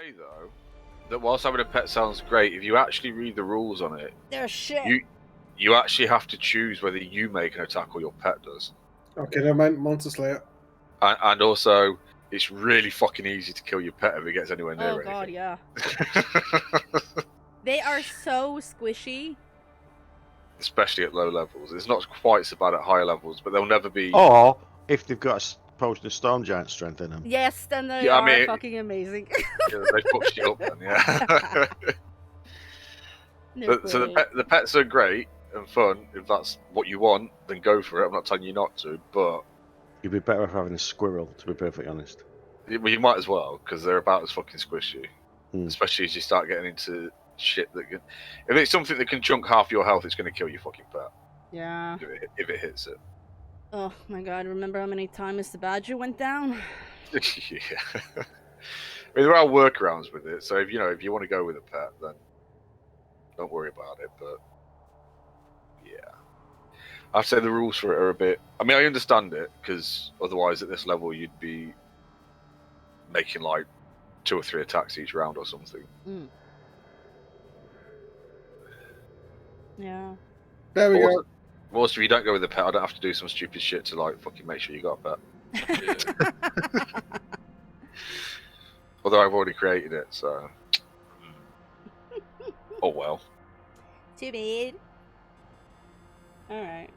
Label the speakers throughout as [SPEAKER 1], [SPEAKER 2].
[SPEAKER 1] say though that whilst having a pet sounds great, if you actually read the rules on it,
[SPEAKER 2] they're shit.
[SPEAKER 1] You actually have to choose whether you make an attack or your pet does.
[SPEAKER 3] Okay, never mind. Monster Slayer.
[SPEAKER 1] And also, it's really fucking easy to kill your pet if it gets anywhere near anything.
[SPEAKER 2] Oh god, yeah. They are so squishy.
[SPEAKER 1] Especially at low levels. It's not quite so bad at higher levels, but they'll never be.
[SPEAKER 4] Or if they've got a potion of storm giant strength in them.
[SPEAKER 2] Yes, then they are fucking amazing.
[SPEAKER 1] Yeah, they fucked you up then, yeah. So the pets are great and fun. If that's what you want, then go for it. I'm not telling you not to, but
[SPEAKER 4] you'd be better off having a squirrel, to be perfectly honest.
[SPEAKER 1] Well, you might as well, because they're about as fucking squishy. Especially as you start getting into shit that can. If it's something that can chunk half your health, it's going to kill your fucking pet.
[SPEAKER 2] Yeah.
[SPEAKER 1] If it hits it.
[SPEAKER 2] Oh my god! Remember how many times the badger went down?
[SPEAKER 1] Yeah. I mean, there are workarounds with it. So if you want to go with a pet, then don't worry about it. But yeah, I'd say the rules for it are a bit. I mean, I understand it because otherwise, at this level, you'd be making like 2 or 3 attacks each round or something.
[SPEAKER 2] Yeah.
[SPEAKER 3] There we go.
[SPEAKER 1] Also, if you don't go with a pet, I don't have to do some stupid shit to like fucking make sure you got a pet. Although I've already created it, so. Oh well.
[SPEAKER 2] Too bad. Alright.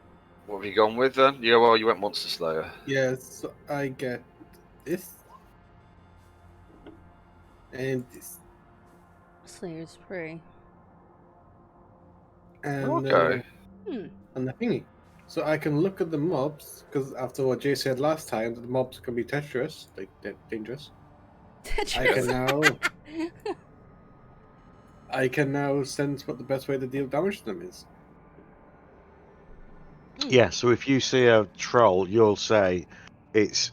[SPEAKER 1] What have you gone with then? Yeah, well, you went Monster Slayer.
[SPEAKER 3] Yes, I get this. And this.
[SPEAKER 2] Slayer's Prey.
[SPEAKER 3] And,
[SPEAKER 1] okay.
[SPEAKER 3] And the thingy. So I can look at the mobs, because after what Jay said last time, the mobs can be treacherous, like dangerous. I can now sense what the best way to deal damage to them is.
[SPEAKER 4] Yeah, so if you see a troll, you'll say it's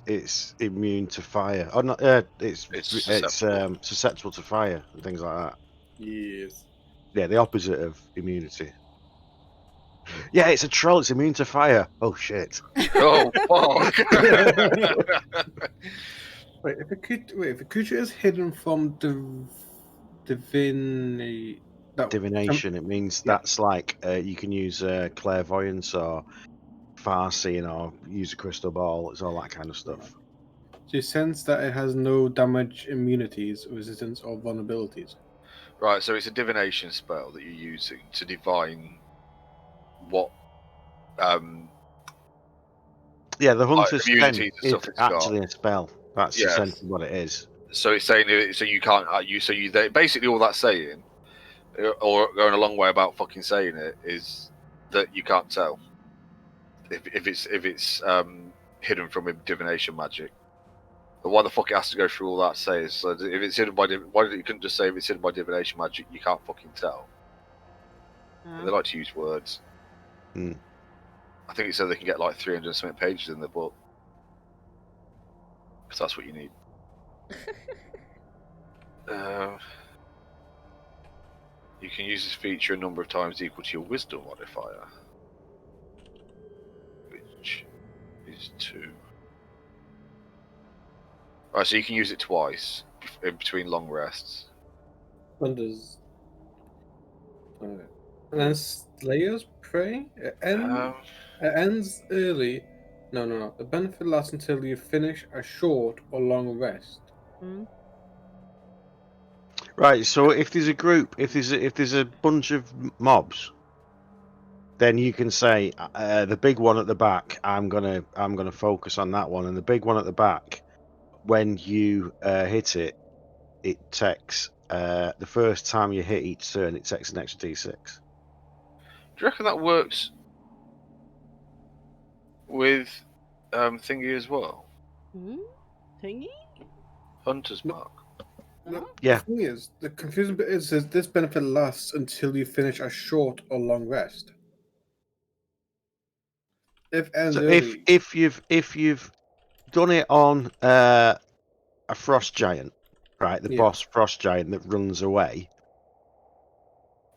[SPEAKER 4] immune to fire. Or not, it's susceptible to fire and things like that.
[SPEAKER 3] Yes.
[SPEAKER 4] Yeah, the opposite of immunity. Yeah, it's a troll. It's immune to fire. Oh shit.
[SPEAKER 1] Oh fuck.
[SPEAKER 3] Wait, if a creature is hidden from
[SPEAKER 4] divination, it means that's like you can use clairvoyance or far-seeing or use a crystal ball. It's all that kind of stuff.
[SPEAKER 3] So you sense that it has no damage, immunities, resistance, or vulnerabilities.
[SPEAKER 1] Right, so it's a divination spell that you're using to divine what.
[SPEAKER 4] Yeah, the Hunter's Pen is
[SPEAKER 1] actually
[SPEAKER 4] a spell. That's essentially what it is.
[SPEAKER 1] So it's saying so you can't basically all that's saying, or going a long way about fucking saying it, is that you can't tell if it's hidden from a divination magic. But why the fuck it has to go through all that? Say so if it's hidden by why you couldn't just say if it's hidden by divination magic you can't fucking tell. They like to use words. I think it said they can get like 300 and something pages in the book. Because that's what you need. You can use this feature a number of times equal to your wisdom modifier. Which is 2. Right, so you can use it twice in between long rests.
[SPEAKER 3] And then Slayer's Prey? It ends early. No. The benefit lasts until you finish a short or long rest.
[SPEAKER 4] Right. So if there's a group, if there's a bunch of mobs, then you can say the big one at the back. I'm gonna focus on that one, and the big one at the back. When you hit it, it takes the first time you hit each turn, it takes an extra d6.
[SPEAKER 1] Do you reckon that works with Thingy as well?
[SPEAKER 2] Thingy?
[SPEAKER 1] Hunter's Mark.
[SPEAKER 4] Yeah.
[SPEAKER 3] The thing is, the confusing bit is this benefit lasts until you finish a short or long rest.
[SPEAKER 4] If you've done it on a frost giant, right? The boss frost giant that runs away.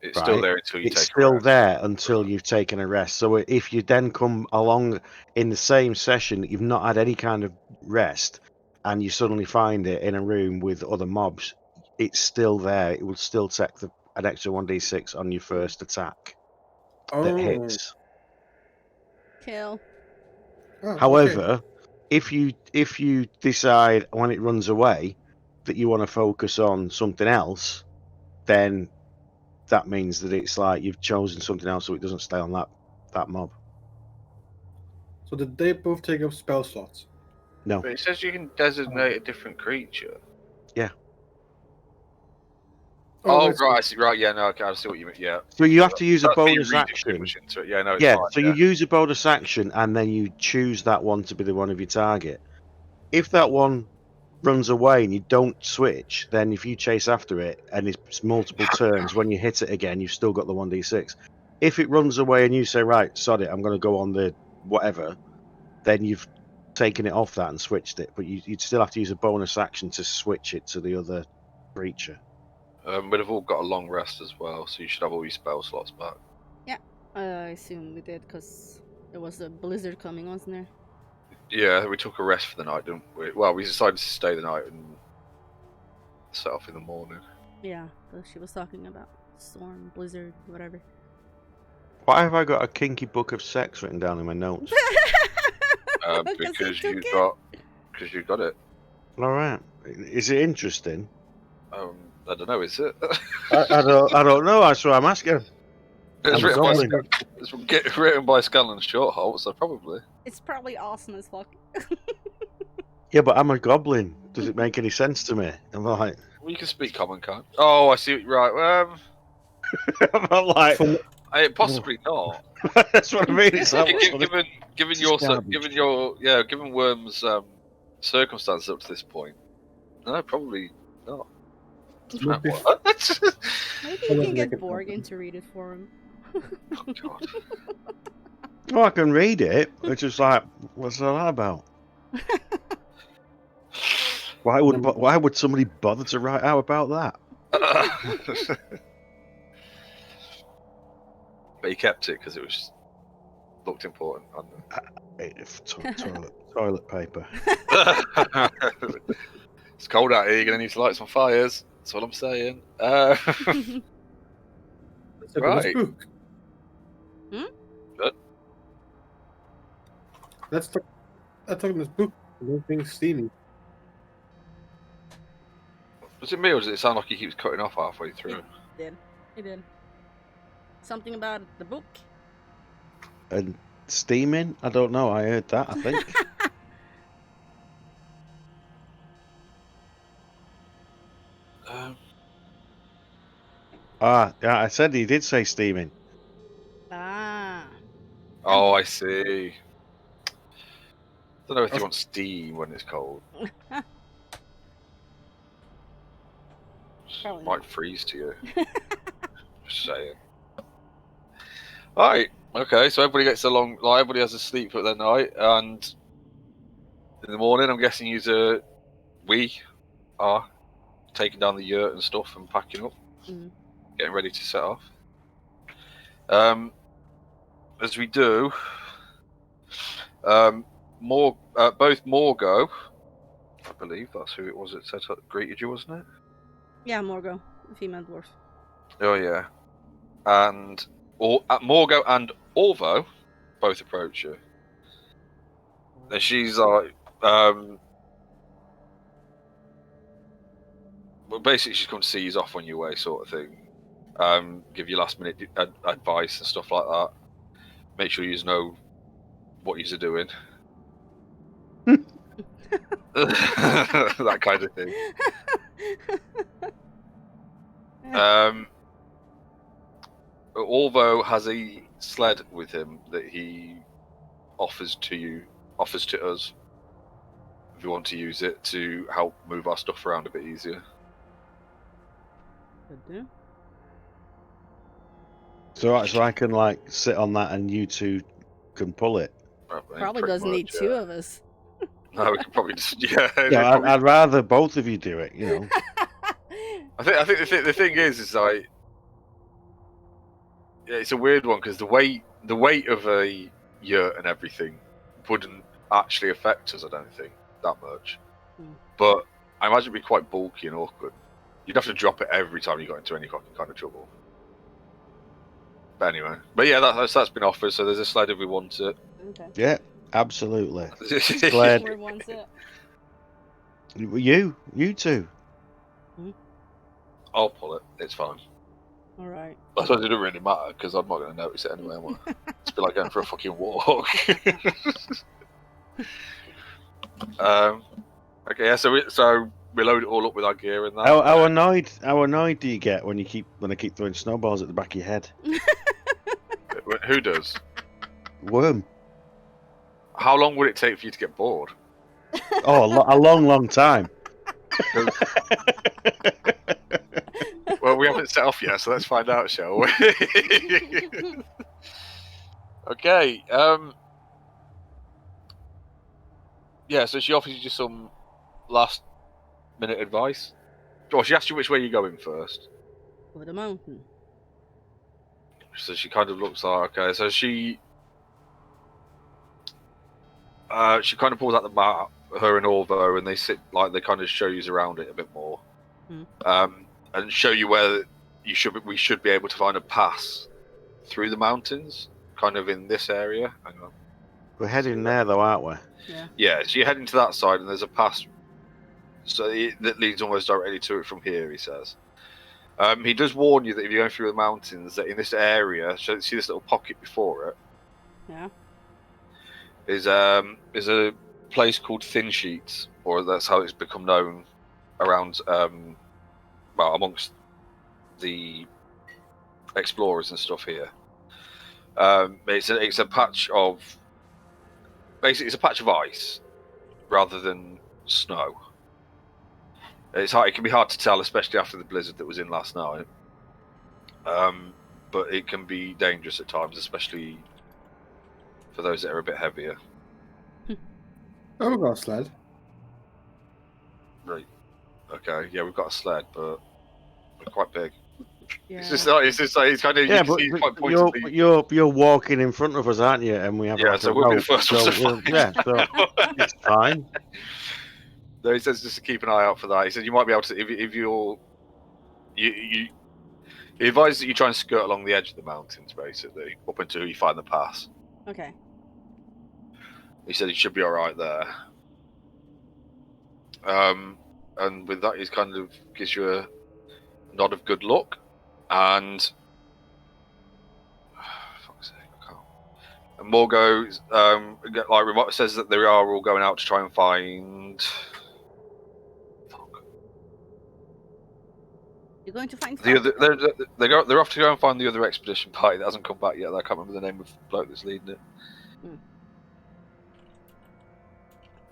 [SPEAKER 1] It's still there until you take a rest.
[SPEAKER 4] It's still there until you've taken a rest. So if you then come along in the same session that you've not had any kind of rest, and you suddenly find it in a room with other mobs, it's still there. It will still take an extra 1d6 on your first attack that
[SPEAKER 3] Oh.
[SPEAKER 4] hits.
[SPEAKER 2] Kill.
[SPEAKER 3] Oh, okay.
[SPEAKER 4] However, if you decide when it runs away that you want to focus on something else, then that means that it's like you've chosen something else, so it doesn't stay on that mob.
[SPEAKER 3] So did they both take up spell slots?
[SPEAKER 4] No.
[SPEAKER 1] But it says you can designate a different creature. Oh,
[SPEAKER 3] that's
[SPEAKER 1] right, I see. Right, yeah, no, okay, I see what you mean. Yeah.
[SPEAKER 4] So you have to use a
[SPEAKER 1] That's me
[SPEAKER 4] bonus
[SPEAKER 1] reading too
[SPEAKER 4] action.
[SPEAKER 1] much into it. Yeah, no, it's
[SPEAKER 4] Yeah,
[SPEAKER 1] fine.
[SPEAKER 4] so you use a bonus action and then you choose that one to be the one of your target. If that one runs away and you don't switch, then if you chase after it and it's multiple turns, when you hit it again, you've still got the 1d6. If it runs away and you say, right, sod it, I'm going to go on the whatever, then you've taken it off that and switched it. But you'd still have to use a bonus action to switch it to the other creature.
[SPEAKER 1] But they've all got a long rest as well, so you should have all your spell slots back.
[SPEAKER 2] I assume we did because there was a blizzard coming, wasn't there?
[SPEAKER 1] Yeah, we took a rest for the night, didn't we? Well, we decided to stay the night and set off in the morning.
[SPEAKER 2] Yeah, because she was talking about storm, blizzard, whatever.
[SPEAKER 4] Why have I got a kinky book of sex written down in my notes?
[SPEAKER 1] Because you got it.
[SPEAKER 4] All right. Is it interesting?
[SPEAKER 1] I don't know, is it?
[SPEAKER 4] I don't know. That's what I'm asking.
[SPEAKER 1] It's
[SPEAKER 4] I'm
[SPEAKER 1] written by Scanlan Shortholt, so probably.
[SPEAKER 2] It's probably awesome as fuck.
[SPEAKER 4] Yeah, but I'm a goblin. Does it make any sense to me? I'm like,
[SPEAKER 1] Well, you can speak common, can't? Oh, I see. Right.
[SPEAKER 4] I'm like,
[SPEAKER 1] Possibly not.
[SPEAKER 4] that's what I mean. It's like,
[SPEAKER 1] given Worm's circumstances up to this point, no, probably not.
[SPEAKER 3] Would be
[SPEAKER 1] What?
[SPEAKER 2] Maybe you can get Borgin to read it for him.
[SPEAKER 1] Oh, God.
[SPEAKER 4] oh, I can read it. It's just like, what's all that about? Why would somebody bother to write out about that?
[SPEAKER 1] But he kept it because it was looked important.
[SPEAKER 4] Toilet paper.
[SPEAKER 1] It's cold out here. You're gonna need to light some fires. That's what I'm saying.
[SPEAKER 3] Let's look at this
[SPEAKER 1] Right.
[SPEAKER 3] book.
[SPEAKER 1] Good.
[SPEAKER 3] Let's talk about this book. Nothing steamy.
[SPEAKER 1] Was it me, or does it sound like he keeps cutting off halfway through?
[SPEAKER 2] He did. Something about the book.
[SPEAKER 4] And steaming? I don't know. I heard that, I think. Yeah, I said he did say steaming.
[SPEAKER 2] Ah.
[SPEAKER 1] Oh, I see. Don't know if you want steam when it's cold.
[SPEAKER 2] Probably
[SPEAKER 1] Might
[SPEAKER 2] not.
[SPEAKER 1] freeze to you. Just saying. Alright, okay, so everybody gets along, like everybody has a sleep for the night, and in the morning, I'm guessing we are taking down the yurt and stuff and packing up, getting ready to set off. As we do, both Morgo, I believe that's who it was that greeted you, wasn't it?
[SPEAKER 2] Yeah, Morgo, the female dwarf.
[SPEAKER 1] Oh yeah, and Morgo and Orvo both approach you. And she's like, well, basically she's come to see you off on your way, sort of thing. Give you last minute advice and stuff like that. Make sure you know what you're doing. That kind of thing. Orvo has a sled with him that he offers to us if you want to use it to help move our stuff around a bit easier.
[SPEAKER 4] So I can like sit on that and you two can pull it.
[SPEAKER 2] Probably doesn't need two of us.
[SPEAKER 1] No, we can probably just
[SPEAKER 4] Yeah, I'd rather both of you do it. You know.
[SPEAKER 1] I think the thing is like, yeah, it's a weird one because the weight of a yurt and everything wouldn't actually affect us. I don't think that much, but I imagine it'd be quite bulky and awkward You'd have to drop it every time you got into any fucking kind of trouble. But anyway, yeah, that's been offered. So there's a sled if we want it.
[SPEAKER 2] Okay.
[SPEAKER 4] Yeah, absolutely.
[SPEAKER 2] Glad. Who wants it?
[SPEAKER 4] You two.
[SPEAKER 1] I'll pull it. It's fine.
[SPEAKER 2] All right.
[SPEAKER 1] I suppose it doesn't really matter because I'm not going to notice it anyway. Am I? It's be like going for a fucking walk. Okay, yeah. So we load it all up with our gear and that.
[SPEAKER 4] How annoyed do you get when I keep throwing snowballs at the back of your head?
[SPEAKER 1] Who does?
[SPEAKER 4] Worm.
[SPEAKER 1] How long would it take for you to get bored?
[SPEAKER 4] Oh, a long time.
[SPEAKER 1] Well, we haven't set off yet, so let's find out, shall we? Okay. Yeah. So she offers you just some last-minute advice. Well, she asked you which way you're going first.
[SPEAKER 2] Over the mountain.
[SPEAKER 1] So she kind of looks like, okay. So she kind of pulls out the map, her and Orvo, and they sit like they kind of show you around it a bit more, and show you where we should be able to find a pass through the mountains, kind of in this area. Hang on.
[SPEAKER 4] We're heading there though, aren't we?
[SPEAKER 2] Yeah.
[SPEAKER 1] Yeah. So you're heading to that side, and there's a pass. So that leads almost directly to it from here. He says. He does warn you that if you're going through the mountains, that in this area, so see this little pocket before it.
[SPEAKER 2] Yeah.
[SPEAKER 1] Is a place called Thin Sheets, or that's how it's become known around, amongst the explorers and stuff here. It's a patch of, basically it's a patch of ice rather than snow. It can be hard to tell, especially after the blizzard that was in last night. But it can be dangerous at times, especially for those that are a bit heavier.
[SPEAKER 3] Oh, we've got a sled.
[SPEAKER 1] Right. Okay. Yeah, we've got a sled, but we're quite big.
[SPEAKER 2] Yeah.
[SPEAKER 1] It's kind of
[SPEAKER 4] Yeah, but you're walking in front of us, aren't you? And we have
[SPEAKER 1] so we'll be the first ones to find.
[SPEAKER 4] Yeah, so it's fine.
[SPEAKER 1] No, he says just to keep an eye out for that. He said you might be able to if you he advises that you try and skirt along the edge of the mountains, basically, up until you find the pass.
[SPEAKER 2] Okay.
[SPEAKER 1] He said you should be all right there. And with that, he kind of gives you a nod of good luck, and fuck's sake, I can't. And Morgo says that they are all going out to try and find.
[SPEAKER 2] You're going to find
[SPEAKER 1] They're off to go and find the other expedition party that hasn't come back yet. I can't remember the name of the bloke that's leading it.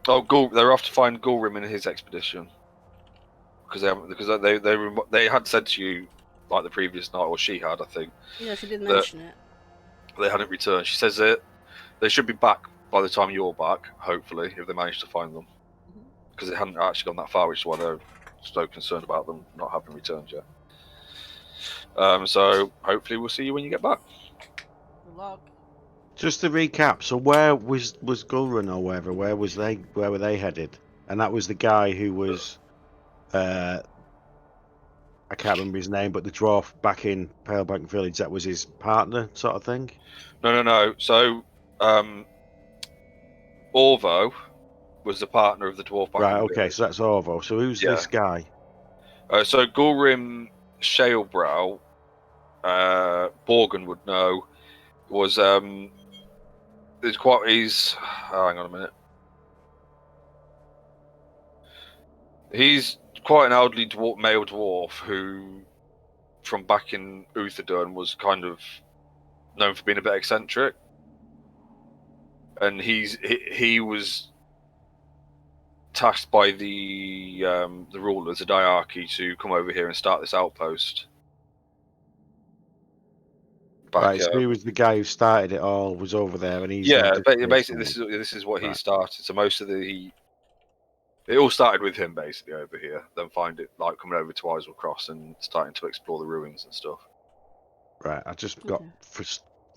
[SPEAKER 1] Oh, they're off to find Gulrim and his expedition because they had said to you like the previous night, or she had, I think.
[SPEAKER 2] Yeah, she did mention it.
[SPEAKER 1] They hadn't returned. She says that they should be back by the time you're back, hopefully, if they manage to find them, because they hadn't actually gone that far, which is why they're so concerned about them not having returned yet. So hopefully we'll see you when you get back.
[SPEAKER 2] Good luck.
[SPEAKER 4] Just to recap, so where was Gulrun or wherever? Where were they headed? And that was the guy who was, I can't remember his name, but the dwarf back in Palebank Village. That was his partner, sort of thing.
[SPEAKER 1] No. So, Orvo was the partner of the dwarf back in the
[SPEAKER 4] Okay,
[SPEAKER 1] village.
[SPEAKER 4] so that's Orvo. So who's this guy?
[SPEAKER 1] So Gulrim Shalebrow, Borgen would know, was hang on a minute. He's quite an elderly male dwarf who, from back in Uthadurn, was kind of known for being a bit eccentric, and he was tasked by the rulers, the diarchy, to come over here and start this outpost.
[SPEAKER 4] Right, so he was the guy who started it all, was over there, and he's
[SPEAKER 1] basically this is what he started. So most of it all started with him basically over here. Then find it like coming over to Eiselcross and starting to explore the ruins and stuff.
[SPEAKER 4] Right, I just got.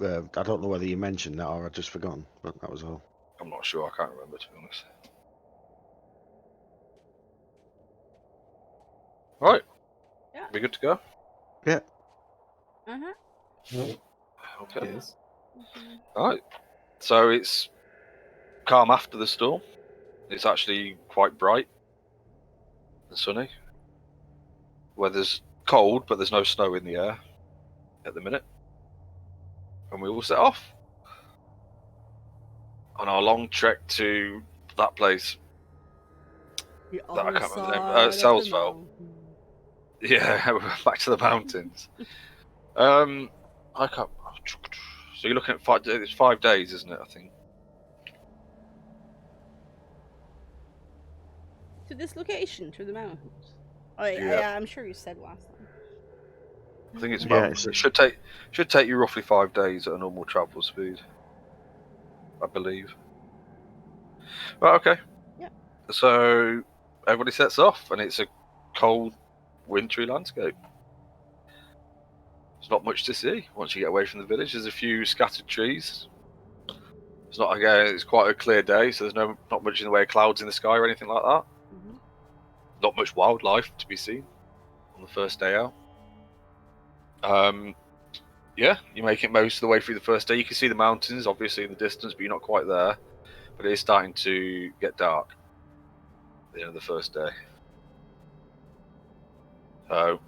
[SPEAKER 4] I don't know whether you mentioned that or I'd just forgotten, but that was all.
[SPEAKER 1] I'm not sure. I can't remember, to be honest. Right. We good to go?
[SPEAKER 2] Uh-huh.
[SPEAKER 1] Okay.
[SPEAKER 3] Yes.
[SPEAKER 1] All right. So it's calm after the storm. It's actually quite bright and sunny. Weather's cold, but there's no snow in the air at the minute. And we all set off on our long trek to that place.
[SPEAKER 2] The
[SPEAKER 1] That I
[SPEAKER 2] other
[SPEAKER 1] can't remember the name.
[SPEAKER 2] side of the
[SPEAKER 1] Salesville.
[SPEAKER 2] mountain.
[SPEAKER 1] Yeah, we're back to the mountains. I can't. So you're looking at 5 days. It's 5 days, isn't it? I think.
[SPEAKER 2] To this location, through the mountains. Oh,
[SPEAKER 1] Yeah.
[SPEAKER 2] yeah, I'm sure you said last time.
[SPEAKER 1] I think it's
[SPEAKER 4] Yeah,
[SPEAKER 1] about. It should take you roughly 5 days at a normal travel speed. I believe. Right. Okay.
[SPEAKER 2] Yep.
[SPEAKER 1] So everybody sets off, and it's a cold, wintry landscape. There's not much to see once you get away from the village. There's a few scattered trees. It's not again. It's quite a clear day, so there's not much in the way of clouds in the sky or anything like that.
[SPEAKER 2] Mm-hmm.
[SPEAKER 1] Not much wildlife to be seen on the first day out. Yeah, you make it most of the way through the first day. You can see the mountains, obviously, in the distance, but you're not quite there. But it is starting to get dark at the end of the first day. So,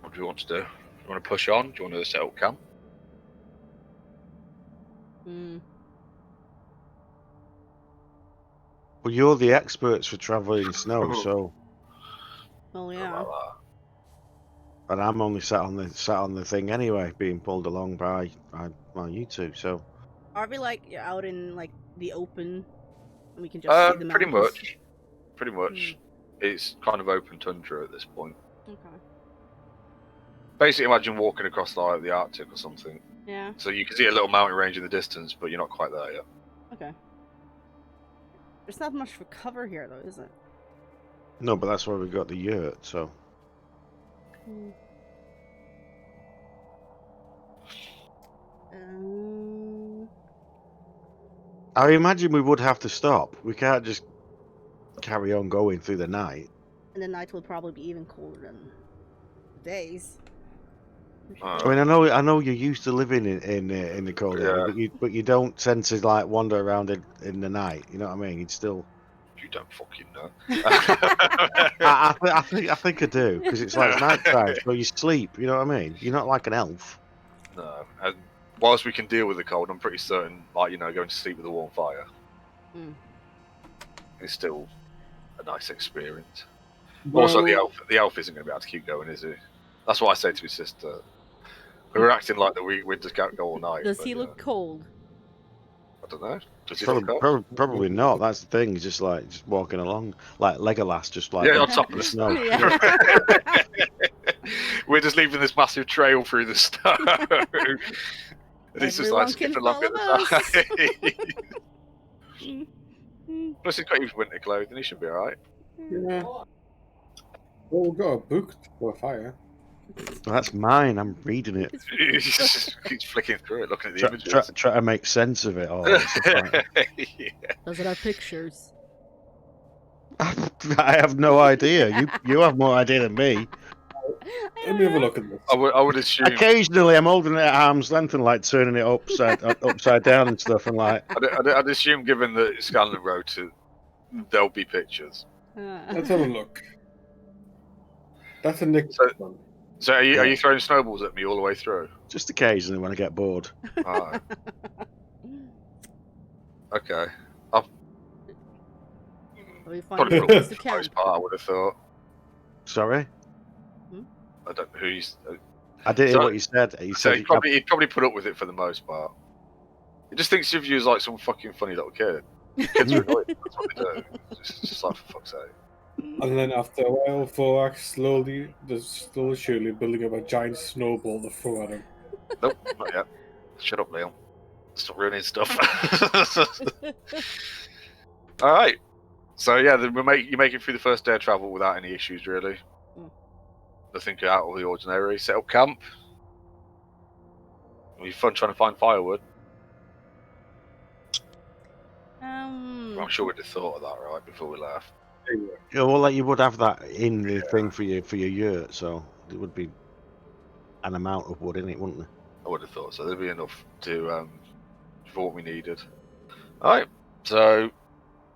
[SPEAKER 1] what do you want to do? Do you want to push on? Do you want to set up camp?
[SPEAKER 2] Mm.
[SPEAKER 4] Well, you're the experts for traveling in snow, so
[SPEAKER 2] Well,
[SPEAKER 1] Something
[SPEAKER 2] yeah.
[SPEAKER 1] like that.
[SPEAKER 4] and I'm only sat on the thing anyway, being pulled along by you two. So
[SPEAKER 2] Are we like out in like the open, and we can just see the
[SPEAKER 1] Pretty
[SPEAKER 2] mountains?
[SPEAKER 1] much. Pretty much. It's kind of open tundra at this point.
[SPEAKER 2] Okay.
[SPEAKER 1] Basically, imagine walking across like the Arctic or something.
[SPEAKER 2] Yeah.
[SPEAKER 1] So you can see a little mountain range in the distance, but you're not quite there yet.
[SPEAKER 2] Okay. There's not much for cover here, though, is it?
[SPEAKER 4] no, but that's why we got the yurt. So I imagine we would have to stop. We can't just carry on going through the night.
[SPEAKER 2] And the night will probably be even colder than the days.
[SPEAKER 4] I mean, I know you're used to living in the cold area, but you don't tend to like wander around in the night. You know what I mean? You'd still.
[SPEAKER 1] You don't fucking know.
[SPEAKER 4] I think I do, because it's like night time, so you sleep. You know what I mean? You're not like an elf.
[SPEAKER 1] No, and whilst we can deal with the cold, I'm pretty certain, like, going to sleep with a warm fire is still a nice experience.
[SPEAKER 3] Well,
[SPEAKER 1] Also, the elf isn't going to be able to keep going, is he? That's what I say to his sister. We were acting like that we just can't go all night.
[SPEAKER 2] Does he look cold?
[SPEAKER 1] I don't know. Does he look cold?
[SPEAKER 4] Probably not. That's the thing. He's just walking along like Legolas, just like
[SPEAKER 1] on top of the snow.
[SPEAKER 2] Yeah.
[SPEAKER 1] We're just leaving this massive trail through the snow. And he's just like
[SPEAKER 2] Everyone can
[SPEAKER 1] skipping along at
[SPEAKER 2] follow
[SPEAKER 1] the side. Plus, he's got his winter clothing. He should be alright.
[SPEAKER 3] yeah. Well, we've got a book for a fire.
[SPEAKER 4] That's mine. I'm reading it.
[SPEAKER 1] He's flicking through it, looking at the images.
[SPEAKER 4] Try to make sense of it all. It's just like,
[SPEAKER 1] Yeah.
[SPEAKER 2] Does it have pictures?
[SPEAKER 4] I have no idea. You have more idea than me.
[SPEAKER 3] Let me have a look at this.
[SPEAKER 1] I would assume.
[SPEAKER 4] Occasionally, I'm holding it at arm's length and like turning it upside down and stuff, and like.
[SPEAKER 1] I'd assume, given that Scanlan wrote it, there'll be pictures.
[SPEAKER 3] Let's have a look. That's a Nick one.
[SPEAKER 1] So are you throwing snowballs at me all the way through?
[SPEAKER 4] Just occasionally when I get bored.
[SPEAKER 1] Alright. Okay.
[SPEAKER 2] We find
[SPEAKER 1] Probably
[SPEAKER 2] a
[SPEAKER 1] put
[SPEAKER 2] place
[SPEAKER 1] up
[SPEAKER 2] to
[SPEAKER 1] the
[SPEAKER 2] camp.
[SPEAKER 1] most part, I would have thought.
[SPEAKER 4] Sorry?
[SPEAKER 1] I don't know who he's.
[SPEAKER 4] I didn't hear what you said. You
[SPEAKER 1] So
[SPEAKER 4] said
[SPEAKER 1] he'd probably put up with it for the most part. He just thinks of you as like some fucking funny little kid. Kids are annoying. That's what they do. It's just like, for fuck's sake.
[SPEAKER 3] And then after a while, Thorax slowly surely building up a giant snowball to throw at him.
[SPEAKER 1] Nope, not yet. Shut up, Leon. Stop ruining stuff. Alright. So yeah, you make it through the first day of travel without any issues, really. Nothing out of the ordinary. Set up camp. It'll be fun trying to find firewood. I'm sure we'd have thought of that right before we left.
[SPEAKER 4] Yeah, well, like you would have that in the thing for your yurt, so it would be an amount of wood in it, wouldn't there?
[SPEAKER 1] I would have thought so. There'd be enough to for what we needed. All right. So,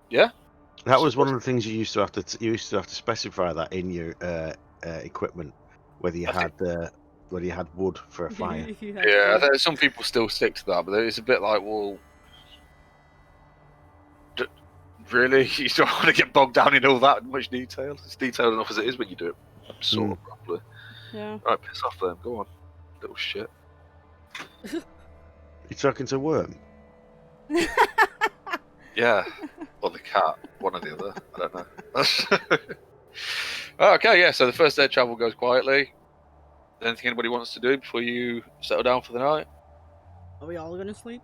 [SPEAKER 1] yeah.
[SPEAKER 4] That was one of the things you used to have to specify that in your equipment, whether you
[SPEAKER 1] I
[SPEAKER 4] had wood for a fire.
[SPEAKER 2] If you had
[SPEAKER 1] Yeah, I
[SPEAKER 2] food.
[SPEAKER 1] think some people still stick to that, but it's a bit like, well, really, you don't want to get bogged down in all that much detail. It's detailed enough as it is when you do it sort of properly.
[SPEAKER 2] Yeah.
[SPEAKER 1] Right, piss off then. Go on, little shit.
[SPEAKER 4] You talking to Worm?
[SPEAKER 1] Yeah, or the cat, one or the other. I don't know. Okay, yeah. So the first day of travel goes quietly. Anything anybody wants to do before you settle down for the night?
[SPEAKER 2] Are we all gonna sleep?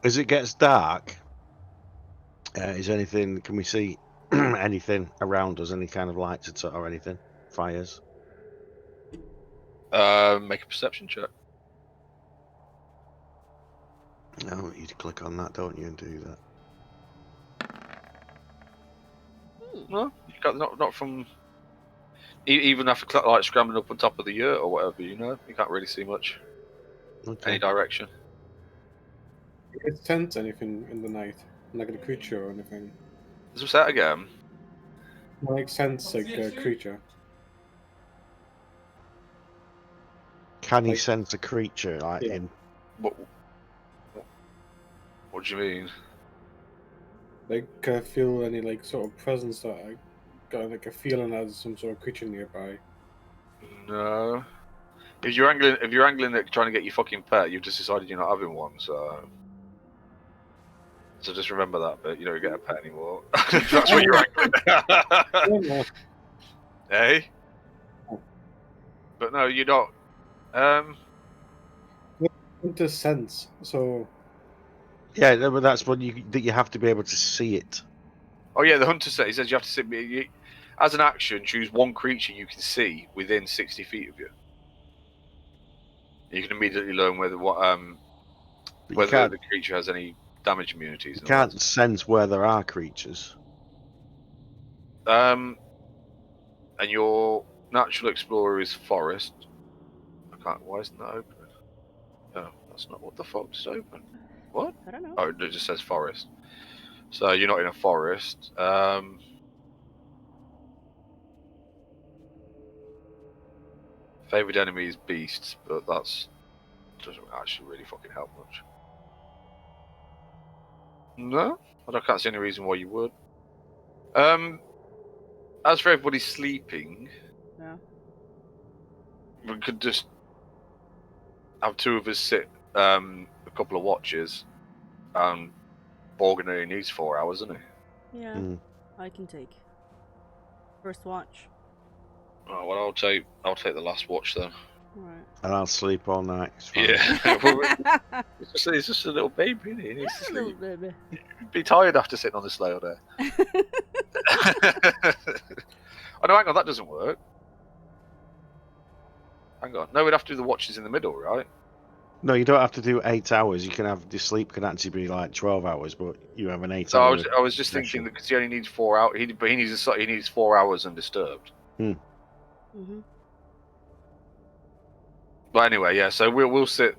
[SPEAKER 4] As it gets dark, is anything? Can we see anything around us? Any kind of lights or anything? Fires?
[SPEAKER 1] Make a perception check.
[SPEAKER 4] No, you click on that, don't you, and do that.
[SPEAKER 1] No, you got not from. Even after like scrambling up on top of the yurt or whatever, you can't really see much.
[SPEAKER 4] Okay.
[SPEAKER 1] Any direction.
[SPEAKER 3] You can sense anything in the night, like a creature or anything.
[SPEAKER 1] Let's say that again.
[SPEAKER 3] Like sense like a creature.
[SPEAKER 4] Can you
[SPEAKER 3] Like-
[SPEAKER 4] sense a creature
[SPEAKER 3] Yeah.
[SPEAKER 4] in?
[SPEAKER 1] What do you mean?
[SPEAKER 3] Like feel any like sort of presence that I got like a feeling as some sort of creature nearby.
[SPEAKER 1] No. If you're angling at trying to get your fucking pet, you've just decided you're not having one. So just remember that bit. You don't get a pet anymore. That's what you're angling at. Hey. But no, you're not.
[SPEAKER 3] Into sense, so
[SPEAKER 4] Yeah, but that's what you have to be able to see it.
[SPEAKER 1] Oh yeah, the hunter says he says you have to sit. As an action, choose one creature you can see within 60 feet of you. You can immediately learn whether the creature has any damage immunities.
[SPEAKER 4] You can't sense where there are creatures.
[SPEAKER 1] And your natural explorer is forest. I can't. Why isn't that open? No, that's not what the fuck's is open. What?
[SPEAKER 2] I don't know.
[SPEAKER 1] Oh, it just says forest. So you're not in a forest. Favorite enemy is beasts, but that's doesn't actually really fucking help much. No, I can't see any reason why you would. As for everybody sleeping,
[SPEAKER 2] Yeah.
[SPEAKER 1] we could just have two of us sit a couple of watches, and Borgin only needs 4 hours, doesn't he?
[SPEAKER 2] Yeah. I can take first watch.
[SPEAKER 1] Oh, well, I'll take the last watch then.
[SPEAKER 2] Alright.
[SPEAKER 4] And I'll sleep all night. It's fine.
[SPEAKER 1] Yeah, it's just a little baby, isn't he? He needs to
[SPEAKER 2] Little
[SPEAKER 1] sleep.
[SPEAKER 2] baby.
[SPEAKER 1] He'd be tired after sitting on the sleigh all day. Oh no, hang on, that doesn't work. Hang on, no, we'd have to do the watches in the middle, right?
[SPEAKER 4] No, you don't have to do 8 hours. You can have the sleep can actually be like 12 hours, but you have an 8
[SPEAKER 1] So
[SPEAKER 4] hour.
[SPEAKER 1] I was just thinking that because he only needs 4 hours, he needs 4 hours undisturbed.
[SPEAKER 2] Mm-hmm.
[SPEAKER 1] But anyway, yeah. So we'll sit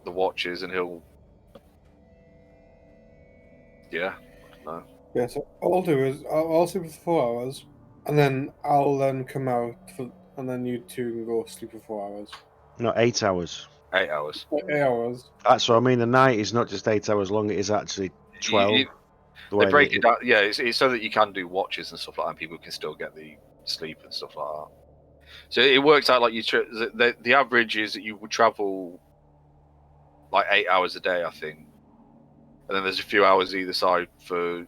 [SPEAKER 1] the watches, and he'll. Yeah. No.
[SPEAKER 3] yeah. So all I'll do is I'll sleep for 4 hours, and then I'll then come out and then you two can go sleep for 4 hours.
[SPEAKER 4] No, 8 hours.
[SPEAKER 1] 8 hours.
[SPEAKER 3] 8 hours.
[SPEAKER 4] That's what I mean. The night is not just 8 hours long; it is actually 12.
[SPEAKER 1] They break it down. Yeah, it's so that you can do watches and stuff like that, and people can still get the sleep and stuff like that. So it works out like the average is that you would travel like 8 hours a day, I think, and then there's a few hours either side for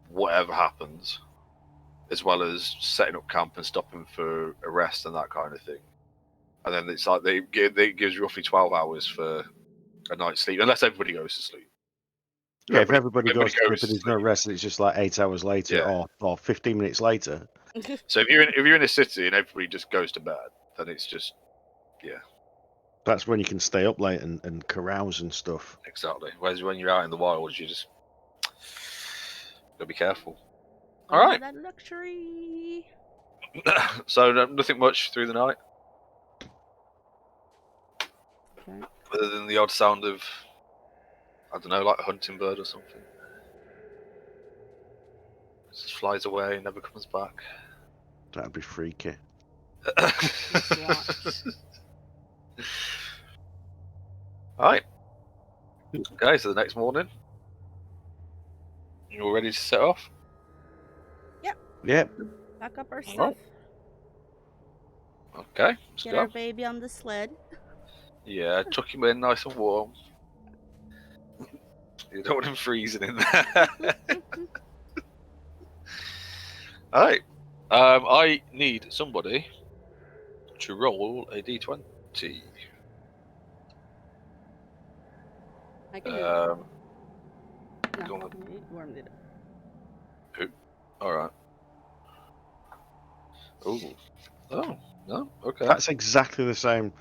[SPEAKER 1] whatever happens, as well as setting up camp and stopping for a rest and that kind of thing. And then it's like they gives roughly 12 hours for a night's sleep, unless everybody goes to sleep.
[SPEAKER 4] Yeah, if everybody goes to sleep and
[SPEAKER 1] to
[SPEAKER 4] there's no rest, and it's just like 8 hours later
[SPEAKER 1] Yeah.
[SPEAKER 4] or 15 minutes later.
[SPEAKER 1] So if you're in a city and everybody just goes to bed, then it's just
[SPEAKER 4] That's when you can stay up late and carouse and stuff.
[SPEAKER 1] exactly. Whereas when you're out in the wild, you just gotta be careful. All right.
[SPEAKER 2] That luxury.
[SPEAKER 1] So nothing much through the night,
[SPEAKER 2] Okay.
[SPEAKER 1] other than the odd sound of, I don't know, like a hunting bird or something. Just flies away and never comes back.
[SPEAKER 4] That'd be freaky.
[SPEAKER 2] Let's watch.
[SPEAKER 1] Alright. Okay, so the next morning, you're all ready to set off?
[SPEAKER 4] Yep.
[SPEAKER 2] Pack up our
[SPEAKER 1] Alright.
[SPEAKER 2] stuff.
[SPEAKER 1] Okay, let's
[SPEAKER 2] Get
[SPEAKER 1] go.
[SPEAKER 2] our baby on the sled.
[SPEAKER 1] Yeah, tuck him in nice and warm. You don't want him freezing in there. Alright. I need somebody to roll a d20.
[SPEAKER 2] I can do it.
[SPEAKER 1] No,
[SPEAKER 2] No,
[SPEAKER 1] go on.
[SPEAKER 2] Worm did it.
[SPEAKER 1] Alright. Ooh. Oh, no, okay.
[SPEAKER 4] That's exactly the same.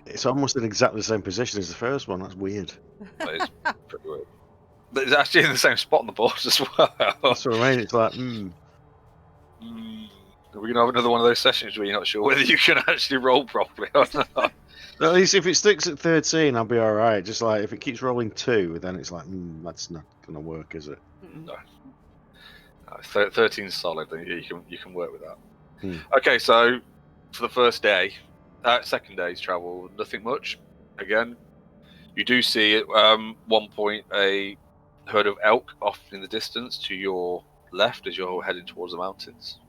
[SPEAKER 4] It's almost in exactly the same position as the first one. That's weird.
[SPEAKER 1] That is pretty weird. But it's actually in the same spot on the board as well.
[SPEAKER 4] That's what I mean. It's like,
[SPEAKER 1] We're going to have another one of those sessions where you're not sure whether you can actually roll properly or not.
[SPEAKER 4] At least if it sticks at 13, I'll be all right. Just like if it keeps rolling 2, then it's like, that's not going to work, is it?
[SPEAKER 1] No. 13's solid, and you can work with that.
[SPEAKER 4] Hmm.
[SPEAKER 1] Okay, so for the first day, second day's travel, nothing much. Again, you do see at one point a herd of elk off in the distance to your left as you're heading towards the mountains.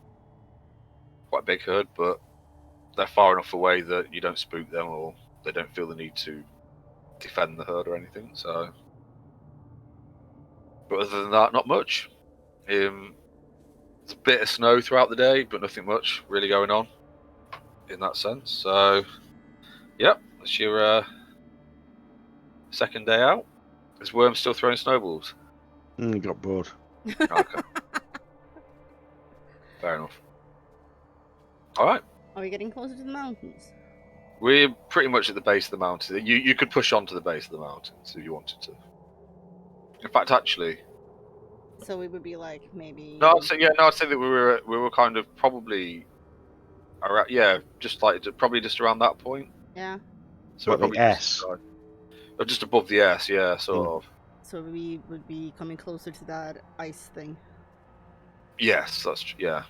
[SPEAKER 1] Quite a big herd, but they're far enough away that you don't spook them or they don't feel the need to defend the herd or anything. So, but other than that, not much. There's a bit of snow throughout the day, but nothing much really going on in that sense. So, yep, that's your second day out. Is Worm still throwing snowballs?
[SPEAKER 4] Got bored.
[SPEAKER 1] Okay. Fair enough. All right.
[SPEAKER 2] Are we getting closer to the mountains?
[SPEAKER 1] We're pretty much at the base of the mountain. You could push on to the base of the mountains if you wanted to. In fact, actually,
[SPEAKER 2] So we would be like maybe.
[SPEAKER 1] no, I'd say that we were kind of probably around, just like probably just around that point.
[SPEAKER 2] Yeah.
[SPEAKER 1] So
[SPEAKER 4] What,
[SPEAKER 1] we're
[SPEAKER 4] the
[SPEAKER 1] probably
[SPEAKER 4] S?
[SPEAKER 1] just above the S, yeah, sort of.
[SPEAKER 2] So we would be coming closer to that ice thing.
[SPEAKER 1] Yes, yeah.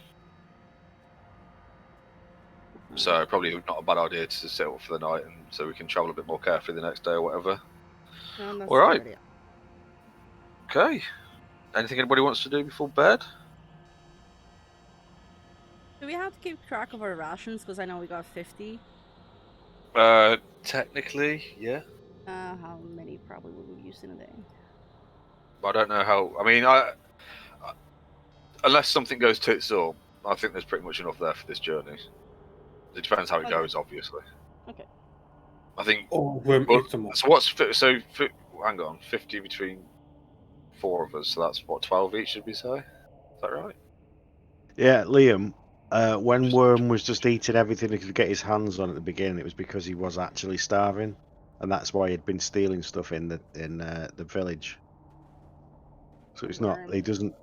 [SPEAKER 1] So probably not a bad idea to set up for the night, and so we can travel a bit more carefully the next day or whatever.
[SPEAKER 2] No, that's
[SPEAKER 1] All right.
[SPEAKER 2] a good idea.
[SPEAKER 1] Okay. Anything anybody wants to do before bed?
[SPEAKER 2] Do we have to keep track of our rations? Because I know we got 50.
[SPEAKER 1] Technically, yeah.
[SPEAKER 2] How many probably would we use in a day?
[SPEAKER 1] But I don't know how. I mean, unless something goes tits up, I think there's pretty much enough there for this journey. It depends how it
[SPEAKER 2] Okay.
[SPEAKER 1] goes, obviously.
[SPEAKER 2] Okay.
[SPEAKER 1] I think.
[SPEAKER 3] Or Worm
[SPEAKER 1] Well,
[SPEAKER 3] eats them all.
[SPEAKER 1] so hang on, 50 between 4 of us. So that's what, 12 each, should we say? Is that right?
[SPEAKER 4] Yeah, Liam. When Worm was just eating everything he could get his hands on at the beginning, it was because he was actually starving, and that's why he'd been stealing stuff in the village. So it's not.
[SPEAKER 2] Worm.
[SPEAKER 4] He doesn't.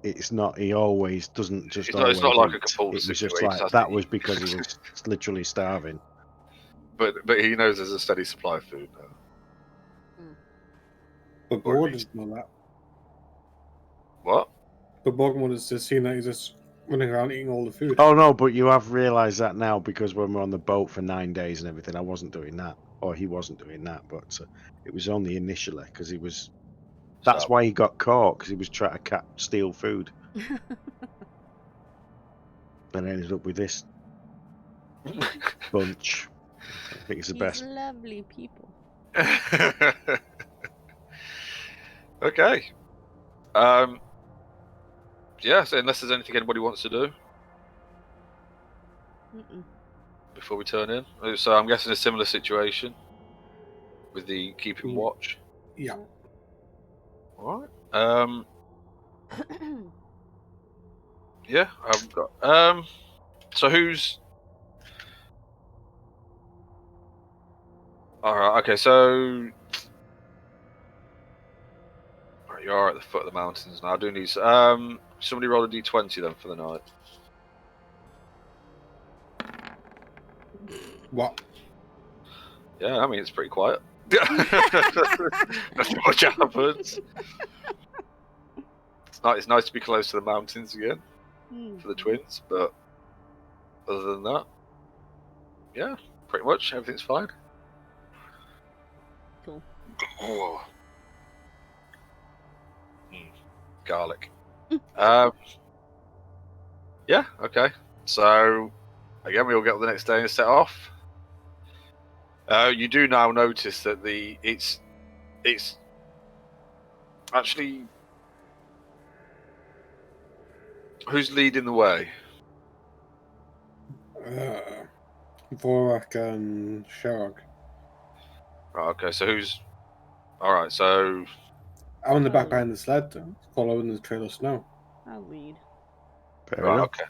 [SPEAKER 4] It's not. He always doesn't just
[SPEAKER 1] It's
[SPEAKER 4] always.
[SPEAKER 1] not like a
[SPEAKER 4] eat.
[SPEAKER 1] compulsive
[SPEAKER 4] It was just
[SPEAKER 1] thing where he
[SPEAKER 4] like
[SPEAKER 1] has
[SPEAKER 4] that
[SPEAKER 1] to
[SPEAKER 4] was
[SPEAKER 1] eat.
[SPEAKER 4] because he was literally starving.
[SPEAKER 1] But he knows there's a steady supply of food now.
[SPEAKER 3] But
[SPEAKER 1] Or at
[SPEAKER 3] Borg
[SPEAKER 1] least-
[SPEAKER 3] doesn't know that.
[SPEAKER 1] What?
[SPEAKER 3] But Borg has just seen that he's just running around eating all the food.
[SPEAKER 4] Oh no, but you have realised that now because when we're on the boat for 9 days and everything, I wasn't doing that, or he wasn't doing that, but it was only initially because he was. That's why he got caught, because he was trying to steal food, and ended up with this bunch. I think it's the
[SPEAKER 2] These
[SPEAKER 4] best.
[SPEAKER 2] lovely people.
[SPEAKER 1] Okay. Yeah, so unless there's anything anybody wants to do before we turn in. So I'm guessing a similar situation with the keeping watch.
[SPEAKER 3] Yeah.
[SPEAKER 1] Alright. Yeah, I've got so who's alright, okay, so You are at the foot of the mountains now. I do need somebody roll a d20 then for the night.
[SPEAKER 3] What?
[SPEAKER 1] Yeah, I mean it's pretty quiet. Nothing much happens. It's nice to be close to the mountains again for the twins, but other than that, yeah, pretty much everything's fine.
[SPEAKER 2] Cool.
[SPEAKER 1] Oh. Garlic. Yeah, okay. So again, we all get up the next day and set off. You do now notice that it's actually who's leading the way?
[SPEAKER 3] Vorak and Shark.
[SPEAKER 1] Right, okay, so who's alright, so
[SPEAKER 3] I'm on the back behind the sled, following the trail of snow.
[SPEAKER 2] I'll lead.
[SPEAKER 4] Fair
[SPEAKER 1] right,
[SPEAKER 4] enough.
[SPEAKER 1] okay.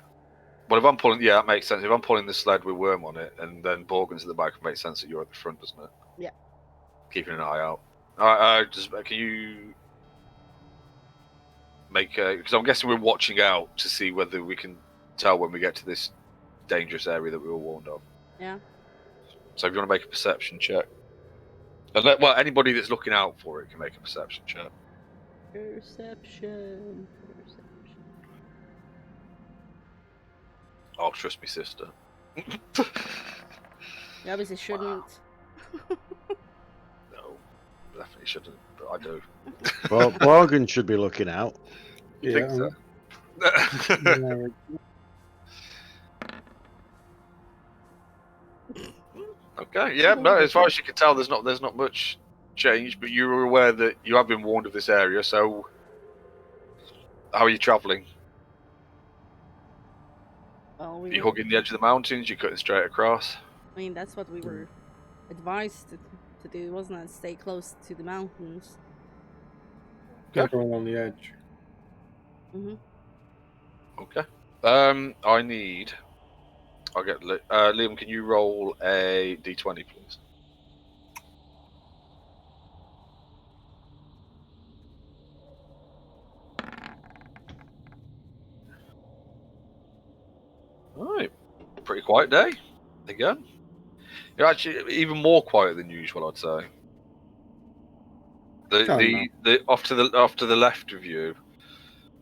[SPEAKER 1] Well, if I'm pulling, yeah, that makes sense. If I'm pulling the sled with Worm on it, and then Borgen's at the back, it makes sense that you're at the front, doesn't it?
[SPEAKER 2] Yeah.
[SPEAKER 1] Keeping an eye out. Alright, can you make because I'm guessing we're watching out to see whether we can tell when we get to this dangerous area that we were warned of.
[SPEAKER 2] Yeah.
[SPEAKER 1] So if you want to make a perception check, and well, anybody that's looking out for it can make a perception check.
[SPEAKER 2] Perception.
[SPEAKER 1] Oh, trust me, sister.
[SPEAKER 2] You obviously shouldn't.
[SPEAKER 1] No, definitely shouldn't, but I do.
[SPEAKER 4] Well, Morgan should be looking out.
[SPEAKER 1] You think so?
[SPEAKER 3] Yeah.
[SPEAKER 1] Okay, yeah, no. As far as you can tell, there's not much change, but you were aware that you have been warned of this area. So, how are you travelling?
[SPEAKER 2] Well,
[SPEAKER 1] Are you hugging the edge of the mountains? You cutting straight across?
[SPEAKER 2] I mean, that's what we were advised to do, wasn't it? Stay close to the mountains.
[SPEAKER 3] Gotta go along the edge.
[SPEAKER 2] Mm-hmm.
[SPEAKER 1] Okay. I need. I'll get Liam. Can you roll a d20, please? All right. Pretty quiet day. Again. You're actually even more quiet than usual, I'd say. The off to the left of you,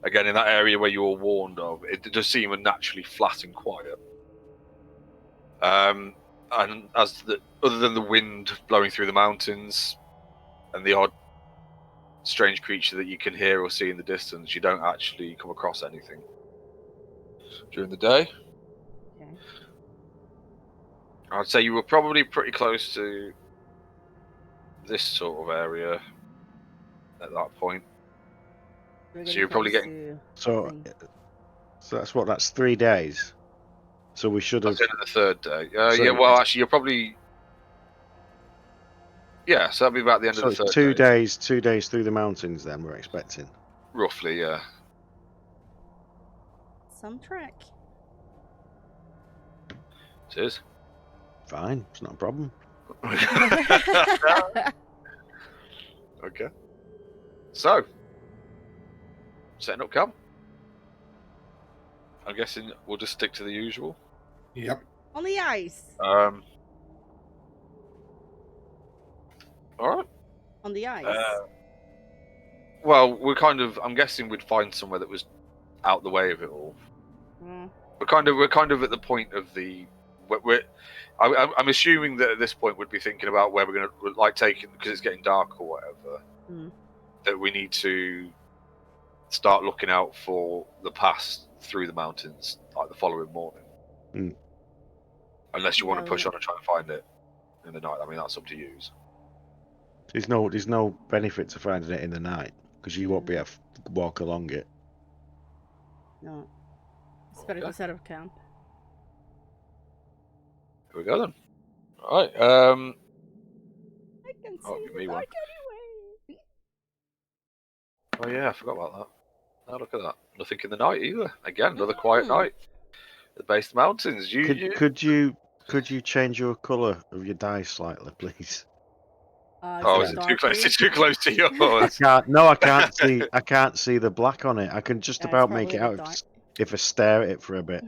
[SPEAKER 1] again in that area where you were warned of, it does seem unnaturally flat and quiet. And other than the wind blowing through the mountains and the odd strange creature that you can hear or see in the distance, you don't actually come across anything during the day.
[SPEAKER 2] Okay.
[SPEAKER 1] I'd say you were probably pretty close to this sort of area at that point. So you're probably getting.
[SPEAKER 4] So that's 3 days. So we should have.
[SPEAKER 1] That's the end of the third day. Yeah, well, actually, you're probably. Yeah, so that'll be about the end of the third
[SPEAKER 4] day.
[SPEAKER 1] 2
[SPEAKER 4] days. 2 days through the mountains. Then we're expecting.
[SPEAKER 1] Roughly, yeah.
[SPEAKER 2] Some trek.
[SPEAKER 1] It is.
[SPEAKER 4] Fine, it's not a problem.
[SPEAKER 1] Okay. So, setting up camp. I'm guessing we'll just stick to the usual.
[SPEAKER 3] Yep.
[SPEAKER 2] On the ice.
[SPEAKER 1] All right.
[SPEAKER 2] On the ice.
[SPEAKER 1] Well, I'm guessing we'd find somewhere that was out the way of it all.
[SPEAKER 2] Mm.
[SPEAKER 1] We're kind of at the point of the. I'm assuming that at this point we'd be thinking about where we're going to like take it because it's getting dark or whatever.
[SPEAKER 2] Mm.
[SPEAKER 1] That we need to start looking out for the pass through the mountains like the following morning.
[SPEAKER 4] Mm.
[SPEAKER 1] Unless you want to push on and try and find it in the night. I mean, that's up to you.
[SPEAKER 4] There's no benefit to finding it in the night because you won't be able to walk along it.
[SPEAKER 2] No. It's better to set up camp.
[SPEAKER 1] Here we go then. All right.
[SPEAKER 2] I can
[SPEAKER 1] Oh,
[SPEAKER 2] see
[SPEAKER 1] give
[SPEAKER 2] the
[SPEAKER 1] me
[SPEAKER 2] dark
[SPEAKER 1] one.
[SPEAKER 2] anyway.
[SPEAKER 1] Oh yeah, I forgot about that. Oh, look at that. Nothing in the night either. Again, another quiet night. At the base of the mountains.
[SPEAKER 4] Could you change your colour of your dice slightly, please?
[SPEAKER 1] Oh, is it too close? It's too close to yours.
[SPEAKER 4] I can't see. I can't see the black on it. I can just
[SPEAKER 2] Yeah, it's
[SPEAKER 4] about make
[SPEAKER 2] probably
[SPEAKER 4] it
[SPEAKER 2] a
[SPEAKER 4] out
[SPEAKER 2] bit dark.
[SPEAKER 4] if I stare at it for a bit.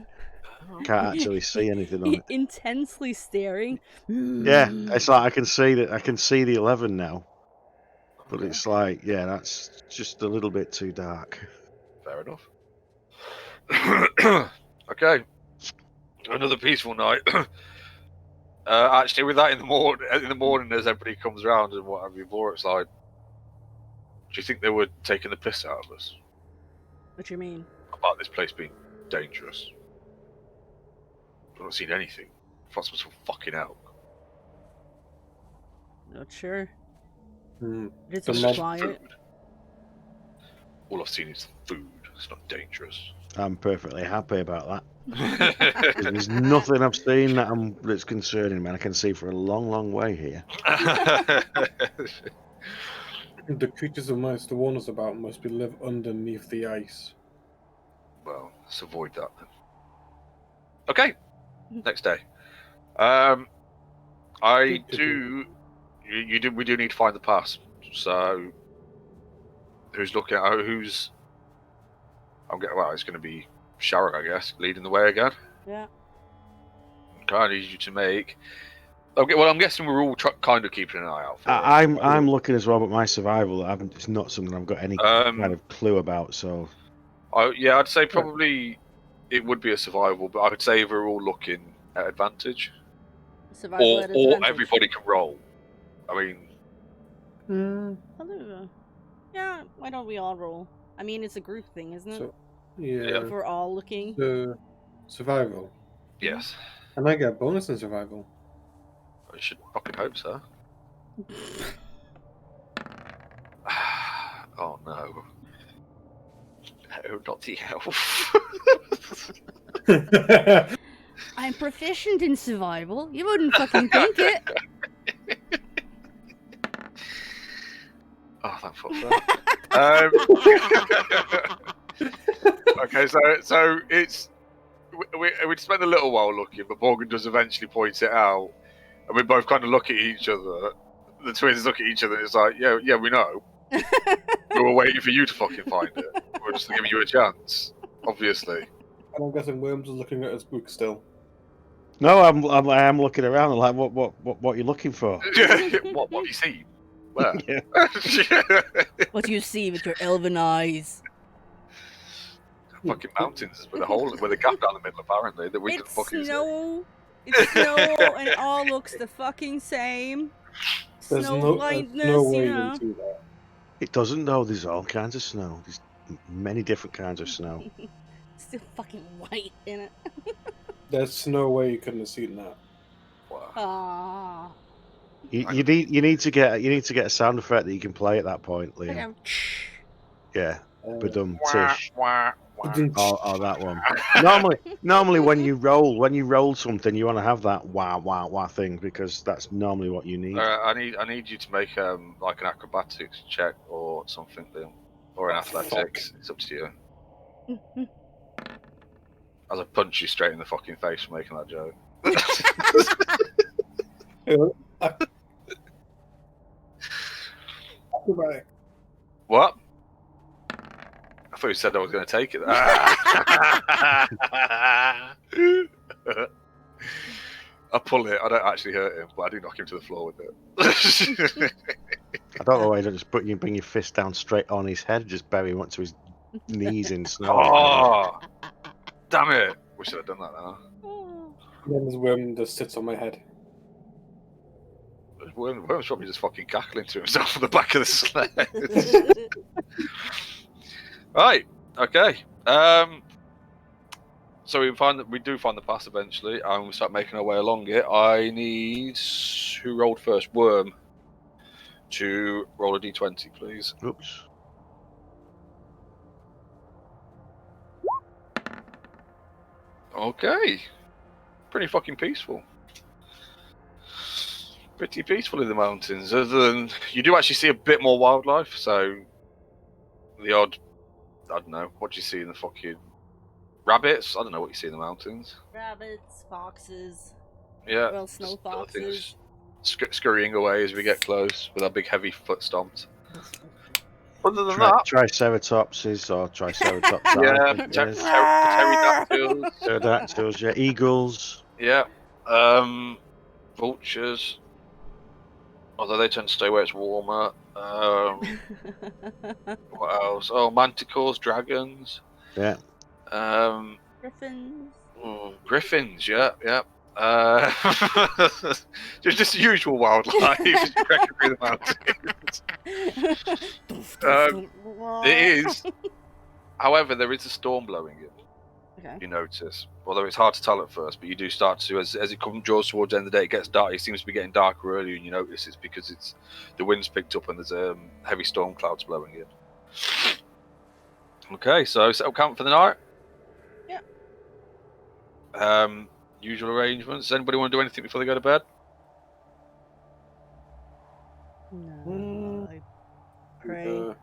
[SPEAKER 4] Can't actually see anything on it.
[SPEAKER 2] Intensely staring.
[SPEAKER 4] Yeah, it's like I can see that. I can see the 11 now, but
[SPEAKER 1] Okay.
[SPEAKER 4] it's like, yeah, that's just a little bit too dark.
[SPEAKER 1] Fair enough. Okay. Another peaceful night. Actually, with that in the morning, as everybody comes around and what have you, Borak's like, do you think they were taking the piss out of us
[SPEAKER 2] What do you mean?
[SPEAKER 1] about this place being dangerous? I've not seen anything. That's some fucking hell.
[SPEAKER 2] Not sure.
[SPEAKER 3] Hmm.
[SPEAKER 2] It's
[SPEAKER 3] The
[SPEAKER 2] so
[SPEAKER 3] mob-
[SPEAKER 2] quiet.
[SPEAKER 1] Food. All I've seen is food. It's not dangerous.
[SPEAKER 4] I'm perfectly happy about that. There's nothing I've seen that's concerning me. I can see for a long, long way here.
[SPEAKER 3] The creatures of mice to warn us about must be live underneath the ice.
[SPEAKER 1] Well, let's avoid that then. Okay. Next day. I do. We do need to find the pass. So, who's looking at who's? Well, it's going to be Sharrock, I guess, leading the way again.
[SPEAKER 2] Yeah.
[SPEAKER 1] Okay, I need you to make. Okay, well, I'm guessing we're all kind of keeping an eye out for it.
[SPEAKER 4] I'm looking as well, but my survival, it's not something I've got any kind of clue about. So,
[SPEAKER 1] I'd say probably it would be a survival, but I would say we're all looking at advantage.
[SPEAKER 2] Survival at
[SPEAKER 1] Or
[SPEAKER 2] advantage.
[SPEAKER 1] everybody can roll. I mean,
[SPEAKER 2] Yeah, why don't we all roll? I mean, it's a group thing, isn't it?
[SPEAKER 3] So, yeah.
[SPEAKER 2] If we're all looking.
[SPEAKER 3] Survival.
[SPEAKER 1] yes.
[SPEAKER 3] And I get a bonus in survival.
[SPEAKER 1] I should fucking hope so. Oh no. No, not the elf.
[SPEAKER 2] I'm proficient in survival. You wouldn't fucking think it.
[SPEAKER 1] Oh, that fucked up. Okay, so it's we'd spend a little while looking, but Morgan does eventually point it out, and we both kind of look at each other. The twins look at each other, and it's like, yeah, we know. We were waiting for you to fucking find it. We're just giving you a chance, obviously.
[SPEAKER 3] And I'm guessing Worms is looking at his book still.
[SPEAKER 4] no, I am looking around. I'm like, what are you looking for?
[SPEAKER 1] What have you seen? Where?
[SPEAKER 4] Yeah.
[SPEAKER 2] What do you see with your elven eyes?
[SPEAKER 1] Fucking mountains with a gap down the middle, apparently, that we can
[SPEAKER 2] It's
[SPEAKER 1] fucking see.
[SPEAKER 2] snow. It's snow, and it all looks the fucking same.
[SPEAKER 3] There's
[SPEAKER 2] Snow blindness,
[SPEAKER 3] no way
[SPEAKER 2] you
[SPEAKER 3] you
[SPEAKER 2] know.
[SPEAKER 3] can see that.
[SPEAKER 4] It doesn't though. There's all kinds of snow. There's many different kinds of snow.
[SPEAKER 2] Still fucking white in it.
[SPEAKER 3] There's no way you couldn't have seen that.
[SPEAKER 1] Wow.
[SPEAKER 2] Ah.
[SPEAKER 4] You need to get a sound effect that you can play at that point, Liam. Yeah, badum tish. Oh, that one. Normally when you roll something, you want to have that wah thing because that's normally what you need.
[SPEAKER 1] I need you to make like an acrobatics check or something, Liam, or an athletics. It's up to you. As I punch you straight in the fucking face for making that joke. What? I thought you said I was going to take it. I pull it. I don't actually hurt him, but I do knock him to the floor with it.
[SPEAKER 4] I don't know why you don't just bring your fist down straight on his head, just bury him onto his knees in snow.
[SPEAKER 1] Oh, damn it! We should have done that now.
[SPEAKER 3] Then there's Worm that sits on my head.
[SPEAKER 1] Worm's probably just fucking cackling to himself on the back of the sled. Right. Okay. So we do find the pass eventually, and we start making our way along it. I need who rolled first? Worm. To roll a d20, please.
[SPEAKER 4] Oops.
[SPEAKER 1] Okay. Pretty fucking peaceful. Pretty peaceful in the mountains. Other than you do actually see a bit more wildlife, so the odd, I don't know, what do you see in the fucking rabbits? I don't know what you see in the mountains.
[SPEAKER 2] Rabbits, foxes.
[SPEAKER 1] Yeah.
[SPEAKER 2] Well, snow
[SPEAKER 1] just other things.
[SPEAKER 2] foxes.
[SPEAKER 1] scurrying away as we get close with our big heavy foot stomps. Other than that,
[SPEAKER 4] Triceratopses or Triceratops.
[SPEAKER 1] yeah,
[SPEAKER 4] I think it is.
[SPEAKER 1] pterodactyls,
[SPEAKER 4] Pterodactyls, yeah, eagles.
[SPEAKER 1] yeah, vultures. Although they tend to stay where it's warmer. What else? Oh, manticores, dragons.
[SPEAKER 4] Yeah.
[SPEAKER 2] Griffins.
[SPEAKER 1] Griffins. Yeah, yeah. Just the usual wildlife, just cracking through the mountains. It is. However, there is a storm blowing in.
[SPEAKER 2] Okay.
[SPEAKER 1] You notice, although it's hard to tell at first, but you do start to, as it draws towards the end of the day, it gets dark. It seems to be getting darker earlier, and you notice it's because the wind's picked up and there's heavy storm clouds blowing in. Okay, so set up camp for the night.
[SPEAKER 2] Yeah.
[SPEAKER 1] Usual arrangements. Does anybody want to do anything before they go to bed?
[SPEAKER 2] No, I pray. Pray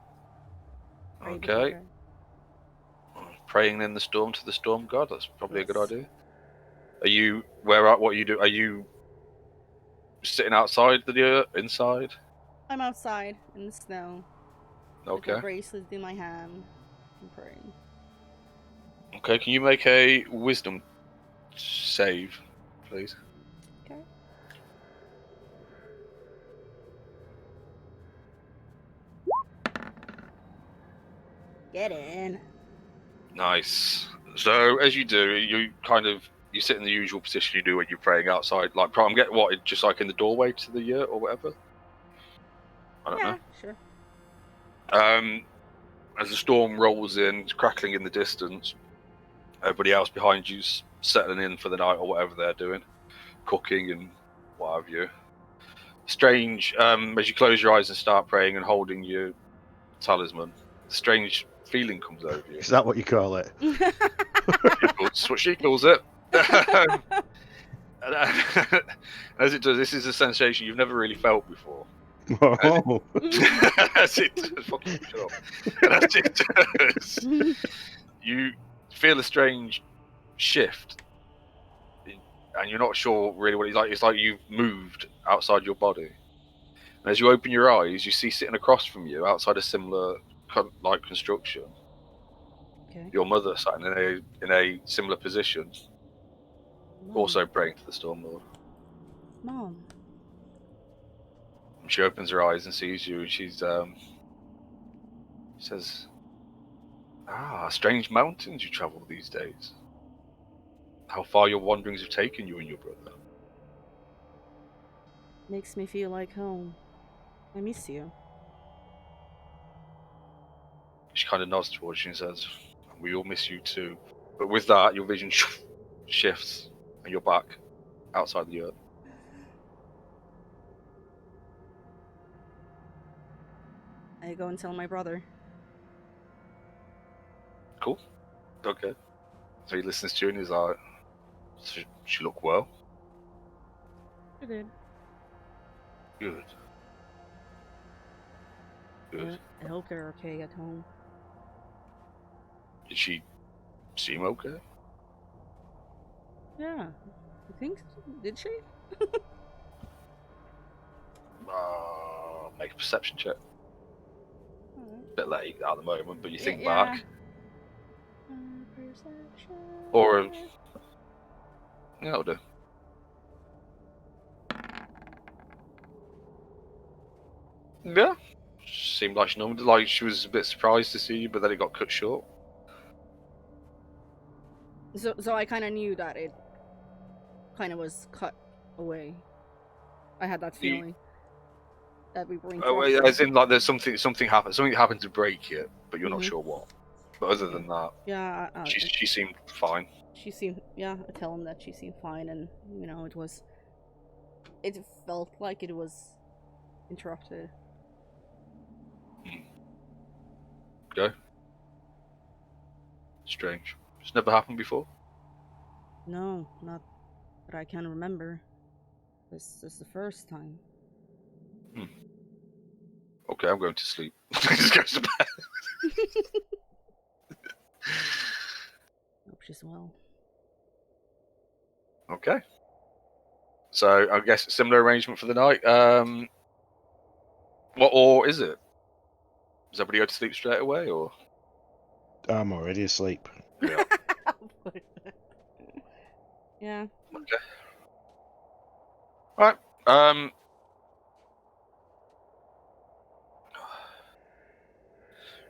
[SPEAKER 2] before
[SPEAKER 1] Okay.
[SPEAKER 2] bed.
[SPEAKER 1] Praying in the storm to the storm god. That's probably a good idea. Are you what are you do? Are you sitting outside the inside?
[SPEAKER 2] I'm outside in the snow. With
[SPEAKER 1] Okay.
[SPEAKER 2] my bracelet in my hand. I'm praying.
[SPEAKER 1] Okay. Can you make a wisdom save, please?
[SPEAKER 2] Okay. Get in.
[SPEAKER 1] Nice. So as you do, you sit in the usual position you do when you're praying outside. Like I'm getting what, just like in the doorway to the yurt or whatever. I don't know.
[SPEAKER 2] Sure.
[SPEAKER 1] As the storm rolls in, it's crackling in the distance. Everybody else behind you's settling in for the night or whatever they're doing, cooking and what have you. Strange. As you close your eyes and start praying and holding your talisman, a strange feeling comes over you.
[SPEAKER 4] Is that what you call it?
[SPEAKER 1] That's what she calls it. As it does, this is a sensation you've never really felt before.
[SPEAKER 4] Oh.
[SPEAKER 1] As it does, fucking shut up. And as it does, you feel a strange shift, and you're not sure really what it's like. It's like you've moved outside your body. And as you open your eyes, you see sitting across from you, outside a similar like construction, your mother sat in a similar position, also praying to the Storm Lord.
[SPEAKER 2] Mom.
[SPEAKER 1] She opens her eyes and sees you, and she says, strange mountains you travel these days. How far your wanderings have taken you and your brother.
[SPEAKER 2] Makes me feel like home. I miss you.
[SPEAKER 1] She kind of nods towards you and says, we all miss you too. But with that, your vision shifts, and you're back outside the yurt.
[SPEAKER 2] I go and tell my brother.
[SPEAKER 1] Cool. Okay. So he listens to you and he's like, she look well?
[SPEAKER 2] She did.
[SPEAKER 1] Good. Good.
[SPEAKER 2] I hope they're okay at home.
[SPEAKER 1] Did she seem okay?
[SPEAKER 2] Yeah. I think so. Did she?
[SPEAKER 1] Make a perception check.
[SPEAKER 2] Alright.
[SPEAKER 1] Bit late at the moment, but you think
[SPEAKER 2] Yeah.
[SPEAKER 1] back.
[SPEAKER 2] Perception.
[SPEAKER 1] Or yeah, I'll do. Yeah. Seemed like she was a bit surprised to see you, but then it got cut short.
[SPEAKER 2] So I kind of knew that it kind of was cut away. I had that feeling that we were in.
[SPEAKER 1] Oh, as in, like, there's something happened. Something happened to break it, but you're not sure what. But other than that,
[SPEAKER 2] yeah,
[SPEAKER 1] she seemed fine.
[SPEAKER 2] She seemed, yeah. I tell him that she seemed fine, and it felt like it was interrupted.
[SPEAKER 1] Okay. Strange. It's never happened before.
[SPEAKER 2] No, not that I can remember. This is the first time.
[SPEAKER 1] Okay, I'm going to sleep. Just goes to bed.
[SPEAKER 2] Hope she's well.
[SPEAKER 1] Okay. So I guess similar arrangement for the night. What or is it? Does everybody go to sleep straight away, or?
[SPEAKER 4] I'm already asleep.
[SPEAKER 1] Yeah.
[SPEAKER 2] Yeah.
[SPEAKER 1] Okay. All right.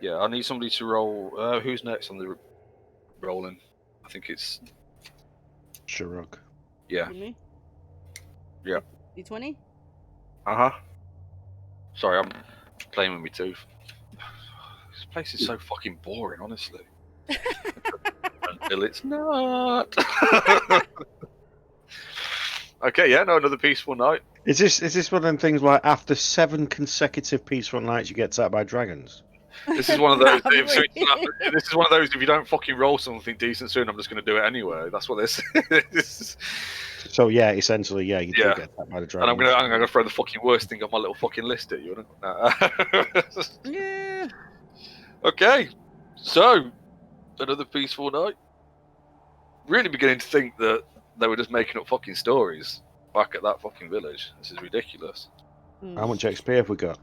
[SPEAKER 1] Yeah, I need somebody to roll. Who's next on the rolling? I think it's
[SPEAKER 4] Shurug.
[SPEAKER 1] yeah.
[SPEAKER 2] Me?
[SPEAKER 1] Yeah.
[SPEAKER 2] D20?
[SPEAKER 1] Uh huh. Sorry, I'm playing with my tooth. This place is so fucking boring, honestly. Until it's not. Okay, yeah, no, another peaceful night.
[SPEAKER 4] Is this one of them things like after 7 consecutive peaceful nights you get attacked by dragons?
[SPEAKER 1] This is one of those.
[SPEAKER 2] Probably.
[SPEAKER 1] This is one of those. If you don't fucking roll something decent soon, I'm just going to do it anyway. That's what this is.
[SPEAKER 4] So yeah, essentially, yeah, you do
[SPEAKER 1] Yeah.
[SPEAKER 4] get attacked by the
[SPEAKER 1] And
[SPEAKER 4] dragons.
[SPEAKER 1] I'm gonna throw the fucking worst thing on my little fucking list at you. No.
[SPEAKER 2] Yeah.
[SPEAKER 1] Okay, so another peaceful night. Really beginning to think that they were just making up fucking stories back at that fucking village. This is ridiculous.
[SPEAKER 4] How much XP have we got?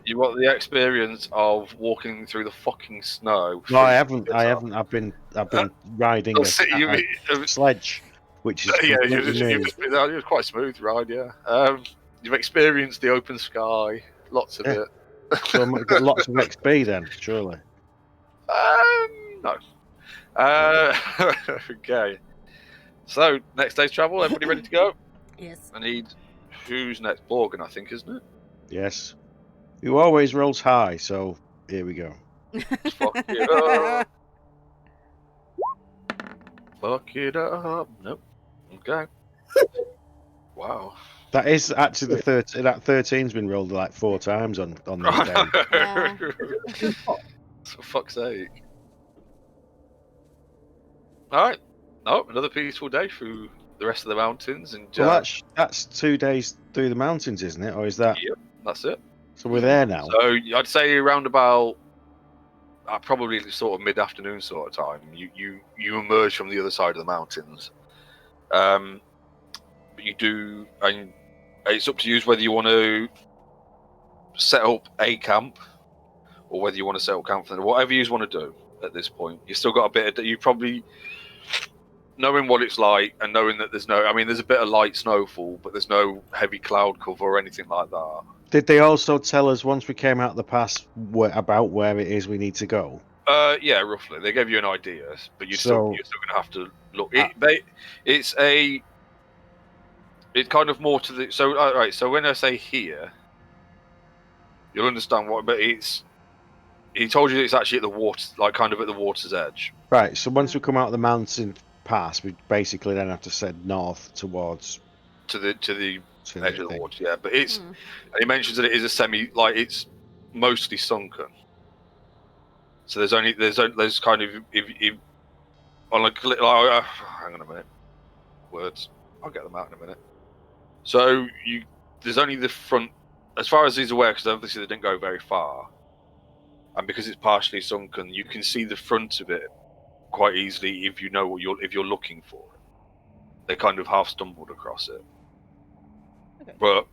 [SPEAKER 1] You want the experience of walking through the fucking snow.
[SPEAKER 4] No, I haven't. I've been riding
[SPEAKER 1] Oh,
[SPEAKER 4] a sledge, which is
[SPEAKER 1] yeah,
[SPEAKER 4] completely new.
[SPEAKER 1] it was quite a smooth ride. Yeah, you've experienced the open sky, lots of
[SPEAKER 4] Yeah.
[SPEAKER 1] it.
[SPEAKER 4] So I've got lots of XP then, surely.
[SPEAKER 1] No. Okay. So next day's travel. Everybody ready to go?
[SPEAKER 2] Yes.
[SPEAKER 1] I need. Who's next? Borgen, I think, isn't it?
[SPEAKER 4] Yes. Who always rolls high, so here we go.
[SPEAKER 1] Fuck it up. Fuck it up. Nope. Okay. Wow.
[SPEAKER 4] That is actually the 13. That 13's been rolled like 4 times on this day.
[SPEAKER 2] Yeah.
[SPEAKER 1] For fuck's sake. Alright. Oh, another peaceful day through the rest of the mountains. And
[SPEAKER 4] Well, that's 2 days through the mountains, isn't it? Or is that?
[SPEAKER 1] Yep, that's it.
[SPEAKER 4] So we're there now.
[SPEAKER 1] So I'd say around about probably sort of mid-afternoon sort of time, you emerge from the other side of the mountains. But you do, and it's up to you whether you want to set up a camp or whether you want to set up camp for them. Whatever you want to do at this point. You still got a bit of, you probably, knowing what it's like and knowing that there's a bit of light snowfall, but there's no heavy cloud cover or anything like that.
[SPEAKER 4] Did they also tell us once we came out of the pass about where it is we need to go?
[SPEAKER 1] Yeah, roughly. They gave you an idea, but you're still going to have to look. It's kind of more to the. So, right. So when I say here, you'll understand what. But he told you it's actually at the water, like kind of at the water's edge.
[SPEAKER 4] Right. So once we come out of the mountain pass, we basically then have to head north towards
[SPEAKER 1] to the edge of the water. Yeah, but it's. And he mentions that it is it's mostly sunken. So there's kind of if on a hang on a minute, words. I'll get them out in a minute. So there's only the front, as far as he's aware, because obviously they didn't go very far, and because it's partially sunken, you can see the front of it quite easily if you know if you're looking for it. They kind of half stumbled across it, okay. But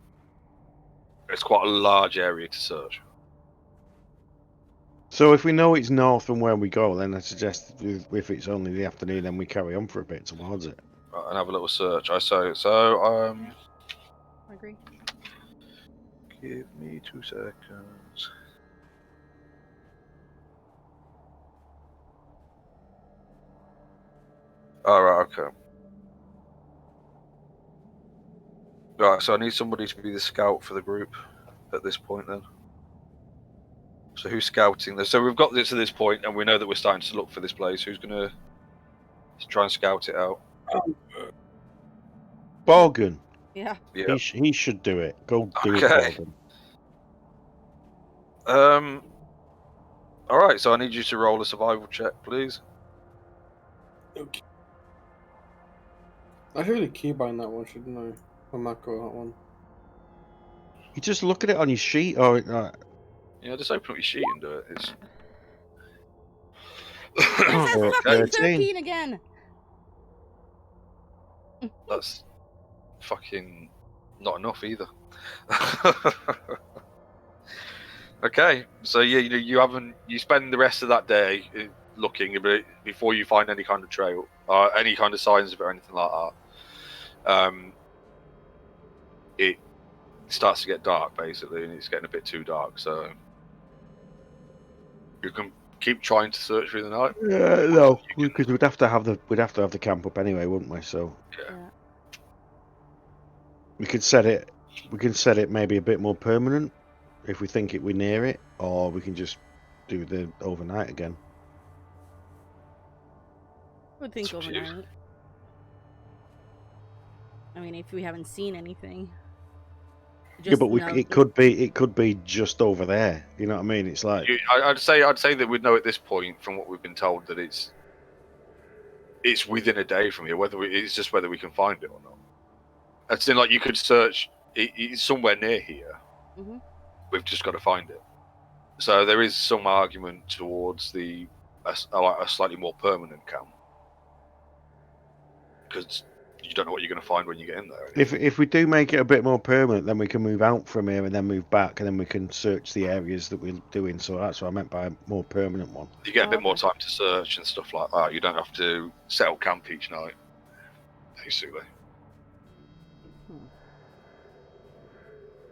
[SPEAKER 1] it's quite a large area to search.
[SPEAKER 4] So if we know it's north from where we go, then I suggest if it's only the afternoon, then we carry on for a bit towards it.
[SPEAKER 1] Right, and have a little search. I
[SPEAKER 2] agree.
[SPEAKER 1] Give me 2 seconds. Alright, okay. Right, so I need somebody to be the scout for the group at this point then. So who's scouting this? So we've got this to this point, and we know that we're starting to look for this place. Who's going to try and scout it out?
[SPEAKER 4] Borgen.
[SPEAKER 2] Yeah.
[SPEAKER 4] He should do it. Go do it, Borgen.
[SPEAKER 1] Alright, so I need you to roll a survival check, please.
[SPEAKER 3] Okay. I should really keybind that one, shouldn't I? Or macro that one.
[SPEAKER 4] You just look at it on your sheet, or
[SPEAKER 1] yeah, just open up your sheet and do it. It's
[SPEAKER 2] fucking 13 again.
[SPEAKER 1] That's fucking not enough either. Okay, so yeah, you spend the rest of that day looking before you find any kind of trail or any kind of signs of it or anything like that. It starts to get dark basically, and it's getting a bit too dark. So you can keep trying to search through the night.
[SPEAKER 4] No, because we'd have to have the camp up anyway, wouldn't we? So
[SPEAKER 2] Yeah.
[SPEAKER 4] we could set it. We can set it maybe a bit more permanent if we think we're near it, or we can just do the overnight again.
[SPEAKER 2] I would think
[SPEAKER 1] It's up to you.
[SPEAKER 2] overnight. I mean, if we haven't seen anything.
[SPEAKER 4] Yeah, but
[SPEAKER 2] know
[SPEAKER 4] it could be just over there. You know what I mean? It's like
[SPEAKER 1] I'd say that we'd know at this point from what we've been told that it's within a day from here. It's just whether we can find it or not. It's in like you could search. It's somewhere near here.
[SPEAKER 2] Mm-hmm.
[SPEAKER 1] We've just got to find it. So there is some argument towards a slightly more permanent camp, because you don't know what you're going to find when you get in there.
[SPEAKER 4] if we do make it a bit more permanent, then we can move out from here and then move back, and then we can search the areas that we're doing. So that's what I meant by a more permanent one.
[SPEAKER 1] You get a bit more time to search and stuff like that. You don't have to set up camp each night, basically.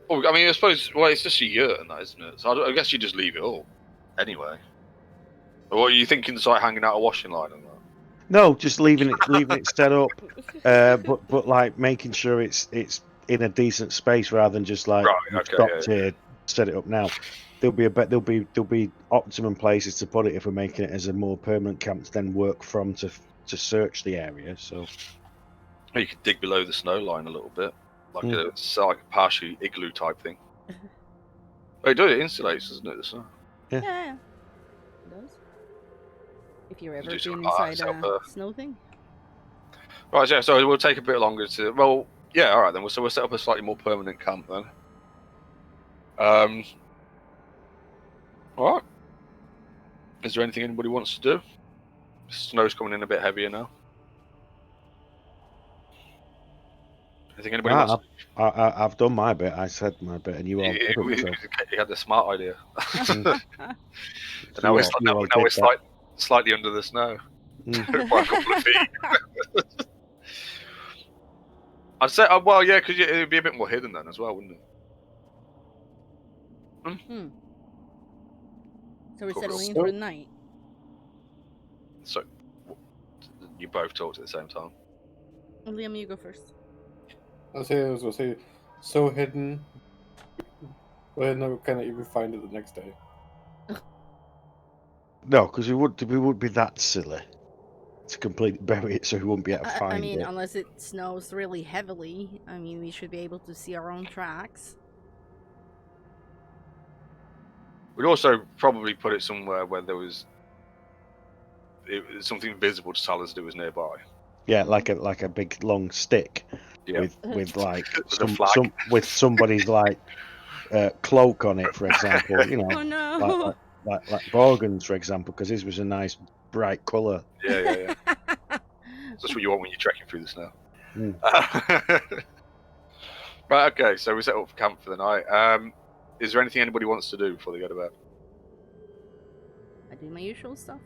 [SPEAKER 1] Well, I mean, I suppose. Well, it's just a yurt and that, isn't it? So I guess you just leave it all, anyway. Or what are you thinking? It's like hanging out a washing line and that.
[SPEAKER 4] No, just leaving it set up, but like making sure it's in a decent space rather than just like stopped here, set it up now. There'll be optimum places to put it if we're making it as a more permanent camp to then work from to search the area. So
[SPEAKER 1] you could dig below the snow line a little bit, like a partially igloo type thing. Oh, it insulates, doesn't it? The snow.
[SPEAKER 2] Yeah. It does. If you're ever been inside a snow thing.
[SPEAKER 1] Right, yeah, so we'll take a bit longer to... Well, yeah, all right then. So we'll set up a slightly more permanent camp then. All right. Is there anything anybody wants to do? Snow's coming in a bit heavier now. Anything anybody wants to do?
[SPEAKER 4] I've done my bit. I said my bit, and you all...
[SPEAKER 1] He had the smart idea. Now we're slightly under the snow. By a couple of feet. I'd say, well, yeah, because it'd be a bit more hidden then as well, wouldn't it?
[SPEAKER 2] So we're settling in for the night.
[SPEAKER 1] So, you both talked at the same time.
[SPEAKER 2] Liam, you go first.
[SPEAKER 3] I was gonna say, so hidden, we're never gonna even find it the next day.
[SPEAKER 4] No, because we would be that silly to completely bury it, so we wouldn't be able to find it.
[SPEAKER 2] I mean, unless it snows really heavily, I mean, we should be able to see our own tracks.
[SPEAKER 1] We'd also probably put it somewhere where there was something visible to tell us that it was nearby.
[SPEAKER 4] Yeah, like a big long stick with like with somebody's like cloak on it, for example. You know,
[SPEAKER 2] oh no.
[SPEAKER 4] like Borgen's, for example, because his was a nice bright colour.
[SPEAKER 1] Yeah. That's what you want when you're trekking through the snow. Right, okay, so we set up for camp for the night. Is there anything anybody wants to do before they go to bed?
[SPEAKER 2] I do my usual stuff.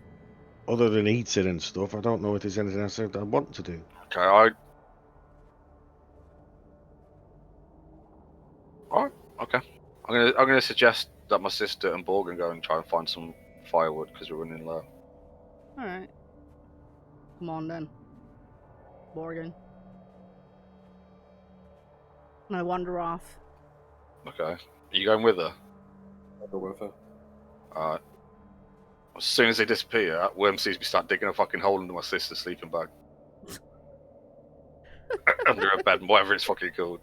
[SPEAKER 4] Other than eating and stuff, I don't know if there's anything else I want to do.
[SPEAKER 1] Okay, Alright, okay. I'm gonna suggest that my sister and Borgen go and try and find some firewood because we're running low.
[SPEAKER 2] Alright. Come on then. Borgen. And I wander off.
[SPEAKER 1] Okay. Are you going with her?
[SPEAKER 3] I'll go with her.
[SPEAKER 1] Alright. As soon as they disappear, Worm sees me start digging a fucking hole into my sister's sleeping bag. Under her bed, whatever it's fucking called.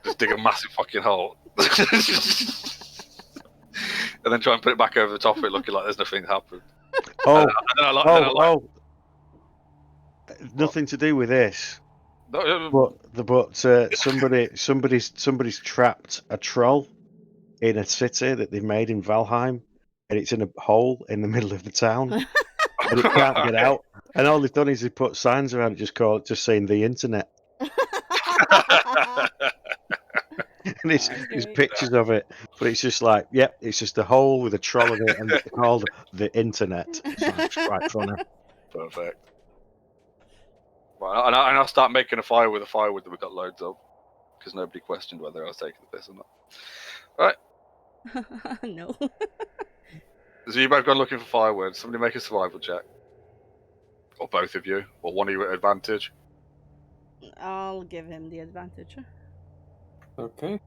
[SPEAKER 1] Just dig a massive fucking hole. And then try and put it back over the top of it, looking like there's nothing happened.
[SPEAKER 4] Nothing to do with this.
[SPEAKER 1] No,
[SPEAKER 4] But somebody's trapped a troll in a city that they've made in Valheim, and it's in a hole in the middle of the town, and it can't get out. And all they've done is they put signs around it, just saying the internet. and it's
[SPEAKER 2] That's
[SPEAKER 4] there's
[SPEAKER 2] great.
[SPEAKER 4] pictures of it, but it's just like, yep, it's just a hole with a troll in it, and it's called the internet. So it's quite funny.
[SPEAKER 1] Perfect. Well, and I'll start making a fire with the firewood that we got loads of, because nobody questioned whether I was taking the piss or not. Right.
[SPEAKER 2] No.
[SPEAKER 1] So you both gone looking for firewood. Somebody make a survival check, or both of you, or one of you at advantage.
[SPEAKER 2] I'll give him the advantage.
[SPEAKER 3] Okay.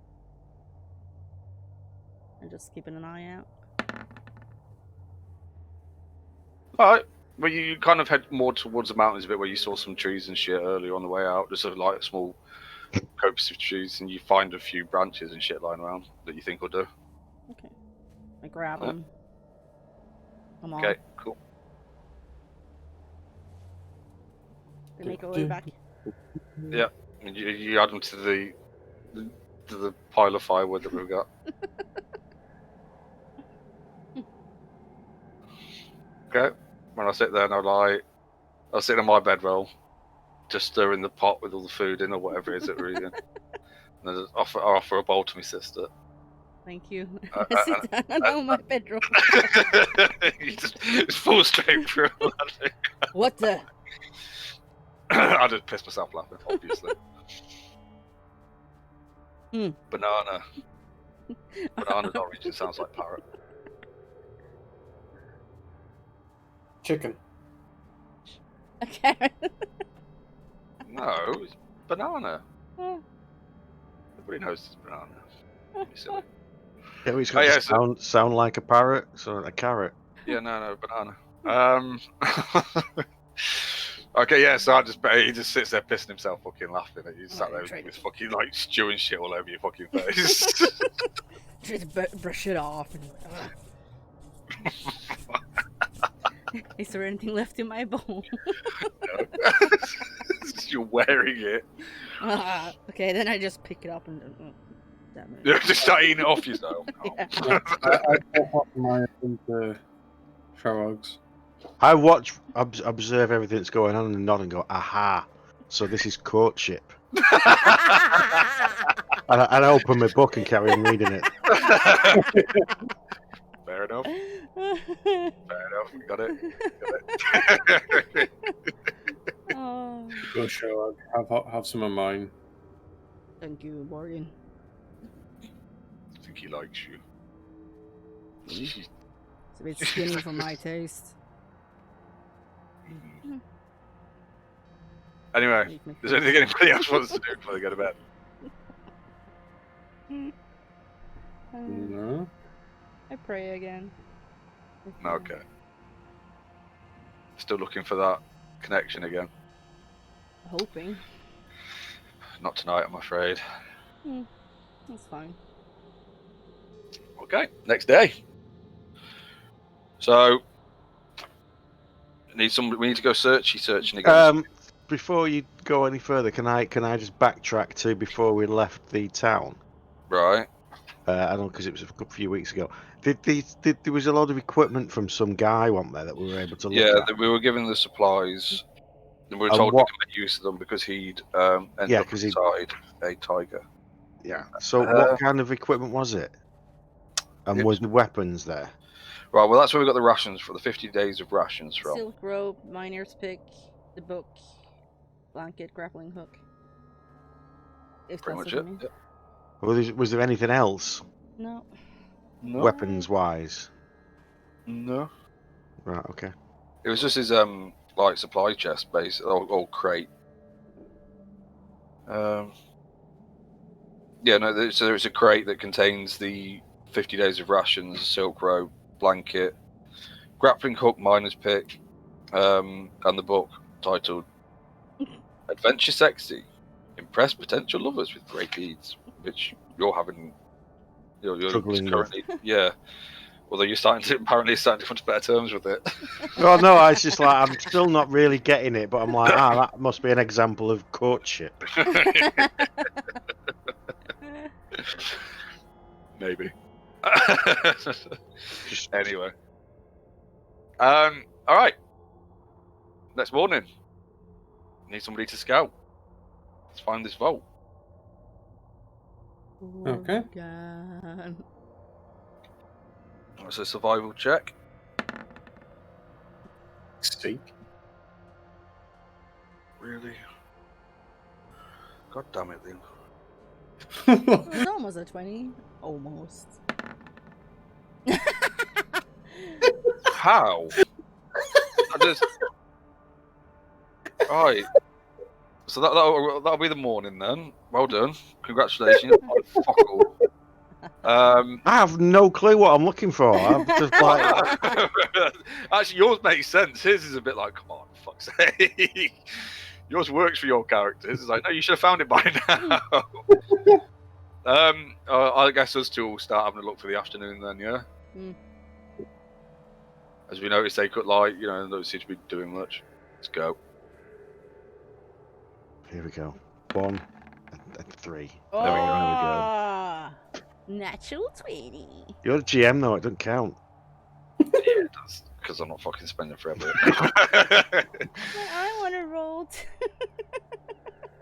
[SPEAKER 2] I'm just keeping an eye out.
[SPEAKER 1] All right. Well, you kind of head more towards the mountains a bit, where you saw some trees and shit earlier on the way out. Just sort of like a small copse of trees, and you find a few branches and shit lying around that you think will do.
[SPEAKER 2] Okay. I grab
[SPEAKER 1] Yeah.
[SPEAKER 2] them. Come on.
[SPEAKER 1] Okay, cool.
[SPEAKER 2] They make our way back.
[SPEAKER 1] Yeah, and you add them to the pile of firewood that we've got. Okay. When I sit there and I'll sit on my bedroll, just stirring the pot with all the food in or whatever it is that we're eating. And I offer a bowl to my sister.
[SPEAKER 2] Thank you. I sit down on my bedroom.
[SPEAKER 1] You just fall straight through.
[SPEAKER 2] What the?
[SPEAKER 1] I just pissed myself laughing, obviously. Banana. Banana's origin sounds like parrot.
[SPEAKER 3] Chicken.
[SPEAKER 2] A carrot.
[SPEAKER 1] No, it's banana.
[SPEAKER 2] Oh.
[SPEAKER 1] Everybody knows it's banana. Don't be silly.
[SPEAKER 4] Yeah, it's got to sound like a parrot, so a carrot.
[SPEAKER 1] Yeah, no, banana. Okay, yeah, so he just sits there pissing himself, fucking laughing at you, sat there with fucking like stew and shit all over your fucking face.
[SPEAKER 2] Just brush it off. Is there anything left in my bowl?
[SPEAKER 1] No. You're wearing it.
[SPEAKER 2] Okay, then I just pick it up and. Damn it.
[SPEAKER 1] You're just start eating it off yourself.
[SPEAKER 2] Yeah.
[SPEAKER 3] I pop up my into Sharrogs.
[SPEAKER 4] I observe everything that's going on and nod and go, aha. So this is courtship. And I open my book and carry on reading it.
[SPEAKER 1] Fair enough. Got it.
[SPEAKER 2] Oh.
[SPEAKER 3] Go Sharrog. Have some of mine.
[SPEAKER 2] Thank you, Morgan.
[SPEAKER 1] I think he likes you.
[SPEAKER 2] It's a bit skinny for my taste.
[SPEAKER 1] Anyway, is there anything anybody else wants to do before they go to bed?
[SPEAKER 3] No.
[SPEAKER 2] I pray again.
[SPEAKER 1] Okay. Still looking for that connection again.
[SPEAKER 2] Hoping.
[SPEAKER 1] Not tonight, I'm afraid.
[SPEAKER 2] That's fine.
[SPEAKER 1] Okay, next day. So, we need to go searching again.
[SPEAKER 4] Before you go any further, can I just backtrack to before we left the town?
[SPEAKER 1] Right.
[SPEAKER 4] I know because it was a few weeks ago. There was a lot of equipment from some guy, wasn't there, that we were able to look at?
[SPEAKER 1] We were given the supplies. And we were told we could make use of them because he'd ended up inside a tiger.
[SPEAKER 4] Yeah. So what kind of equipment was it? And was the weapons there?
[SPEAKER 1] Right, well that's where we got the rations for the 50 days of rations from.
[SPEAKER 2] Silk rope, miner's pick, the book, blanket, grappling hook.
[SPEAKER 1] Pretty much it. Yeah.
[SPEAKER 4] Well, was there anything else?
[SPEAKER 2] No.
[SPEAKER 4] Weapons wise?
[SPEAKER 1] No.
[SPEAKER 4] Right, okay.
[SPEAKER 1] It was just his like supply chest base or crate. Yeah, no, so there's a crate that contains the 50 days of rations, silk rope, blanket, grappling hook, miner's pick, and the book titled Adventure Sexy. Impress potential lovers with great deeds, which you're having. You're currently, yeah. Although you're apparently starting to come to better terms with it.
[SPEAKER 4] Oh no, it's just like I'm still not really getting it, but I'm like, that must be an example of courtship.
[SPEAKER 1] Maybe. Anyway. All right. Next morning. Need somebody to scout. Let's find this vault.
[SPEAKER 3] Okay.
[SPEAKER 2] God.
[SPEAKER 1] That's a survival check.
[SPEAKER 3] Steak.
[SPEAKER 1] Really? God damn it, then.
[SPEAKER 2] It was almost a 20. Almost.
[SPEAKER 1] How? Right. So that'll be the morning then. Well done. Congratulations. Fuck all.
[SPEAKER 4] I have no clue what I'm looking for. I'm just like,
[SPEAKER 1] Actually, yours makes sense. His is a bit like, come on, fuck's sake. Yours works for your characters. It's like, no, you should have found it by now. I guess us two will start having a look for the afternoon then, yeah.
[SPEAKER 2] Mm.
[SPEAKER 1] As we noticed, they could don't seem to be doing much. Let's go.
[SPEAKER 4] here we go. 1 and 3.
[SPEAKER 2] Oh,
[SPEAKER 1] There we
[SPEAKER 4] go.
[SPEAKER 2] Natural 20.
[SPEAKER 4] You're the GM though. It doesn't count.
[SPEAKER 1] Yeah, it does. Because I'm not fucking spending forever.
[SPEAKER 2] I want to roll.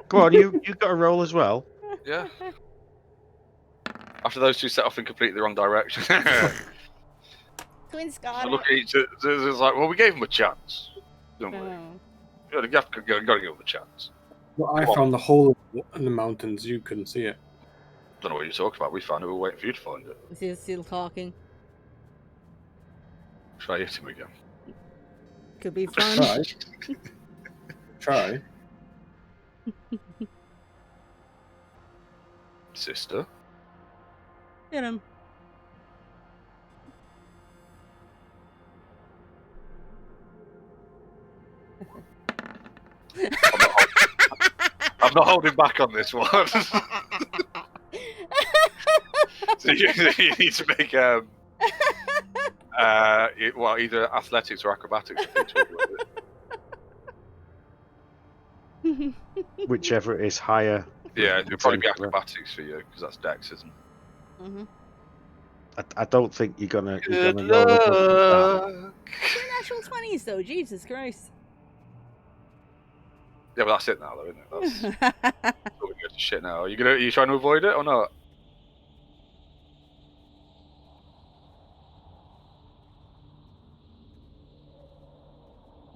[SPEAKER 4] Go on, you got a roll as well.
[SPEAKER 1] Yeah. After those two set off in completely the wrong direction.
[SPEAKER 2] Twin
[SPEAKER 1] I
[SPEAKER 2] Scott.
[SPEAKER 1] look at each other. It's like, well, we gave him a chance, didn't we?
[SPEAKER 2] Oh.
[SPEAKER 1] You gotta give him a chance.
[SPEAKER 3] Well, I
[SPEAKER 1] Come on.
[SPEAKER 3] found the hole in the mountains. You couldn't see it.
[SPEAKER 1] Don't know what you're talking about. We found it. We're waiting for you to find it.
[SPEAKER 2] Is he still talking?
[SPEAKER 1] Should I hit him again?
[SPEAKER 2] Could be fun.
[SPEAKER 3] Try. Try.
[SPEAKER 1] Sister?
[SPEAKER 2] Hit him.
[SPEAKER 1] I'm not holding back on this one. So you need to make either athletics or acrobatics.
[SPEAKER 4] Whichever is higher.
[SPEAKER 1] Yeah, it'll probably be acrobatics for you because that's dex, isn't it?
[SPEAKER 2] Mm-hmm.
[SPEAKER 4] I don't think you're gonna
[SPEAKER 1] Good
[SPEAKER 4] roll up with
[SPEAKER 1] luck.
[SPEAKER 2] Natural 20s though, Jesus Christ.
[SPEAKER 1] Yeah, but that's it now, though, isn't it? That's all we go to shit now. Are you trying to avoid it or not?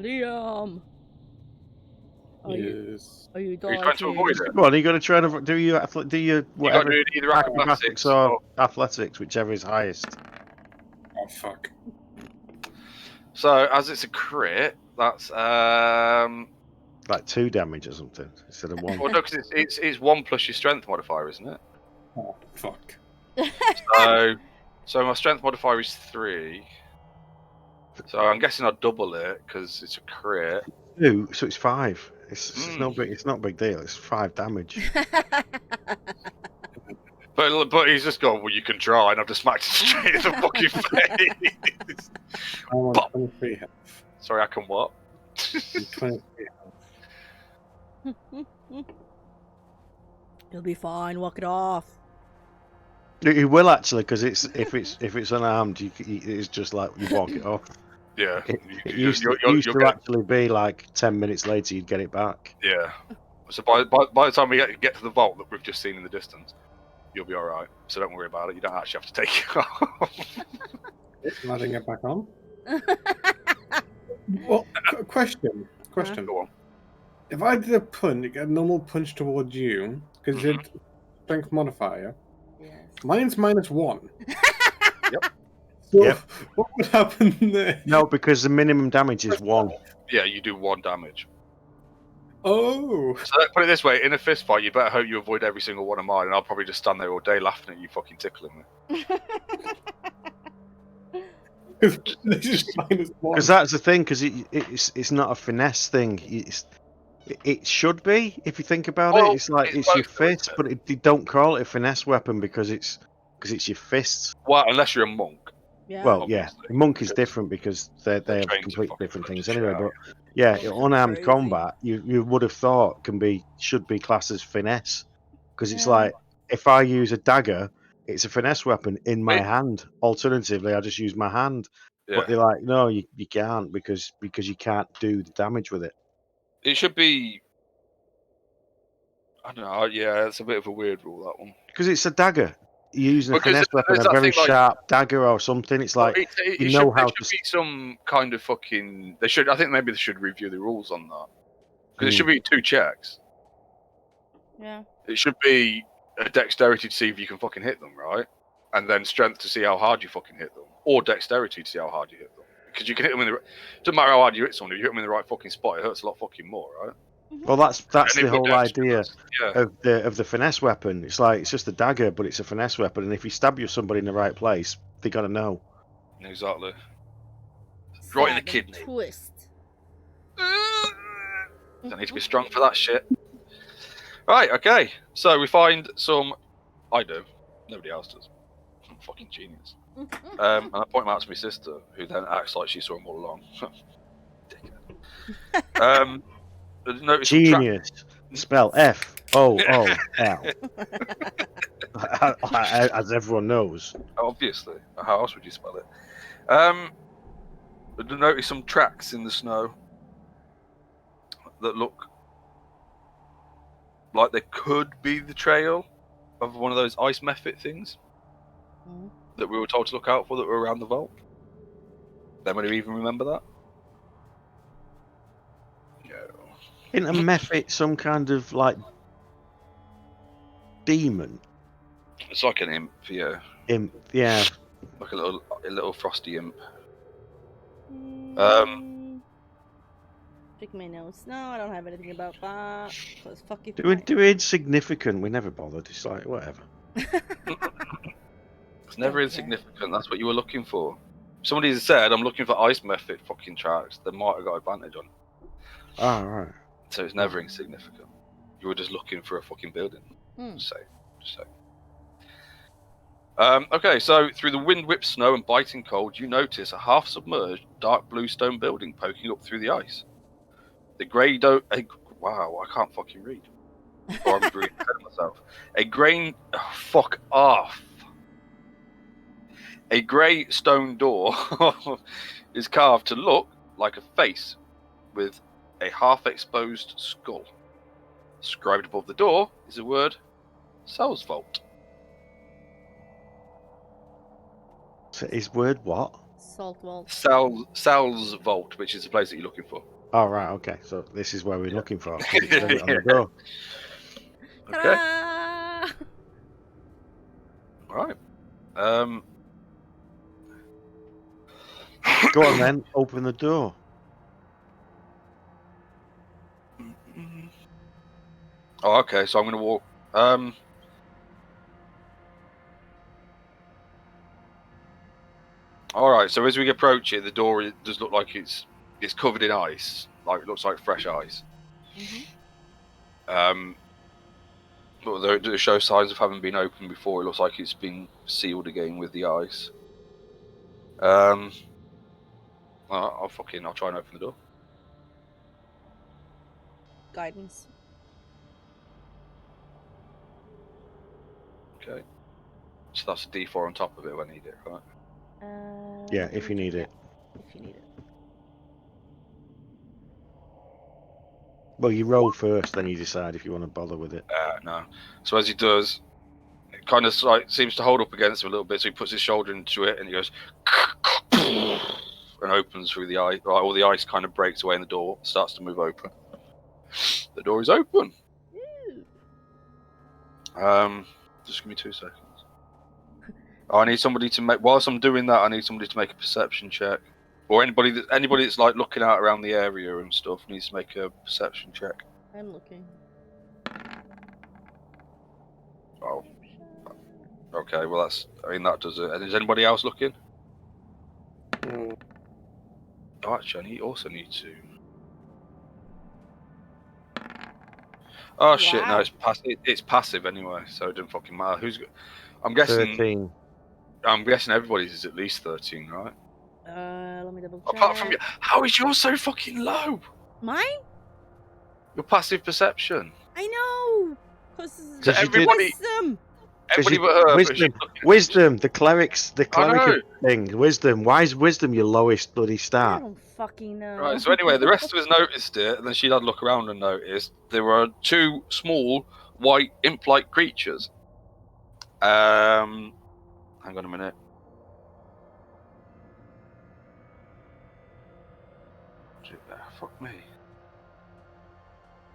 [SPEAKER 2] Liam. Are you
[SPEAKER 3] Yes.
[SPEAKER 1] Are you trying to avoid it?
[SPEAKER 4] Go on, are you gonna try to do your whatever
[SPEAKER 1] You got to do either acrobatics
[SPEAKER 4] or athletics, whichever is highest.
[SPEAKER 3] Oh fuck.
[SPEAKER 1] So as it's a crit, that's
[SPEAKER 4] Like 2 damage or something instead of 1.
[SPEAKER 1] well, no, because it's 1 plus your strength modifier, isn't it?
[SPEAKER 3] Oh fuck.
[SPEAKER 1] So my strength modifier is 3. So I'm guessing I'll double it because it's a crit.
[SPEAKER 4] 2, so it's 5. It's no big. It's not a big deal. It's 5 damage.
[SPEAKER 1] But he's just gone, well, you can try, and I've just smacked it straight in the fucking face.
[SPEAKER 3] I want
[SPEAKER 1] Bop.
[SPEAKER 3] 23 health.
[SPEAKER 1] Sorry, I can what?
[SPEAKER 3] 23 health.
[SPEAKER 2] You'll be fine. Walk it off.
[SPEAKER 4] You will actually, because if it's unarmed, it's just like you walk it off.
[SPEAKER 1] Yeah.
[SPEAKER 4] It used to actually be like 10 minutes later you'd get it back.
[SPEAKER 1] Yeah. So by the time we get to the vault that we've just seen in the distance, you'll be all right. So don't worry about it. You don't actually have to take it off.
[SPEAKER 3] Adding it back on. Well, question.
[SPEAKER 1] Go on.
[SPEAKER 3] If I did a punch, a normal punch towards you, because it's strength modifier,
[SPEAKER 2] Yes.
[SPEAKER 3] mine's -1.
[SPEAKER 1] Yep.
[SPEAKER 3] So
[SPEAKER 4] Yep.
[SPEAKER 3] what would happen there?
[SPEAKER 4] No, because the minimum damage is 1.
[SPEAKER 1] Yeah, you do 1 damage.
[SPEAKER 3] Oh.
[SPEAKER 1] So put it this way: in a fist fight, you better hope you avoid every single one of mine, and I'll probably just stand there all day laughing at you, fucking tickling me.
[SPEAKER 3] It's just -1.
[SPEAKER 4] Because that's the thing. Because it's not a finesse thing. It should be if you think about
[SPEAKER 1] Well,
[SPEAKER 4] it. It's like
[SPEAKER 1] it's
[SPEAKER 4] it's your
[SPEAKER 1] both, though, isn't
[SPEAKER 4] fist,
[SPEAKER 1] it?
[SPEAKER 4] but they don't call it a finesse weapon because it's your fists.
[SPEAKER 1] Well, unless you're a monk.
[SPEAKER 2] Yeah.
[SPEAKER 4] Well, yeah,
[SPEAKER 1] Obviously,
[SPEAKER 4] a monk is
[SPEAKER 1] because
[SPEAKER 4] different because they
[SPEAKER 1] they're
[SPEAKER 4] have
[SPEAKER 1] trained to
[SPEAKER 4] completely
[SPEAKER 1] fucking
[SPEAKER 4] different
[SPEAKER 1] punch
[SPEAKER 4] things
[SPEAKER 1] the shit
[SPEAKER 4] anyway.
[SPEAKER 1] out
[SPEAKER 4] But
[SPEAKER 1] of
[SPEAKER 4] yeah,
[SPEAKER 2] Oh,
[SPEAKER 4] unarmed
[SPEAKER 2] crazy.
[SPEAKER 4] combat, you would have thought should be classed as finesse because it's
[SPEAKER 2] Yeah.
[SPEAKER 4] like if I use a dagger, it's a finesse weapon in my
[SPEAKER 1] Wait.
[SPEAKER 4] hand. Alternatively, I just use my hand.
[SPEAKER 1] Yeah.
[SPEAKER 4] But they're like, no, you can't because you can't do the damage with it.
[SPEAKER 1] It should be. I don't know. Yeah, it's a bit of a weird rule, that one.
[SPEAKER 4] Because it's a dagger. You're using a
[SPEAKER 1] Because
[SPEAKER 4] finesse weapon,
[SPEAKER 1] there's
[SPEAKER 4] a
[SPEAKER 1] that
[SPEAKER 4] very
[SPEAKER 1] thing, like-
[SPEAKER 4] sharp dagger or something. It's like you know how
[SPEAKER 1] there
[SPEAKER 4] to.
[SPEAKER 1] should be some kind of fucking. They should. I think maybe they should review the rules on that. Because it should be 2 checks.
[SPEAKER 2] Yeah.
[SPEAKER 1] It should be a dexterity to see if you can fucking hit them, right? And then strength to see how hard you fucking hit them, or dexterity to see how hard you hit them. Because you can hit them in the. Doesn't matter how hard you hit someone. If you hit them in the right fucking spot, it hurts a lot fucking more, right?
[SPEAKER 4] Well, that's
[SPEAKER 1] And
[SPEAKER 4] the
[SPEAKER 1] if
[SPEAKER 4] whole
[SPEAKER 1] you're
[SPEAKER 4] idea
[SPEAKER 1] dexterous, yeah.
[SPEAKER 4] of the finesse weapon. It's like it's just a dagger, but it's a finesse weapon, and if you stab somebody in the right place, they gotta know.
[SPEAKER 1] Exactly. Right in the
[SPEAKER 2] Stab and
[SPEAKER 1] kidney.
[SPEAKER 2] Twist.
[SPEAKER 1] Don't need to be strong for that shit. Right, okay. So we find some. I do. Nobody else does. I'm a fucking genius. And I point them out to my sister, who then acts like she saw them all along. Notice some
[SPEAKER 4] Genius. Spell FOOL. As everyone knows.
[SPEAKER 1] Obviously. How else would you spell it? Notice some tracks in the snow that look like they could be the trail of one of those ice method things that we were told to look out for that were around the vault. Anybody even remember that? No.
[SPEAKER 4] Isn't a mephit some kind of like demon?
[SPEAKER 1] It's like an imp, yeah.
[SPEAKER 4] Imp, yeah.
[SPEAKER 1] Like a little frosty imp.
[SPEAKER 2] Pick my nose. No, I don't have anything about that. Cause fuck you.
[SPEAKER 4] Do insignificant. We never bothered. It's like whatever.
[SPEAKER 1] It's never insignificant. That's what you were looking for. If somebody had said, "I'm looking for ice method fucking tracks," they might have got advantage on it.
[SPEAKER 4] Oh, right.
[SPEAKER 1] So it's never insignificant. You were just looking for a fucking building. Just say. Okay, so through the wind-whipped snow and biting cold, you notice a half-submerged, dark blue stone building poking up through the ice. The grey wow, I can't fucking read. Or I'm reading ahead of myself. Fuck off. A grey stone door is carved to look like a face with a half-exposed skull. Inscribed above the door is the word Cells Vault.
[SPEAKER 4] So is word what?
[SPEAKER 2] Salt Vault.
[SPEAKER 1] Cells Vault, which is the place that you're looking for.
[SPEAKER 4] Oh, right, okay. So this is where we're looking for. On the door.
[SPEAKER 1] Okay. Right.
[SPEAKER 4] Go on then, open the door.
[SPEAKER 1] Oh, okay, so I'm going to walk. Alright, so as we approach it, the door does look like it's covered in ice. Like, it looks like fresh ice. But they show signs of having been opened before. It looks like it's been sealed again with the ice. I'll try and open the door.
[SPEAKER 2] Guidance.
[SPEAKER 1] Okay. So that's a D4 on top of it if I need it, right?
[SPEAKER 4] Yeah, if you need it.
[SPEAKER 2] If you need it.
[SPEAKER 4] Well, you roll first, then you decide if you want to bother with it.
[SPEAKER 1] No. So as he does, it kind of like seems to hold up against him a little bit. So he puts his shoulder into it and he goes and opens through the ice. Right, all the ice kind of breaks away and the door starts to move open. The door is open. Just give me 2 seconds. I need somebody to make. Whilst I'm doing that, I need somebody to make a perception check, or anybody that's like looking out around the area and stuff needs to make a perception check.
[SPEAKER 2] I'm looking.
[SPEAKER 1] Oh. Okay. Well, that does it. And is anybody else looking? Oh, actually, I also need to. Oh shit! No, it's passive. It's passive anyway, so it doesn't fucking matter. I'm guessing.
[SPEAKER 4] 13.
[SPEAKER 1] I'm guessing everybody's is at least 13, right?
[SPEAKER 2] Let me double check.
[SPEAKER 1] Apart from you, how is yours so fucking low?
[SPEAKER 2] Mine?
[SPEAKER 1] Your passive perception.
[SPEAKER 2] I know.
[SPEAKER 1] So everybody but her.
[SPEAKER 4] Wisdom. The cleric thing. Wisdom. Why is wisdom your lowest bloody
[SPEAKER 2] I
[SPEAKER 4] stat?
[SPEAKER 2] don't fucking know.
[SPEAKER 1] Right. So anyway, the rest of us noticed it, and then she'd had a look around and noticed there were 2 small white imp-like creatures. Hang on a minute. Fuck me.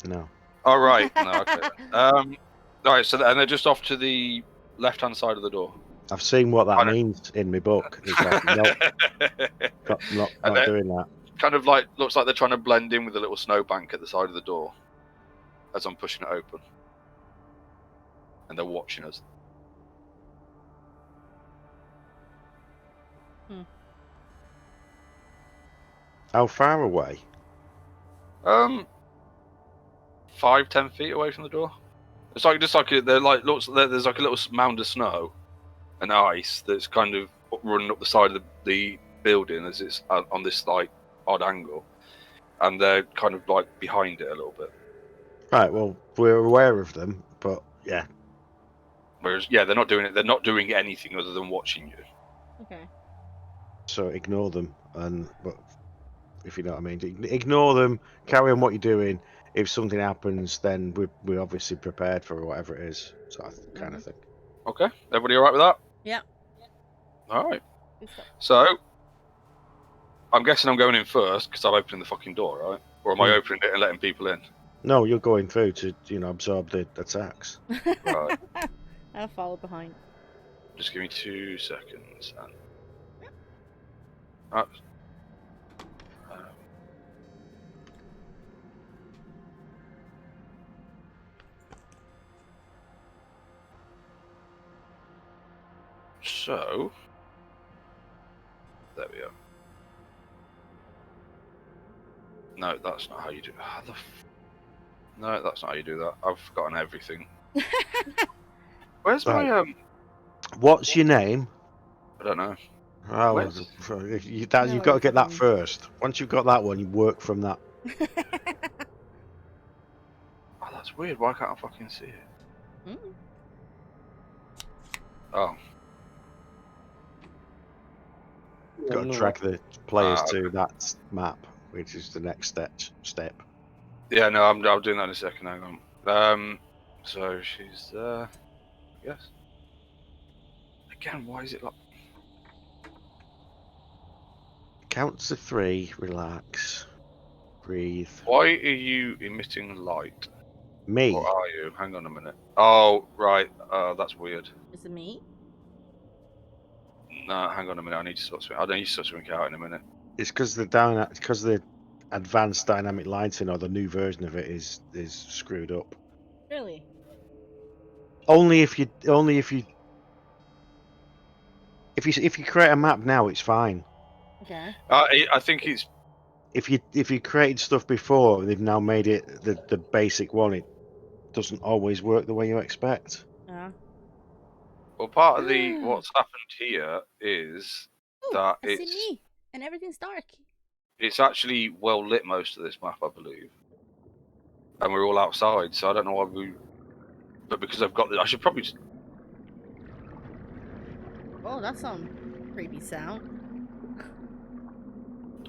[SPEAKER 4] No.
[SPEAKER 1] Oh right, no, okay. Right, so and they're just off to the left-hand side of the door.
[SPEAKER 4] I've seen what that
[SPEAKER 1] I don't-
[SPEAKER 4] means in my book. It's like, nope, not
[SPEAKER 1] And they're
[SPEAKER 4] doing that.
[SPEAKER 1] kind of like looks like they're trying to blend in with a little snowbank at the side of the door as I'm pushing it open, and they're watching us.
[SPEAKER 4] How far away?
[SPEAKER 1] 5-10 feet away from the door. It's like they're like there's like a little mound of snow and ice that's kind of running up the side of the building as it's on this like odd angle, and they're kind of like behind it a little bit.
[SPEAKER 4] Right. Well, we're aware of them, but yeah.
[SPEAKER 1] Whereas, yeah, they're not doing it. They're not doing anything other than watching you.
[SPEAKER 2] Okay.
[SPEAKER 4] So ignore them, but if you know what I mean, ignore them. Carry on what you're doing. If something happens, then we're obviously prepared for whatever it is. So I kind of think.
[SPEAKER 1] Okay, everybody all right with that?
[SPEAKER 2] Yeah.
[SPEAKER 1] All right.
[SPEAKER 2] Good stuff.
[SPEAKER 1] So, I'm guessing I'm going in first because I'm opening the fucking door, right? Or am I opening it and letting people in?
[SPEAKER 4] No, you're going through to absorb the attacks.
[SPEAKER 1] Right.
[SPEAKER 2] I'll follow behind.
[SPEAKER 1] Just give me 2 seconds. And... So, there we go. No, that's not how you do. No, that's not how you do that. I've forgotten everything. Where's my
[SPEAKER 4] What's your name?
[SPEAKER 1] I don't know.
[SPEAKER 4] Oh,
[SPEAKER 1] Where's-
[SPEAKER 4] you've got to get that first. Once you've got that one, you work from that.
[SPEAKER 1] Oh, that's weird. Why can't I fucking see it?
[SPEAKER 2] Mm.
[SPEAKER 1] Oh,
[SPEAKER 4] Got to
[SPEAKER 3] No.
[SPEAKER 4] drag the players
[SPEAKER 1] okay.
[SPEAKER 4] to that map, which is the next step.
[SPEAKER 1] yeah. No, I'm doing that in a second. Hang on. So she's there. Yes. Again, why is it like?
[SPEAKER 4] Count to 3. Relax. Breathe.
[SPEAKER 1] Why are you emitting light?
[SPEAKER 4] Me.
[SPEAKER 1] Or are you? Hang on a minute. Oh, right. That's weird.
[SPEAKER 2] Is it me?
[SPEAKER 1] No, hang on a minute. I need to sort something. I need to sort something out in a minute.
[SPEAKER 4] It's because the advanced dynamic lighting, or the new version of it, is screwed up.
[SPEAKER 2] Really?
[SPEAKER 4] Only if you create a map now, it's fine.
[SPEAKER 2] Okay.
[SPEAKER 1] I think it's.
[SPEAKER 4] If you created stuff before, they've now made it the basic one. It doesn't always work the way you expect.
[SPEAKER 1] Well, part of the what's happened here is
[SPEAKER 2] Ooh,
[SPEAKER 1] that
[SPEAKER 2] I see me, and everything's dark.
[SPEAKER 1] it's actually well lit most of this map, I believe, and we're all outside. So I don't know why we. But because I've got I should probably. Just...
[SPEAKER 2] Oh, that's some creepy sound.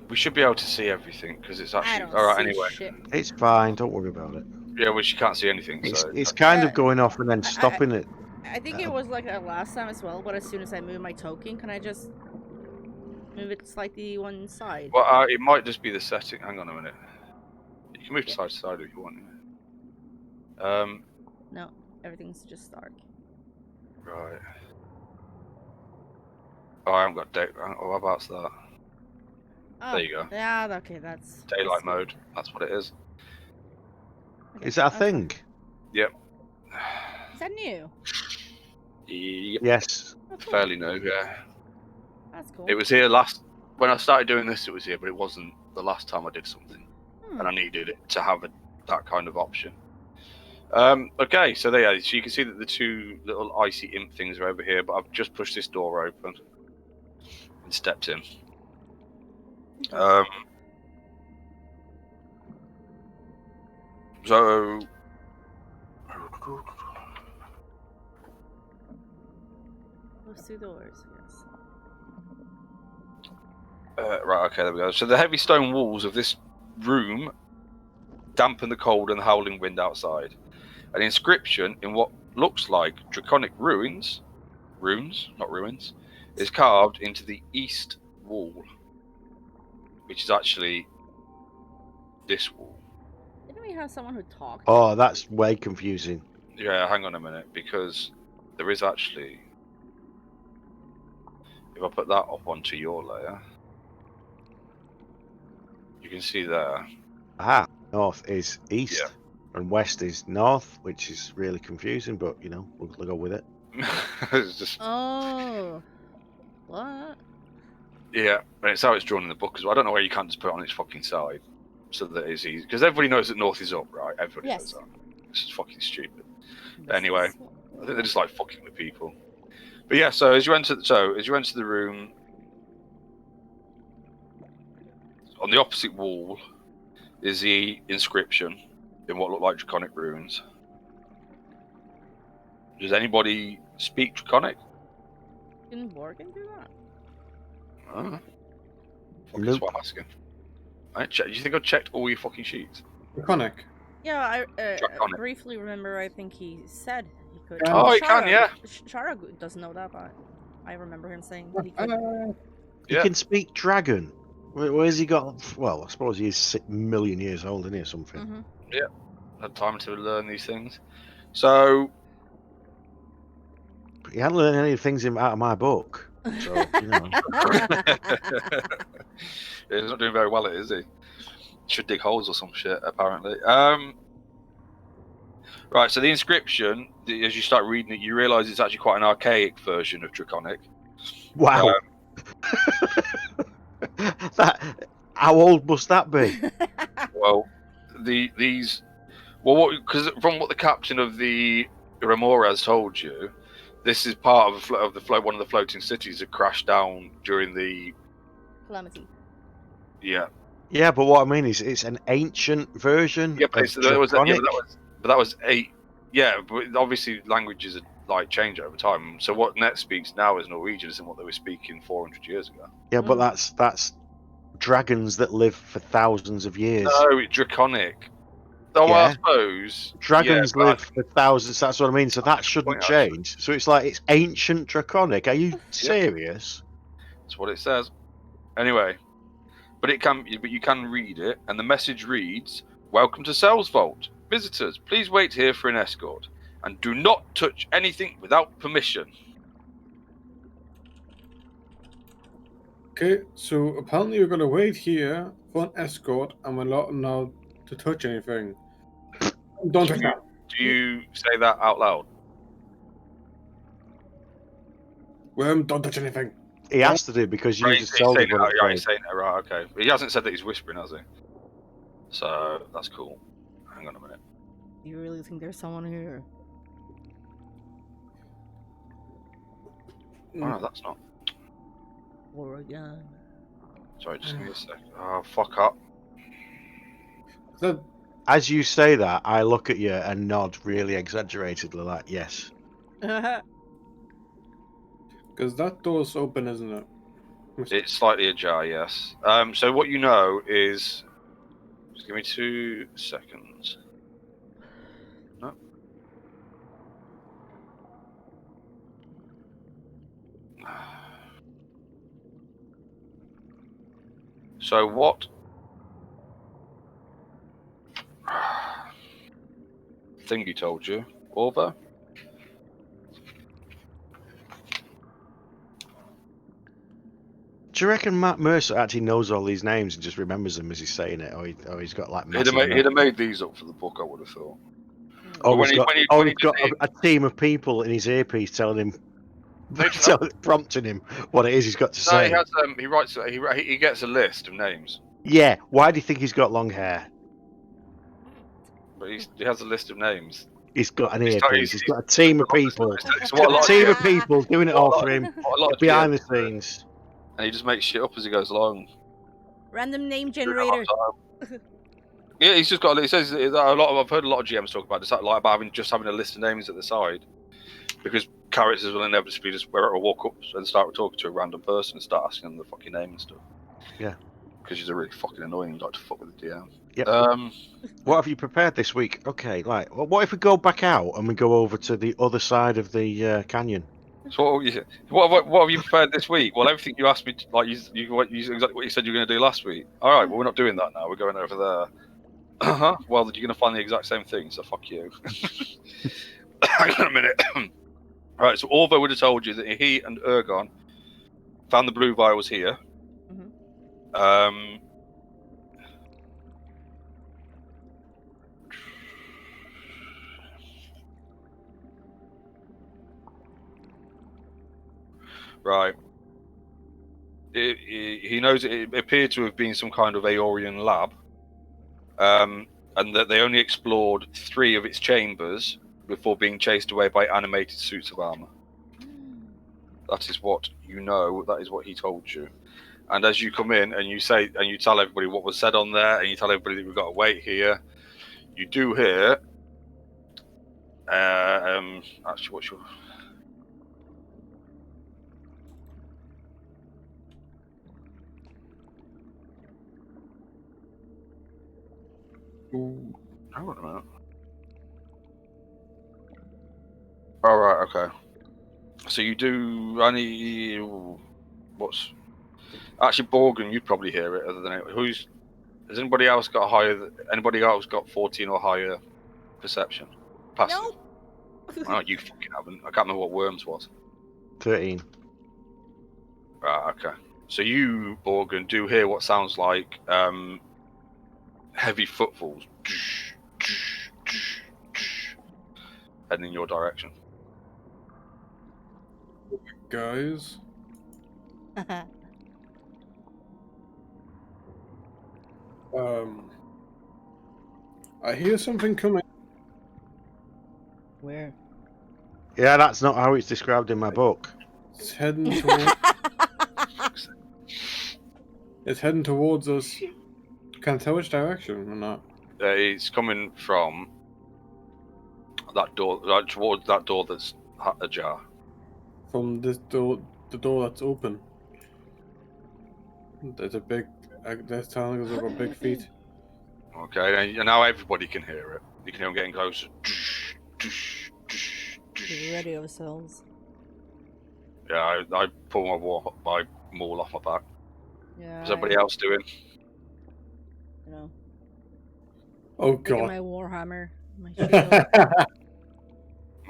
[SPEAKER 1] We should be able to see everything because it's
[SPEAKER 2] I
[SPEAKER 1] actually
[SPEAKER 2] don't
[SPEAKER 1] all right.
[SPEAKER 2] see
[SPEAKER 1] Anyway,
[SPEAKER 2] shit.
[SPEAKER 4] It's fine. Don't worry about it.
[SPEAKER 1] yeah, well, she can't see anything.
[SPEAKER 4] It's
[SPEAKER 1] So
[SPEAKER 4] it's kind of
[SPEAKER 2] Yeah,
[SPEAKER 4] going off and then stopping it.
[SPEAKER 2] I think it was like that last time as well, but as soon as I move my token, can I just move it slightly one side?
[SPEAKER 1] well, it might just be the setting. Hang on a minute. You can move to side if you want.
[SPEAKER 2] No, everything's just dark.
[SPEAKER 1] Right. Oh, I haven't got date. Oh, how about that?
[SPEAKER 2] Oh,
[SPEAKER 1] There you go.
[SPEAKER 2] Yeah, okay, that's
[SPEAKER 1] Daylight
[SPEAKER 2] good.
[SPEAKER 1] mode. That's what it is.
[SPEAKER 2] Okay,
[SPEAKER 4] Is that a
[SPEAKER 2] that's
[SPEAKER 4] thing?
[SPEAKER 2] fine.
[SPEAKER 1] Yep.
[SPEAKER 2] Is that new?
[SPEAKER 1] Yep.
[SPEAKER 4] Yes.
[SPEAKER 2] Oh, cool.
[SPEAKER 1] Fairly new. Yeah.
[SPEAKER 2] That's cool.
[SPEAKER 1] It was here last when I started doing this. It was here, but it wasn't the last time I did something, and I needed it to have that kind of option. Okay, so there. So you can see that the two little icy imp things are over here, but I've just pushed this door open and stepped in. So.
[SPEAKER 2] Those two doors, yes.
[SPEAKER 1] Right, okay, there we go. So the heavy stone walls of this room dampen the cold and the howling wind outside. An inscription in what looks like draconic runes, not ruins, is carved into the east wall, which is actually this wall.
[SPEAKER 2] Didn't we have someone who talked?
[SPEAKER 4] Oh, that's way confusing.
[SPEAKER 1] Yeah, hang on a minute, because there is actually. If I put that up onto your layer, you can see there.
[SPEAKER 4] Aha, north is east,
[SPEAKER 1] Yeah.
[SPEAKER 4] and west is north, which is really confusing, but you know, we'll go with it.
[SPEAKER 1] It's just
[SPEAKER 2] Oh. What?
[SPEAKER 1] yeah, and it's how it's drawn in the book as well. I don't know why you can't just put it on its fucking side, so that it's easy. Because everybody knows that north is up, right? Everybody knows
[SPEAKER 2] Yes.
[SPEAKER 1] that. This is fucking stupid.
[SPEAKER 2] This
[SPEAKER 1] Anyway,
[SPEAKER 2] is-
[SPEAKER 1] I think they're just like fucking with people. But yeah, so as you enter the room, on the opposite wall is the inscription in what look like draconic runes. Does anybody speak draconic?
[SPEAKER 2] Didn't Morgan do that?
[SPEAKER 1] That's
[SPEAKER 4] Nope.
[SPEAKER 1] what I'm asking. Do you think I checked all your fucking sheets?
[SPEAKER 3] Draconic.
[SPEAKER 2] Yeah, I
[SPEAKER 1] Draconic.
[SPEAKER 2] briefly remember. I think he said he could.
[SPEAKER 3] Oh,
[SPEAKER 1] he can, yeah.
[SPEAKER 2] Shara doesn't know that, but I remember him saying he
[SPEAKER 3] Uh,
[SPEAKER 2] could.
[SPEAKER 4] He
[SPEAKER 1] Yeah.
[SPEAKER 4] can speak dragon. Where's he got? Well, I suppose he is 6 million years old, isn't he, or something?
[SPEAKER 2] Mm-hmm.
[SPEAKER 1] Had time to learn these things. So
[SPEAKER 4] He hadn't learned any things out of my book. So, you know.
[SPEAKER 1] he's not doing very well at it, is he? Should dig holes or some shit, apparently. Right, so the inscription, as you start reading it, you realise it's actually quite an archaic version of Draconic.
[SPEAKER 4] Wow. How old must that be?
[SPEAKER 1] Well, because from what the captain of the Remora has told you, this is part of one of the floating cities that crashed down during the
[SPEAKER 2] Calamity.
[SPEAKER 1] yeah.
[SPEAKER 4] Yeah, but what I mean is, it's an ancient version
[SPEAKER 1] Yeah, but
[SPEAKER 4] of
[SPEAKER 1] that
[SPEAKER 4] Draconic.
[SPEAKER 1] was eight. Yeah, but obviously languages are like change over time. So what Net speaks now is Norwegian, isn't what they were speaking 400 years ago.
[SPEAKER 4] Yeah, but that's dragons that live for thousands of years.
[SPEAKER 1] No, it's Draconic. Oh, well, I
[SPEAKER 4] Yeah.
[SPEAKER 1] suppose
[SPEAKER 4] Dragons
[SPEAKER 1] yeah,
[SPEAKER 4] live for thousands. That's what I mean. So that shouldn't
[SPEAKER 1] point, actually.
[SPEAKER 4] change. So it's like it's ancient Draconic. Are you serious?
[SPEAKER 1] That's what it says. Anyway, but you can read it, and the message reads: "Welcome to Cells Vault. Visitors, please wait here for an escort, and do not touch anything without permission."
[SPEAKER 3] Okay, so apparently you're gonna wait here for an escort, and we're not allowed to touch anything. Don't touch that.
[SPEAKER 1] Do you say that out loud?
[SPEAKER 3] Don't touch anything.
[SPEAKER 4] He has to do because you
[SPEAKER 1] Right,
[SPEAKER 4] just told him what it
[SPEAKER 1] he's saying it right. Okay, but he hasn't said that he's whispering, has he? So that's cool. Hang on a minute.
[SPEAKER 2] You really think there's someone here?
[SPEAKER 1] Oh no, that's not.
[SPEAKER 2] Or again?
[SPEAKER 1] Sorry, just give me a sec. Oh, fuck up.
[SPEAKER 3] That,
[SPEAKER 4] As you say that, I look at you and nod really exaggeratedly, like yes.
[SPEAKER 3] because that door's open, isn't it?
[SPEAKER 1] It's slightly ajar, yes. So what you know is, just give me 2 seconds. No. So what? Thingy told you, Orva?
[SPEAKER 4] Do you reckon Matt Mercer actually knows all these names and just remembers them as he's saying it, or he's got like
[SPEAKER 1] He'd have,
[SPEAKER 4] massive
[SPEAKER 1] made these up for the book, I would have thought.
[SPEAKER 4] Oh,
[SPEAKER 1] When
[SPEAKER 4] he's
[SPEAKER 1] he
[SPEAKER 4] got
[SPEAKER 1] did
[SPEAKER 4] a team of people in his earpiece telling him,
[SPEAKER 1] No, he doesn't.
[SPEAKER 4] prompting him what it is he's got to
[SPEAKER 1] No,
[SPEAKER 4] say.
[SPEAKER 1] he has. He writes. He gets a list of names,
[SPEAKER 4] Yeah, why do you think he's got long hair?
[SPEAKER 1] but he has a list of names.
[SPEAKER 4] He's got an
[SPEAKER 1] He's
[SPEAKER 4] earpiece. He's got a team of people.
[SPEAKER 1] It's what a lot
[SPEAKER 4] A
[SPEAKER 1] of
[SPEAKER 4] team
[SPEAKER 1] GMs
[SPEAKER 4] of people doing it all for him
[SPEAKER 1] what a lot of
[SPEAKER 4] behind the
[SPEAKER 1] GMs do.
[SPEAKER 4] scenes.
[SPEAKER 1] And he just makes shit up as he goes along.
[SPEAKER 2] Random name generator.
[SPEAKER 1] Yeah, he's just got. He says that I've heard a lot of GMs talk about this, like about having a list of names at the side, because characters will inevitably just walk up and start talking to a random person and start asking them the fucking name and stuff.
[SPEAKER 4] Yeah.
[SPEAKER 1] because she's a really fucking annoying. You like to fuck with the DM.
[SPEAKER 4] Yep. What have you prepared this week? Okay, like, what if we go back out and we go over to the other side of the canyon?
[SPEAKER 1] So what have you prepared this week? Well, everything you asked me, like exactly what you said you were going to do last week. All right, well we're not doing that now. We're going over there. Well, you're going to find the exact same thing. So fuck you. Hang on a minute. All right, so Orvo would have told you that he and Ergon found the blue vials here.
[SPEAKER 2] Mhm.
[SPEAKER 1] Right. He knows it appeared to have been some kind of Aeorian lab, and that they only explored 3 of its chambers before being chased away by animated suits of armor. That is what you know. That is what he told you. And as you come in and you say and you tell everybody what was said on there, and you tell everybody that we've got to wait here, you do hear. Actually, what's your?
[SPEAKER 3] Ooh.
[SPEAKER 1] Hang on a minute. All right. Okay. So you do any? What's? Actually, Borgen, you'd probably hear it. Other than it. Who's? Has anybody else got higher? Anybody else got 14 or higher perception? Passive.
[SPEAKER 2] Nope.
[SPEAKER 1] Oh, you fucking haven't. I can't remember what Worms was.
[SPEAKER 4] 13.
[SPEAKER 1] Right. Okay. So you, Borgen, do hear what sounds like heavy footfalls heading in your direction.
[SPEAKER 3] Guys, I hear something coming.
[SPEAKER 2] Where?
[SPEAKER 4] Yeah, that's not how it's described in my book.
[SPEAKER 3] It's heading towards. It's heading towards us. Can I tell which direction or not?
[SPEAKER 1] It's coming from that door, towards that door that's ajar.
[SPEAKER 3] From this door, the door that's open. There's a big. They're telling us about big feet.
[SPEAKER 1] Okay, and now everybody can hear it. You can hear them getting closer.
[SPEAKER 2] Get ready ourselves.
[SPEAKER 1] Yeah, I pull my maul off my back.
[SPEAKER 2] Yeah.
[SPEAKER 1] What's everybody else doing?
[SPEAKER 2] You know.
[SPEAKER 3] Oh
[SPEAKER 2] Taking
[SPEAKER 3] god.
[SPEAKER 2] my warhammer, my shield.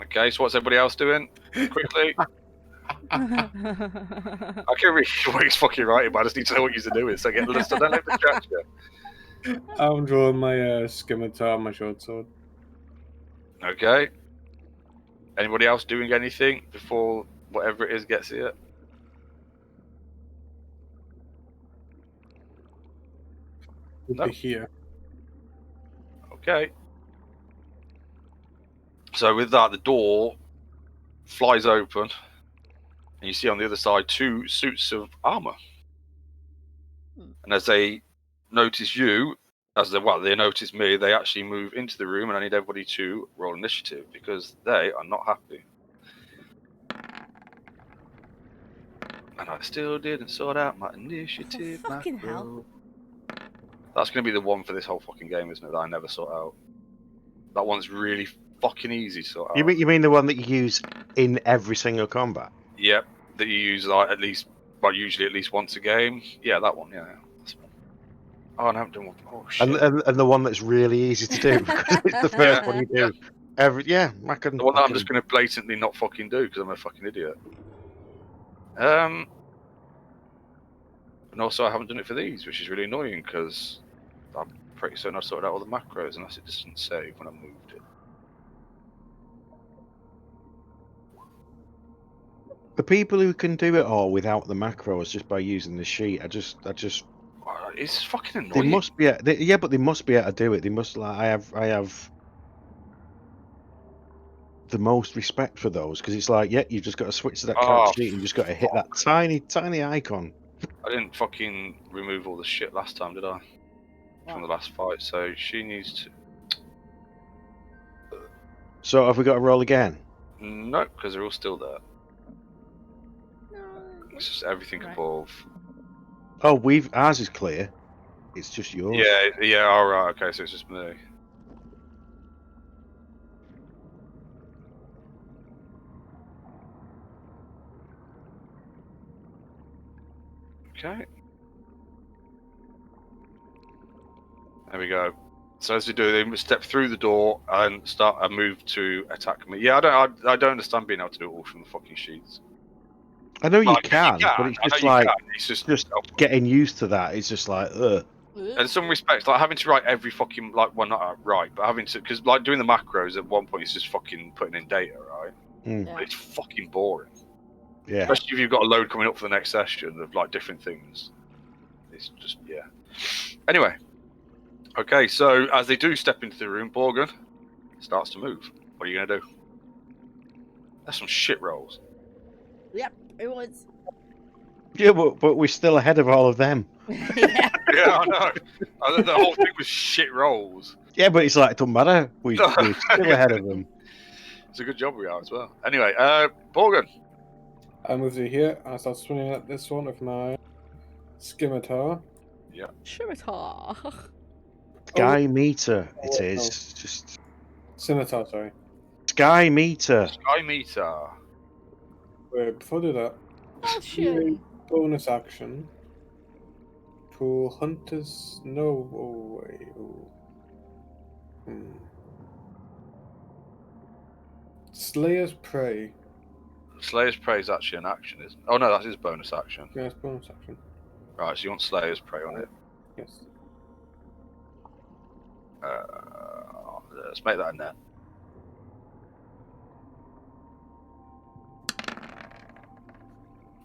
[SPEAKER 1] Okay, so what's everybody else doing? Quickly. I can't read what he's fucking writing, but I just need to know what you're doing. So get the list. Don't let me distract you.
[SPEAKER 3] I'm drawing my scimitar, my short sword.
[SPEAKER 1] Okay. Anybody else doing anything before whatever it is gets here?
[SPEAKER 3] We'll be here.
[SPEAKER 1] Okay. So with that, the door flies open, and you see on the other side 2 suits of armor. And as they notice you, they notice me, they actually move into the room, and I need everybody to roll initiative because they are not happy. And I still didn't sort out my initiative.
[SPEAKER 2] Oh, fucking hell.
[SPEAKER 1] That's going to be the one for this whole fucking game, isn't it? That I never sort out. That one's really fucking easy to sort out.
[SPEAKER 4] You mean the one that you use in every single combat?
[SPEAKER 1] Yep, that you use usually at least once a game. Yeah, that one. Yeah. That's one. Oh, I haven't done one. Oh shit.
[SPEAKER 4] And the one that's really easy to do because it's the first one you do. I can.
[SPEAKER 1] The one that I'm just going to blatantly not fucking do because I'm a fucking idiot. And also I haven't done it for these, which is really annoying because I'm pretty certain I sorted out all the macros unless it just didn't save when I moved it.
[SPEAKER 4] The people who can do it all without the macros just by using the sheet, I just.
[SPEAKER 1] It's fucking annoying.
[SPEAKER 4] They must be, but they must be able to do it. They must. Like, I have the most respect for those because it's like, yeah, you've just got to switch to that character sheet and you just got to hit that tiny icon.
[SPEAKER 1] I didn't fucking remove all the shit last time, did I? From the last fight, so she needs to.
[SPEAKER 4] So have we got to roll again?
[SPEAKER 1] No, because they're all still there.
[SPEAKER 2] No.
[SPEAKER 1] It's just everything
[SPEAKER 2] Right.
[SPEAKER 1] above.
[SPEAKER 4] Oh, ours is clear. It's just yours.
[SPEAKER 1] Yeah. All right. Okay, so it's just me. Okay. There we go. So as you do, they step through the door and start a move to attack me. Yeah, I don't understand being able to do it all from the fucking sheets.
[SPEAKER 4] I know you
[SPEAKER 1] Like,
[SPEAKER 4] can, but it's just like
[SPEAKER 1] it's just
[SPEAKER 4] getting used to that. It's just like, ugh.
[SPEAKER 1] in some respects, like having to write every fucking not right, but having to because like doing the macros at one point is just fucking putting in data, right?
[SPEAKER 2] Yeah.
[SPEAKER 1] But it's fucking boring,
[SPEAKER 4] Yeah.
[SPEAKER 1] especially if you've got a load coming up for the next session of like different things. It's just Anyway, okay, so as they do step into the room, Borgen starts to move. What are you gonna do? That's some shit rolls.
[SPEAKER 2] Yep, it was.
[SPEAKER 4] Yeah, but we're still ahead of all of them.
[SPEAKER 2] Yeah.
[SPEAKER 1] Yeah, I know. The whole thing was shit rolls.
[SPEAKER 4] Yeah, but it's like, it doesn't matter. We're still ahead of them.
[SPEAKER 1] It's a good job we are as well. Anyway, Borgen.
[SPEAKER 3] I move to here and I start swinging at this one with my scimitar.
[SPEAKER 1] Yeah.
[SPEAKER 2] Scimitar.
[SPEAKER 4] Sky meter, it
[SPEAKER 3] wait,
[SPEAKER 4] is.
[SPEAKER 3] no.
[SPEAKER 4] Just
[SPEAKER 3] Scimitar, sorry.
[SPEAKER 4] sky meter.
[SPEAKER 1] Sky meter.
[SPEAKER 3] Wait, before I do that,
[SPEAKER 2] Potion.
[SPEAKER 3] bonus action to hunters. No, oh, wait. Oh. Slayer's Prey.
[SPEAKER 1] Slayer's Prey is actually an action, isn't it? Oh no, that's his bonus action.
[SPEAKER 3] Yes, bonus action.
[SPEAKER 1] Right, so you want Slayer's Prey on it.
[SPEAKER 3] Yes.
[SPEAKER 1] Let's make that a net.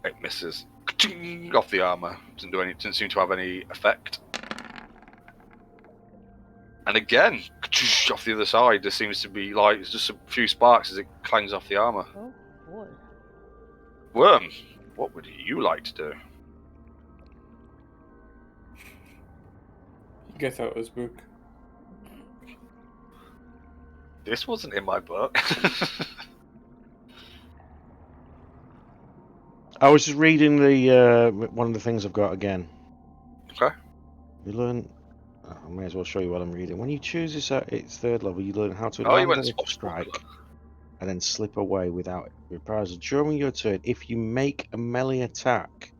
[SPEAKER 1] It misses. Off the armor. Doesn't seem to have any effect. And again, off the other side, there seems to be like it's just a few sparks as it clangs off the armor.
[SPEAKER 2] Oh boy.
[SPEAKER 1] Worm, what would you like to do?
[SPEAKER 3] Get out his book.
[SPEAKER 1] This wasn't in my book.
[SPEAKER 4] I was just reading the one of the things I've got again.
[SPEAKER 1] Okay.
[SPEAKER 4] You learn. I may as well show you what I'm reading. When you choose this at its third level, you learn how to
[SPEAKER 1] Oh, you
[SPEAKER 4] land
[SPEAKER 1] went
[SPEAKER 4] a
[SPEAKER 1] spot
[SPEAKER 4] strike
[SPEAKER 1] smuggler.
[SPEAKER 4] and then slip away without reprisal. During your turn, if you make a melee attack,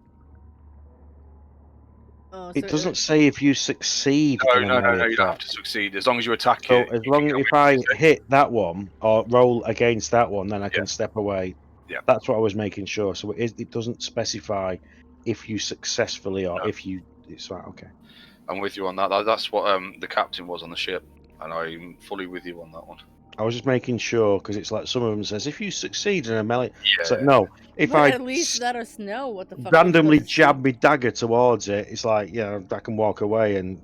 [SPEAKER 2] Oh,
[SPEAKER 4] it doesn't say if you succeed in a
[SPEAKER 1] No,
[SPEAKER 4] melee
[SPEAKER 1] you don't have
[SPEAKER 4] attack.
[SPEAKER 1] to succeed as long as you attack
[SPEAKER 4] So
[SPEAKER 1] it.
[SPEAKER 4] as long if I hit that one or roll against that one, then I can step away.
[SPEAKER 1] Yeah.
[SPEAKER 4] That's what I was making sure. So it doesn't specify if you successfully or if you. It's right. Okay.
[SPEAKER 1] I'm with you on that. That's what the captain was on the ship, and I'm fully with you on that one.
[SPEAKER 4] I was just making sure because it's like some of them says if you succeed in a melee.
[SPEAKER 1] Yeah.
[SPEAKER 4] It's like no. If
[SPEAKER 2] but
[SPEAKER 4] I
[SPEAKER 2] at least let us know what the fuck.
[SPEAKER 4] randomly jab my dagger towards it, it's like I can walk away and.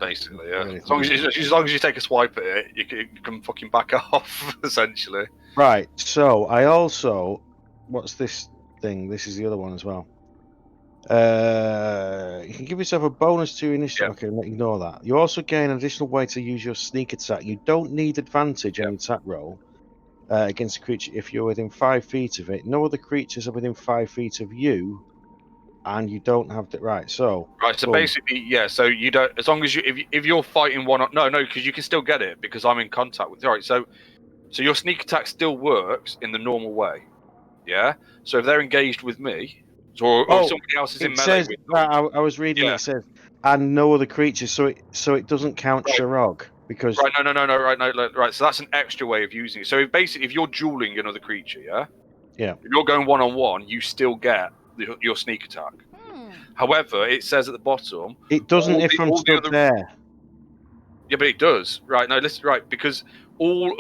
[SPEAKER 1] Basically, yeah. As long as you take a swipe at it, you can fucking back off essentially.
[SPEAKER 4] Right. So I also, what's this thing? This is the other one as well. You can give yourself a bonus to your initiative. Okay, ignore that. You also gain an additional way to use your sneak attack. You don't need advantage on your attack roll against a creature if you're within 5 feet of it. No other creatures are within 5 feet of you, and you don't have the right. So
[SPEAKER 1] So basically, yeah. So you don't, as long as if you're fighting one, no, because you can still get it because I'm in contact with. All right, so your sneak attack still works in the normal way, yeah. So if they're engaged with me, or if somebody else is in melee with them,
[SPEAKER 4] I was reading. It says and no other creatures, so it doesn't count Sharog because
[SPEAKER 1] right. No. Right. So that's an extra way of using it. So if you're dueling another creature, yeah. If you're going one-on-one, you still get your sneak attack. However, it says at the bottom
[SPEAKER 4] it doesn't if I'm stood there.
[SPEAKER 1] Yeah, but it does. Right, no, listen, right, because all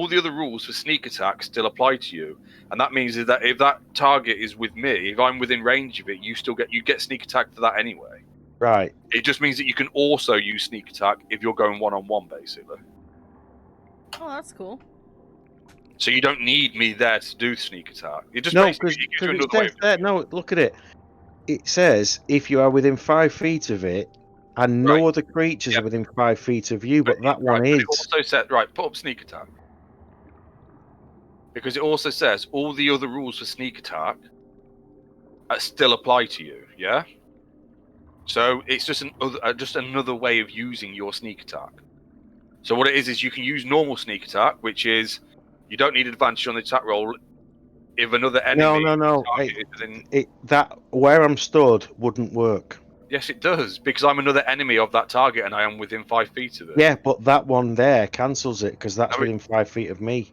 [SPEAKER 1] the other rules for sneak attack still apply to you. And that means that if that target is with me, if I'm within range of it, you get sneak attack for that anyway.
[SPEAKER 4] Right.
[SPEAKER 1] It just means that you can also use sneak attack if you're going one-on-one, basically.
[SPEAKER 2] Oh, that's cool.
[SPEAKER 1] So you don't need me there to do sneak attack. It just
[SPEAKER 4] no,
[SPEAKER 1] basically gives you another way of doing it.
[SPEAKER 4] No, look at it. It says if you are within 5 feet of it, and no other creatures are within 5 feet of you, but that one is.
[SPEAKER 1] It also said, put up sneak attack. Because it also says all the other rules for sneak attack still apply to you, yeah? So it's just just another way of using your sneak attack. So what it is you can use normal sneak attack, which is you don't need advantage on the attack roll if another enemy.
[SPEAKER 4] No. That where I'm stood wouldn't work.
[SPEAKER 1] Yes, it does, because I'm another enemy of that target and I am within 5 feet of it.
[SPEAKER 4] Yeah, but that one there cancels it because that's within 5 feet of me.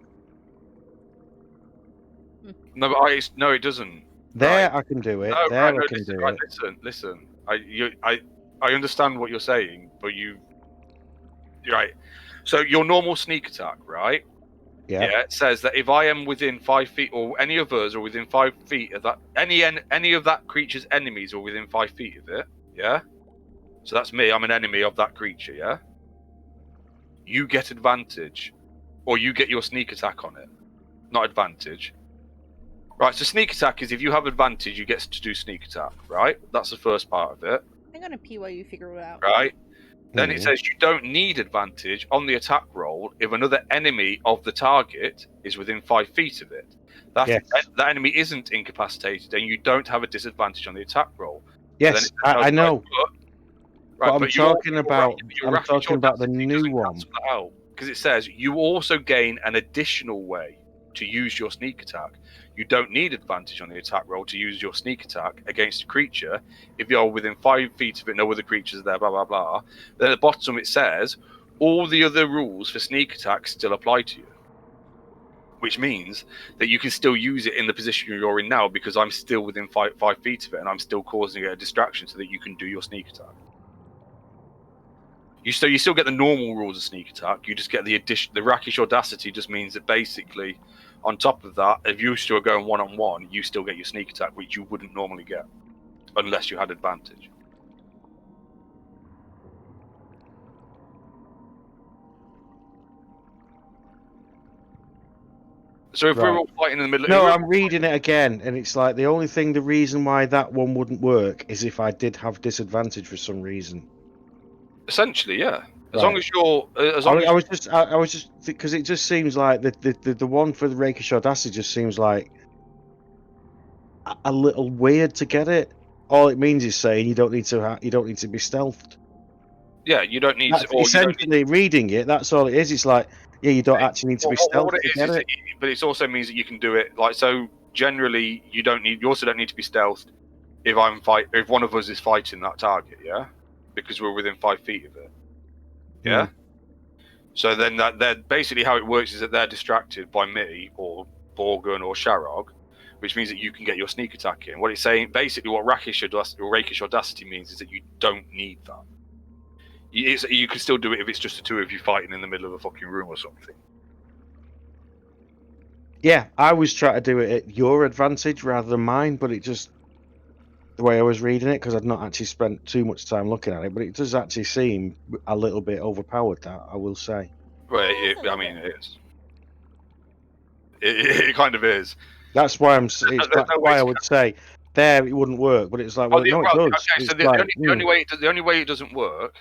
[SPEAKER 1] No, but no, it doesn't.
[SPEAKER 4] There,
[SPEAKER 1] right.
[SPEAKER 4] I can do it.
[SPEAKER 1] No,
[SPEAKER 4] there,
[SPEAKER 1] right,
[SPEAKER 4] I can do it.
[SPEAKER 1] Listen. I understand what you're saying, but you're right. So your normal sneak attack, right?
[SPEAKER 4] Yeah.
[SPEAKER 1] It says that if I am within 5 feet, or any of us are within 5 feet of that, any of that creature's enemies are within 5 feet of it. Yeah. So that's me. I'm an enemy of that creature. Yeah. You get advantage, or you get your sneak attack on it, not advantage. Right. So sneak attack is if you have advantage, you get to do sneak attack. Right. That's the first part of it.
[SPEAKER 2] I'm gonna pee while you figure it out.
[SPEAKER 1] Right. Then it says you don't need advantage on the attack roll if another enemy of the target is within 5 feet of it. That enemy isn't incapacitated, and you don't have a disadvantage on the attack roll.
[SPEAKER 4] Yes,
[SPEAKER 1] so
[SPEAKER 4] I know.
[SPEAKER 1] Right,
[SPEAKER 4] but I'm talking about the new one.
[SPEAKER 1] Because it says you also gain an additional way to use your sneak attack. You don't need advantage on the attack roll to use your sneak attack against a creature if you're within 5 feet of it, no other creatures are there, blah, blah, blah. Then at the bottom it says, all the other rules for sneak attack still apply to you. Which means that you can still use it in the position you're in now because I'm still within 5 feet of it and I'm still causing it a distraction so that you can do your sneak attack. You still get the normal rules of sneak attack. You just get the addition. The rakish audacity just means that basically, on top of that, if you still are going one-on-one, you still get your sneak attack, which you wouldn't normally get unless you had advantage. So if we're all fighting in the middle,
[SPEAKER 4] no, I'm reading it again, and it's like the reason why that one wouldn't work is if I did have disadvantage for some reason.
[SPEAKER 1] Essentially, yeah. As
[SPEAKER 4] Right.
[SPEAKER 1] long as you're,
[SPEAKER 4] I was just because it just seems like the one for the rakish audacity just seems like a little weird to get it. All it means is saying you don't need to be stealthed.
[SPEAKER 1] Yeah, you don't need
[SPEAKER 4] to. Or essentially, reading it, that's all it is. It's like, yeah, you don't actually need to be stealthed.
[SPEAKER 1] But it also means that you can do it like so. Generally, you also don't need to be stealthed if if one of us is fighting that target, yeah, because we're within 5 feet of it. Yeah. So then that basically how it works is that they're distracted by me or Borgun or Sharog, which means that you can get your sneak attack in. What it's saying, basically, what rakish audacity means is that you don't need that. You can still do it if it's just the two of you fighting in the middle of a fucking room or something.
[SPEAKER 4] Yeah, I was trying to do it at your advantage rather than mine, but it just the way I was reading it because I'd not actually spent too much time looking at it, but it does actually seem a little bit overpowered. That I will say.
[SPEAKER 1] Well, it is. It kind of is.
[SPEAKER 4] That's why that's why I would say there it wouldn't work, but it's like it does.
[SPEAKER 1] Okay, so the only way it doesn't work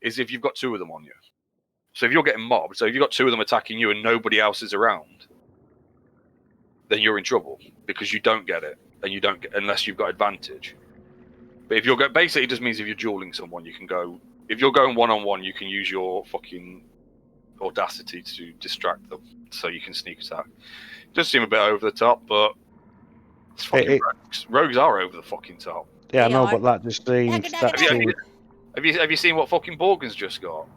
[SPEAKER 1] is if you've got two of them on you. So if you're getting mobbed, so if you've got two of them attacking you and nobody else is around, then you're in trouble because you don't get it, and you don't get unless you've got advantage. But if you're basically, it just means if you're dueling someone, you can go. If you're going one-on-one, you can use your fucking audacity to distract them, so you can sneak attack. It does seem a bit over the top, but it's fucking rogues. Rogues are over the fucking top.
[SPEAKER 4] Yeah, I know, but that just seems.
[SPEAKER 1] Have you seen what fucking Borgun's just got?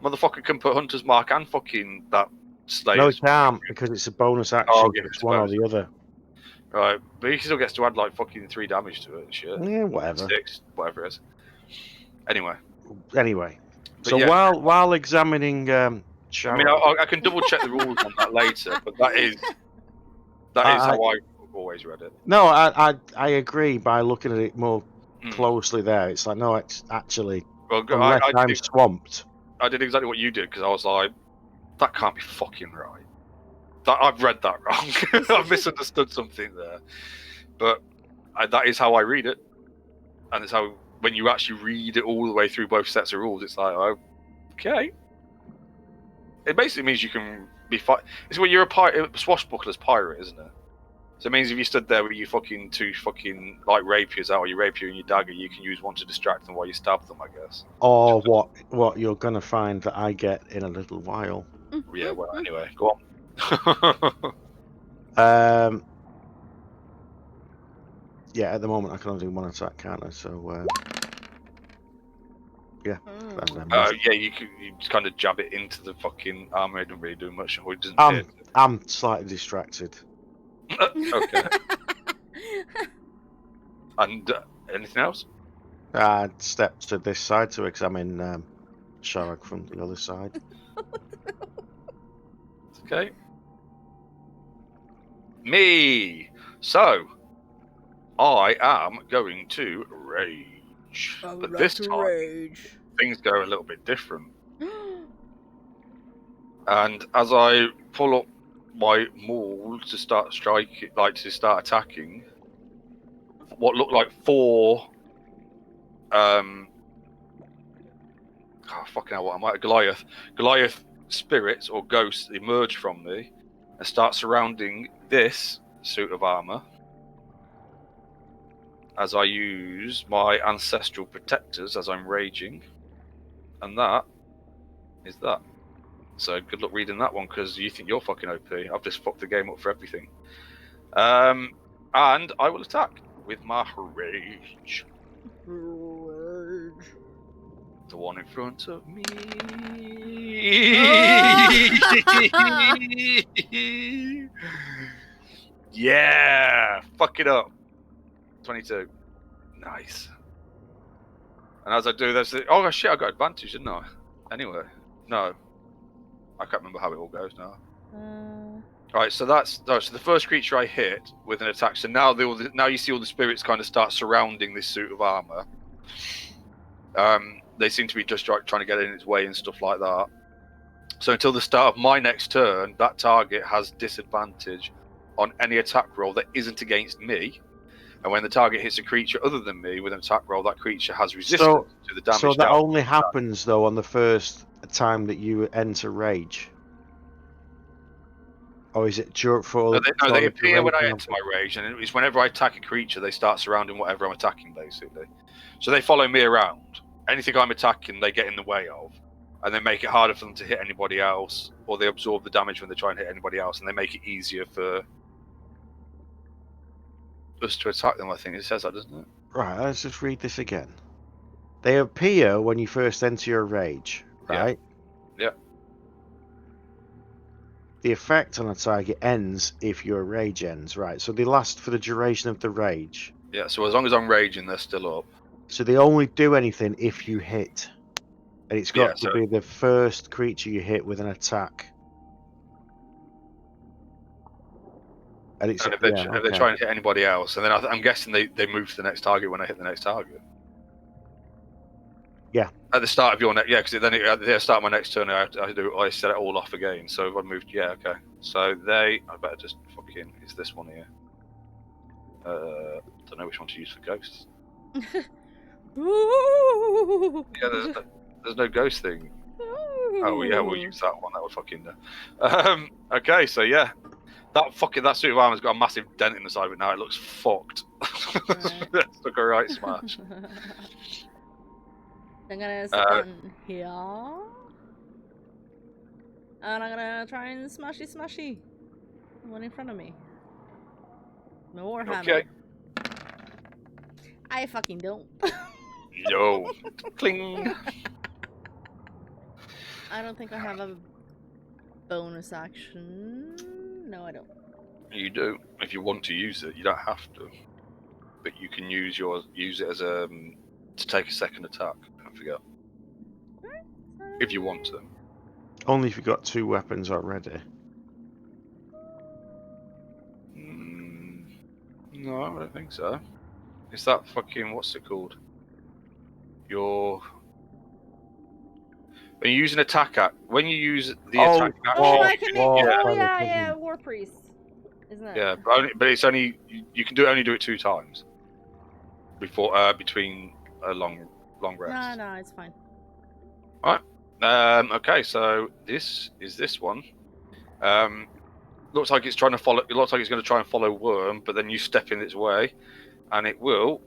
[SPEAKER 1] Motherfucker can put Hunter's Mark and fucking that Slayer.
[SPEAKER 4] No, he can't because it's a bonus action. It's one or the other.
[SPEAKER 1] Right, but he still gets to add like fucking 3 damage to it and shit.
[SPEAKER 4] Yeah, whatever.
[SPEAKER 1] 6, whatever it is. Anyway.
[SPEAKER 4] So yeah. while examining Sharon,
[SPEAKER 1] I can double check the rules on that later, but that is how I always read it.
[SPEAKER 4] No, I agree by looking at it more closely there. It's like, no, it's actually unless I'm swamped.
[SPEAKER 1] I did exactly what you did because I was like, that can't be fucking right. I've read that wrong. I've misunderstood something there. But that is how I read it. And it's how, when you actually read it all the way through both sets of rules, it's like, okay. It basically means you can be it's when you're a swashbuckler's pirate, isn't it? So it means if you stood there with your fucking two fucking like rapiers out, or your rapier and your dagger, you can use one to distract them while you stab them, I guess.
[SPEAKER 4] Or what you're gonna find that I get in a little while.
[SPEAKER 1] Yeah, well, anyway, go on.
[SPEAKER 4] Yeah, at the moment I can only do one attack, can't I? So yeah.
[SPEAKER 1] Yeah, you just kind of jab it into the fucking armor. It doesn't really do much, or it doesn't hit.
[SPEAKER 4] I'm slightly distracted.
[SPEAKER 1] Okay. And anything else?
[SPEAKER 4] I stepped to this side to examine Sharag from the other side.
[SPEAKER 1] Okay. Me. So, I am going to rage, but this time things go a little bit different. And as I pull up my maul to start striking, like to start attacking, what looked like 4 fucking hell, what am I? Goliath spirits or ghosts emerge from me and start surrounding this suit of armor as I use my ancestral protectors as I'm raging, and that is that. So good luck reading that one, because you think you're fucking OP. I've just fucked the game up for everything. And I will attack with my rage. The one in front of me. Yeah, fuck it up. 22. Nice. And as I do this, oh shit, I got advantage, didn't I? Anyway, no, I can't remember how it all goes now. Right, so so the first creature I hit with an attack. So now now you see all the spirits kind of start surrounding this suit of armor. They seem to be just trying to get in its way and stuff like that. So until the start of my next turn, that target has disadvantage on any attack roll that isn't against me. And when the target hits a creature other than me with an attack roll, that creature has resistance to the damage.
[SPEAKER 4] So that only happens though on the first time that you enter rage. Or is it for?
[SPEAKER 1] No, they appear when I enter my rage, and it's whenever I attack a creature, they start surrounding whatever I'm attacking, basically. So they follow me around. Anything I'm attacking, they get in the way of, and they make it harder for them to hit anybody else, or they absorb the damage when they try and hit anybody else, and they make it easier for us to attack them. I think it says that, doesn't it?
[SPEAKER 4] Right, let's just read this again. They appear when you first enter your rage, right?
[SPEAKER 1] Yeah.
[SPEAKER 4] The effect on a target ends if your rage ends, right? So they last for the duration of the rage.
[SPEAKER 1] Yeah, so as long as I'm raging, they're still up.
[SPEAKER 4] So they only do anything if you hit. And it's got to be the first creature you hit with an attack. And if
[SPEAKER 1] they're trying to hit anybody else, and then I'm guessing they move to the next target when I hit the next target.
[SPEAKER 4] Yeah.
[SPEAKER 1] At the start of your next, because then at the start of my next turn, I set it all off again. So if I moved, okay. So I better just fucking, it's this one here. Don't know which one to use for ghosts. Yeah, there's no ghost thing. Oh yeah, we'll use that one. That would fucking. Okay, so yeah, that suit of armor's got a massive dent in the side of it now. It looks fucked. That's like a right smash.
[SPEAKER 2] I'm gonna sit down here, and I'm gonna try and smashy the one in front of me. No warhammer.
[SPEAKER 1] Okay.
[SPEAKER 2] I fucking don't.
[SPEAKER 1] Yo, cling.
[SPEAKER 2] I don't think I have a bonus action. No, I don't.
[SPEAKER 1] You do if you want to use it. You don't have to, but you can use it as to take a second attack. I forget. If you want to.
[SPEAKER 4] Only if you've got 2 weapons already.
[SPEAKER 1] No, I don't think so. It's that fucking, what's it called? When you use an attack act, when you use the attack action,
[SPEAKER 2] yeah, War Priest, isn't it?
[SPEAKER 1] Yeah, but it's only you can only do it 2 times before between a long rest.
[SPEAKER 2] No, it's fine.
[SPEAKER 1] All right. Okay, so this one. looks like it's trying to follow. It looks like it's going to try and follow Worm, but then you step in its way, and it will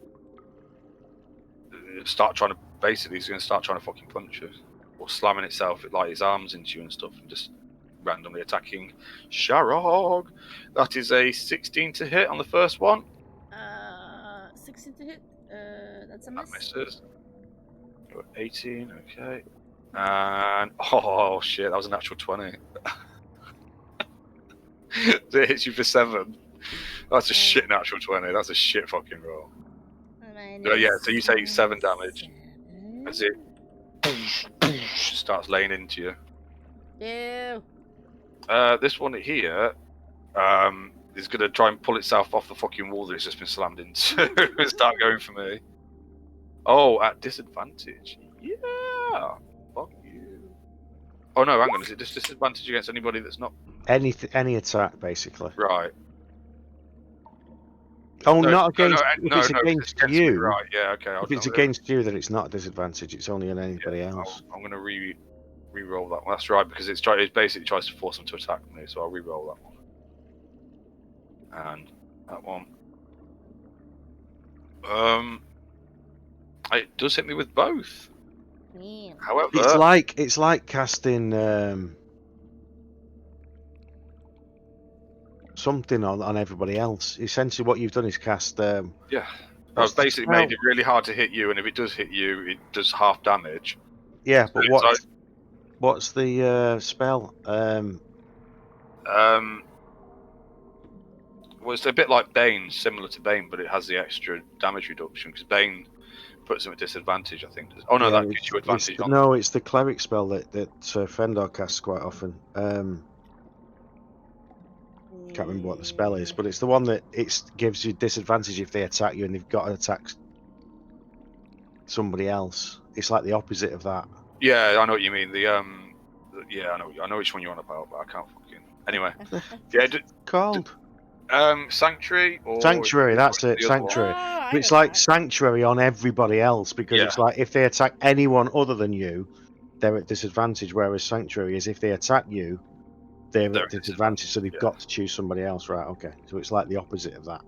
[SPEAKER 1] start trying to. Basically, it's going to start trying to fucking punch you, or slamming itself like its arms into you and stuff, and just randomly attacking Sharog. That is a 16 to hit on the first one.
[SPEAKER 2] 16 to hit. That's a
[SPEAKER 1] That
[SPEAKER 2] miss.
[SPEAKER 1] misses. 18, okay. And oh shit, that was a natural 20. So it hits you for 7. That's a shit natural 20. That's a shit fucking roll. Yeah, so you take 7 damage as it starts laying into you.
[SPEAKER 2] Ew.
[SPEAKER 1] This one here is going to try and pull itself off the fucking wall that it's just been slammed into and start going for me. Oh, at disadvantage. Yeah. Fuck you. Oh no, hang on. Is it just disadvantage against anybody that's not...
[SPEAKER 4] Any attack, basically.
[SPEAKER 1] Right.
[SPEAKER 4] Oh,
[SPEAKER 1] No,
[SPEAKER 4] not against.
[SPEAKER 1] no,
[SPEAKER 4] If
[SPEAKER 1] no,
[SPEAKER 4] it's
[SPEAKER 1] no,
[SPEAKER 4] against
[SPEAKER 1] me,
[SPEAKER 4] you,
[SPEAKER 1] right, yeah, okay.
[SPEAKER 4] if it's against you, then it's not a disadvantage. It's only on anybody else.
[SPEAKER 1] I'm going to re-roll that one. That's right, because it basically tries to force them to attack me, so I'll re-roll that one. And that one. It does hit me with both.
[SPEAKER 2] Yeah.
[SPEAKER 1] However,
[SPEAKER 4] It's like casting something on everybody else. Essentially, what you've done is cast.
[SPEAKER 1] yeah, I've basically made it really hard to hit you, and if it does hit you, it does half damage.
[SPEAKER 4] Yeah, but
[SPEAKER 1] So
[SPEAKER 4] what's the spell?
[SPEAKER 1] Well, it's a bit like Bane, similar to Bane, but it has the extra damage reduction because Bane puts them at disadvantage, I think. Oh no,
[SPEAKER 4] Yeah,
[SPEAKER 1] that gives you advantage.
[SPEAKER 4] No, it's the cleric spell that Fendor casts quite often. Can't remember what the spell is, but it's the one that it gives you disadvantage if they attack you and they've got to attack somebody else. It's like the opposite of that.
[SPEAKER 1] Yeah, I know what you mean. Yeah, I know which one you're on about, but I can't fucking. Anyway, yeah,
[SPEAKER 4] Called
[SPEAKER 1] Sanctuary or
[SPEAKER 4] Sanctuary. That's it, Sanctuary.
[SPEAKER 2] Oh,
[SPEAKER 4] It's like Sanctuary on everybody else because
[SPEAKER 1] Yeah.
[SPEAKER 4] it's like if they attack anyone other than you, they're at disadvantage. Whereas Sanctuary is if they attack you, they're at disadvantage. So they've got to choose somebody else, right? Okay, so it's like the opposite of that.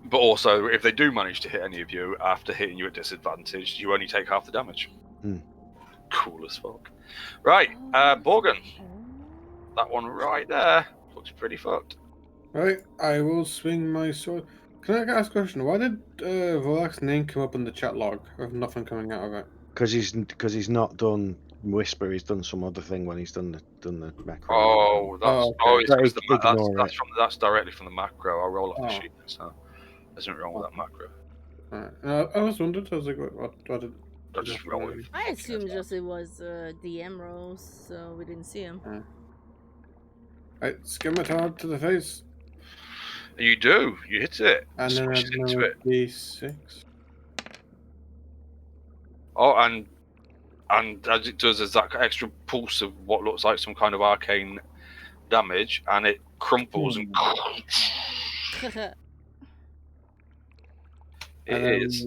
[SPEAKER 1] But also, if they do manage to hit any of you after hitting you at disadvantage, you only take half the damage. Cool as fuck. Right, Borgen. That one right there looks pretty fucked.
[SPEAKER 3] Right, I will swing my sword. Can I ask a question? Why did Volak's name come up in the chat log with nothing coming out of it?
[SPEAKER 4] Because he's not done Whisper. He's done some other thing when he's done the macro.
[SPEAKER 1] Oh, that's directly from the macro. I'll roll off the sheet, so there's nothing wrong with that macro.
[SPEAKER 3] Alright. I was wondering. I was like, what did?
[SPEAKER 1] I just roll it.
[SPEAKER 2] I assumed just it was DM rolls, so we didn't see him.
[SPEAKER 3] Right, scimitar to the face.
[SPEAKER 1] You do. You hit it.
[SPEAKER 3] And then
[SPEAKER 1] Smashes into it.
[SPEAKER 3] D6.
[SPEAKER 1] Oh, and as it does, there's that extra pulse of what looks like some kind of arcane damage, and it crumples and it is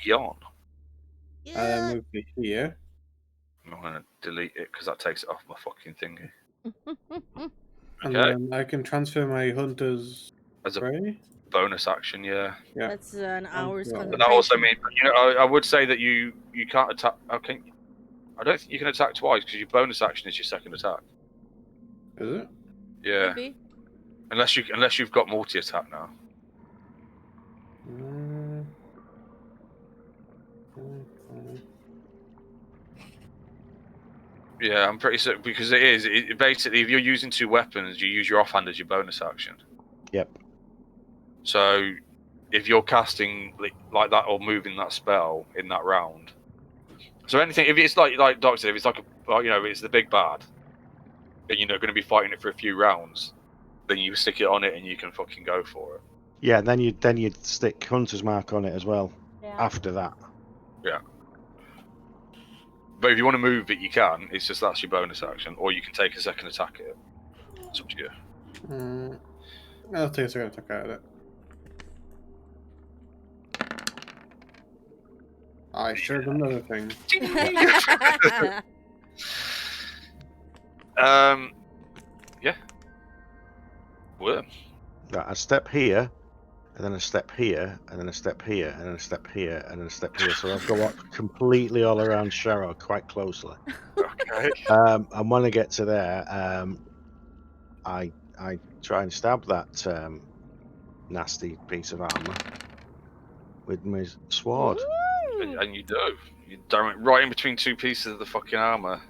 [SPEAKER 1] gone.
[SPEAKER 2] Yeah.
[SPEAKER 3] Move to here.
[SPEAKER 1] I'm gonna delete it because that takes it off my fucking thingy.
[SPEAKER 3] And
[SPEAKER 1] Okay.
[SPEAKER 3] then I can transfer my hunter's
[SPEAKER 1] As a
[SPEAKER 3] prey.
[SPEAKER 1] bonus action, yeah.
[SPEAKER 2] That's an hour's
[SPEAKER 3] But
[SPEAKER 1] But that also
[SPEAKER 2] concentration.
[SPEAKER 1] means, I would say that you can't attack. Okay, I don't think you can attack twice because your bonus action is your second attack.
[SPEAKER 3] Is it?
[SPEAKER 1] Yeah.
[SPEAKER 2] Maybe.
[SPEAKER 1] Unless you've got multi attack now. Yeah, I'm pretty certain because it is. Basically, if you're using 2 weapons, you use your offhand as your bonus action.
[SPEAKER 4] Yep.
[SPEAKER 1] So, if you're casting like that or moving that spell in that round, so anything if it's like Doc said, if it's like it's the big bad, and you're going to be fighting it for a few rounds, then you stick it on it and you can fucking go for it.
[SPEAKER 4] Yeah, then you'd stick Hunter's Mark on it as well.
[SPEAKER 2] Yeah.
[SPEAKER 4] After that.
[SPEAKER 1] Yeah. But if you want to move it, you can. It's just that's your bonus action, or you can take a second attack at it. It's up to you.
[SPEAKER 3] I'll take a second attack at it. I should have done another thing.
[SPEAKER 1] Yeah. Worm.
[SPEAKER 4] Right, I step here, and then a step here, and then a step here, and then a step here, and then a step here. So I'll go up completely all around Sharrow quite closely.
[SPEAKER 1] Okay.
[SPEAKER 4] And when I get to there, I try and stab that nasty piece of armor with my sword.
[SPEAKER 2] Ooh.
[SPEAKER 1] And you do. You drum it right in between two pieces of the fucking armor.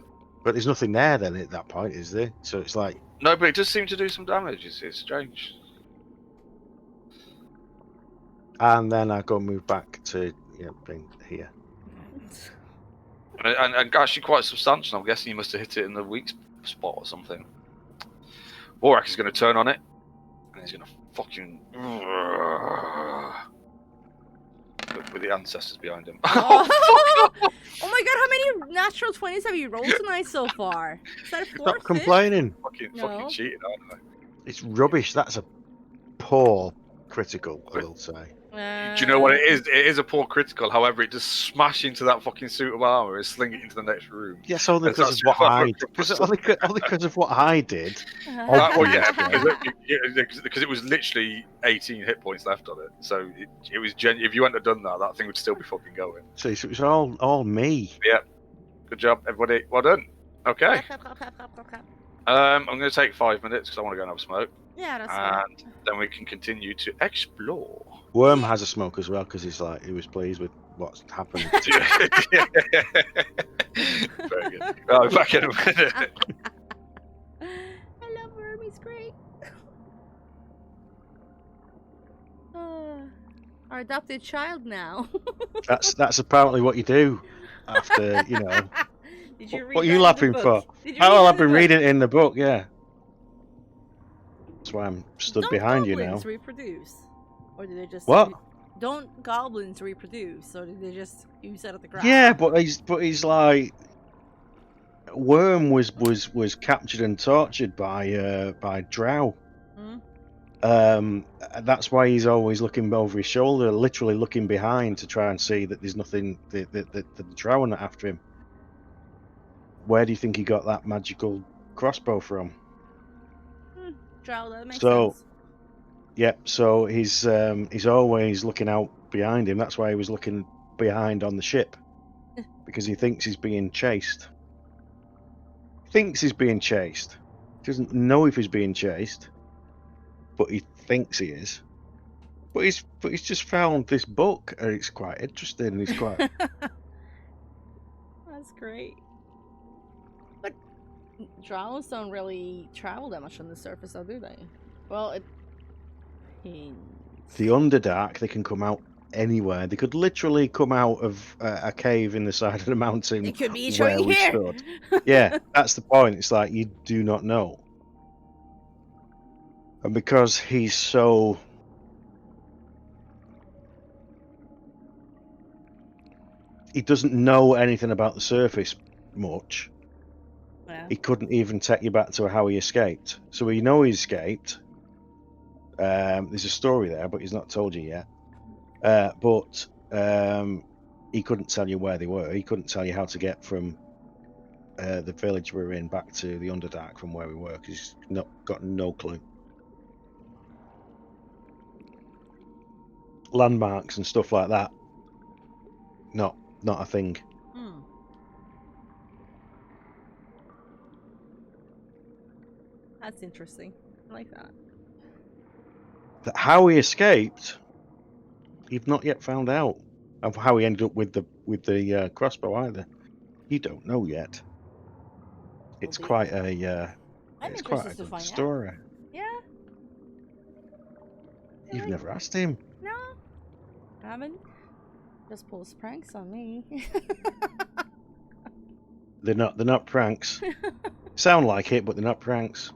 [SPEAKER 4] But there's nothing there then at that point, is there? So it's like,
[SPEAKER 1] No, but it does seem to do some damage. It's strange.
[SPEAKER 4] and then I go move back to being here.
[SPEAKER 1] And actually quite substantial. I'm guessing you must have hit it in the weak spot or something. Borak is going to turn on it, and he's going to fucking... with the ancestors behind him.
[SPEAKER 2] Oh my god, how many natural 20s have you rolled tonight so far? Is that a fourth?
[SPEAKER 4] Stop complaining.
[SPEAKER 1] Fucking cheating, aren't I?
[SPEAKER 4] It's rubbish. That's a poor critical, I will say.
[SPEAKER 1] Do you know what it is? It is a poor critical. However, it just smash into that fucking suit of armor and sling it into the next room.
[SPEAKER 4] Yes, only because of what I did. Only because of what I did.
[SPEAKER 1] Well, yeah, because it was literally 18 hit points left on it. So it was if you hadn't have done that, that thing would still be fucking going.
[SPEAKER 4] So it was all me.
[SPEAKER 1] Yeah. Good job, everybody. Well done. Okay. I'm going to take 5 minutes because I want to go and have a smoke.
[SPEAKER 2] Yeah, that's fine.
[SPEAKER 1] And then we can continue to explore.
[SPEAKER 4] Worm has a smoke as well because he was pleased with what's happened.
[SPEAKER 1] Very good. Right, back in a minute.
[SPEAKER 2] I love Worm, he's great. Our adopted child now.
[SPEAKER 4] That's apparently what you do after
[SPEAKER 2] Did you read
[SPEAKER 4] what are
[SPEAKER 2] that
[SPEAKER 4] you
[SPEAKER 2] in
[SPEAKER 4] laughing
[SPEAKER 2] the
[SPEAKER 4] for?
[SPEAKER 2] book? Did you
[SPEAKER 4] Oh,
[SPEAKER 2] read
[SPEAKER 4] well,
[SPEAKER 2] that
[SPEAKER 4] I've
[SPEAKER 2] in the
[SPEAKER 4] been
[SPEAKER 2] book?
[SPEAKER 4] reading it in the book. Yeah, that's why I'm stood
[SPEAKER 2] Don't
[SPEAKER 4] behind you now.
[SPEAKER 2] goblins reproduce? Or do they just...
[SPEAKER 4] What?
[SPEAKER 2] Don't goblins reproduce? Or do they just use that at the ground?
[SPEAKER 4] Yeah, but he's like Worm was captured and tortured by Drow.
[SPEAKER 2] Hmm?
[SPEAKER 4] That's why he's always looking over his shoulder, literally looking behind to try and see that there's nothing that the Drow are not after him. Where do you think he got that magical crossbow from?
[SPEAKER 2] Drow, that makes
[SPEAKER 4] So,
[SPEAKER 2] sense.
[SPEAKER 4] yep. So he's always looking out behind him. That's why he was looking behind on the ship, because he thinks he's being chased. He thinks he's being chased. He doesn't know if he's being chased, but he thinks he is. But he's just found this book, and it's quite interesting. It's quite.
[SPEAKER 2] That's great. But drows don't really travel that much on the surface, though, do they? Well, it.
[SPEAKER 4] The Underdark, they can come out anywhere. They could literally come out of a cave in the side of the mountain.
[SPEAKER 2] It could be
[SPEAKER 4] where
[SPEAKER 2] showing
[SPEAKER 4] we
[SPEAKER 2] here.
[SPEAKER 4] stood. Yeah, that's the point. It's like you do not know, and because he's so. He doesn't know anything about the surface much.
[SPEAKER 2] Yeah.
[SPEAKER 4] He couldn't even take you back to how he escaped. So we know he escaped. There's a story there, but he's not told you yet. But he couldn't tell you where they were. He couldn't tell you how to get from the village we were in back to the Underdark from where we were, because he's got no clue. Landmarks and stuff like that. Not a thing.
[SPEAKER 2] That's interesting. I like that.
[SPEAKER 4] How he escaped, you've not yet found out. Of how he ended up with the crossbow either. You don't know yet. It's quite a it's quite a good story.
[SPEAKER 2] Yeah.
[SPEAKER 4] You've never asked him.
[SPEAKER 2] No, haven't. Just pulls pranks on me.
[SPEAKER 4] They're not pranks. Sound like it, but they're not pranks.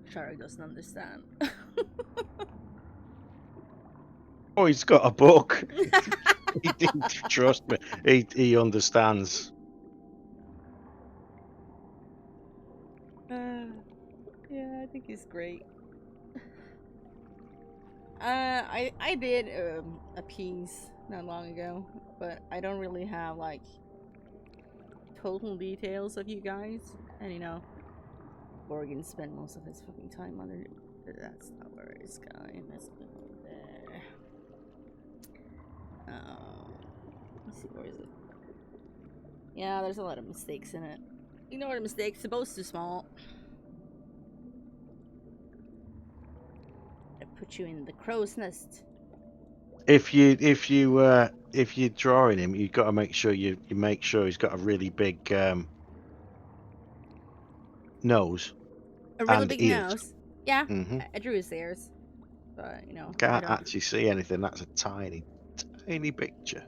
[SPEAKER 2] Shari doesn't understand.
[SPEAKER 4] Oh, he's got a book. He didn't trust me. He understands.
[SPEAKER 2] Yeah, I think he's great. I did a piece not long ago, but I don't really have like total details of you guys, and Morgan spent most of his fucking time under. That's not where he's going. Let's go there. Let's see, where is it? Yeah, there's a lot of mistakes in it. Ignore the mistakes. The boat's too small. I put you in the crow's nest.
[SPEAKER 4] If you're drawing him, you've got to make sure you make sure he's got a really big nose.
[SPEAKER 2] A really
[SPEAKER 4] And
[SPEAKER 2] big
[SPEAKER 4] ears.
[SPEAKER 2] nose. Yeah,
[SPEAKER 4] Mm-hmm.
[SPEAKER 2] I drew his ears. But, you know. I
[SPEAKER 4] Can't
[SPEAKER 2] don't-
[SPEAKER 4] actually see anything. That's a tiny picture.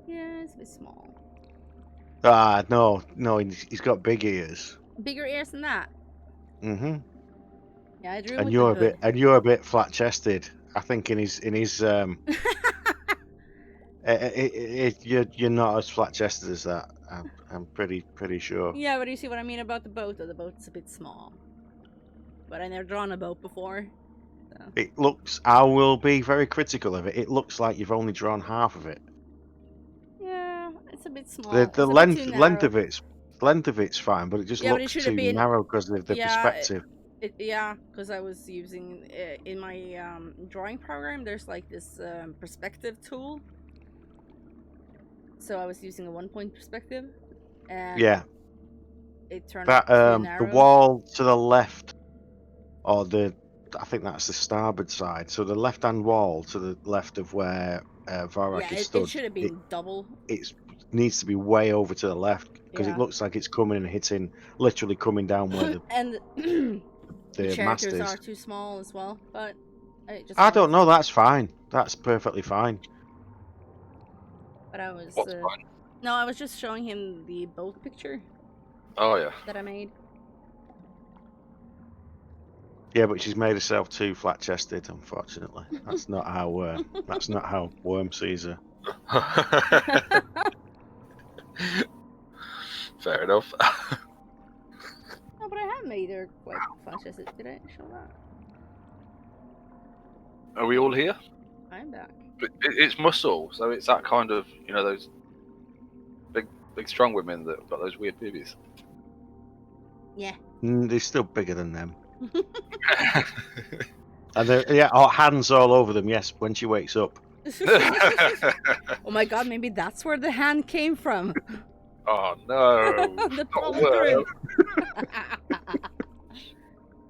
[SPEAKER 2] Yeah, it's a bit small.
[SPEAKER 4] Ah, no, he's got big ears.
[SPEAKER 2] Bigger ears than that.
[SPEAKER 4] Mm-hmm.
[SPEAKER 2] Yeah, I drew him
[SPEAKER 4] And
[SPEAKER 2] with
[SPEAKER 4] you're
[SPEAKER 2] the hood.
[SPEAKER 4] you're a bit flat-chested. I think in his you're not as flat-chested as that. I'm pretty sure.
[SPEAKER 2] Yeah, but you see what I mean about the boat, though? The boat's a bit small. But I never drawn a boat before. So.
[SPEAKER 4] It looks. I will be very critical of it. It looks like you've only drawn half of it.
[SPEAKER 2] Yeah, it's a bit small.
[SPEAKER 4] The
[SPEAKER 2] It's a bit
[SPEAKER 4] length
[SPEAKER 2] too
[SPEAKER 4] length
[SPEAKER 2] narrow.
[SPEAKER 4] of it's fine, but it just
[SPEAKER 2] Yeah, but it
[SPEAKER 4] looks
[SPEAKER 2] should have
[SPEAKER 4] too
[SPEAKER 2] been-
[SPEAKER 4] narrow because of the perspective.
[SPEAKER 2] Yeah, because I was using in my drawing program. There's like this perspective tool. So I was using a 1-point perspective, and
[SPEAKER 4] Yeah,
[SPEAKER 2] it turned
[SPEAKER 4] that
[SPEAKER 2] out too
[SPEAKER 4] the
[SPEAKER 2] narrow.
[SPEAKER 4] wall to the left, or I think that's the starboard side. So the left-hand wall to the left of where Varak
[SPEAKER 2] Yeah,
[SPEAKER 4] is
[SPEAKER 2] it
[SPEAKER 4] stood.
[SPEAKER 2] should have been double.
[SPEAKER 4] It needs to be way over to the left because
[SPEAKER 2] Yeah.
[SPEAKER 4] it looks like it's coming and hitting, literally coming down where the
[SPEAKER 2] And the
[SPEAKER 4] mast
[SPEAKER 2] characters
[SPEAKER 4] is.
[SPEAKER 2] are too small as well. But
[SPEAKER 4] I don't know. That's fine. That's perfectly fine.
[SPEAKER 2] But I was
[SPEAKER 1] What's fine?
[SPEAKER 2] no, I was just showing him the boat picture
[SPEAKER 1] Oh yeah.
[SPEAKER 2] that I made.
[SPEAKER 4] Yeah, but she's made herself too flat-chested. Unfortunately, that's not how. That's not how Worm sees her.
[SPEAKER 1] Fair enough.
[SPEAKER 2] No, but I have made her quite fast. Did I show that?
[SPEAKER 1] Are we all here?
[SPEAKER 2] I'm back.
[SPEAKER 1] But it's muscle, so it's that kind of, you know, those big strong women that have got those weird boobies.
[SPEAKER 2] Yeah.
[SPEAKER 4] They're still bigger than them. And hands all over them. Yes, when she wakes up.
[SPEAKER 2] Oh my god, maybe that's where the hand came from.
[SPEAKER 1] Oh no!
[SPEAKER 2] The
[SPEAKER 1] Not
[SPEAKER 2] palm
[SPEAKER 1] well.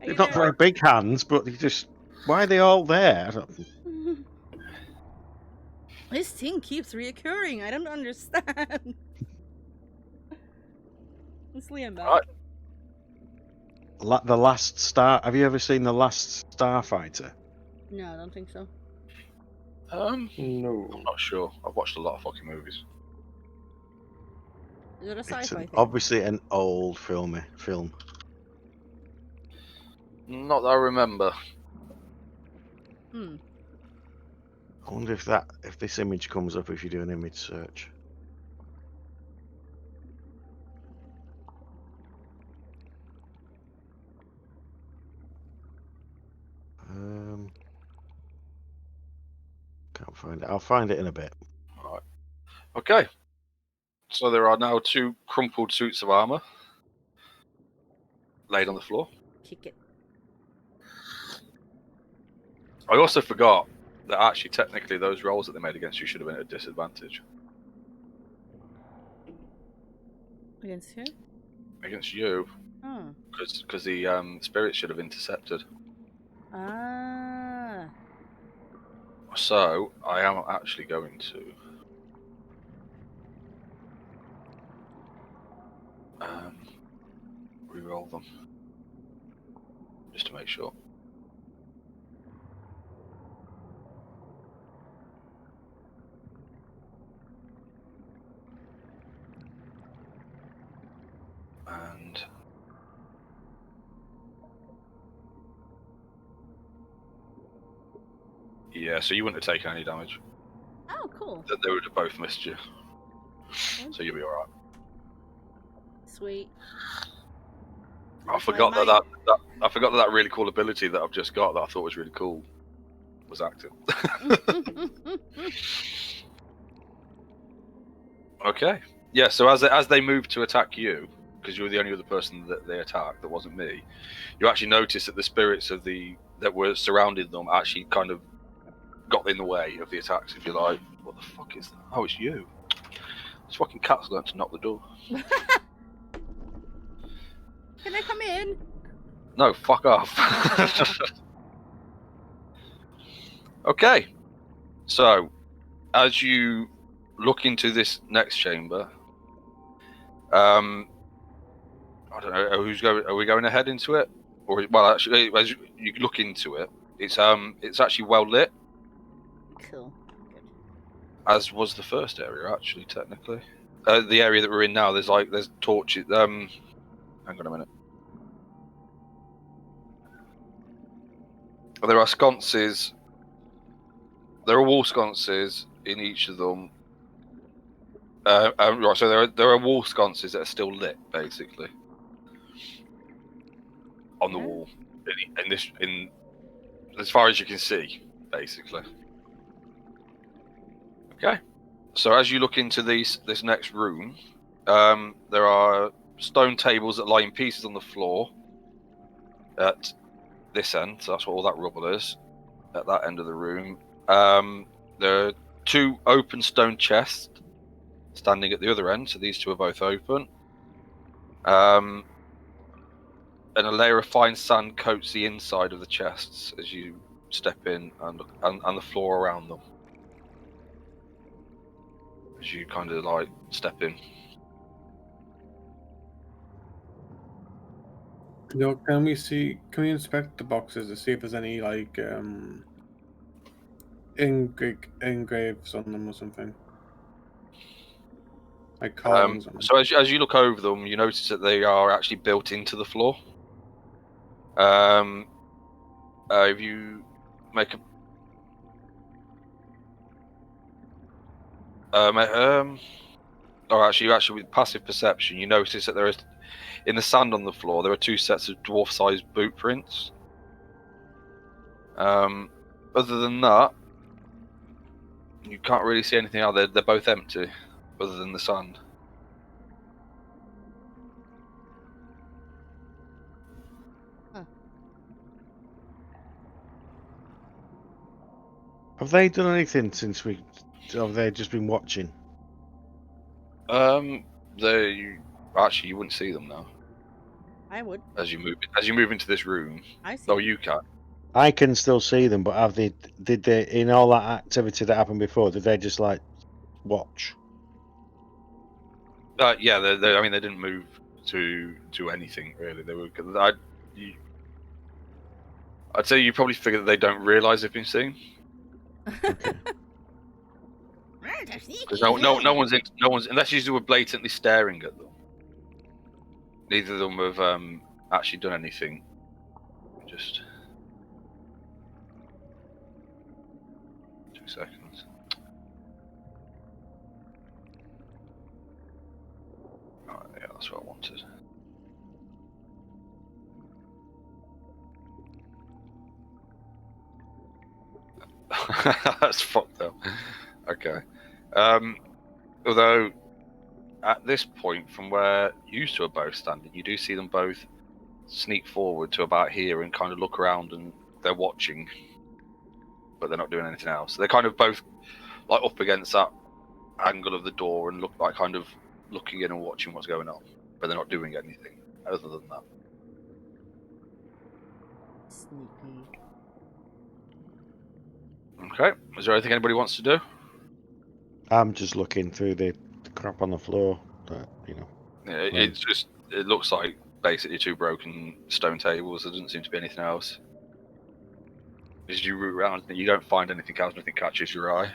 [SPEAKER 4] They're not very big hands, but they just. Why are they all there? I don't...
[SPEAKER 2] This thing keeps reoccurring. I don't understand. It's Liam back.
[SPEAKER 1] Right.
[SPEAKER 4] The Last Star. Have you ever seen The Last Starfighter?
[SPEAKER 2] No, I don't think so.
[SPEAKER 3] No.
[SPEAKER 1] I'm not sure. I've watched a lot of fucking movies.
[SPEAKER 2] Is it a
[SPEAKER 4] It's
[SPEAKER 2] sci-fi thing?
[SPEAKER 4] obviously an old film.
[SPEAKER 1] Not that I remember.
[SPEAKER 4] I wonder if this image comes up if you do an image search. Can't find it. I'll find it in a bit.
[SPEAKER 1] Right. Okay. So there are now 2 crumpled suits of armor laid on the floor.
[SPEAKER 2] Kick it.
[SPEAKER 1] I also forgot that actually, technically, those rolls that they made against you should have been at a disadvantage.
[SPEAKER 2] Against who?
[SPEAKER 1] Against you,
[SPEAKER 2] Oh.
[SPEAKER 1] because the spirits should have intercepted.
[SPEAKER 2] Ah.
[SPEAKER 1] So I am actually going to re-roll them just to make sure. And yeah, so you wouldn't have taken any damage.
[SPEAKER 2] Oh, cool.
[SPEAKER 1] They would have both missed you. So you'll be alright.
[SPEAKER 2] Sweet.
[SPEAKER 1] I forgot that really cool ability that I've just got that I thought was really cool was active. Okay. Yeah, so as they move to attack you, because you were the only other person that they attacked that wasn't me, you actually noticed that the spirits of that were surrounding them actually kind of got in the way of the attacks, if you like. What the fuck is that? Oh, it's you. This fucking cat's learned to knock the door.
[SPEAKER 2] Can I come in?
[SPEAKER 1] No, fuck off. Okay, so as you look into this next chamber, I don't know who's going. Are we going ahead into it, or well, actually, as you look into it, it's actually well lit,
[SPEAKER 2] Cool. Good.
[SPEAKER 1] as was the first area, actually, technically. The area that we're in now, there's torches. Hang on a minute. There are sconces. There are wall sconces in each of them. Right, so there are wall sconces that are still lit, basically, on the wall. In as far as you can see, basically. Okay. So as you look into this next room, there are stone tables that lie in pieces on the floor at this end. So that's what all that rubble is at that end of the room. There are 2 open stone chests standing at the other end. So these 2 are both open. And a layer of fine sand coats the inside of the chests as you step in and the floor around them. As you kind of like step in.
[SPEAKER 3] Can we inspect the boxes to see if there's any like engraves on them or something? Like carvings on them.
[SPEAKER 1] So as you look over them, you notice that they are actually built into the floor. If you make a or actually with passive perception, you notice that there is, in the sand on the floor, there are 2 sets of dwarf-sized boot prints. Other than that, you can't really see anything out there. They're both empty, other than the sand.
[SPEAKER 4] Have they done anything since we? Have they just been watching?
[SPEAKER 1] They actually, you wouldn't see them now
[SPEAKER 2] I would.
[SPEAKER 1] as you move into this room.
[SPEAKER 2] I see.
[SPEAKER 1] Oh, you can.
[SPEAKER 4] I can still see them, but have they? Did they, in all that activity that happened before, did they just like watch?
[SPEAKER 1] Yeah, I mean, they didn't move to anything really. They were. I'd say you probably figure that they don't realise they've been seen.
[SPEAKER 4] Okay.
[SPEAKER 1] Because no one's unless you were blatantly staring at them. Neither of them have actually done anything. Just 2 seconds. Oh, yeah, that's what I wanted. That's fucked up. Okay. Although, at this point, from where you 2 are both standing, you do see them both sneak forward to about here and kind of look around, and they're watching, but they're not doing anything else. They're kind of both like up against that angle of the door and look like kind of looking in and watching what's going on, but they're not doing anything other than that.
[SPEAKER 2] Sneaky.
[SPEAKER 1] Okay. Is there anything anybody wants to do?
[SPEAKER 4] I'm just looking through the crap on the floor. That, you know.
[SPEAKER 1] Yeah, it looks like basically 2 broken stone tables. There doesn't seem to be anything else. As you root around, you don't find anything else. Nothing catches your eye.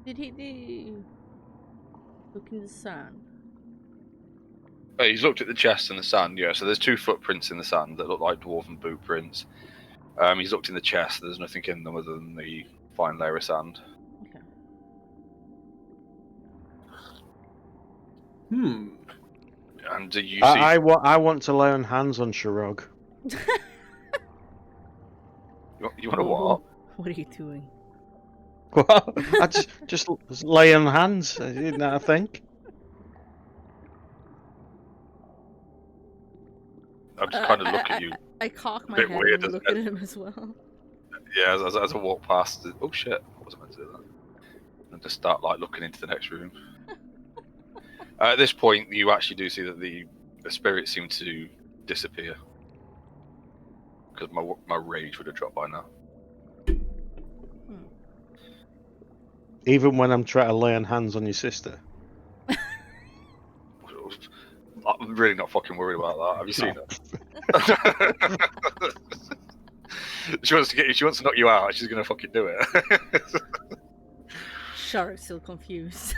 [SPEAKER 2] Did he look in the sand?
[SPEAKER 1] He's looked at the chest and the sand, yeah. So there's 2 footprints in the sand that look like dwarven boot prints. He's looked in the chest. There's nothing in them other than the fine layer of sand.
[SPEAKER 2] Okay.
[SPEAKER 1] And do you see?
[SPEAKER 4] I want to lay on hands on Shirog.
[SPEAKER 1] You want to what?
[SPEAKER 2] What are you doing?
[SPEAKER 4] What? I just lay on hands. Isn't that a thing?
[SPEAKER 1] I just kind of look at you.
[SPEAKER 2] I cock my
[SPEAKER 1] bit
[SPEAKER 2] head
[SPEAKER 1] weird,
[SPEAKER 2] and look at him as well.
[SPEAKER 1] Yeah, as I walk past. Oh shit! I wasn't meant to do that. And just start like looking into the next room. At this point, you actually do see that the spirits seem to disappear. Because my rage would have dropped by now.
[SPEAKER 4] Even when I'm trying to lay on hands on your sister.
[SPEAKER 1] I'm really not fucking worried about that. Have you seen her? She wants to knock you out. She's gonna fucking do it.
[SPEAKER 2] Shark's still confused.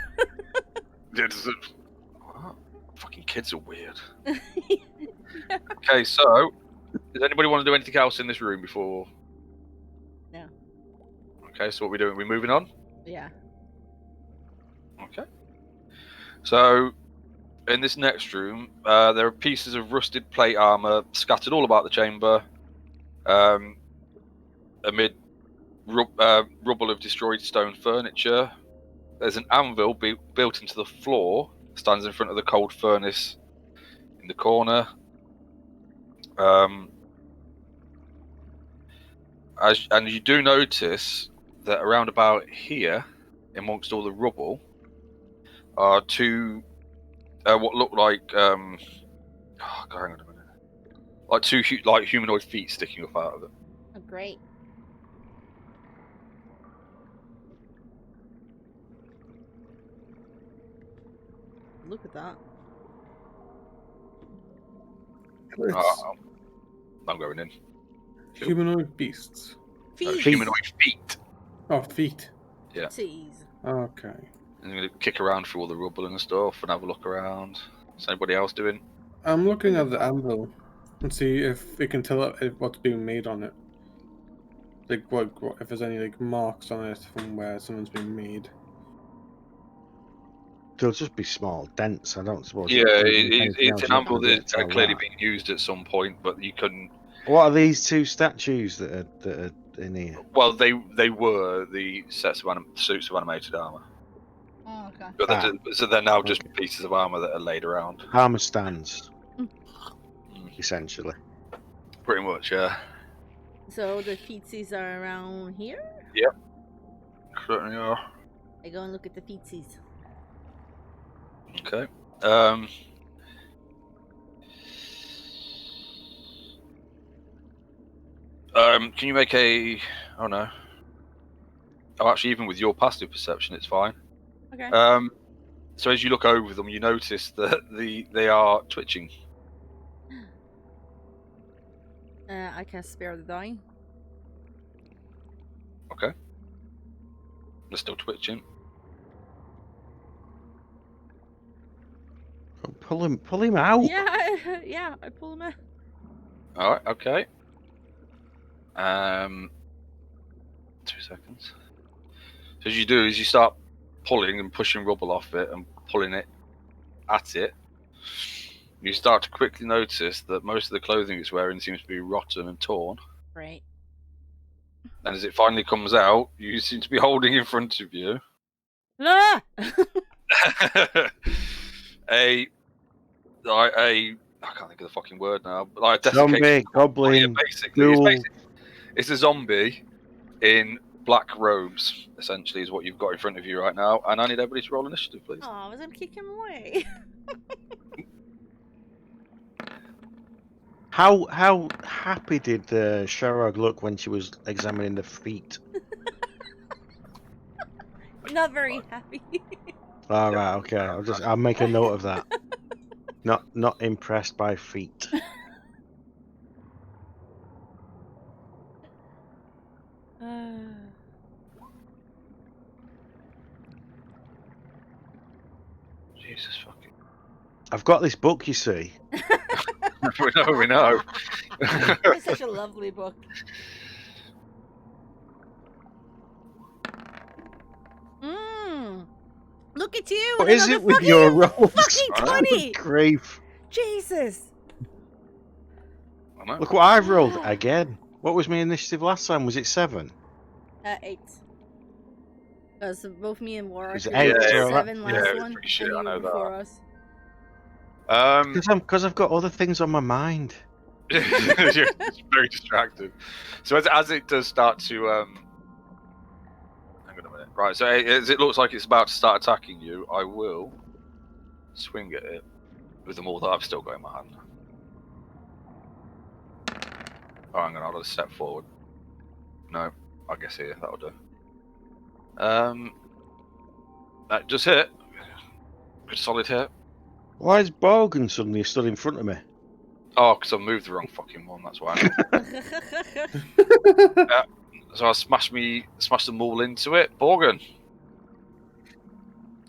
[SPEAKER 1] What? Fucking kids are weird. Okay, so does anybody want to do anything else in this room before?
[SPEAKER 2] No.
[SPEAKER 1] Okay, so what are we doing? We're moving on.
[SPEAKER 2] Yeah.
[SPEAKER 1] Okay. So, in this next room, there are pieces of rusted plate armor scattered all about the chamber, amid rubble of destroyed stone furniture. There's an anvil built into the floor, stands in front of the cold furnace in the corner. And you do notice that around about here, amongst all the rubble, are two what look like hang on a minute, like two humanoid feet sticking up out of it.
[SPEAKER 2] Oh, great. Look at that.
[SPEAKER 3] It's
[SPEAKER 1] I'm going in.
[SPEAKER 3] humanoid beasts.
[SPEAKER 2] Feet.
[SPEAKER 1] Humanoid feet.
[SPEAKER 3] Oh, feet.
[SPEAKER 1] Yeah.
[SPEAKER 2] Feetsies.
[SPEAKER 3] Okay.
[SPEAKER 1] I'm going to kick around through all the rubble and stuff and have a look around. What's anybody else doing?
[SPEAKER 3] I'm looking at the anvil and see if we can tell what's being made on it. Like what if there's any like marks on it from where someone's been made.
[SPEAKER 4] They'll just be small dents. I don't suppose.
[SPEAKER 1] Yeah,
[SPEAKER 4] anything
[SPEAKER 1] it's
[SPEAKER 4] else
[SPEAKER 1] an
[SPEAKER 4] you
[SPEAKER 1] anvil
[SPEAKER 4] can
[SPEAKER 1] that's
[SPEAKER 4] tell
[SPEAKER 1] clearly
[SPEAKER 4] that.
[SPEAKER 1] been used at some point, but you couldn't.
[SPEAKER 4] What are these two statues that are in here?
[SPEAKER 1] Well, they were the suits of animated armor,
[SPEAKER 2] Oh, okay.
[SPEAKER 1] but so they're now just
[SPEAKER 4] Okay.
[SPEAKER 1] pieces of armor that are laid around.
[SPEAKER 4] Armor stands, essentially.
[SPEAKER 1] Pretty much, yeah.
[SPEAKER 2] So the feetsies are around here?
[SPEAKER 1] Yep. Certainly are.
[SPEAKER 2] I go and look at the feetsies.
[SPEAKER 1] Okay. Can you make a? Oh no. Oh, actually, even with your passive perception, it's fine.
[SPEAKER 2] Okay.
[SPEAKER 1] So as you look over them, you notice that they are twitching.
[SPEAKER 2] I can spare the die.
[SPEAKER 1] Okay. They're still twitching.
[SPEAKER 4] Pull him out.
[SPEAKER 2] Yeah, yeah, I pull him out.
[SPEAKER 1] All right. Okay. 2 seconds. So as you do is you start pulling and pushing rubble off it and pulling it at it. You start to quickly notice that most of the clothing it's wearing seems to be rotten and torn.
[SPEAKER 2] Right.
[SPEAKER 1] And as it finally comes out, you seem to be holding in front of you
[SPEAKER 2] Ah!
[SPEAKER 1] I can't think of the fucking word now. But like a
[SPEAKER 4] Zombie,
[SPEAKER 1] desiccated
[SPEAKER 4] goblin,
[SPEAKER 1] yeah, basically,
[SPEAKER 4] ghoul.
[SPEAKER 1] it's a zombie in black robes. Essentially, is what you've got in front of you right now. And I need everybody to roll initiative, please.
[SPEAKER 2] Oh, I was gonna kick him away.
[SPEAKER 4] How happy did Sharog look when she was examining the feet?
[SPEAKER 2] Not very happy.
[SPEAKER 4] All right, okay. I'll make a note of that. Not impressed by feet.
[SPEAKER 1] Jesus fucking.
[SPEAKER 4] I've got this book, you see.
[SPEAKER 1] we know.
[SPEAKER 2] It's such a lovely book. Look at you!
[SPEAKER 4] What
[SPEAKER 2] and
[SPEAKER 4] is
[SPEAKER 2] another
[SPEAKER 4] it with your rolls?
[SPEAKER 2] fucking 20!
[SPEAKER 4] Grief.
[SPEAKER 2] Jesus!
[SPEAKER 1] I know.
[SPEAKER 4] Look what I've rolled again. What was my initiative last time? Was it 7?
[SPEAKER 2] 8. So both me and War are
[SPEAKER 4] It's
[SPEAKER 2] pretty
[SPEAKER 4] eight,
[SPEAKER 2] much
[SPEAKER 4] so
[SPEAKER 2] 7
[SPEAKER 1] yeah,
[SPEAKER 2] last
[SPEAKER 1] it was
[SPEAKER 2] one,
[SPEAKER 1] pretty shit,
[SPEAKER 2] and
[SPEAKER 1] I
[SPEAKER 2] you
[SPEAKER 1] know
[SPEAKER 2] were
[SPEAKER 1] that.
[SPEAKER 2] before us.
[SPEAKER 4] Because I've got other things on my mind.
[SPEAKER 1] You're just very distracted. So as it does start to hang on a minute. Right, so as it looks like it's about to start attacking you, I will swing at it with the maul that I've still got in my hand. Oh, hang on, I'll just step forward. No, I guess here, that'll do. That just hit. Good solid hit.
[SPEAKER 4] Why is Bogan suddenly stood in front of me?
[SPEAKER 1] Oh, because I moved the wrong fucking one, that's why. So I smashed the maul into it. Borgen.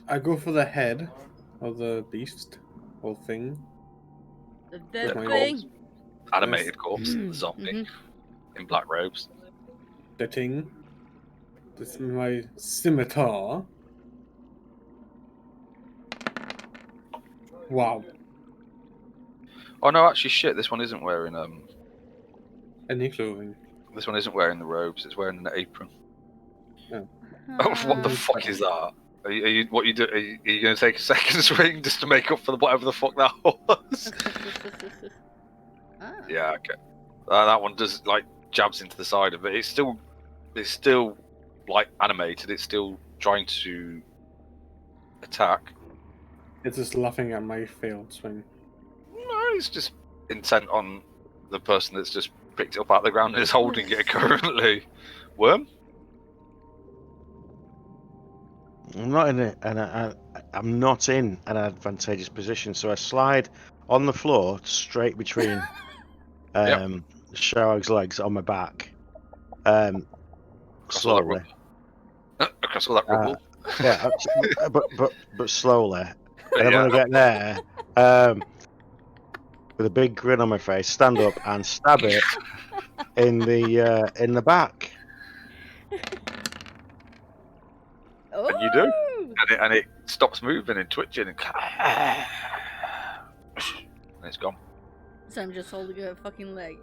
[SPEAKER 3] I go for the head of the beast or thing.
[SPEAKER 2] The dead
[SPEAKER 3] my
[SPEAKER 2] thing.
[SPEAKER 1] Animated corpse,
[SPEAKER 2] Mhm.
[SPEAKER 1] zombie in black robes.
[SPEAKER 3] The thing. This is my scimitar. Wow.
[SPEAKER 1] Oh no, actually, shit. This one isn't wearing
[SPEAKER 3] Any clothing.
[SPEAKER 1] This one isn't wearing the robes. It's wearing an apron.
[SPEAKER 3] Oh.
[SPEAKER 1] What the fuck is that? Are you what you do? Are you going to take a second swing just to make up for whatever the fuck that was?
[SPEAKER 2] Ah.
[SPEAKER 1] Yeah, okay. That one does like jabs into the side of it. It's still like animated. It's still trying to attack.
[SPEAKER 3] It's just laughing at my failed swing.
[SPEAKER 1] No, it's just intent on the person that's just picked it up out of the ground and is holding it currently. Worm?
[SPEAKER 4] I'm not in an advantageous position, so I slide on the floor straight between Sharag's legs on my back.
[SPEAKER 1] Across all that
[SPEAKER 4] Slowly.
[SPEAKER 1] Across all that rubble.
[SPEAKER 4] Yeah, but slowly. And then
[SPEAKER 1] Yeah.
[SPEAKER 4] when I get there, with a big grin on my face, stand up and stab it in the back.
[SPEAKER 2] Oh!
[SPEAKER 1] And you do. And it stops moving and twitching and it's gone.
[SPEAKER 2] So I'm just holding a fucking leg.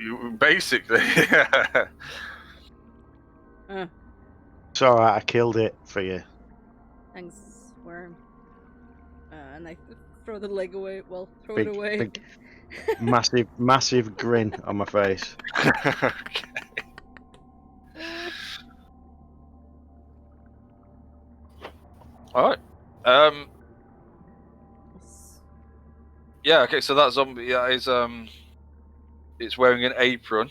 [SPEAKER 1] You basically, yeah.
[SPEAKER 4] It's alright, I killed it for you.
[SPEAKER 2] Thanks, Worm. And I throw the leg away. Well, throw
[SPEAKER 4] Big,
[SPEAKER 2] it away.
[SPEAKER 4] big, massive grin on my face.
[SPEAKER 1] Okay. All right. Yeah. Okay. So that zombie is it's wearing an apron.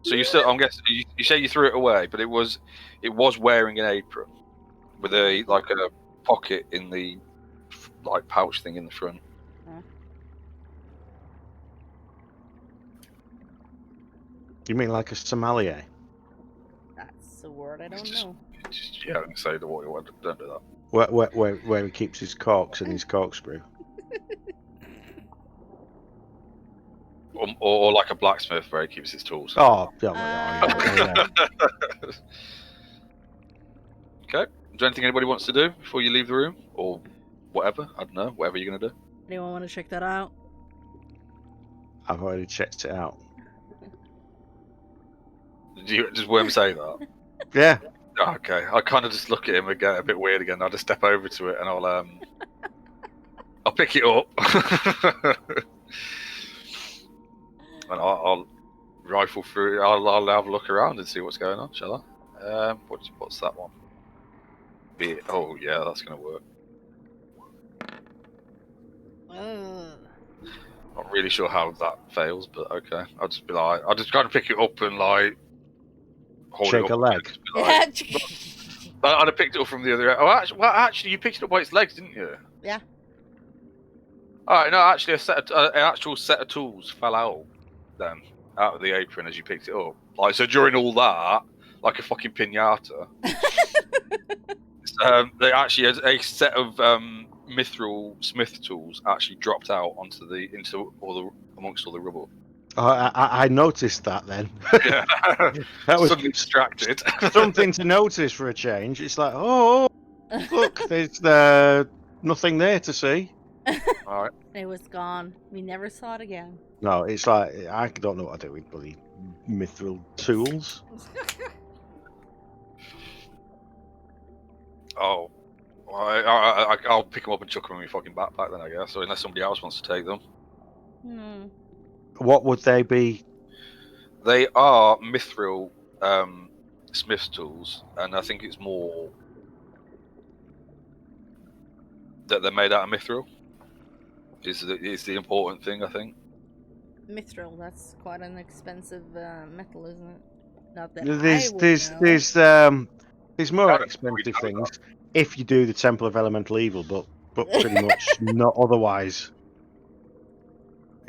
[SPEAKER 1] So you still, I'm guessing, you say you threw it away, but it was wearing an apron with a pocket in the like pouch thing in the front.
[SPEAKER 4] You mean like a sommelier?
[SPEAKER 2] That's a word I don't know.
[SPEAKER 1] Just, yeah, I can say the what you want. Don't do that.
[SPEAKER 4] Where he keeps his corks and his corkscrew.
[SPEAKER 1] Or like a blacksmith where he keeps his tools.
[SPEAKER 4] Oh, yeah.
[SPEAKER 1] Okay. Is there anything anybody wants to do before you leave the room? Or whatever? I don't know. Whatever you're going to do.
[SPEAKER 2] Anyone want to check that out?
[SPEAKER 4] I've already checked it out.
[SPEAKER 1] Does Worm say that?
[SPEAKER 4] Yeah.
[SPEAKER 1] Oh, okay. I kind of just look at him and get a bit weird again. I'll just step over to it and I'll pick it up. And I'll rifle through it. I'll have a look around and see what's going on, shall I? What's that one? Oh, yeah, that's going to work. Not really sure how that fails, but okay. I'll just be like, I'll just kind of pick it up and like hold
[SPEAKER 4] Shake
[SPEAKER 1] it up.
[SPEAKER 4] a leg.
[SPEAKER 1] I'd have picked it up from the other end. Oh, actually, you picked it up by its legs, didn't you?
[SPEAKER 2] Yeah.
[SPEAKER 1] Alright, no, actually, an actual set of tools fell out then out of the apron as you picked it up. Like, so during all that, like a fucking pinata, they actually had a set of mithril smith tools actually dropped out amongst all the rubble.
[SPEAKER 4] I noticed that then.
[SPEAKER 1] Yeah,
[SPEAKER 4] That was
[SPEAKER 1] suddenly distracted.
[SPEAKER 4] something to notice for a change. It's like, oh, look, there's nothing there to see.
[SPEAKER 1] All right.
[SPEAKER 2] It was gone. We never saw it again.
[SPEAKER 4] No, it's like I don't know what I do with bloody mithril tools.
[SPEAKER 1] Oh, well, I'll pick them up and chuck them in my fucking backpack then, I guess. Or unless somebody else wants to take them.
[SPEAKER 2] Hmm.
[SPEAKER 4] What would they be?
[SPEAKER 1] They are mithril smith's tools, and I think it's more that they're made out of mithril. Is the important thing, I think.
[SPEAKER 2] Mithril, that's quite an expensive metal, isn't it? Not that I
[SPEAKER 4] There's
[SPEAKER 2] would
[SPEAKER 4] there's
[SPEAKER 2] know.
[SPEAKER 4] there's more
[SPEAKER 1] I don't think
[SPEAKER 4] expensive
[SPEAKER 1] we know
[SPEAKER 4] things if you do the Temple of Elemental Evil, but pretty much not otherwise.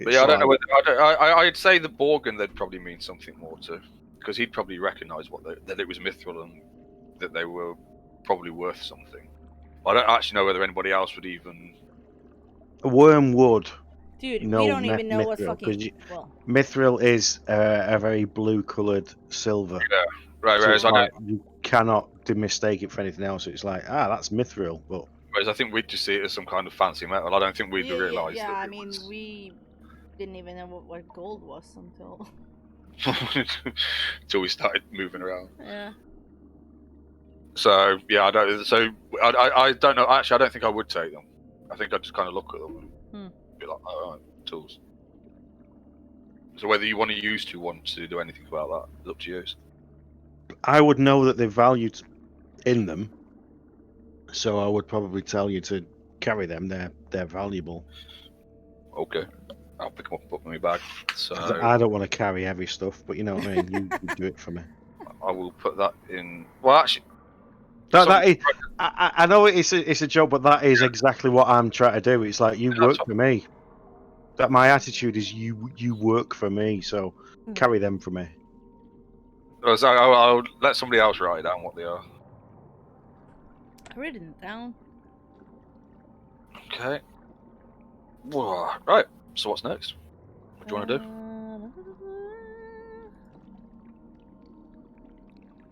[SPEAKER 1] But yeah, I don't know
[SPEAKER 4] like-
[SPEAKER 1] whether I'd say the Borgin they'd probably mean something more to, because he'd probably recognise that it was mithril and that they were probably worth something. I don't actually know whether anybody else would even.
[SPEAKER 4] A worm would.
[SPEAKER 2] Dude, we
[SPEAKER 4] No,
[SPEAKER 2] don't even know what
[SPEAKER 4] mithril,
[SPEAKER 2] fucking.
[SPEAKER 4] 'cause
[SPEAKER 2] Well,
[SPEAKER 4] mithril is a very blue-coloured silver.
[SPEAKER 1] Yeah, right.
[SPEAKER 4] So
[SPEAKER 1] Whereas
[SPEAKER 4] it's like you cannot mistake it for anything else. It's like, that's mithril, but
[SPEAKER 1] I think we'd just see it as some kind of fancy metal. I don't think we'd
[SPEAKER 2] yeah,
[SPEAKER 1] realise.
[SPEAKER 2] yeah.
[SPEAKER 1] that
[SPEAKER 2] I
[SPEAKER 1] it
[SPEAKER 2] mean,
[SPEAKER 1] was...
[SPEAKER 2] we didn't even know what gold was until.
[SPEAKER 1] until we started moving around.
[SPEAKER 2] Yeah.
[SPEAKER 1] So yeah, I don't. So I don't know. Actually, I don't think I would take them. I think I'd just kind of look at them and be like, "Oh, right, tools." So whether you want to use to want to do anything about that, it's up to you.
[SPEAKER 4] I would know that they're valued in them, so I would probably tell you to carry them. They're valuable.
[SPEAKER 1] Okay, I'll pick them up and put them in my bag. So
[SPEAKER 4] I don't want to carry heavy stuff, but you know what I mean. You do it for me.
[SPEAKER 1] I will put that in. Well, actually,
[SPEAKER 4] That is, I know it's a joke, but that is exactly what I'm trying to do. It's like you work for me. That my attitude is you work for me, so carry them for me.
[SPEAKER 1] So I'll let somebody else write down what they are.
[SPEAKER 2] I've written it down.
[SPEAKER 1] Okay. Whoa. Right. So what's next? What do you want to do?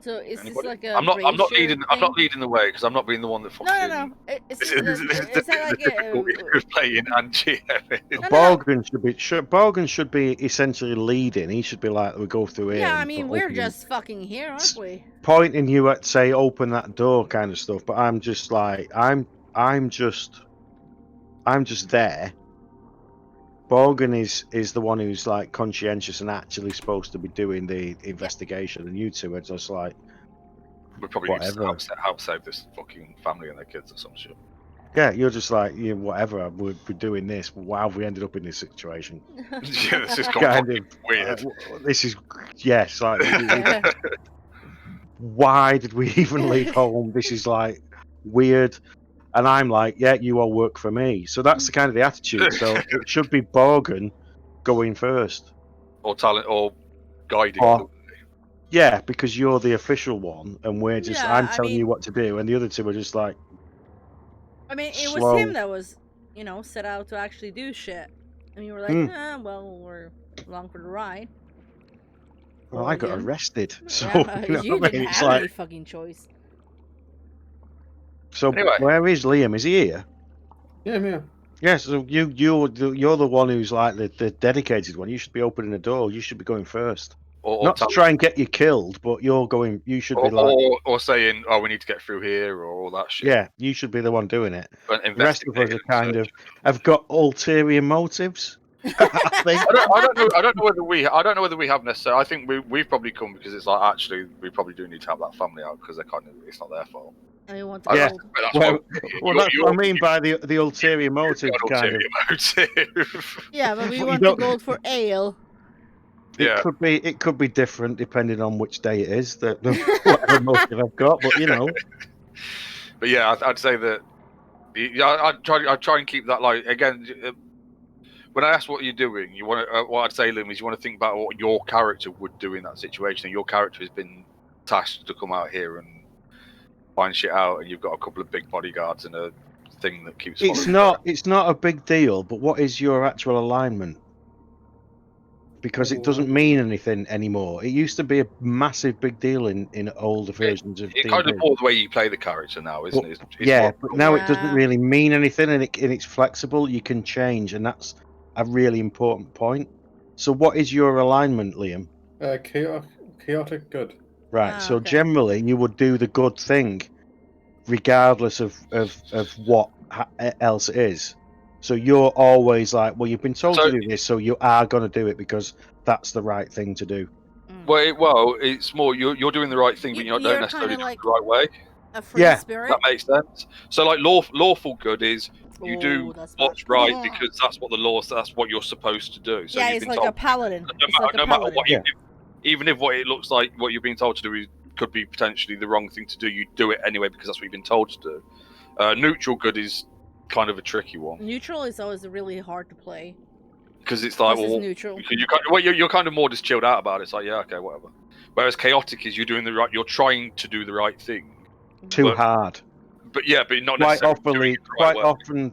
[SPEAKER 2] So is
[SPEAKER 1] Anybody?
[SPEAKER 2] this like a
[SPEAKER 1] I'm not
[SPEAKER 2] brazier
[SPEAKER 1] leading. I'm not
[SPEAKER 2] thing?
[SPEAKER 1] leading the way because I'm not being the one that fucking.
[SPEAKER 2] No. Is
[SPEAKER 1] This
[SPEAKER 2] this
[SPEAKER 1] is
[SPEAKER 2] that like
[SPEAKER 1] the difficulty of playing and GMing.
[SPEAKER 4] Borgen should be essentially leading. He should be like, we go through here.
[SPEAKER 2] Yeah, I
[SPEAKER 4] and
[SPEAKER 2] mean, we're just fucking here, aren't we?
[SPEAKER 4] pointing you at say open that door kind of stuff. But I'm just like I'm just there. Borgen is the one who's like conscientious and actually supposed to be doing the investigation, and you two are just like
[SPEAKER 1] We probably
[SPEAKER 4] whatever.
[SPEAKER 1] need to help save this fucking family and their kids or some shit.
[SPEAKER 4] Yeah, you're just like, whatever. We're doing this. Why have we ended up in this situation?
[SPEAKER 1] Yeah, this is
[SPEAKER 4] Kind
[SPEAKER 1] fucking weird.
[SPEAKER 4] This is yes. Like, why did we even leave home? This is like weird. And I'm like, yeah, you all work for me. So that's the kind of the attitude. So it should be Borgen going first.
[SPEAKER 1] Or talent, or guiding.
[SPEAKER 4] Yeah, because you're the official one, and we're just,
[SPEAKER 2] Yeah,
[SPEAKER 4] I'm
[SPEAKER 2] I
[SPEAKER 4] telling you
[SPEAKER 2] mean-
[SPEAKER 4] what to do, and the other two are just like,
[SPEAKER 2] I mean, it was
[SPEAKER 4] slow.
[SPEAKER 2] him that was, set out to actually do shit. And you were like, well, we're along for the ride.
[SPEAKER 4] Well, I got
[SPEAKER 2] Borgen.
[SPEAKER 4] arrested. So,
[SPEAKER 2] Yeah,
[SPEAKER 4] you know
[SPEAKER 2] you
[SPEAKER 4] what I
[SPEAKER 2] didn't
[SPEAKER 4] mean? It's
[SPEAKER 2] have
[SPEAKER 4] like,
[SPEAKER 2] any fucking choice.
[SPEAKER 4] so
[SPEAKER 1] Anyway.
[SPEAKER 4] where is Liam? Is he here?
[SPEAKER 3] Yeah, I'm here.
[SPEAKER 4] Yeah, so you're the one who's like the dedicated one. You should be opening the door. You should be going first. Not to try and get you killed, but you're going. You should be like,
[SPEAKER 1] or saying, "Oh, we need to get through here," or all that shit.
[SPEAKER 4] yeah, you should be the one doing it.
[SPEAKER 1] The
[SPEAKER 4] The rest of us are kind of have got ulterior motives. I think.
[SPEAKER 1] I don't know whether we have necessarily. I think we've probably come because it's like actually we probably do need to help that family out because it's not their fault.
[SPEAKER 2] And you want
[SPEAKER 1] I-
[SPEAKER 2] the
[SPEAKER 4] Yeah.
[SPEAKER 2] gold.
[SPEAKER 1] But that's
[SPEAKER 4] Well,
[SPEAKER 1] what
[SPEAKER 4] that's what I mean by the ulterior motive. Kind of.
[SPEAKER 1] motive.
[SPEAKER 2] Yeah, but we
[SPEAKER 4] You
[SPEAKER 2] want the
[SPEAKER 4] don't-
[SPEAKER 2] gold for ale.
[SPEAKER 1] Yeah.
[SPEAKER 4] It could be different depending on which day it is. The whatever motive I've got, but you know.
[SPEAKER 1] But yeah, I'd say that. Yeah, I'd try and keep that like again. When I ask what you're doing, you want to. What I'd say, Liam, is you want to think about what your character would do in that situation. And your character has been tasked to come out here and find shit out, and you've got a couple of big bodyguards and a thing that keeps.
[SPEAKER 4] It's not a big deal, but what is your actual alignment? Because it doesn't mean anything anymore. It used to be a massive big deal in older versions of
[SPEAKER 1] It
[SPEAKER 4] D&D.
[SPEAKER 1] kind of more the way you play the character now, isn't it? It's
[SPEAKER 4] yeah,
[SPEAKER 1] more,
[SPEAKER 4] but now it doesn't
[SPEAKER 2] Yeah.
[SPEAKER 4] really mean anything, and it's flexible. You can change, and that's a really important point. So, what is your alignment, Liam?
[SPEAKER 3] Chaotic good.
[SPEAKER 4] Right.
[SPEAKER 2] Ah,
[SPEAKER 4] so
[SPEAKER 2] okay.
[SPEAKER 4] generally, you would do the good thing. regardless of what else it is. So you're always like, well, you've been told
[SPEAKER 1] So-
[SPEAKER 4] to do this, so you are going to do it because that's the right thing to do.
[SPEAKER 1] Well, it's more you're doing the right thing, but you don't
[SPEAKER 2] You're
[SPEAKER 1] necessarily
[SPEAKER 2] kinda
[SPEAKER 1] do it
[SPEAKER 2] like-
[SPEAKER 1] the right way.
[SPEAKER 2] A free
[SPEAKER 4] Yeah.
[SPEAKER 2] spirit.
[SPEAKER 1] That makes sense. So, like, lawful good is you do
[SPEAKER 2] Oh, that's bad.
[SPEAKER 1] what's right because that's what the law. That's what you're supposed to do. So
[SPEAKER 2] yeah,
[SPEAKER 1] you've
[SPEAKER 2] it's
[SPEAKER 1] been
[SPEAKER 2] like
[SPEAKER 1] told.
[SPEAKER 2] a paladin.
[SPEAKER 1] No
[SPEAKER 2] It's like a
[SPEAKER 1] no matter
[SPEAKER 2] paladin.
[SPEAKER 1] what,
[SPEAKER 4] Yeah.
[SPEAKER 1] even if what it looks like, what you're being told to do could be potentially the wrong thing to do, you do it anyway because that's what you've been told to do. Neutral good is kind of a tricky one
[SPEAKER 2] Neutral is always really hard to play.
[SPEAKER 1] because it's like,
[SPEAKER 2] This is
[SPEAKER 1] well,
[SPEAKER 2] neutral.
[SPEAKER 1] you're kind of more just chilled out about it. It's like, yeah, okay, whatever. Whereas chaotic is you're trying to do the right thing,
[SPEAKER 4] Too
[SPEAKER 1] But-
[SPEAKER 4] hard.
[SPEAKER 1] but not
[SPEAKER 4] Quite
[SPEAKER 1] necessarily doing it the right way.
[SPEAKER 4] often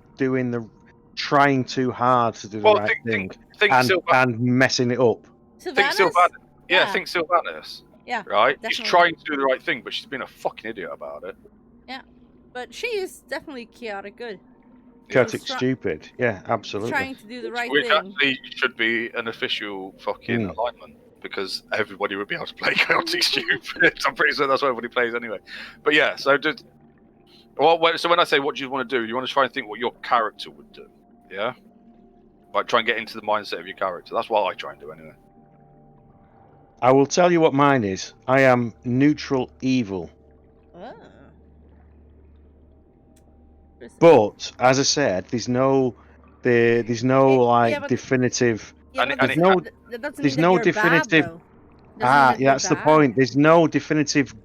[SPEAKER 4] trying too hard to do the right thing
[SPEAKER 1] Think
[SPEAKER 4] and messing it up.
[SPEAKER 1] Think
[SPEAKER 2] Sylvanas?
[SPEAKER 1] Sylvanas. Yeah,
[SPEAKER 2] Yeah.
[SPEAKER 1] think Sylvanas.
[SPEAKER 2] Yeah,
[SPEAKER 1] Right?
[SPEAKER 2] definitely.
[SPEAKER 1] She's trying to do the right thing, but she's been a fucking idiot about it.
[SPEAKER 2] But she is definitely chaotic good.
[SPEAKER 4] Chaotic
[SPEAKER 2] Try-
[SPEAKER 4] stupid. Yeah, absolutely.
[SPEAKER 2] Trying to do the right
[SPEAKER 1] Which
[SPEAKER 2] thing.
[SPEAKER 1] actually should be an official fucking alignment because everybody would be able to play chaotic stupid. I'm pretty sure that's what everybody plays anyway. But yeah, so so when I say what do you want to do, you want to try and think what your character would do. Yeah? Like try and get into the mindset of your character. That's what I try and do anyway.
[SPEAKER 4] I will tell you what mine is. I am neutral evil.
[SPEAKER 2] Oh.
[SPEAKER 4] But as I said, there's no like
[SPEAKER 2] yeah, but-
[SPEAKER 4] definitive.
[SPEAKER 2] Yeah,
[SPEAKER 1] and
[SPEAKER 2] but
[SPEAKER 1] it-
[SPEAKER 2] that's
[SPEAKER 1] and
[SPEAKER 2] not-
[SPEAKER 1] it-
[SPEAKER 2] that doesn't
[SPEAKER 4] there's
[SPEAKER 2] mean that
[SPEAKER 4] no
[SPEAKER 2] you're
[SPEAKER 4] definitive-
[SPEAKER 2] Bad, though. Doesn't mean that you're
[SPEAKER 4] That's the
[SPEAKER 2] bad.
[SPEAKER 4] point. There's no definitive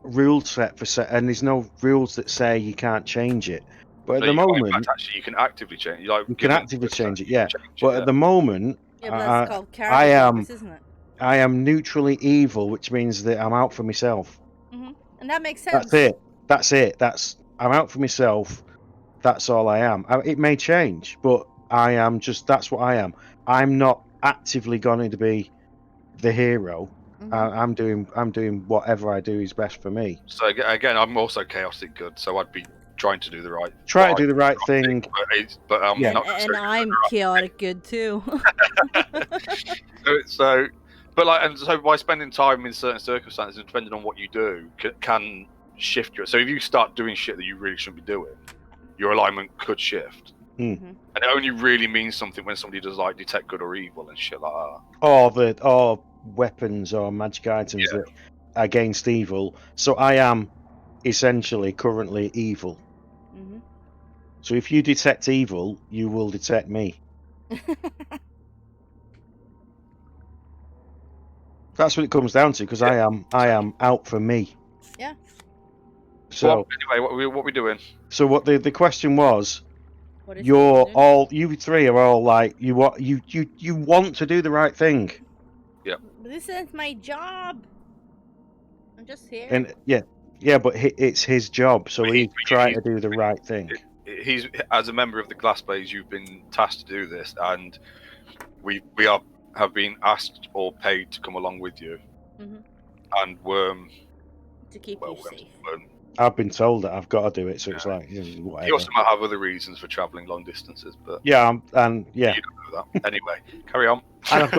[SPEAKER 4] rule set and there's no rules that say you can't change it. But at
[SPEAKER 1] No,
[SPEAKER 4] the
[SPEAKER 1] you can't. In
[SPEAKER 4] moment,
[SPEAKER 1] fact, actually, you can actively change. Like,
[SPEAKER 4] you can
[SPEAKER 1] given
[SPEAKER 4] actively
[SPEAKER 1] the
[SPEAKER 4] change it.
[SPEAKER 1] you
[SPEAKER 4] Yeah,
[SPEAKER 1] can change
[SPEAKER 4] but
[SPEAKER 1] it,
[SPEAKER 4] at the moment,
[SPEAKER 2] Yeah, but that's called
[SPEAKER 4] I
[SPEAKER 2] character
[SPEAKER 4] am
[SPEAKER 2] focus, isn't it?
[SPEAKER 4] I am neutrally evil, which means that I'm out for myself.
[SPEAKER 2] And that makes sense.
[SPEAKER 4] That's it. I'm out for myself. That's all I am. It may change, but I am just. That's what I am. I'm not actively going to be the hero. I'm doing whatever I do is best for me.
[SPEAKER 1] So again, I'm also chaotic good, so I'd be trying to do the right.
[SPEAKER 4] Try to do the right thing.
[SPEAKER 1] But I'm
[SPEAKER 4] Yeah.
[SPEAKER 1] not.
[SPEAKER 2] And I'm chaotic good too.
[SPEAKER 1] So, but like, and so by spending time in certain circumstances, and depending on what you do, can shift your. So if you start doing shit that you really shouldn't be doing, your alignment could shift. And it only really means something when somebody does like detect good or evil and shit like that.
[SPEAKER 4] Or weapons or magic items that against evil. So I am essentially currently evil. So if you detect evil, you will detect me. That's what it comes down to, because I am out for me.
[SPEAKER 2] Yeah.
[SPEAKER 1] So
[SPEAKER 4] So
[SPEAKER 1] anyway, what we doing?
[SPEAKER 4] so what the question was,
[SPEAKER 2] What is
[SPEAKER 4] you
[SPEAKER 2] happening?
[SPEAKER 4] three are all like you want to do the right thing.
[SPEAKER 2] This is my job. I'm just here.
[SPEAKER 4] And but it's his job, so
[SPEAKER 1] But
[SPEAKER 4] he's
[SPEAKER 1] he-
[SPEAKER 4] trying
[SPEAKER 1] he's-
[SPEAKER 4] to do the right thing.
[SPEAKER 1] He's as a member of the Glass Blaze, you've been tasked to do this, and we have been asked or paid to come along with you. And Worm,
[SPEAKER 2] to keep
[SPEAKER 1] well,
[SPEAKER 2] you safe.
[SPEAKER 1] Worm,
[SPEAKER 4] I've been told that I've got to do it, so it's like whatever.
[SPEAKER 1] he also might have other reasons for travelling long distances, but
[SPEAKER 4] Yeah,
[SPEAKER 1] you don't know that. Anyway, carry on.
[SPEAKER 4] and I've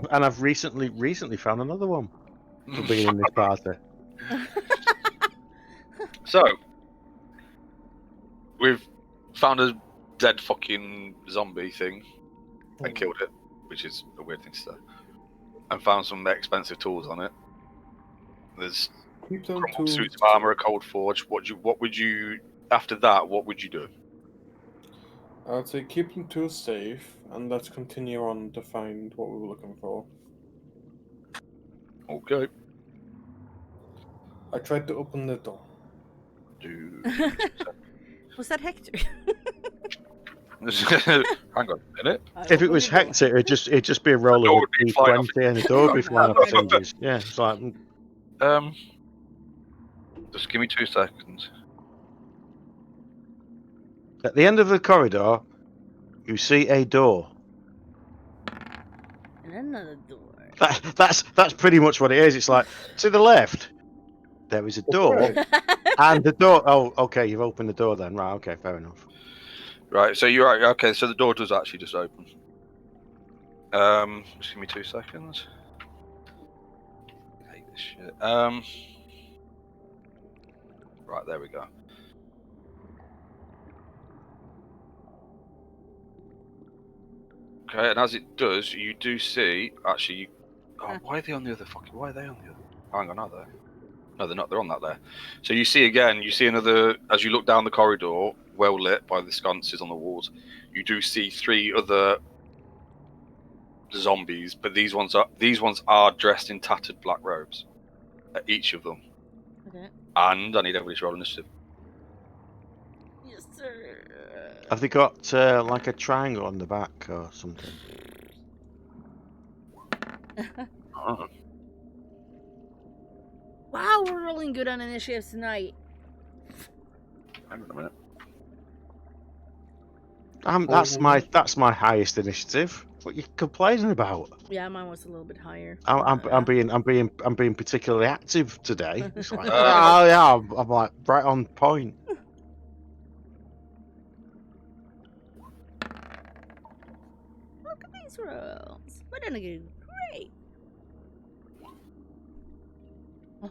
[SPEAKER 4] got I've recently found another one for being in this party.
[SPEAKER 1] So we've found a dead fucking zombie thing and killed it, which is a weird thing to say, and found some expensive tools on it. There's
[SPEAKER 3] Keep them
[SPEAKER 1] crumpled
[SPEAKER 3] tools.
[SPEAKER 1] suits of armor, a cold forge. What would you after that? What would you do?
[SPEAKER 3] I'd say keep them tools safe, and let's continue on to find what we were looking for.
[SPEAKER 1] Okay.
[SPEAKER 3] I tried to open the door.
[SPEAKER 2] Was that Hector?
[SPEAKER 1] Hang on a minute.
[SPEAKER 4] If it was Hector, it'd just be a roll
[SPEAKER 1] door
[SPEAKER 4] of
[SPEAKER 1] would
[SPEAKER 4] a
[SPEAKER 1] be flying off
[SPEAKER 4] D20 and the door would be flying off hinges. Yeah, it's like
[SPEAKER 1] Just give me 2 seconds.
[SPEAKER 4] at the end of the corridor, you see a door.
[SPEAKER 2] And another door.
[SPEAKER 4] That's pretty much what it is. It's like to the left, there is a door,
[SPEAKER 3] Right.
[SPEAKER 4] and the door. Oh, okay, you've opened the door then. Right, okay, fair enough.
[SPEAKER 1] Right, so you're right. Okay, so the door does actually just open. Just give me 2 seconds. Okay, Shit. Right, there we go. Okay, and as it does, you do see. Actually, why are they on the other fucking? Why are they on the other? Hang on, are they? No, they're not. They're on that there. So you see again. You see another. As you look down the corridor, well lit by the sconces on the walls, you do see 3 other zombies. But these ones are dressed in tattered black robes. Each of them.
[SPEAKER 2] Okay.
[SPEAKER 1] And I need everybody to roll initiative.
[SPEAKER 2] Yes, sir.
[SPEAKER 4] Have they got like a triangle on the back or something?
[SPEAKER 1] Oh.
[SPEAKER 2] Wow, we're rolling good on initiatives tonight.
[SPEAKER 1] Hang on a minute.
[SPEAKER 4] That's my highest initiative. What are you complaining about?
[SPEAKER 2] Yeah, mine was a little bit higher.
[SPEAKER 4] I'm being particularly active today. It's like,
[SPEAKER 1] Oh.
[SPEAKER 4] oh yeah, I'm like right on point.
[SPEAKER 2] Look at these rolls. We're gonna do great.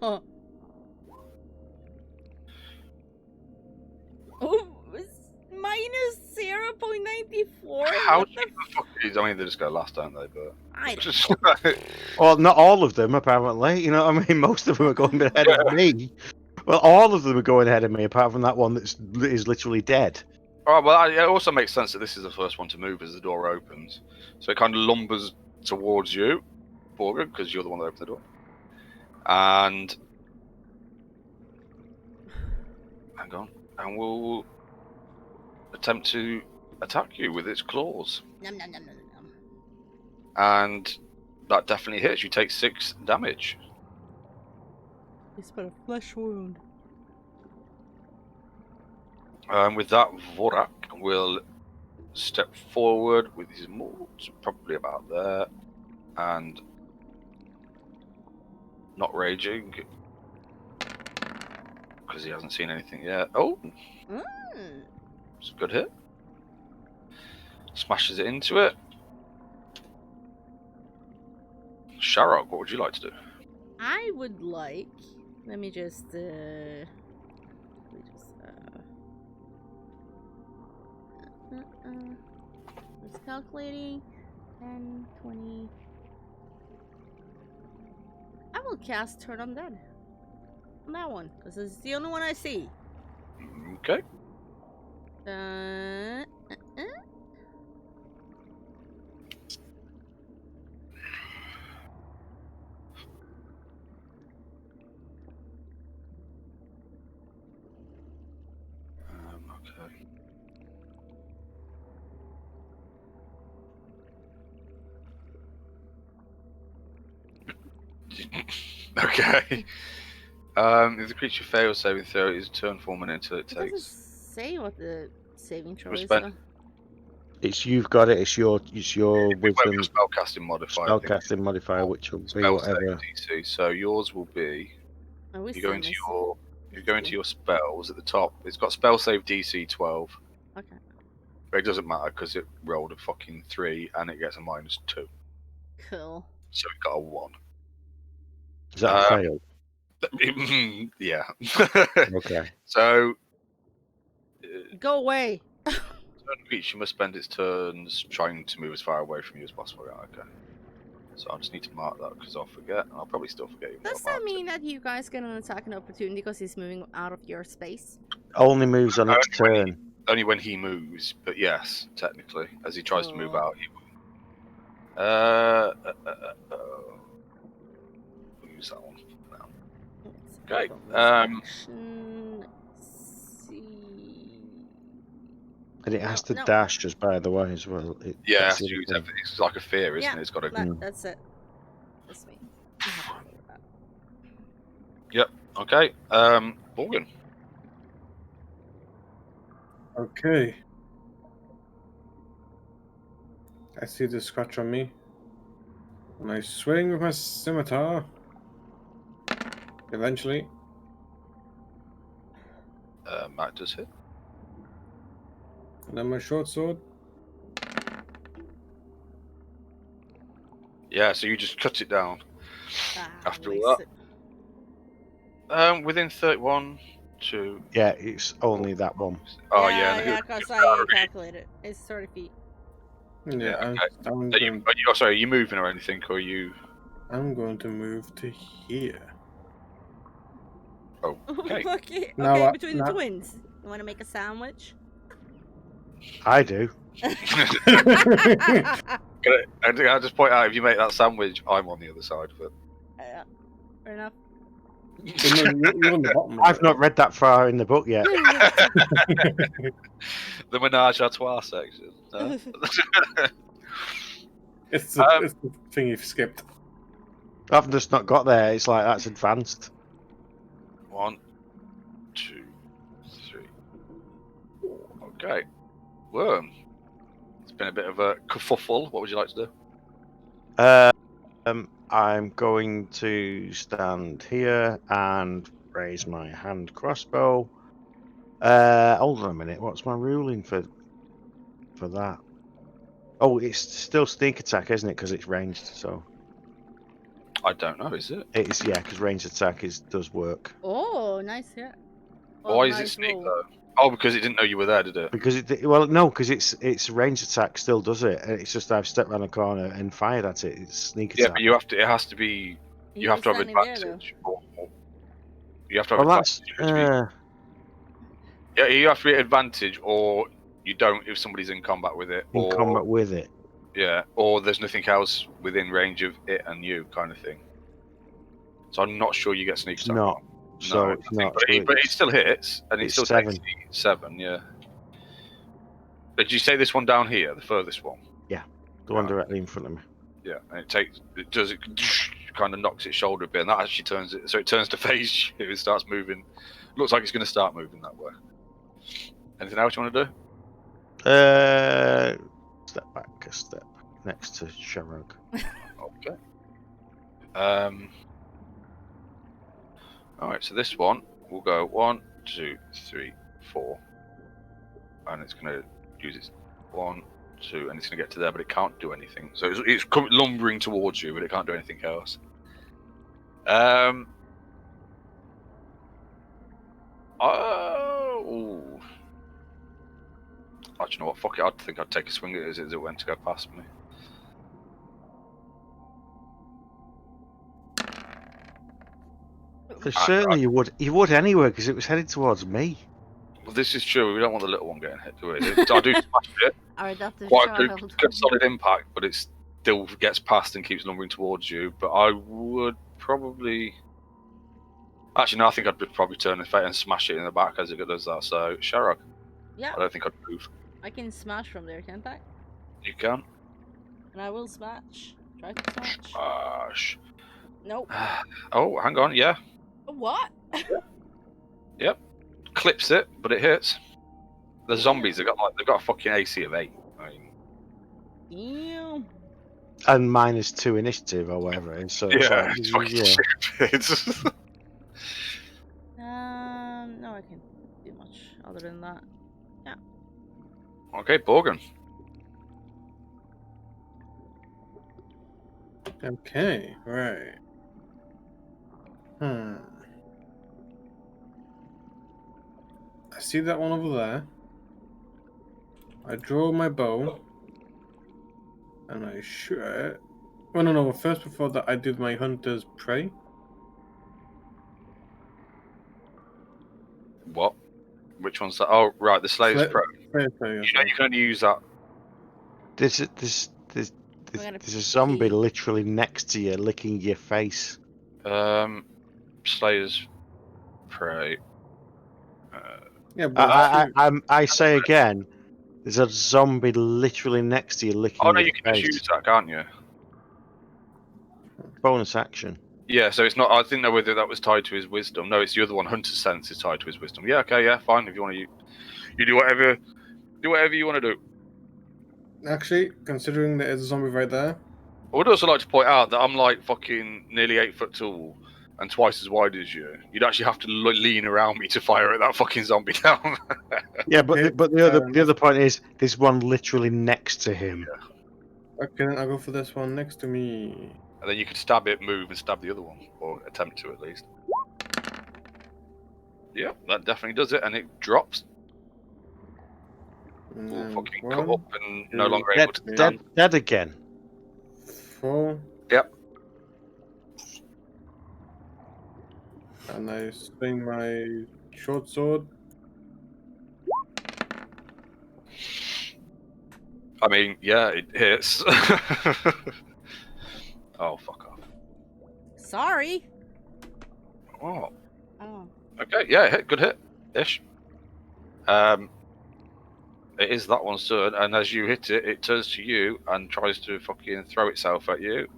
[SPEAKER 2] Oh, it's minus 0.94.
[SPEAKER 1] How the fuck is? I mean, they just go last, don't they? But
[SPEAKER 2] I don't
[SPEAKER 1] just
[SPEAKER 4] Well, not all of them apparently. You know what I mean? Most of them are going ahead of me. Well, all of them are going ahead of me, apart from that one that is literally dead.
[SPEAKER 1] All right, well, it also makes sense that this is the first one to move as the door opens. So it kind of lumbers towards you, Borgen, because you're the one that opened the door. And hang on, and we'll attempt to attack you with its claws.
[SPEAKER 2] Nom, nom, nom, nom, nom.
[SPEAKER 1] And that definitely hits. You take 6 damage.
[SPEAKER 2] It's but a flesh wound.
[SPEAKER 1] And with that, Vorak will step forward with his morts, probably about there, and not raging because he hasn't seen anything yet. Oh, it's a good hit. Smashes it into it. Sharok, what would you like to do?
[SPEAKER 2] I would like. Let me just. Just calculating. 10, 20. I will cast Turn Undead on that one, because it's the only one I see.
[SPEAKER 1] Okay. Okay. If the creature fails saving throw, it is turn for 1 minute until it
[SPEAKER 2] It doesn't
[SPEAKER 1] takes.
[SPEAKER 2] say what the saving throw is.
[SPEAKER 1] Respect.
[SPEAKER 4] It's you've got it. It's your wisdom
[SPEAKER 1] Spellcasting modifier.
[SPEAKER 4] spellcasting modifier, which will be whatever.
[SPEAKER 1] DC. So yours will be. You go into your spells at the top. It's got spell save DC 12.
[SPEAKER 2] Okay.
[SPEAKER 1] But it doesn't matter because it rolled a fucking 3 and it gets a -2.
[SPEAKER 2] Cool.
[SPEAKER 1] So it got a 1.
[SPEAKER 4] Is that a fail?
[SPEAKER 1] Yeah.
[SPEAKER 4] Okay.
[SPEAKER 1] So.
[SPEAKER 2] Go away.
[SPEAKER 1] Creature must spend its turns trying to move as far away from you as possible. Yeah, okay. So I just need to mark that because I'll forget, and I'll probably still forget.
[SPEAKER 2] Does that mean that you guys get an attack and opportunity because he's moving out of your space?
[SPEAKER 4] Only moves on its turn.
[SPEAKER 1] Only when he moves, but yes, technically, as he tries to move out, he will. We'll use that one for now. Okay.
[SPEAKER 4] And it has to dash, just by the way, as well.
[SPEAKER 1] Yeah, it's like a fear, isn't it? It's got to.
[SPEAKER 2] That's it. That's me.
[SPEAKER 1] Yep. Okay. Morgan.
[SPEAKER 3] Okay. I see the scratch on me. And I swing with my scimitar. Eventually.
[SPEAKER 1] Matt does hit.
[SPEAKER 3] And then my short sword.
[SPEAKER 1] Yeah, so you just cut it down. After that. Within 31, 2.
[SPEAKER 4] Yeah, it's only that one.
[SPEAKER 1] Oh
[SPEAKER 2] yeah, because I calculated. It's 30 feet.
[SPEAKER 3] Yeah,
[SPEAKER 1] okay.
[SPEAKER 3] I'm
[SPEAKER 1] Sorry, are you moving or anything, or are you?
[SPEAKER 3] I'm going to move to here.
[SPEAKER 1] Oh, okay.
[SPEAKER 2] Okay,
[SPEAKER 3] Now,
[SPEAKER 2] between the twins. You want to make a sandwich?
[SPEAKER 4] I do.
[SPEAKER 1] I just point out if you make that sandwich, I'm on the other side of it.
[SPEAKER 2] Yeah, fair enough.
[SPEAKER 3] You're on the bottom. Of
[SPEAKER 4] I've
[SPEAKER 3] it.
[SPEAKER 4] not read that far in the book yet.
[SPEAKER 1] The menage a trois section.
[SPEAKER 3] It's the thing you've skipped.
[SPEAKER 4] I've just not got there. It's like that's advanced.
[SPEAKER 1] 1, 2, 3, 4. Okay. Worm. It's been a bit of a kerfuffle. What would you like to do?
[SPEAKER 4] I'm going to stand here and raise my hand crossbow. Hold on a minute. What's my ruling for that? Oh, it's still sneak attack, isn't it? Because it's ranged. So
[SPEAKER 1] I don't know. Is it?
[SPEAKER 4] it is, yeah. Because ranged attack does work.
[SPEAKER 2] Oh, nice hit.
[SPEAKER 1] Why is it sneak though? Oh, because it didn't know you were there, did it?
[SPEAKER 4] Because because it's ranged attack still does it. It's just I've stepped around a corner and fired at it. It's sneak attack.
[SPEAKER 1] Yeah, but you have to. It has to be. You have to have advantage. You have to have advantage. Yeah, you have to be at advantage, or you don't if somebody's in combat with it.
[SPEAKER 4] In combat with it.
[SPEAKER 1] Yeah, or there's nothing else within range of it and you, kind of thing. So I'm not sure you get sneak attack.
[SPEAKER 4] No, so it's not.
[SPEAKER 1] But it still hits, and it still
[SPEAKER 4] 7.
[SPEAKER 1] takes 7. Yeah. But did you say this one down here, the furthest one?
[SPEAKER 4] Yeah, the one directly in front of me.
[SPEAKER 1] Yeah, and it kind of knocks its shoulder a bit, and that actually turns it, so it turns to face you and starts moving. Looks like it's going to start moving that way. Anything else you want to do?
[SPEAKER 4] Step back a step next to Sharog.
[SPEAKER 1] Okay. Alright, so this one will go 1, 2, 3, 4. And it's going to use its 1, 2, and it's going to get to there, but it can't do anything. So it's lumbering towards you, but it can't do anything else. Oh. Actually, you know what? Fuck it. I think I'd take a swing at it as it went to go past me.
[SPEAKER 4] Certainly, you would anyway because it was headed towards me.
[SPEAKER 1] Well, this is true. We don't want the little one getting hit, do we? I do smash it.
[SPEAKER 2] Our adopted
[SPEAKER 1] Quite
[SPEAKER 2] child.
[SPEAKER 1] good solid impact, but it still gets past and keeps lumbering towards you. But I would probably. Actually, no, I think I'd probably turn and smash it in the back as it does that. So, Sharok.
[SPEAKER 2] Yeah.
[SPEAKER 1] I don't think I'd move.
[SPEAKER 2] I can smash from there, can't I?
[SPEAKER 1] You can.
[SPEAKER 2] And I will smash. Try to smash.
[SPEAKER 1] Smash.
[SPEAKER 2] Nope.
[SPEAKER 1] Oh, hang on. Yeah.
[SPEAKER 2] What?
[SPEAKER 1] Yep. Clips it, but it hits. The zombies they've got a fucking AC of 8. I mean,
[SPEAKER 2] Damn.
[SPEAKER 4] And -2 initiative or whatever it is. So
[SPEAKER 1] yeah, it's fucking stupid.
[SPEAKER 2] No, I can't do much other than that. Yeah.
[SPEAKER 1] Okay, Borgen.
[SPEAKER 3] Okay, right. I see that one over there. I draw my bow. And I shoot it. Oh, no. First, before that, I did my hunter's prey.
[SPEAKER 1] What? Which one's that? Oh, right, the Slayer's Prey. You know you can only use that.
[SPEAKER 4] There's a zombie literally next to you, licking your face.
[SPEAKER 1] Slayer's Prey.
[SPEAKER 3] Yeah, but
[SPEAKER 4] I say again, there's a zombie literally next to you, licking your face.
[SPEAKER 1] Oh no, you can just use that, can't you?
[SPEAKER 4] Bonus action.
[SPEAKER 1] Yeah, so it's not. I didn't know whether that was tied to his wisdom. No, it's the other one. Hunter's sense is tied to his wisdom. Yeah, okay, yeah, fine. If you want to, you do whatever you want to do.
[SPEAKER 3] actually, considering there is a zombie right there.
[SPEAKER 1] I would also like to point out that I'm like fucking nearly 8 foot tall and twice as wide as you. You'd actually have to lean around me to fire at that fucking zombie down.
[SPEAKER 4] Yeah, but the other point is there's one literally next to him.
[SPEAKER 1] Yeah.
[SPEAKER 3] Okay, I'll go for this one next to me.
[SPEAKER 1] And then you could stab it, move, and stab the other one, or attempt to at least. Yeah, that definitely does it, and it drops.
[SPEAKER 3] And
[SPEAKER 1] All
[SPEAKER 3] then
[SPEAKER 1] fucking cut
[SPEAKER 3] 1,
[SPEAKER 1] up and no
[SPEAKER 3] 2,
[SPEAKER 1] longer able to
[SPEAKER 3] three,
[SPEAKER 1] stand.
[SPEAKER 4] Dead again.
[SPEAKER 3] 4.
[SPEAKER 1] Yep.
[SPEAKER 3] And I swing my short sword.
[SPEAKER 1] I mean, yeah, it hits. Oh, fuck off.
[SPEAKER 2] Sorry.
[SPEAKER 1] Oh,
[SPEAKER 2] Oh.
[SPEAKER 1] okay, yeah, hit, good hit, ish. It is that one's turn, and as you hit it, it turns to you and tries to fucking throw itself at you,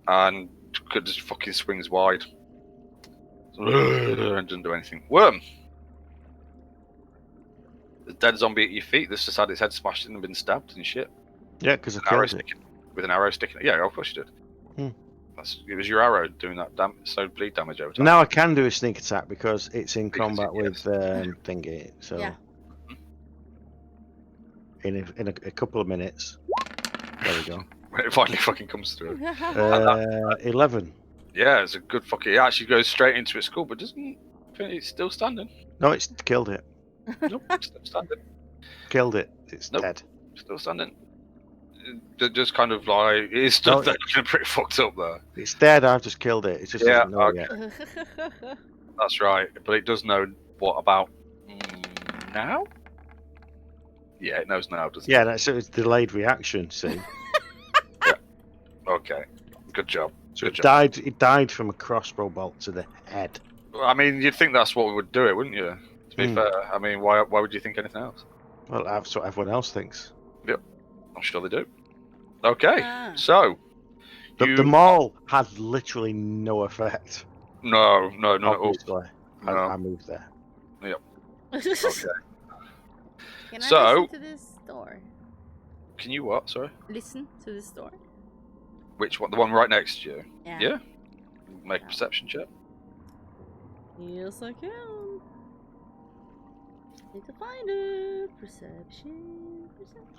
[SPEAKER 1] and just fucking swings wide. And doesn't do anything. Worm. The dead zombie at your feet. This just had its head smashed in and been stabbed and shit.
[SPEAKER 4] Yeah, because I
[SPEAKER 1] An arrow
[SPEAKER 4] killed it.
[SPEAKER 1] sticking, with an arrow sticking. Yeah, of course you did. It was your arrow doing that so bleed damage over time.
[SPEAKER 4] Now I can do a sneak attack because it's in
[SPEAKER 1] Because
[SPEAKER 4] combat with
[SPEAKER 1] yes.
[SPEAKER 4] thingy. So
[SPEAKER 2] Yeah.
[SPEAKER 4] in a couple of minutes. There we go.
[SPEAKER 1] When it finally fucking comes through.
[SPEAKER 4] 11.
[SPEAKER 1] Yeah, it's a good fucking. It actually goes straight into its skull, but doesn't. It's still standing.
[SPEAKER 4] No, it's killed it.
[SPEAKER 1] Nope, it's still standing.
[SPEAKER 4] Killed it. It's
[SPEAKER 1] Nope.
[SPEAKER 4] dead.
[SPEAKER 1] Still standing. Just kind of like it's still
[SPEAKER 4] No,
[SPEAKER 1] looking pretty fucked up there.
[SPEAKER 4] It's dead. I've just killed it. It just
[SPEAKER 1] Yeah,
[SPEAKER 4] doesn't know it
[SPEAKER 1] okay.
[SPEAKER 4] yet.
[SPEAKER 1] That's right, but it does know what about now? Yeah, it knows now, doesn't
[SPEAKER 4] Yeah,
[SPEAKER 1] it?
[SPEAKER 4] that's it's delayed reaction. See,
[SPEAKER 1] Okay, good job.
[SPEAKER 4] so
[SPEAKER 1] Good
[SPEAKER 4] it
[SPEAKER 1] job.
[SPEAKER 4] died. It died from a crossbow bolt to the head.
[SPEAKER 1] I mean, you'd think that's what would do it, wouldn't you? To be fair, I mean, why would you think anything else?
[SPEAKER 4] Well, that's what everyone else thinks.
[SPEAKER 1] I'm sure they do. Okay,
[SPEAKER 2] Ah.
[SPEAKER 1] so
[SPEAKER 4] The maul had literally no effect.
[SPEAKER 1] no, none at all.
[SPEAKER 4] Obviously,
[SPEAKER 1] No.
[SPEAKER 4] I moved there.
[SPEAKER 1] Okay.
[SPEAKER 2] Can
[SPEAKER 1] So-
[SPEAKER 2] I listen to this door?
[SPEAKER 1] Can you what? Sorry.
[SPEAKER 2] Listen to this door?
[SPEAKER 1] Which one? The one right next to you.
[SPEAKER 2] Yeah.
[SPEAKER 1] Yeah. Make a perception check.
[SPEAKER 2] Yes, I can. Need to find it. Perception.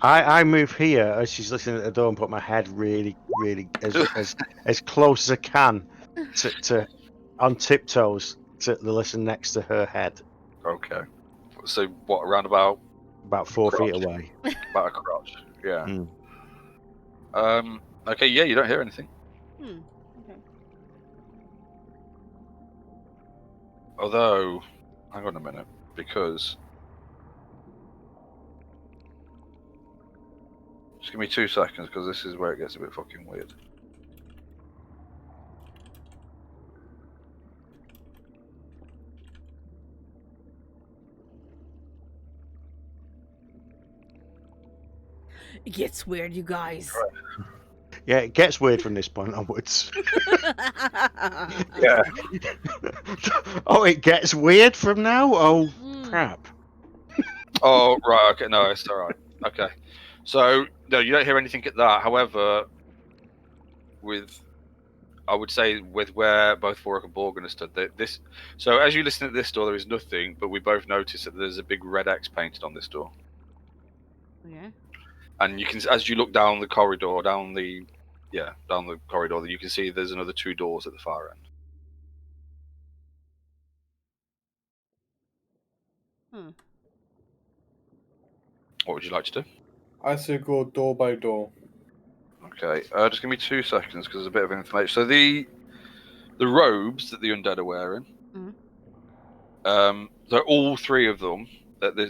[SPEAKER 4] I move here as she's listening at the door and put my head really as close as I can to on tiptoes to listen next to her head,
[SPEAKER 1] Okay. So what? Around about
[SPEAKER 4] 4 feet
[SPEAKER 1] Crotch.
[SPEAKER 4] away.
[SPEAKER 1] a crotch. Yeah.
[SPEAKER 4] Mm.
[SPEAKER 1] Okay. Yeah. You don't hear anything.
[SPEAKER 2] Hmm. Okay.
[SPEAKER 1] Although, hang on a minute, because just give me 2 seconds, because this is where it gets a bit fucking weird.
[SPEAKER 2] It gets weird, you guys.
[SPEAKER 4] Yeah, it gets weird from this point onwards.
[SPEAKER 1] Yeah.
[SPEAKER 4] Oh, it gets weird from now. Oh crap!
[SPEAKER 1] Oh right. Okay. No, it's all right. Okay. So no, you don't hear anything at that. However, I would say with where both Vorik and Borgen are stood, this. So as you listen at this door, there is nothing, but we both notice that there's a big red X painted on this door.
[SPEAKER 2] Okay.
[SPEAKER 1] And you can, as you look down the corridor, down the corridor, you can see there's another 2 doors at the far end. What would you like to do?
[SPEAKER 3] I say go door by door.
[SPEAKER 1] Okay, just give me 2 seconds because there's a bit of information. So the robes that the undead are wearing, they're all 3 of them.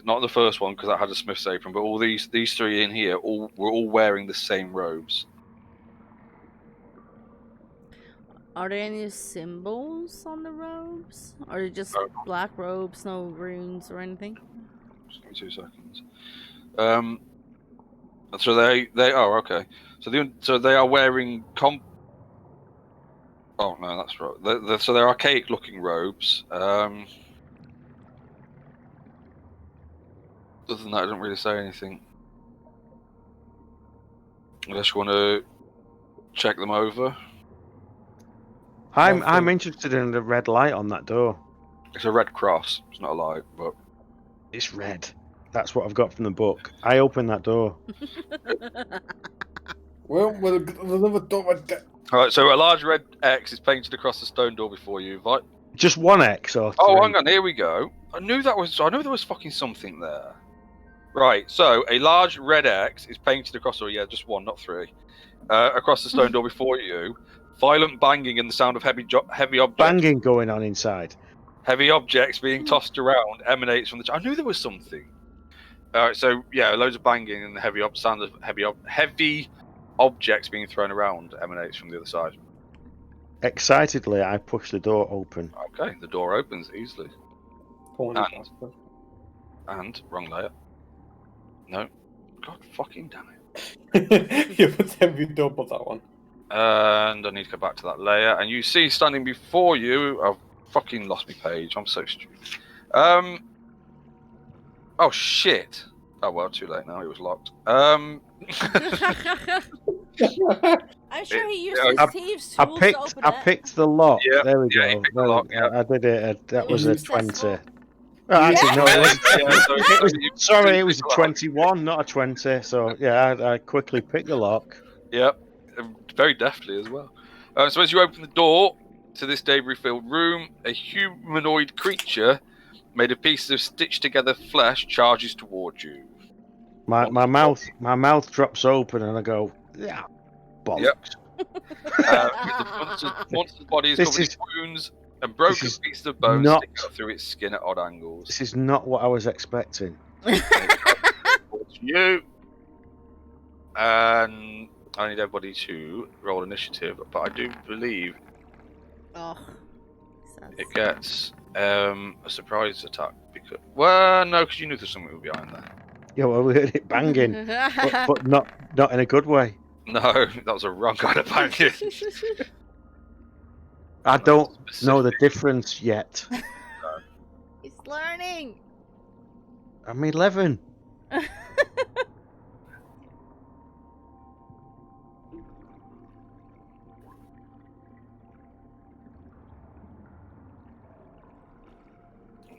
[SPEAKER 1] Not the first one because that had a smith's apron, but all these 3 in here were all wearing the same robes.
[SPEAKER 2] Are there any symbols on the robes? Or are they just black robes, no runes or anything?
[SPEAKER 1] Just give me 2 seconds. So they are okay. So they are wearing Oh no, that's right. So they're archaic-looking robes. Other than that, I don't really say anything. Unless you want to check them over.
[SPEAKER 4] I'm interested in the red light on that door.
[SPEAKER 1] It's a red cross. It's not a light, but
[SPEAKER 4] It's red. That's what I've got from the book. I opened that door.
[SPEAKER 3] Well, there's another door right there.
[SPEAKER 1] all right. So a large red X is painted across the stone door before you.
[SPEAKER 4] Just one X or
[SPEAKER 1] Oh,
[SPEAKER 4] three?
[SPEAKER 1] hang on, here we go. I knew there was fucking something there. Right, so a large red X is painted across, or yeah, just one, not three, across the stone door before you. Violent banging and the sound of heavy objects.
[SPEAKER 4] Banging going on inside.
[SPEAKER 1] Heavy objects being tossed around emanates from the. I knew there was something. So yeah, loads of banging and the sound of heavy objects being thrown around emanates from the other side.
[SPEAKER 4] Excitedly, I push the door open.
[SPEAKER 1] Okay, the door opens easily.
[SPEAKER 3] Horny bastard.
[SPEAKER 1] And wrong layer. No, god fucking damn it.
[SPEAKER 3] Yeah, but then we double that one.
[SPEAKER 1] And I need to go back to that layer. And you see standing before you, I've fucking lost my page. I'm so stupid. Oh shit. Oh well, too late now. It was locked.
[SPEAKER 2] I'm sure he used his thieves tools to open
[SPEAKER 4] I
[SPEAKER 2] it.
[SPEAKER 4] picked the lock.
[SPEAKER 1] Yeah,
[SPEAKER 4] there we
[SPEAKER 1] yeah,
[SPEAKER 4] go.
[SPEAKER 1] he picked the lock, yeah.
[SPEAKER 4] I did it. That
[SPEAKER 2] It
[SPEAKER 4] was
[SPEAKER 2] was
[SPEAKER 4] a 20.
[SPEAKER 2] successful.
[SPEAKER 4] Oh, actually, no, it wasn't.
[SPEAKER 1] Yeah, so
[SPEAKER 4] Sorry, it was a 21, not a 20. So yeah, I quickly picked the lock.
[SPEAKER 1] Yep, very deftly as well. So as you open the door to this debris-filled room, a humanoid creature made of pieces of stitched-together flesh charges towards you.
[SPEAKER 4] My mouth drops open and I go, yeah, bollocks.
[SPEAKER 1] Yep. With the monster's body is covered in wounds and broken pieces of bone sticking out through its skin at odd angles.
[SPEAKER 4] This is not what I was expecting.
[SPEAKER 1] Towards you. And I need everybody to roll initiative, but I do believe it gets a surprise attack. Because no, because you knew there's something behind there.
[SPEAKER 4] Yeah, well, we heard it banging, but not in a good way.
[SPEAKER 1] No, that was a wrong kind of banging.
[SPEAKER 4] I don't know the difference yet.
[SPEAKER 2] He's learning.
[SPEAKER 4] I'm 11.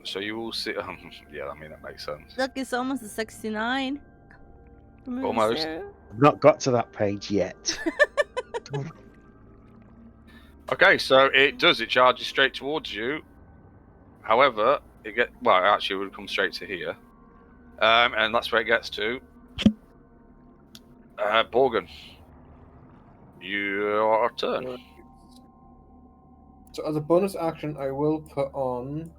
[SPEAKER 1] So you will see. Yeah, I mean that makes sense.
[SPEAKER 2] Look, it's almost a 69.
[SPEAKER 1] Almost.
[SPEAKER 4] I've not got to that page yet.
[SPEAKER 1] Okay, so it does. It charges straight towards you. However, actually, it would come straight to here, and that's where it gets to. Borgen, your turn.
[SPEAKER 3] So as a bonus action, I will put on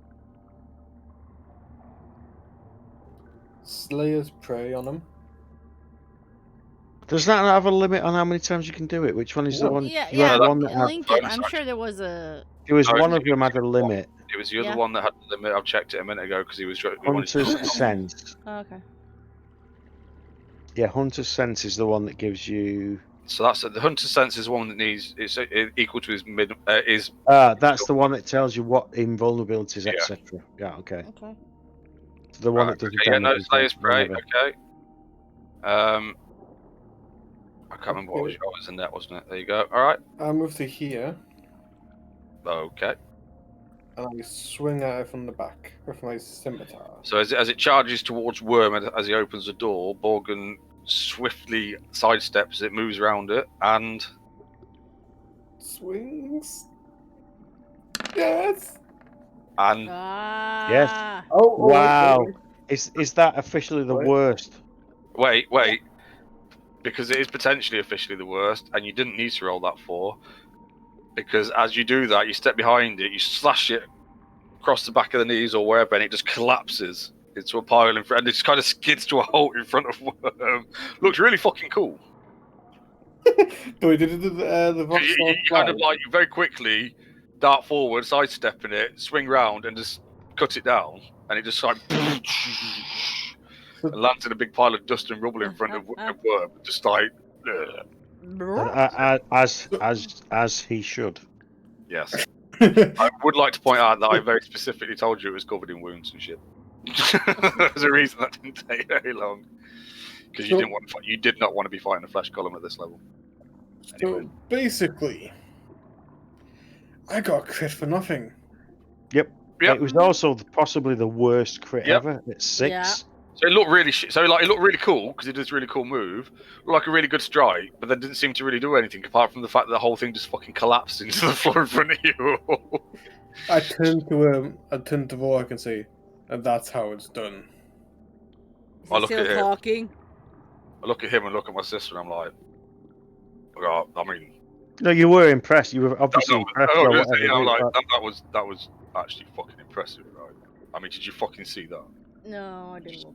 [SPEAKER 3] Slayer's Prey on him.
[SPEAKER 4] Does that not have a limit on how many times you can do it? Which one is the one?
[SPEAKER 2] Yeah,
[SPEAKER 4] you had
[SPEAKER 2] yeah.
[SPEAKER 4] one that had,
[SPEAKER 2] Link it. I'm sure there was a.
[SPEAKER 4] It was one of them had a limit.
[SPEAKER 1] It was the other one that had the limit. I've checked it a minute ago because he was.
[SPEAKER 4] Hunter's Sense.
[SPEAKER 2] Oh, okay.
[SPEAKER 4] Yeah, Hunter's Sense is the one that gives you.
[SPEAKER 1] So that's the Hunter's Sense is the one that needs. It's equal to his mid.
[SPEAKER 4] That's the one that tells you what invulnerabilities,
[SPEAKER 1] Yeah.
[SPEAKER 4] etc. Yeah, okay.
[SPEAKER 2] Okay.
[SPEAKER 4] So the one that does the
[SPEAKER 1] Yeah, no,
[SPEAKER 4] damage.
[SPEAKER 1] Slayer's Prey.
[SPEAKER 4] whenever.
[SPEAKER 1] Okay. I can't remember what was yours in that, wasn't it? There you go. All right.
[SPEAKER 3] I move to here,
[SPEAKER 1] Okay.
[SPEAKER 3] and I swing at it from the back with my scimitar.
[SPEAKER 1] So as it charges towards Worm, as he opens the door, Borgen swiftly sidesteps as it moves around it, and
[SPEAKER 3] Swings. Yes.
[SPEAKER 1] and
[SPEAKER 2] Ah.
[SPEAKER 3] Oh,
[SPEAKER 4] Wow.
[SPEAKER 3] wait.
[SPEAKER 4] Is that officially the
[SPEAKER 3] Wait.
[SPEAKER 1] wait,
[SPEAKER 4] worst?
[SPEAKER 1] because it is potentially officially the worst, and you didn't need to roll that 4, because as you do that, you step behind it, you slash it across the back of the knees or wherever, and it just collapses into a pile in front, and it just kind of skids to a halt in front of Worm. Looks really fucking cool.
[SPEAKER 3] Do we do the Vox
[SPEAKER 1] You kind of like, you very quickly dart forward, sidestepping it, swing round, and just cut it down, and it just like and lands in a big pile of dust and rubble in front of Worm, just like.
[SPEAKER 4] As he should.
[SPEAKER 1] Yes. I would like to point out that I very specifically told you it was covered in wounds and shit. There's a reason that didn't take very long, because you did not want to be fighting a flesh column at this level. Anyway.
[SPEAKER 3] So basically, I got crit for nothing.
[SPEAKER 4] Yep. It was also possibly the worst crit ever. It's 6.
[SPEAKER 1] So it looked really it looked really cool because it does really cool move, looked like a really good strike, but then didn't seem to really do anything apart from the fact that the whole thing just fucking collapsed into the floor in front of you.
[SPEAKER 3] I turned to all I can see, and that's how it's done.
[SPEAKER 2] Is
[SPEAKER 1] I
[SPEAKER 2] he
[SPEAKER 1] look
[SPEAKER 2] still
[SPEAKER 1] at him.
[SPEAKER 2] talking?
[SPEAKER 1] I look at him and look at my sister, and I'm like, oh, I mean,
[SPEAKER 4] No, you were impressed. You were obviously impressed by whatever.
[SPEAKER 1] that was actually fucking impressive, right? I mean, did you fucking see that?
[SPEAKER 2] No, I didn't look.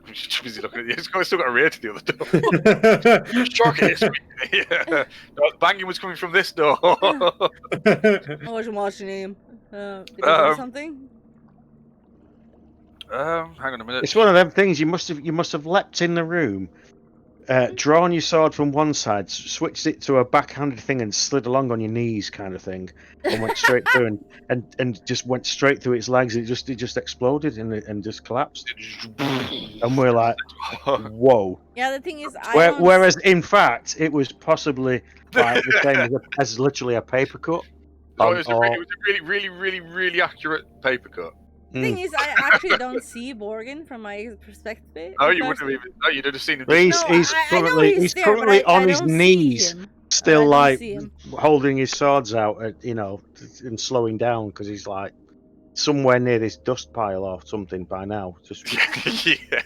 [SPEAKER 1] I'm just busy looking at you. It's still got a rear to the other door. Shocking it. Yeah. No, the banging was coming from this door.
[SPEAKER 2] I wasn't watching him. Did he do something?
[SPEAKER 1] Hang on a minute.
[SPEAKER 4] It's one of them things. You must have leapt in the room, drawn your sword from one side, switched it to a backhanded thing, and slid along on your knees, kind of thing, and went straight through, and just went straight through its legs. It just exploded and just collapsed. And we're like, whoa.
[SPEAKER 2] Yeah, the thing is,
[SPEAKER 4] Whereas in fact, it was possibly like the same as literally a paper cut.
[SPEAKER 1] No, it was a really accurate paper cut.
[SPEAKER 2] The thing is, I actually don't see Borgin from my perspective.
[SPEAKER 1] Oh, you wouldn't have even. No, you'd have seen him.
[SPEAKER 4] He's currently on his knees, still like holding his swords out, and slowing down because he's like somewhere near this dust pile or something by now. Just
[SPEAKER 1] yeah.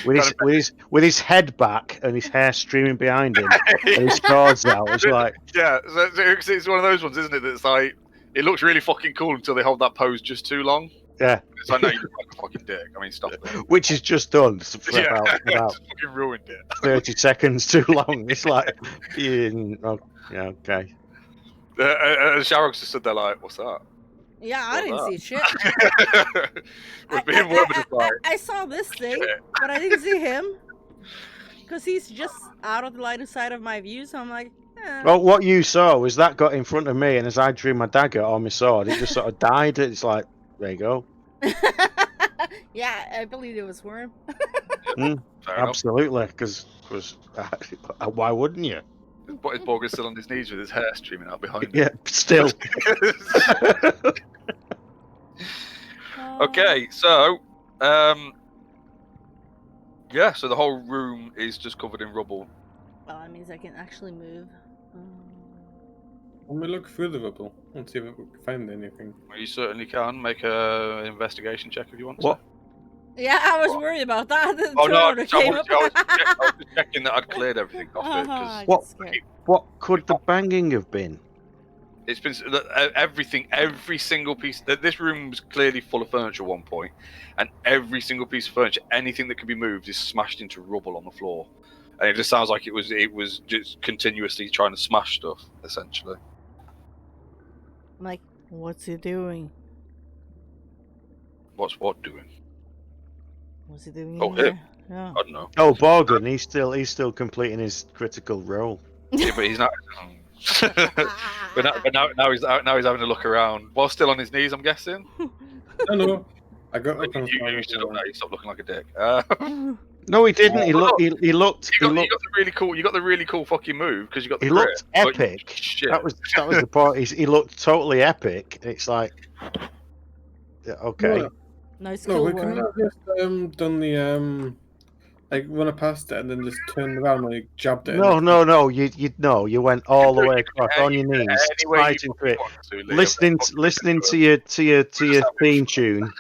[SPEAKER 4] with his head back and his hair streaming behind him and his swords out. It's like
[SPEAKER 1] it's one of those ones, isn't it? That's like. It looks really fucking cool until they hold that pose just too long.
[SPEAKER 4] Yeah.
[SPEAKER 1] So I know you look like a fucking dick. I mean, stop it.
[SPEAKER 4] Which is just done for about
[SPEAKER 1] fucking ruined it.
[SPEAKER 4] 30 seconds too long. It's like, okay.
[SPEAKER 1] Sharrock's just stood there like, what's that?
[SPEAKER 2] Yeah, I didn't see shit. I saw this thing, but I didn't see him. Because he's just out of the line of sight of my view, so I'm like,
[SPEAKER 4] Well, what you saw was that got in front of me, and as I drew my dagger or my sword, it just sort of died. It's like, there you go.
[SPEAKER 2] Yeah, I believe it was Worm.
[SPEAKER 4] Absolutely, because why wouldn't you?
[SPEAKER 1] But his Borg is still on his knees with his hair streaming out behind him.
[SPEAKER 4] Yeah, still.
[SPEAKER 1] Okay, so yeah, so the whole room is just covered in rubble.
[SPEAKER 2] Well, that means I can actually move.
[SPEAKER 3] Let me look through the rubble and see if we can find anything.
[SPEAKER 1] You certainly can make an investigation check if you want to.
[SPEAKER 4] What?
[SPEAKER 2] Yeah, I was worried about that.
[SPEAKER 1] Oh no, I was just checking that I'd cleared everything off it.
[SPEAKER 4] What could the banging have been?
[SPEAKER 1] It's been everything, every single piece. This room was clearly full of furniture at one point, and every single piece of furniture, anything that could be moved, is smashed into rubble on the floor. And it just sounds like it was just continuously trying to smash stuff, essentially.
[SPEAKER 2] I'm like, what's he doing?
[SPEAKER 1] What's what doing?
[SPEAKER 2] What's he doing?
[SPEAKER 1] Oh, him. Yeah. I don't know.
[SPEAKER 4] Oh, Borgin, he's still completing his critical role.
[SPEAKER 1] Yeah, but he's not. but now he's having a look around while still on his knees. I'm guessing.
[SPEAKER 3] No. I got up on
[SPEAKER 1] you stopped looking like a dick.
[SPEAKER 4] No, he didn't. He looked.
[SPEAKER 1] You got the really cool fucking move because you got.
[SPEAKER 4] He looked epic. That was the part. He looked totally epic. It's like, yeah, okay.
[SPEAKER 2] Nice.
[SPEAKER 3] No, we couldn't have just done the like run it past it and then just turned around and like jabbed it.
[SPEAKER 4] No. You went all the way across on your knees, fighting for it, listening to your theme tune,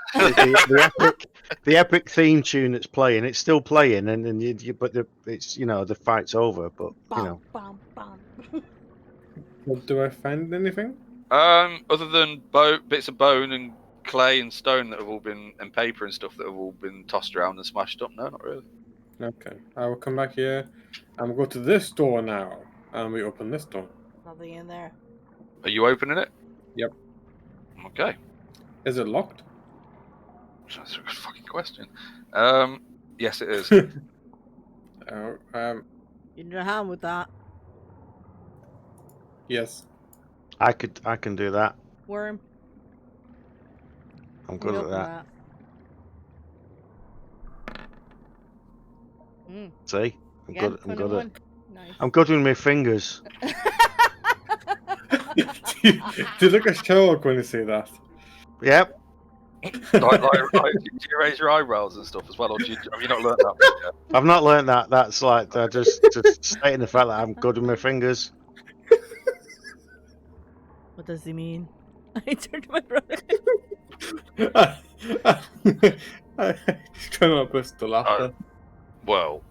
[SPEAKER 4] the epic theme tune that's playing. It's still playing, but it's the fight's over. But
[SPEAKER 3] Well, do I find anything?
[SPEAKER 1] Other than bits of bone and clay and stone that have all been, and paper and stuff that have all been tossed around and smashed up. No, not really.
[SPEAKER 3] Okay, I will come back here and we'll go to this door now, and we open this door.
[SPEAKER 2] Nothing in there.
[SPEAKER 1] Are you opening it?
[SPEAKER 3] Yep.
[SPEAKER 1] Okay.
[SPEAKER 3] Is it locked?
[SPEAKER 1] That's a good fucking question. Yes, it is.
[SPEAKER 2] You need a hand with that.
[SPEAKER 3] Yes.
[SPEAKER 4] I can do that.
[SPEAKER 2] Worm.
[SPEAKER 4] I'm good at that. See, I'm good at.
[SPEAKER 2] Nice.
[SPEAKER 4] I'm good with my fingers.
[SPEAKER 3] Do you look at Sherlock when you say that?
[SPEAKER 4] Yep.
[SPEAKER 1] Do you raise your eyebrows and stuff as well, or have you not learned that bit yet?
[SPEAKER 4] I've not learnt that. That's like just stating the fact that I'm good with my fingers.
[SPEAKER 2] What does he mean? I turned to my brother.
[SPEAKER 3] I try not burst to laughter.
[SPEAKER 1] Well,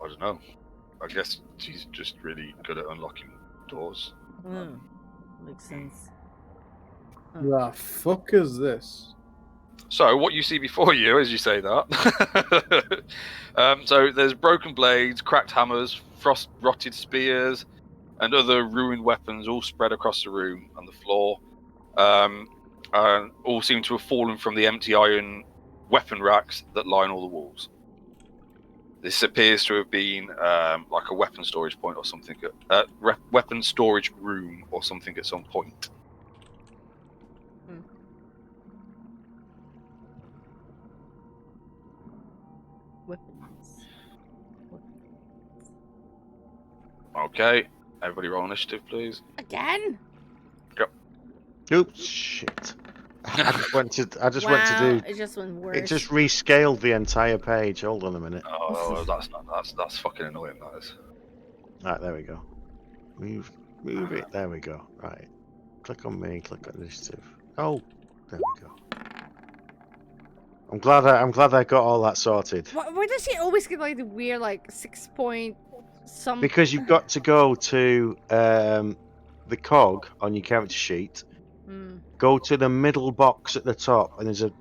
[SPEAKER 1] I don't know. I guess she's just really good at unlocking doors.
[SPEAKER 2] Makes sense.
[SPEAKER 3] The fuck is this?
[SPEAKER 1] So what you see before you, as you say that, so there's broken blades, cracked hammers, frost-rotted spears, and other ruined weapons all spread across the room and the floor. And all seem to have fallen from the empty iron weapon racks that line all the walls. This appears to have been like a weapon storage point or something, weapon storage room or something at some point.
[SPEAKER 2] Weapons.
[SPEAKER 1] Okay, everybody roll initiative, please.
[SPEAKER 2] Again?
[SPEAKER 4] Oops, shit. I just went to do.
[SPEAKER 2] It just went worse.
[SPEAKER 4] It just rescaled the entire page. Hold on a minute.
[SPEAKER 1] Oh, that's fucking annoying. That is.
[SPEAKER 4] Right, there we go. Move it. There we go. Right. Click on me. Click on initiative. Oh, there we go. I'm glad I got all that sorted.
[SPEAKER 2] Why does he always get like the weird like 6 point some?
[SPEAKER 4] Because you've got to go to the cog on your character sheet. Go to the middle box at the top, and there's a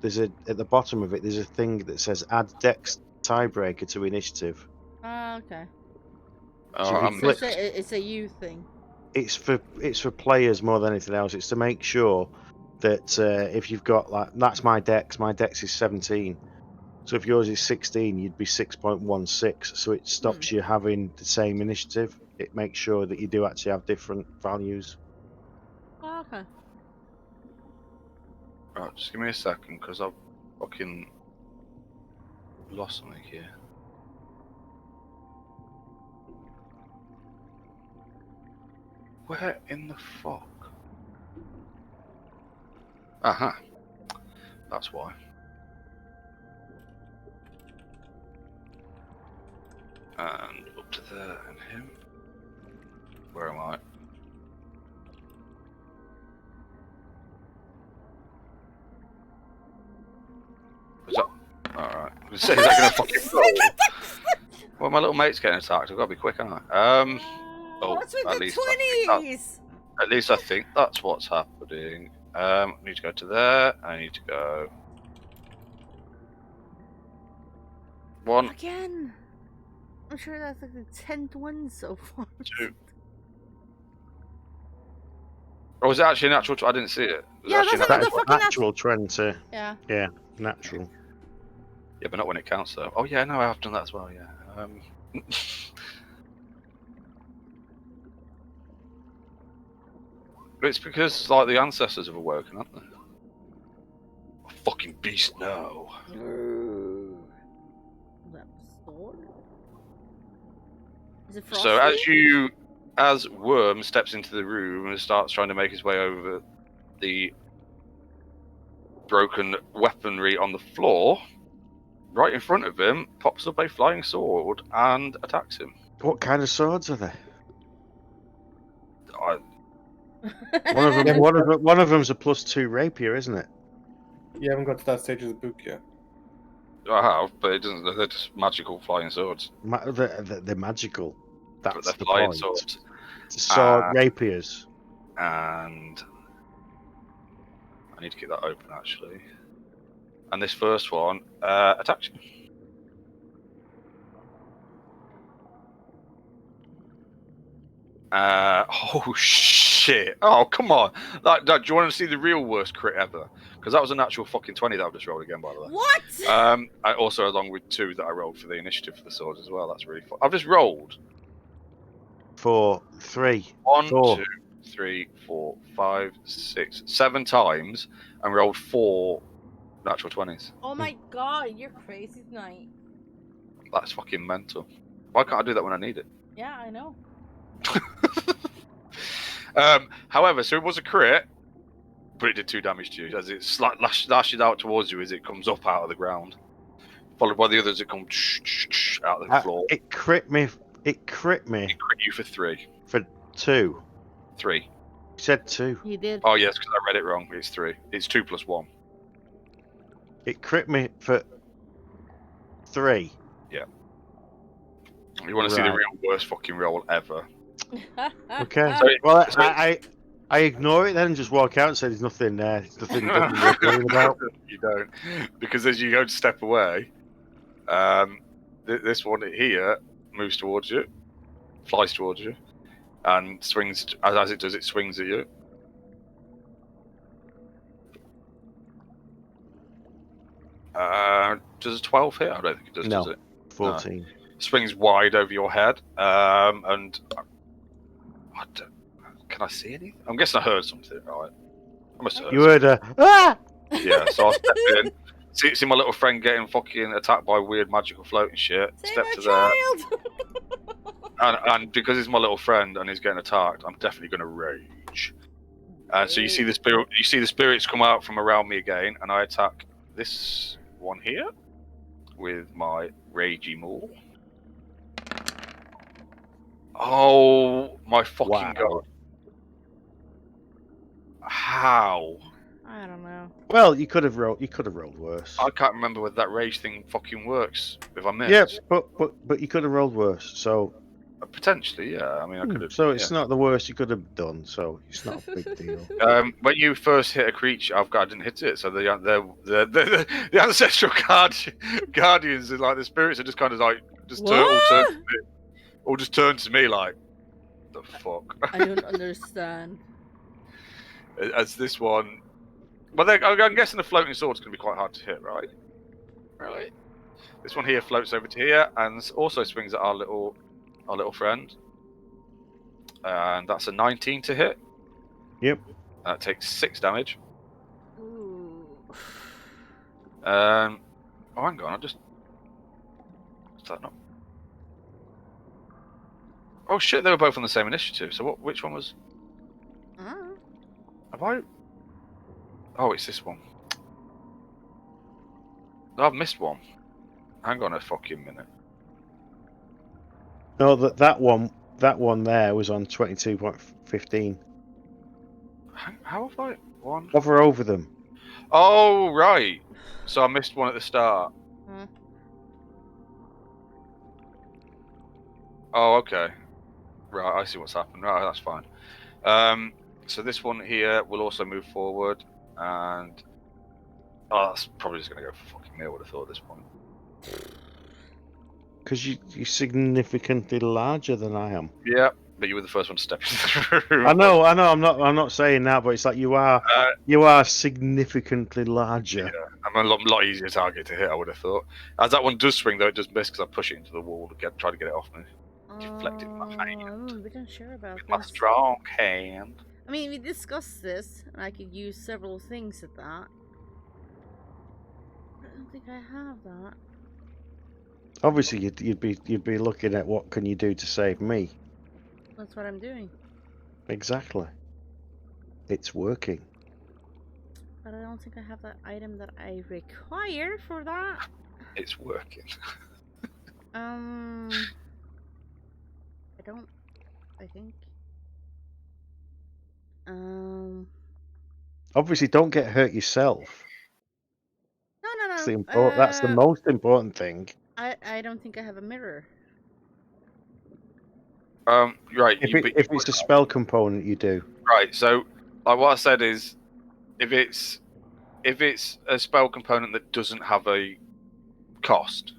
[SPEAKER 4] at the bottom of it. There's a thing that says "Add Dex Tiebreaker to Initiative."
[SPEAKER 2] Okay.
[SPEAKER 4] So
[SPEAKER 2] It's a you thing.
[SPEAKER 4] It's for players more than anything else. It's to make sure that if you've got like that's my dex is 17. So if yours is 16, you'd be 6.16. So it stops you having the same initiative. It makes sure that you do actually have different values.
[SPEAKER 2] Oh, okay.
[SPEAKER 1] Right, just give me a second, because I've fucking lost something here. Where in the fuck? Aha. That's why. And up to there, and him. Where am I? Is that... Alright. Is that gonna fucking roll? Well, my little mate's getting attacked. I've got to be quick, haven't I?
[SPEAKER 2] What's with
[SPEAKER 1] at
[SPEAKER 2] the
[SPEAKER 1] least
[SPEAKER 2] 20s?
[SPEAKER 1] At least I think that's what's happening. I need to go to there. I need to go... One.
[SPEAKER 2] Again. I'm sure that's like the 10th one so far.
[SPEAKER 1] 2. Or was it actually an actual... I didn't see it.
[SPEAKER 2] Yeah, that's
[SPEAKER 1] actually
[SPEAKER 2] another fucking
[SPEAKER 4] Natural trend to...
[SPEAKER 2] Yeah.
[SPEAKER 4] Yeah, natural.
[SPEAKER 1] Yeah, but not when it counts, though. Oh, yeah, no, I have done that as well, yeah. But it's because, like, the ancestors have awoken, aren't they? A fucking beast now.
[SPEAKER 2] That sword? Is it frosty?
[SPEAKER 1] So as Worm steps into the room and starts trying to make his way over the broken weaponry on the floor, right in front of him pops up a flying sword and attacks him.
[SPEAKER 4] What kind of swords are they?
[SPEAKER 1] I,
[SPEAKER 4] One of them's a +2 rapier, isn't it?
[SPEAKER 3] You haven't got to that stage of the book yet.
[SPEAKER 1] I have, but it doesn't. They're just magical flying swords.
[SPEAKER 4] They're magical. That's
[SPEAKER 1] But they're
[SPEAKER 4] the
[SPEAKER 1] flying
[SPEAKER 4] point.
[SPEAKER 1] swords.
[SPEAKER 4] Sword rapiers.
[SPEAKER 1] And I need to keep that open, actually. And this first one attacks you. Oh shit! Oh come on! Do you want to see the real worst crit ever? Because that was a natural fucking 20 that I just rolled again, by the way.
[SPEAKER 2] What?
[SPEAKER 1] I also along with 2 that I rolled for the initiative for the swords as well. That's really fun. I've just rolled
[SPEAKER 4] 4, 3,
[SPEAKER 1] 1,
[SPEAKER 4] 4.
[SPEAKER 1] 2, 3, 4, 5, 6, 7 times and rolled 4 natural 20s.
[SPEAKER 2] Oh my god, you're crazy tonight.
[SPEAKER 1] That's fucking mental. Why can't I do that when I need it?
[SPEAKER 2] Yeah, I know.
[SPEAKER 1] However, so it was a crit, but it did 2 damage to you as it lashes out towards you as it comes up out of the ground, followed by the others that come out of the floor.
[SPEAKER 4] It crit me. It crit me.
[SPEAKER 1] It crit you for 3.
[SPEAKER 4] For 2.
[SPEAKER 1] 3.
[SPEAKER 4] You said 2.
[SPEAKER 2] He did.
[SPEAKER 1] Oh yes, because I read it wrong. It's 3. It's 2 plus 1.
[SPEAKER 4] It crit me for 3.
[SPEAKER 1] You want to see the
[SPEAKER 4] Right.
[SPEAKER 1] real worst fucking roll ever?
[SPEAKER 4] Okay.
[SPEAKER 1] So,
[SPEAKER 4] Well,
[SPEAKER 1] so-
[SPEAKER 4] I ignore it then and just walk out and say there's nothing there. There's nothing worth worrying about.
[SPEAKER 1] You don't, because as you go to step away, this one here moves towards you, flies towards you, and swings. As it does, it swings at you. Does a 12 hit? I don't think it does.
[SPEAKER 4] No.
[SPEAKER 1] Does it?
[SPEAKER 4] 14.
[SPEAKER 1] Swings wide over your head, and can I see anything? I'm guessing I heard something. Right? I must have heard
[SPEAKER 4] You heard a ah!
[SPEAKER 1] Yeah, so I step in, see my little friend getting fucking attacked by weird magical floating shit.
[SPEAKER 2] Save
[SPEAKER 1] Step
[SPEAKER 2] my
[SPEAKER 1] to there,
[SPEAKER 2] child!
[SPEAKER 1] and because he's my little friend and he's getting attacked, I'm definitely going to rage. And so you see the spirits come out from around me again, and I attack this one here with my ragey maul. Oh my fucking
[SPEAKER 4] Wow.
[SPEAKER 1] god! How?
[SPEAKER 2] I don't know.
[SPEAKER 4] Well, you could have rolled worse.
[SPEAKER 1] I can't remember whether that rage thing fucking works. If I missed,
[SPEAKER 4] Yeah, but you could have rolled worse. So
[SPEAKER 1] potentially, yeah. I mean, I could have.
[SPEAKER 4] so it's not the worst you could have done. So it's not a big deal.
[SPEAKER 1] When you first hit a creature, I didn't hit it. So the ancestral guardians, like the spirits, are just kind of like all just turn to me like, the fuck.
[SPEAKER 2] I don't understand.
[SPEAKER 1] As this one, well, I'm guessing the floating sword's going to be quite hard to hit, right? Right. This one here floats over to here and also swings at our little friend, and that's a 19 to hit.
[SPEAKER 4] Yep.
[SPEAKER 1] That takes 6 damage.
[SPEAKER 2] Ooh.
[SPEAKER 1] Oh, hang on, is that not? Oh shit, they were both on the same initiative. So which one was? Have I? Oh, it's this one. I've missed one. Hang on a fucking minute.
[SPEAKER 4] No, that one there was on 22.15.
[SPEAKER 1] How have I? One.
[SPEAKER 4] Hover over them.
[SPEAKER 1] Oh, right. So I missed one at the start.
[SPEAKER 2] Huh?
[SPEAKER 1] Oh, okay. Right, I see what's happened. Right, that's fine. So this one here will also move forward, and that's probably just going to go for fucking me, I would have thought at this point.
[SPEAKER 4] Because you're significantly larger than I am.
[SPEAKER 1] Yeah, but you were the first one to step into the room.
[SPEAKER 4] I know. I'm not saying that, but it's like you are significantly larger.
[SPEAKER 1] Yeah, I'm a lot easier target to hit, I would have thought. As that one does swing, though, it does miss because I push it into the wall to try to get it off me. Deflect it with my hand.
[SPEAKER 2] I'm a bit unsure about
[SPEAKER 1] My
[SPEAKER 2] this.
[SPEAKER 1] strong hand.
[SPEAKER 2] I mean, we discussed this, and I could use several things at that. I don't think I have that.
[SPEAKER 4] Obviously, you'd be looking at what can you do to save me.
[SPEAKER 2] That's what I'm doing.
[SPEAKER 4] Exactly. It's working.
[SPEAKER 2] But I don't think I have that item that I require for that.
[SPEAKER 1] It's working.
[SPEAKER 2] I don't. I think.
[SPEAKER 4] Obviously, don't get hurt yourself.
[SPEAKER 2] No.
[SPEAKER 4] That's the most important thing.
[SPEAKER 2] I don't think I have a mirror.
[SPEAKER 1] Right.
[SPEAKER 4] If it's a spell component, you do.
[SPEAKER 1] Right. So, like what I said is, if it's a spell component that doesn't have a cost,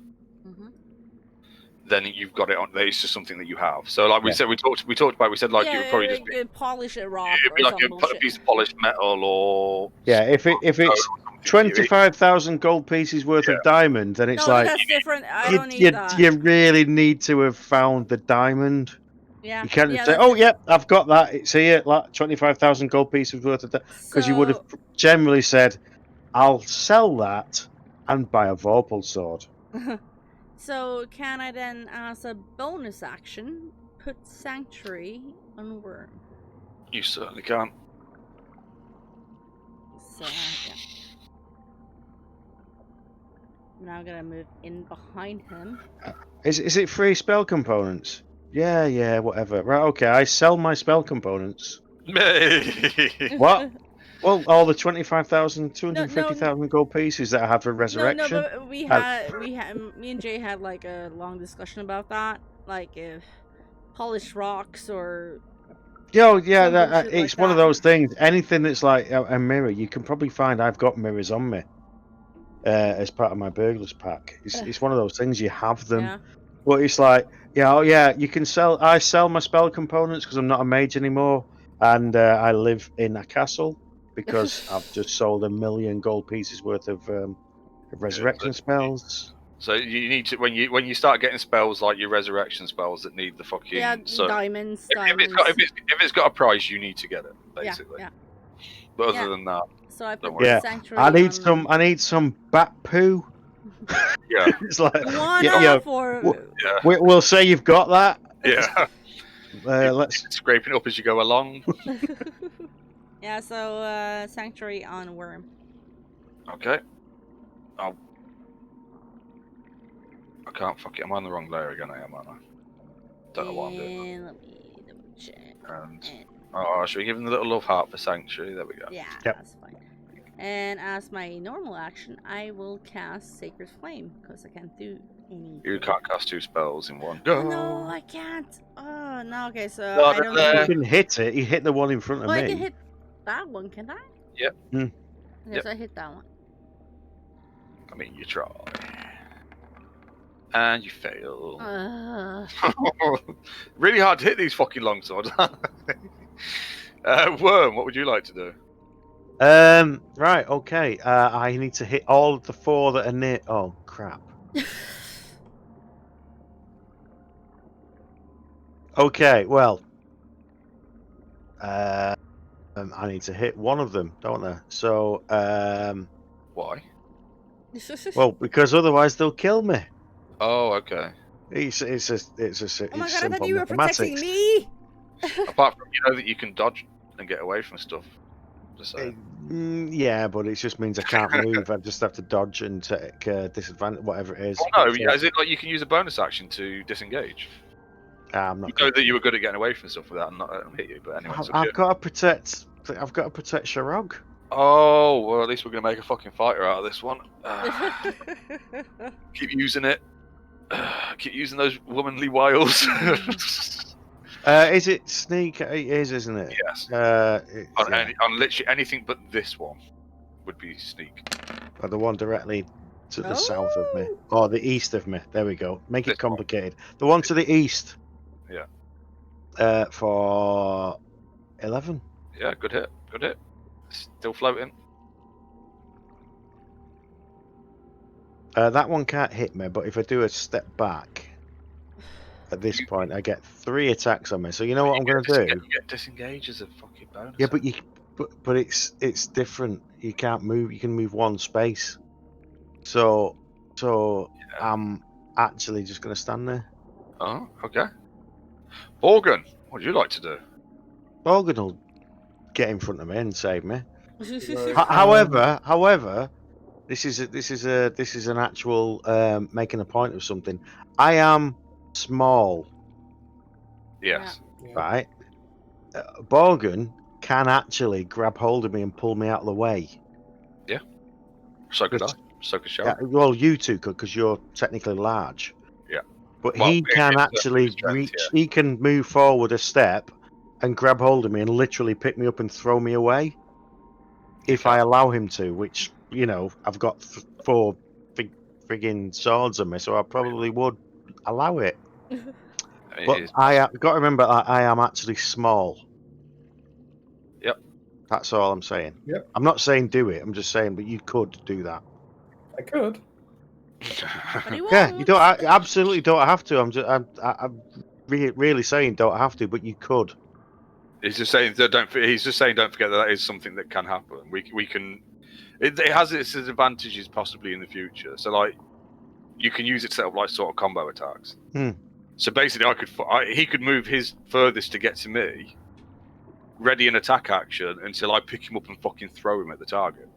[SPEAKER 1] then you've got it on. It's just something that you have. So, like we said, we talked about. We said like you would probably just be,
[SPEAKER 2] polish a rock.
[SPEAKER 1] it'd be
[SPEAKER 2] or
[SPEAKER 1] like
[SPEAKER 2] some
[SPEAKER 1] a piece of polished metal or
[SPEAKER 4] If it's 25,000 gold pieces worth of diamond, then it's
[SPEAKER 2] no,
[SPEAKER 4] like
[SPEAKER 2] that's different. I don't need that.
[SPEAKER 4] you really need to have found the diamond.
[SPEAKER 2] Yeah.
[SPEAKER 4] You can't just say, "Oh, yep, I've got that. It's here, like 25,000 gold pieces worth of that," because you would have generally said, "I'll sell that and buy a Vorpal sword."
[SPEAKER 2] So can I then, as a bonus action, put Sanctuary on Worm?
[SPEAKER 1] You certainly can. 'Cause, like we said, we talked about. We said like you would probably just be, it'd be like a piece of polished metal or
[SPEAKER 2] Yeah.
[SPEAKER 1] something.
[SPEAKER 2] That's different. I don't need that.
[SPEAKER 1] You certainly can. 'Cause, like we said, we talked about. We said like you would probably just be, it'd be like a piece of polished metal or
[SPEAKER 2] Yeah.
[SPEAKER 1] something.
[SPEAKER 2] Yeah, that's
[SPEAKER 1] You certainly can't.
[SPEAKER 2] So yeah. Now I'm gonna move in behind him.
[SPEAKER 4] Is it free spell components? Yeah, whatever. Right, okay. I sell my spell components. What? Well, all the 25,000, 250,000 gold pieces that I have for resurrection.
[SPEAKER 2] No, but we had me and Jay had like a long discussion about that. Like if polished rocks or
[SPEAKER 4] Yeah,
[SPEAKER 2] some bullshit
[SPEAKER 4] it's
[SPEAKER 2] like
[SPEAKER 4] one of
[SPEAKER 2] that.
[SPEAKER 4] those things. Anything that's like a mirror, you can probably find. I've got mirrors on me as part of my burglars pack. It's one of those things. You have them,
[SPEAKER 2] Yeah.
[SPEAKER 4] but it's like, yeah, you can sell. I sell my spell components because I'm not a mage anymore, and I live in a castle because I've just sold 1 million gold pieces worth of resurrection spells.
[SPEAKER 1] So you need to when you start getting spells like your resurrection spells that need the fucking
[SPEAKER 2] Diamonds.
[SPEAKER 1] If it's got a price, you need to get it basically.
[SPEAKER 2] Yeah.
[SPEAKER 1] But other than that,
[SPEAKER 2] So I put
[SPEAKER 1] don't
[SPEAKER 2] the
[SPEAKER 1] worry.
[SPEAKER 4] Yeah,
[SPEAKER 2] sanctuary.
[SPEAKER 4] I need some bat poo.
[SPEAKER 1] Yeah,
[SPEAKER 4] It's like
[SPEAKER 1] yeah.
[SPEAKER 4] we'll say you've got that.
[SPEAKER 1] Yeah.
[SPEAKER 4] Let's
[SPEAKER 1] Scraping it up as you go along.
[SPEAKER 2] Yeah. So sanctuary on worm.
[SPEAKER 1] Okay. I can't fuck it. I'm on the wrong layer again. I am, aren't I? Don't know what I'm doing.
[SPEAKER 2] And let me double check.
[SPEAKER 1] And should we give him the little love heart for sanctuary? There we go.
[SPEAKER 2] Yeah,
[SPEAKER 4] Yep.
[SPEAKER 2] that's fine. And as my normal action, I will cast Sacred Flame because I can't do any.
[SPEAKER 1] You can't cast 2 spells in one
[SPEAKER 2] Oh,
[SPEAKER 1] go.
[SPEAKER 2] no, I can't. Oh no. Okay, so
[SPEAKER 1] Not
[SPEAKER 2] I don't.
[SPEAKER 1] there.
[SPEAKER 4] you can hit it. You hit the one in front of
[SPEAKER 2] Well,
[SPEAKER 4] me.
[SPEAKER 2] I can hit that one, can I?
[SPEAKER 1] Yep.
[SPEAKER 4] Mm.
[SPEAKER 2] Okay,
[SPEAKER 1] Yep.
[SPEAKER 2] so I hit that one.
[SPEAKER 1] I mean, you try. And you fail. Really hard to hit these fucking longswords. Worm, what would you like to do?
[SPEAKER 4] Right, okay. I need to hit all of the 4 that are near. Oh crap. Okay, well. I need to hit one of them, don't I? So,
[SPEAKER 1] Why?
[SPEAKER 4] well, because otherwise they'll kill me.
[SPEAKER 1] Oh, okay.
[SPEAKER 4] It's
[SPEAKER 2] Oh my
[SPEAKER 4] it's
[SPEAKER 2] god, I
[SPEAKER 4] simple
[SPEAKER 2] thought you were protecting
[SPEAKER 4] mathematics.
[SPEAKER 2] me!
[SPEAKER 1] Apart from you know that you can dodge and get away from stuff. Just saying.
[SPEAKER 4] Yeah, but it just means I can't move. I just have to dodge and take disadvantage, whatever it is.
[SPEAKER 1] Oh no, is it like you can use a bonus action to disengage?
[SPEAKER 4] I'm not.
[SPEAKER 1] You know that you were good at getting away from stuff without not letting them hit you, but anyway.
[SPEAKER 4] I've got to protect. I've got to protect Sharog.
[SPEAKER 1] Oh well, at least we're gonna make a fucking fighter out of this one. Keep using it. Keep using those womanly wiles.
[SPEAKER 4] Is it sneak? It is, isn't it?
[SPEAKER 1] Yes. On literally anything but this one would be sneak.
[SPEAKER 4] Or the one directly to the south of me, or the east of me. There we go. Make it complicated. The one to the east.
[SPEAKER 1] Yeah.
[SPEAKER 4] For 11.
[SPEAKER 1] Yeah, good hit. Good hit. Still floating.
[SPEAKER 4] That one can't hit me, but if I do a step back, at this point, I get 3 attacks on me. So you know what I'm going to do?
[SPEAKER 1] You get disengage as a fucking bonus.
[SPEAKER 4] Yeah, but it's different. You can't move. You can move 1 space. So I'm actually just going to stand there.
[SPEAKER 1] Oh, okay. Borgen, what would you like to do?
[SPEAKER 4] Borgen will get in front of me and save me. However, this is an actual making a point of something. I am small,
[SPEAKER 1] Yes.
[SPEAKER 4] right? Borgen can actually grab hold of me and pull me out of the way.
[SPEAKER 1] Yeah. So could I. So could Sharon.
[SPEAKER 4] Yeah, well, you two could because you're technically large.
[SPEAKER 1] Yeah.
[SPEAKER 4] But
[SPEAKER 1] Well,
[SPEAKER 4] he can actually
[SPEAKER 1] strength,
[SPEAKER 4] reach.
[SPEAKER 1] yeah.
[SPEAKER 4] He can move forward a step and grab hold of me and literally pick me up and throw me away. If I allow him to, which, you know, I've got 4 friggin' swords on me, so I probably would allow it. But I've got to remember that I am actually small.
[SPEAKER 1] Yep.
[SPEAKER 4] That's all I'm saying.
[SPEAKER 3] Yep.
[SPEAKER 4] I'm not saying do it. I'm just saying, but you could do that.
[SPEAKER 3] I could.
[SPEAKER 4] Yeah, you don't. I absolutely don't have to. I'm really saying don't have to, but you could.
[SPEAKER 1] He's just saying that He's just saying don't forget that is something that can happen. We can. It has its advantages possibly in the future. So like, you can use it to set up like sort of combo attacks. So basically, he could move his furthest to get to me, ready an attack action until I pick him up and fucking throw him at the target.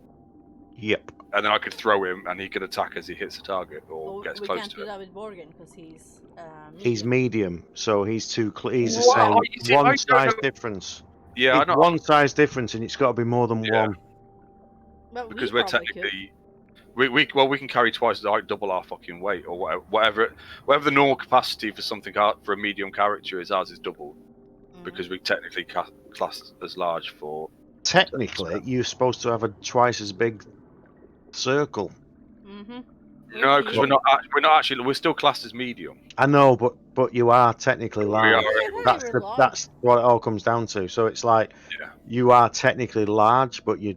[SPEAKER 4] Yep.
[SPEAKER 1] And then I could throw him, and he could attack as he hits the target or
[SPEAKER 2] Well,
[SPEAKER 1] gets
[SPEAKER 2] we
[SPEAKER 1] close
[SPEAKER 2] can't
[SPEAKER 1] to
[SPEAKER 2] do
[SPEAKER 1] it.
[SPEAKER 2] that with Morgan because he's
[SPEAKER 4] He's medium, so he's he's the
[SPEAKER 1] Wow,
[SPEAKER 4] same.
[SPEAKER 1] you see, I
[SPEAKER 4] One
[SPEAKER 1] don't
[SPEAKER 4] size
[SPEAKER 1] know-
[SPEAKER 4] difference.
[SPEAKER 1] Yeah, I
[SPEAKER 4] It's
[SPEAKER 1] know.
[SPEAKER 4] one size difference, and it's got to be more than
[SPEAKER 1] Yeah.
[SPEAKER 4] one.
[SPEAKER 2] But
[SPEAKER 1] Because
[SPEAKER 2] we
[SPEAKER 1] we're
[SPEAKER 2] probably
[SPEAKER 1] technically we can carry twice like double our fucking weight or whatever the normal capacity for something for a medium character is. Ours is double
[SPEAKER 2] could.
[SPEAKER 1] because we technically classed as large for.
[SPEAKER 4] Technically, you're supposed to have a twice as big circle.
[SPEAKER 2] Mm-hmm.
[SPEAKER 1] No, because we're not actually. We're still classed as medium.
[SPEAKER 4] I know, but you are technically
[SPEAKER 1] We
[SPEAKER 4] large.
[SPEAKER 1] are.
[SPEAKER 4] That's what it all comes down to. So it's like
[SPEAKER 1] Yeah.
[SPEAKER 4] you are technically large, but you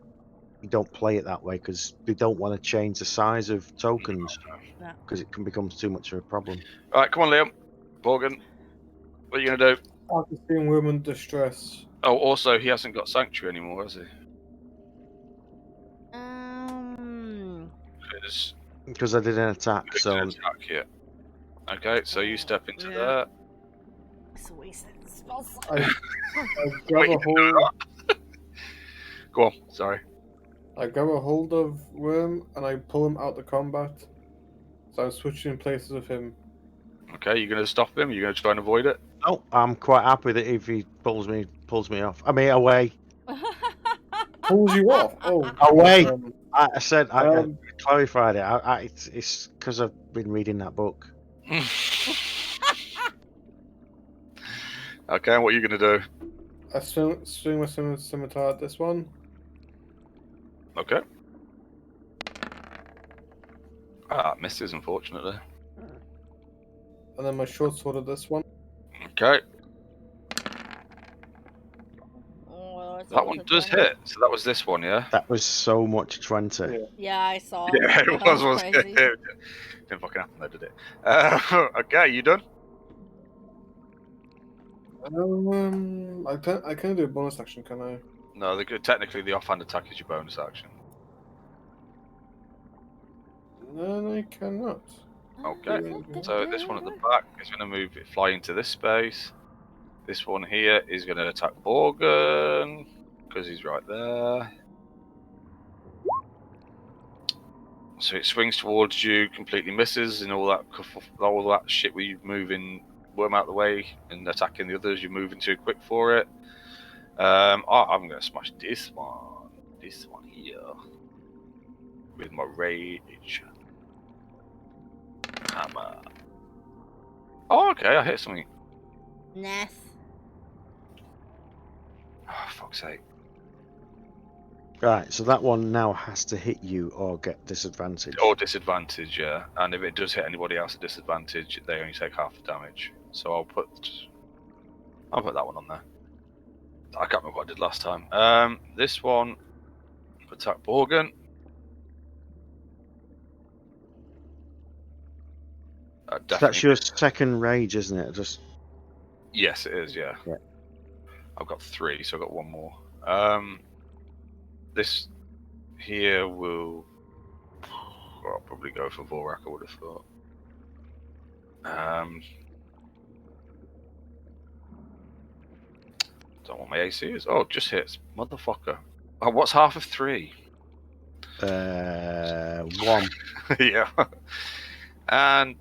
[SPEAKER 4] don't play it that way because they don't want to change the size of tokens
[SPEAKER 2] No.
[SPEAKER 4] because it can become too much of a problem.
[SPEAKER 1] All right, come on, Liam. Morgan, what are you gonna do?
[SPEAKER 3] After seeing women distress.
[SPEAKER 1] Oh, also, he hasn't got sanctuary anymore, has he?
[SPEAKER 4] Because I did an attack,
[SPEAKER 1] It's
[SPEAKER 4] so
[SPEAKER 1] an attack here. Okay, so you step into
[SPEAKER 2] Yeah.
[SPEAKER 1] there.
[SPEAKER 2] It's a wasted spell slot.
[SPEAKER 3] I grab a hold.
[SPEAKER 1] Go on. Sorry.
[SPEAKER 3] I grab a hold of Worm and I pull him out the combat. So I'm switching places with him.
[SPEAKER 1] Okay, you're gonna stop him. You're gonna try and avoid it.
[SPEAKER 4] no, I'm quite happy that if he pulls me off. I mean, away.
[SPEAKER 3] Pulls you off. Oh,
[SPEAKER 4] Away.
[SPEAKER 3] um,
[SPEAKER 4] I said I
[SPEAKER 3] Um,
[SPEAKER 4] clarified it. It's because I've been reading that book.
[SPEAKER 1] Okay, what are you gonna do?
[SPEAKER 3] I swing my scimitar at this one.
[SPEAKER 1] Okay. Ah, misses, unfortunately.
[SPEAKER 3] And then my short sword at this one.
[SPEAKER 1] Okay,
[SPEAKER 2] Oh, it's
[SPEAKER 1] that one
[SPEAKER 2] almost a
[SPEAKER 1] does
[SPEAKER 2] 20.
[SPEAKER 1] hit. So that was this one, yeah?
[SPEAKER 4] That was so much 20.
[SPEAKER 3] Yeah.
[SPEAKER 2] Yeah, I saw.
[SPEAKER 1] Yeah, it
[SPEAKER 2] That
[SPEAKER 1] was.
[SPEAKER 2] crazy.
[SPEAKER 1] Didn't fucking happen though, did it? Okay, you done?
[SPEAKER 3] I can't do a bonus action, can I?
[SPEAKER 1] No, technically the offhand attack is your bonus action.
[SPEAKER 3] No, I cannot.
[SPEAKER 1] Okay, so this one at the back is going to move it, fly into this space. This one here is going to attack Morgan because he's right there. So it swings towards you, completely misses, and all that shit where you moving Worm out of the way and attacking the others. You're moving too quick for it. I'm going to smash this one here with my rage hammer. Oh, okay, I hit something.
[SPEAKER 2] Nice.
[SPEAKER 1] Oh, fuck's sake.
[SPEAKER 4] Right, so that one now has to hit you or get disadvantage.
[SPEAKER 1] Or disadvantage, yeah. And if it does hit anybody else at disadvantage, they only take half the damage. So I'll put that one on there. I can't remember what I did last time. This one, attack Morgan.
[SPEAKER 4] That's your second rage, isn't it? Just
[SPEAKER 1] Yes, it is. Yeah.
[SPEAKER 4] Yeah.
[SPEAKER 1] I've got 3, so I've got 1 more. This here will. I'll probably go for Vorak. I would have thought. Don't want my AC is. Oh, just hits, motherfucker. Oh, what's half of 3?
[SPEAKER 4] 1.
[SPEAKER 1] Yeah. And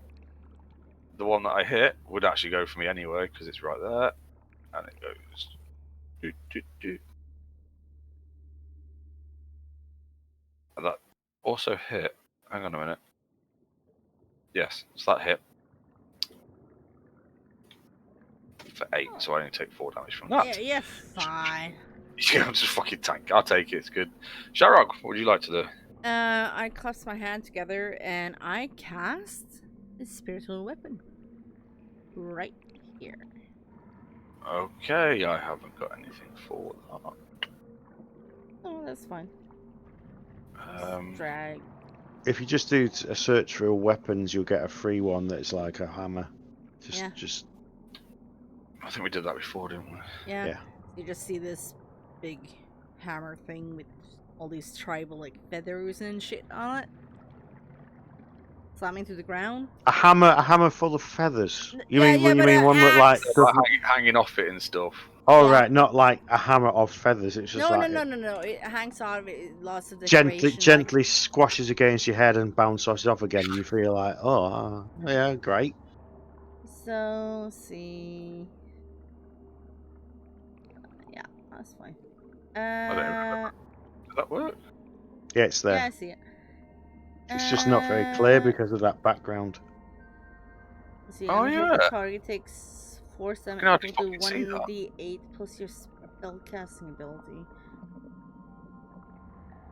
[SPEAKER 1] the one that I hit would actually go for me anyway because it's right there, and it goes. Do, do, do. And that also hit. Hang on a minute. Yes, so that hit for 8, so I only take 4 damage from that.
[SPEAKER 2] Yeah, you're fine.
[SPEAKER 1] Yeah, I'm just fucking tank. I'll take it. It's good. Sharog, what would you like to do?
[SPEAKER 2] I clasp my hand together and I cast a spiritual weapon. Right here.
[SPEAKER 1] Okay, I haven't got anything for that.
[SPEAKER 2] Oh, that's fine. Drag.
[SPEAKER 4] If you just do a search for weapons, you'll get a free one that's like a hammer. Just.
[SPEAKER 1] I think we did that before, didn't we?
[SPEAKER 2] Yeah.
[SPEAKER 4] Yeah.
[SPEAKER 2] You just see this big hammer thing with all these tribal like feathers and shit on it. Slamming to the ground.
[SPEAKER 4] A hammer full of feathers. You
[SPEAKER 2] Yeah,
[SPEAKER 4] mean
[SPEAKER 2] yeah,
[SPEAKER 4] you
[SPEAKER 2] but
[SPEAKER 4] mean
[SPEAKER 2] an
[SPEAKER 4] one that like
[SPEAKER 2] axe.
[SPEAKER 1] Like hanging off it and stuff.
[SPEAKER 4] Oh
[SPEAKER 2] Yeah.
[SPEAKER 4] right, not like a hammer of feathers. It's just
[SPEAKER 2] No,
[SPEAKER 4] like
[SPEAKER 2] no. It hangs out of it. Lots of
[SPEAKER 4] gently,
[SPEAKER 2] decoration.
[SPEAKER 4] gently squashes against your head and bounces off again. And you feel like, oh, yeah, great.
[SPEAKER 2] So, let's see. Yeah, that's fine.
[SPEAKER 1] I don't remember. Does that work?
[SPEAKER 4] Yeah, it's there.
[SPEAKER 2] Yeah, I see it.
[SPEAKER 4] It's just not very clear because of that background.
[SPEAKER 2] See,
[SPEAKER 1] Oh,
[SPEAKER 2] and
[SPEAKER 1] yeah.
[SPEAKER 2] the target takes 4 7
[SPEAKER 1] can hardly
[SPEAKER 2] equal to
[SPEAKER 1] fucking see that.
[SPEAKER 2] 1d8 plus your spell casting ability.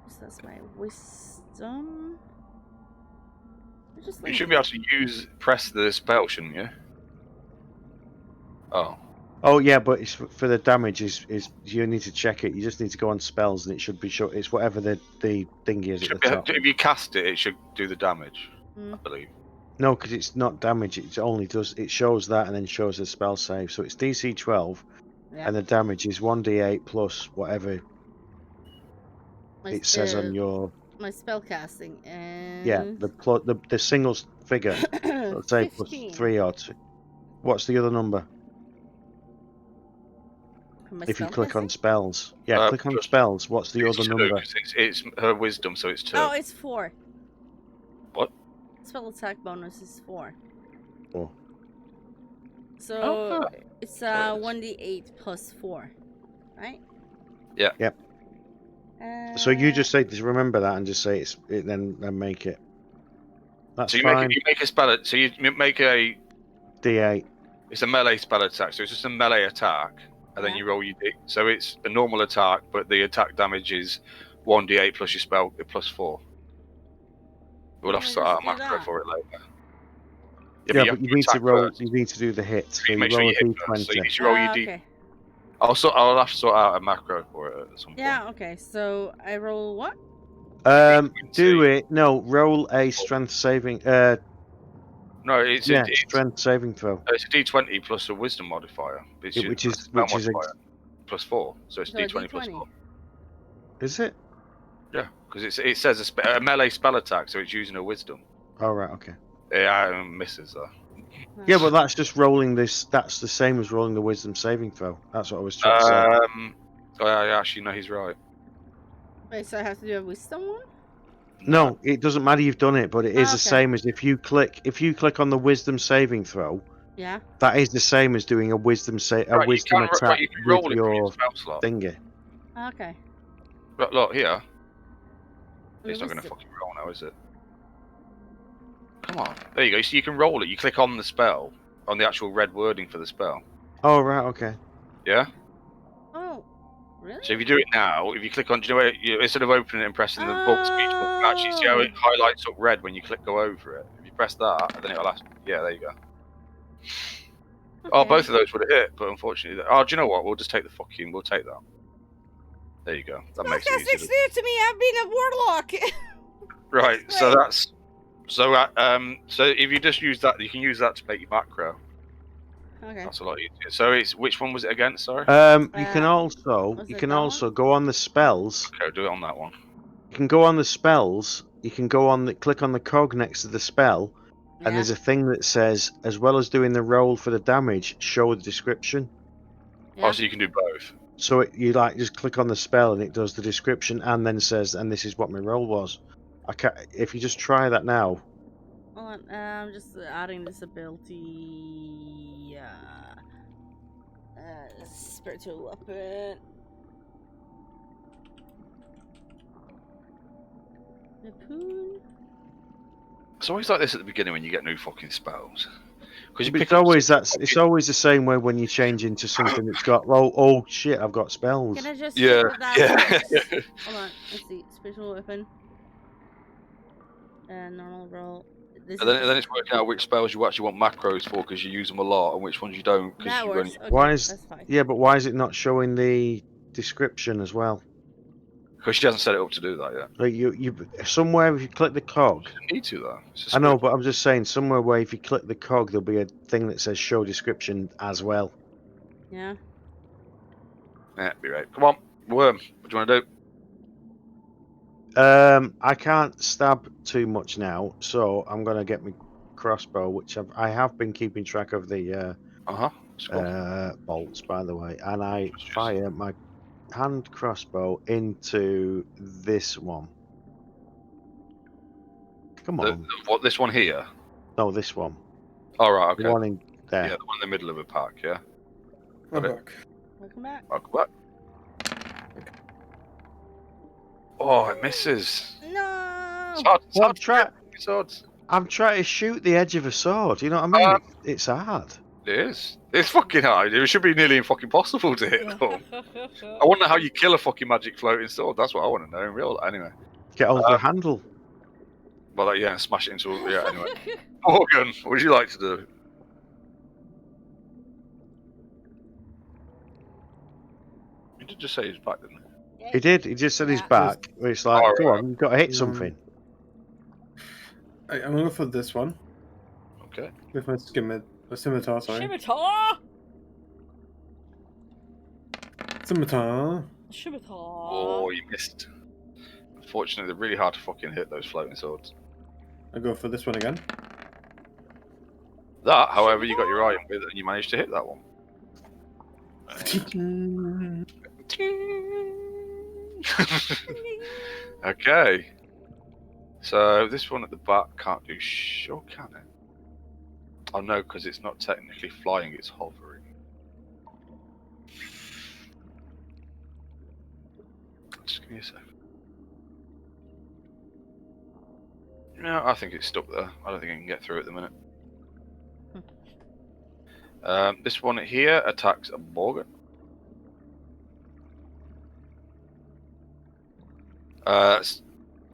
[SPEAKER 2] So that's my wisdom. I just
[SPEAKER 1] You
[SPEAKER 2] like
[SPEAKER 1] should be able to press the spell, shouldn't you? Oh.
[SPEAKER 4] Oh yeah, but it's for the damage. Is you need to check it. You just need to go on spells, and it should be sure. It's whatever the thingy is at the top.
[SPEAKER 1] If you cast it, it should do the damage,
[SPEAKER 2] Mm.
[SPEAKER 1] I believe.
[SPEAKER 4] No, because it's not damage. It only does. It shows that and then shows the spell save. So it's DC 12,
[SPEAKER 2] Yeah.
[SPEAKER 4] and the damage is 1d8 plus whatever it says on your
[SPEAKER 2] my spell casting and
[SPEAKER 4] yeah the single figure. Let's say plus
[SPEAKER 2] 15
[SPEAKER 4] 3 or 2. What's the other number?
[SPEAKER 2] for my
[SPEAKER 4] If you
[SPEAKER 2] spell
[SPEAKER 4] click on
[SPEAKER 2] casting?
[SPEAKER 4] spells, yeah, click on
[SPEAKER 1] Plus-
[SPEAKER 4] spells. What's the other
[SPEAKER 1] It's two,
[SPEAKER 4] number?
[SPEAKER 1] 'cause it's her wisdom, so it's 2.
[SPEAKER 2] Oh, it's 4.
[SPEAKER 1] What?
[SPEAKER 2] Spell attack bonus is 4.
[SPEAKER 4] 4.
[SPEAKER 2] So
[SPEAKER 1] Oh,
[SPEAKER 2] it's
[SPEAKER 1] there it is.
[SPEAKER 2] 1d8 plus 4, right?
[SPEAKER 1] Yeah.
[SPEAKER 4] Yep. So you just say to remember that and just say then make it. That's
[SPEAKER 1] So you
[SPEAKER 4] fine.
[SPEAKER 1] make a spell. So you make a.
[SPEAKER 4] D8.
[SPEAKER 1] It's a melee spell attack, so it's just a melee attack, and then
[SPEAKER 2] Yeah.
[SPEAKER 1] you roll your d. So it's a normal attack, but the attack damage is 1d8 plus your spell plus 4. We'll have to sort out a macro for it later.
[SPEAKER 4] Yeah,
[SPEAKER 1] you
[SPEAKER 4] but
[SPEAKER 1] have
[SPEAKER 4] you need to
[SPEAKER 1] attack
[SPEAKER 4] roll.
[SPEAKER 1] first.
[SPEAKER 4] You need to do the hit. So
[SPEAKER 1] You
[SPEAKER 4] you
[SPEAKER 1] make sure
[SPEAKER 4] roll
[SPEAKER 1] you
[SPEAKER 4] a
[SPEAKER 1] hit first. So you
[SPEAKER 4] d20.
[SPEAKER 1] need to roll your d.
[SPEAKER 2] Okay.
[SPEAKER 1] I'll have to sort out a macro for it at some point.
[SPEAKER 2] Yeah, okay. So I roll what?
[SPEAKER 4] Do it. No, roll a strength saving.
[SPEAKER 1] No, it's
[SPEAKER 4] strength saving throw.
[SPEAKER 1] it's a d20 plus a wisdom modifier. It's
[SPEAKER 4] Yeah,
[SPEAKER 1] your
[SPEAKER 4] which is
[SPEAKER 1] spell modifier plus 4, so it's
[SPEAKER 2] So a
[SPEAKER 1] d20 plus 4.
[SPEAKER 4] Is it?
[SPEAKER 1] Yeah, because it says a melee spell attack, so it's using a wisdom.
[SPEAKER 4] Oh right, okay.
[SPEAKER 1] Yeah, misses though.
[SPEAKER 4] Yeah, but that's just rolling this. That's the same as rolling the wisdom saving throw. That's what I was trying to say.
[SPEAKER 1] Oh, yeah, actually, no, he's right.
[SPEAKER 2] Wait, so I have to do a wisdom one?
[SPEAKER 4] No, it doesn't matter. You've done it, but it is the
[SPEAKER 2] okay.
[SPEAKER 4] same as if you click on the wisdom saving throw.
[SPEAKER 2] Yeah.
[SPEAKER 4] That is the same as doing a wisdom attack
[SPEAKER 1] you can roll
[SPEAKER 4] with
[SPEAKER 1] it from
[SPEAKER 4] your
[SPEAKER 1] spell slot.
[SPEAKER 4] finger.
[SPEAKER 2] Okay.
[SPEAKER 1] Look here.
[SPEAKER 2] The
[SPEAKER 1] It's not going to
[SPEAKER 2] wisdom-
[SPEAKER 1] fucking roll now, is it? Come on. There you go. So you can roll it. You click on the spell, on the actual red wording for the spell.
[SPEAKER 4] Oh right, okay.
[SPEAKER 1] Yeah?
[SPEAKER 2] Oh, really?
[SPEAKER 1] So if you do it now, if you click on, do you know where instead of opening it and pressing the book speech button, actually see how it highlights up red when you go over it? If you press that, then it'll ask. Yeah, there you go.
[SPEAKER 2] Okay.
[SPEAKER 1] Oh, both of those would have hit, but unfortunately. Oh, do you know what? We'll just take we'll take that. There you go. That makes it
[SPEAKER 2] Spellcasting's
[SPEAKER 1] easier.
[SPEAKER 2] new to me. I've been a warlock.
[SPEAKER 1] Right, so
[SPEAKER 2] Right.
[SPEAKER 1] that's. So if you just use that, you can use that to make your macro.
[SPEAKER 2] Okay.
[SPEAKER 1] That's a lot easier. So it's which one was it again? Sorry.
[SPEAKER 4] You can also
[SPEAKER 2] was it that one?
[SPEAKER 4] go on the spells.
[SPEAKER 1] Okay, do it on that one.
[SPEAKER 4] You can go on the spells. You can go on click on the cog next to the spell,
[SPEAKER 2] Yeah.
[SPEAKER 4] and there's a thing that says, as well as doing the roll for the damage, show the description.
[SPEAKER 2] Yeah.
[SPEAKER 1] Oh, so you can do both.
[SPEAKER 4] So you just click on the spell and it does the description and then says, and this is what my roll was. If you just try that now.
[SPEAKER 2] Hold on, I'm just adding this ability. Spiritual weapon. Harpoon.
[SPEAKER 1] It's always like this at the beginning when you get new fucking spells. Because
[SPEAKER 4] It's always the same way when you change into something that's got oh shit, I've got spells.
[SPEAKER 2] Can I just
[SPEAKER 1] Yeah,
[SPEAKER 2] check that
[SPEAKER 1] yeah.
[SPEAKER 2] first? Hold on, let's see. Spiritual weapon. Normal roll.
[SPEAKER 1] And then it's working out which spells you actually want macros for because you use them a lot, and which ones you don't.
[SPEAKER 2] That
[SPEAKER 1] You
[SPEAKER 2] works.
[SPEAKER 1] only...
[SPEAKER 2] Okay, that's fine.
[SPEAKER 4] Yeah, but why is it not showing the description as well?
[SPEAKER 1] Because she hasn't set it up to do that yet.
[SPEAKER 4] Like you somewhere if you click the cog.
[SPEAKER 1] You don't need to though.
[SPEAKER 4] I know, but I'm just saying somewhere where if you click the cog, there'll be a thing that says show description as well.
[SPEAKER 2] Yeah.
[SPEAKER 1] Yeah, be right. Come on, Worm. What do you want to do?
[SPEAKER 4] I can't stab too much now, so I'm gonna get my crossbow, which I have been keeping track of the bolts, by the way, and I fire my hand crossbow into this one. Come on.
[SPEAKER 1] What, this one here?
[SPEAKER 4] No, this one.
[SPEAKER 1] All right, okay.
[SPEAKER 4] The one in there.
[SPEAKER 1] Yeah, the one in the middle of the park, yeah.
[SPEAKER 3] I'm
[SPEAKER 1] Got it.
[SPEAKER 3] back.
[SPEAKER 2] Welcome back.
[SPEAKER 1] Welcome back. Oh, it misses.
[SPEAKER 2] No.
[SPEAKER 1] It's hard,
[SPEAKER 4] Well, try-
[SPEAKER 1] swords.
[SPEAKER 4] I'm trying to shoot the edge of a sword. You know what I mean? It's hard.
[SPEAKER 1] It is. It's fucking hard. It should be nearly fucking possible to hit them. I wonder how you kill a fucking magic floating sword. That's what I want to know in real life. Anyway.
[SPEAKER 4] Get over a handle.
[SPEAKER 1] Well, yeah, smash it into. Yeah, anyway. Morgan, what would you like to do? You did just say he's back, didn't you?
[SPEAKER 4] He did. He just said he's
[SPEAKER 2] Yeah.
[SPEAKER 4] back. It's like,
[SPEAKER 1] Oh,
[SPEAKER 4] come
[SPEAKER 1] right.
[SPEAKER 4] on, you've got to hit something.
[SPEAKER 3] I'm gonna go for this one
[SPEAKER 1] Okay.
[SPEAKER 3] with my scimitar. Sorry,
[SPEAKER 2] Scimitar.
[SPEAKER 3] scimitar.
[SPEAKER 2] Scimitar.
[SPEAKER 1] Oh, you missed. Unfortunately, they're really hard to fucking hit, those floating swords.
[SPEAKER 3] I go for this one again.
[SPEAKER 1] That, however, you got your iron with and you managed to hit that one. Okay. So this one at the back can't do sure, can it? Oh no, because it's not technically flying, it's hovering. Just give me a second. No, I think it's stuck there. I don't think I can get through it at the minute. This one here attacks a Morgan.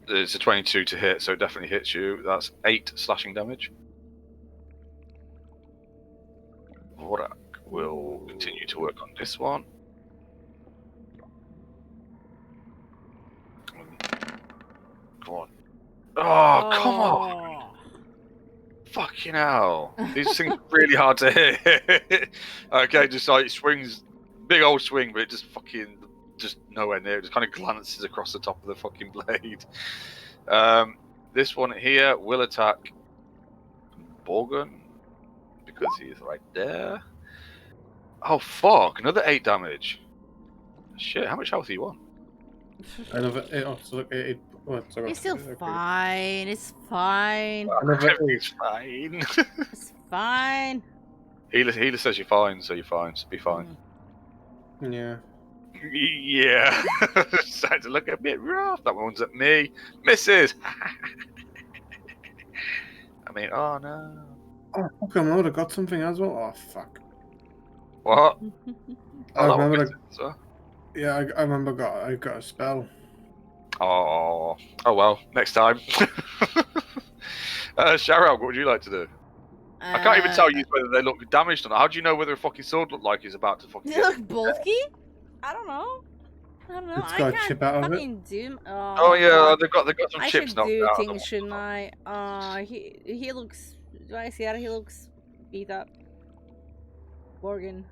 [SPEAKER 1] It's a 22 to hit, so it definitely hits you. That's 8 slashing damage. Vorak will continue to work on this one. Come on. Oh, come on! Fucking hell. These things are really hard to hit. Okay, just like it swings, big old swing, but it just fucking, just nowhere near. It just kind of glances across the top of the fucking blade. This one here will attack Borgen, because he is right there. Oh, fuck. Another 8 damage. Shit, how much health are you on?
[SPEAKER 3] Another 8. Oh, so look, 8. Oh, sorry.
[SPEAKER 2] It's still fine. It's fine.
[SPEAKER 3] Another 8.
[SPEAKER 1] It's fine.
[SPEAKER 2] It's fine.
[SPEAKER 1] Healer says you're fine, so you're fine. So be fine.
[SPEAKER 3] Yeah.
[SPEAKER 1] Yeah. Starting to look a bit rough. That one's at me. Misses. I mean, oh no.
[SPEAKER 3] Oh, fuck, I would have got something as well. Oh, fuck.
[SPEAKER 1] What?
[SPEAKER 3] I
[SPEAKER 1] that one
[SPEAKER 3] remember.
[SPEAKER 1] misses as well.
[SPEAKER 3] Yeah, I remember. I got a spell.
[SPEAKER 1] Oh well. Next time. Sharab, what would you like to do? I can't even tell you whether they look damaged or not. How do you know whether a fucking sword look like he's about to fucking
[SPEAKER 2] They
[SPEAKER 1] get
[SPEAKER 2] look bulky? I don't know.
[SPEAKER 3] It's
[SPEAKER 2] I
[SPEAKER 3] got a
[SPEAKER 2] can't
[SPEAKER 3] chip out of it.
[SPEAKER 2] fucking do.
[SPEAKER 1] Oh yeah, they've got some
[SPEAKER 2] I
[SPEAKER 1] chips
[SPEAKER 2] should
[SPEAKER 1] knocked
[SPEAKER 2] do
[SPEAKER 1] out.
[SPEAKER 2] things, shouldn't I? He looks. Do I see that? He looks beat up. Morgan.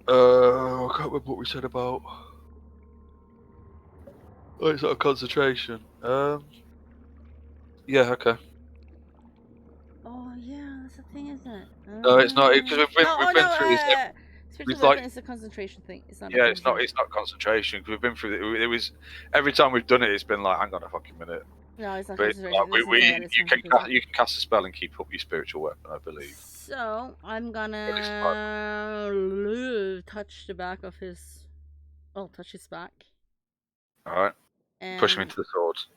[SPEAKER 1] I can't remember what we said about. Oh, it's not a concentration. Yeah, okay.
[SPEAKER 2] Oh yeah, that's the thing, isn't it?
[SPEAKER 1] No, it's not, because we've been through this.
[SPEAKER 2] Spiritual
[SPEAKER 1] it's like-
[SPEAKER 2] weapon is a concentration thing. It's not.
[SPEAKER 1] Yeah, it's not concentration, because we've been through it was every time we've done it, it's been like, hang on a fucking minute.
[SPEAKER 2] No, it's not
[SPEAKER 1] But it's
[SPEAKER 2] concentration.
[SPEAKER 1] like,
[SPEAKER 2] This is
[SPEAKER 1] you can cast a spell and keep up your spiritual weapon, I believe.
[SPEAKER 2] So I'm
[SPEAKER 1] But it's
[SPEAKER 2] gonna touch the back of his. Oh, touch his back.
[SPEAKER 1] All right,
[SPEAKER 2] And,
[SPEAKER 1] push him into the swords.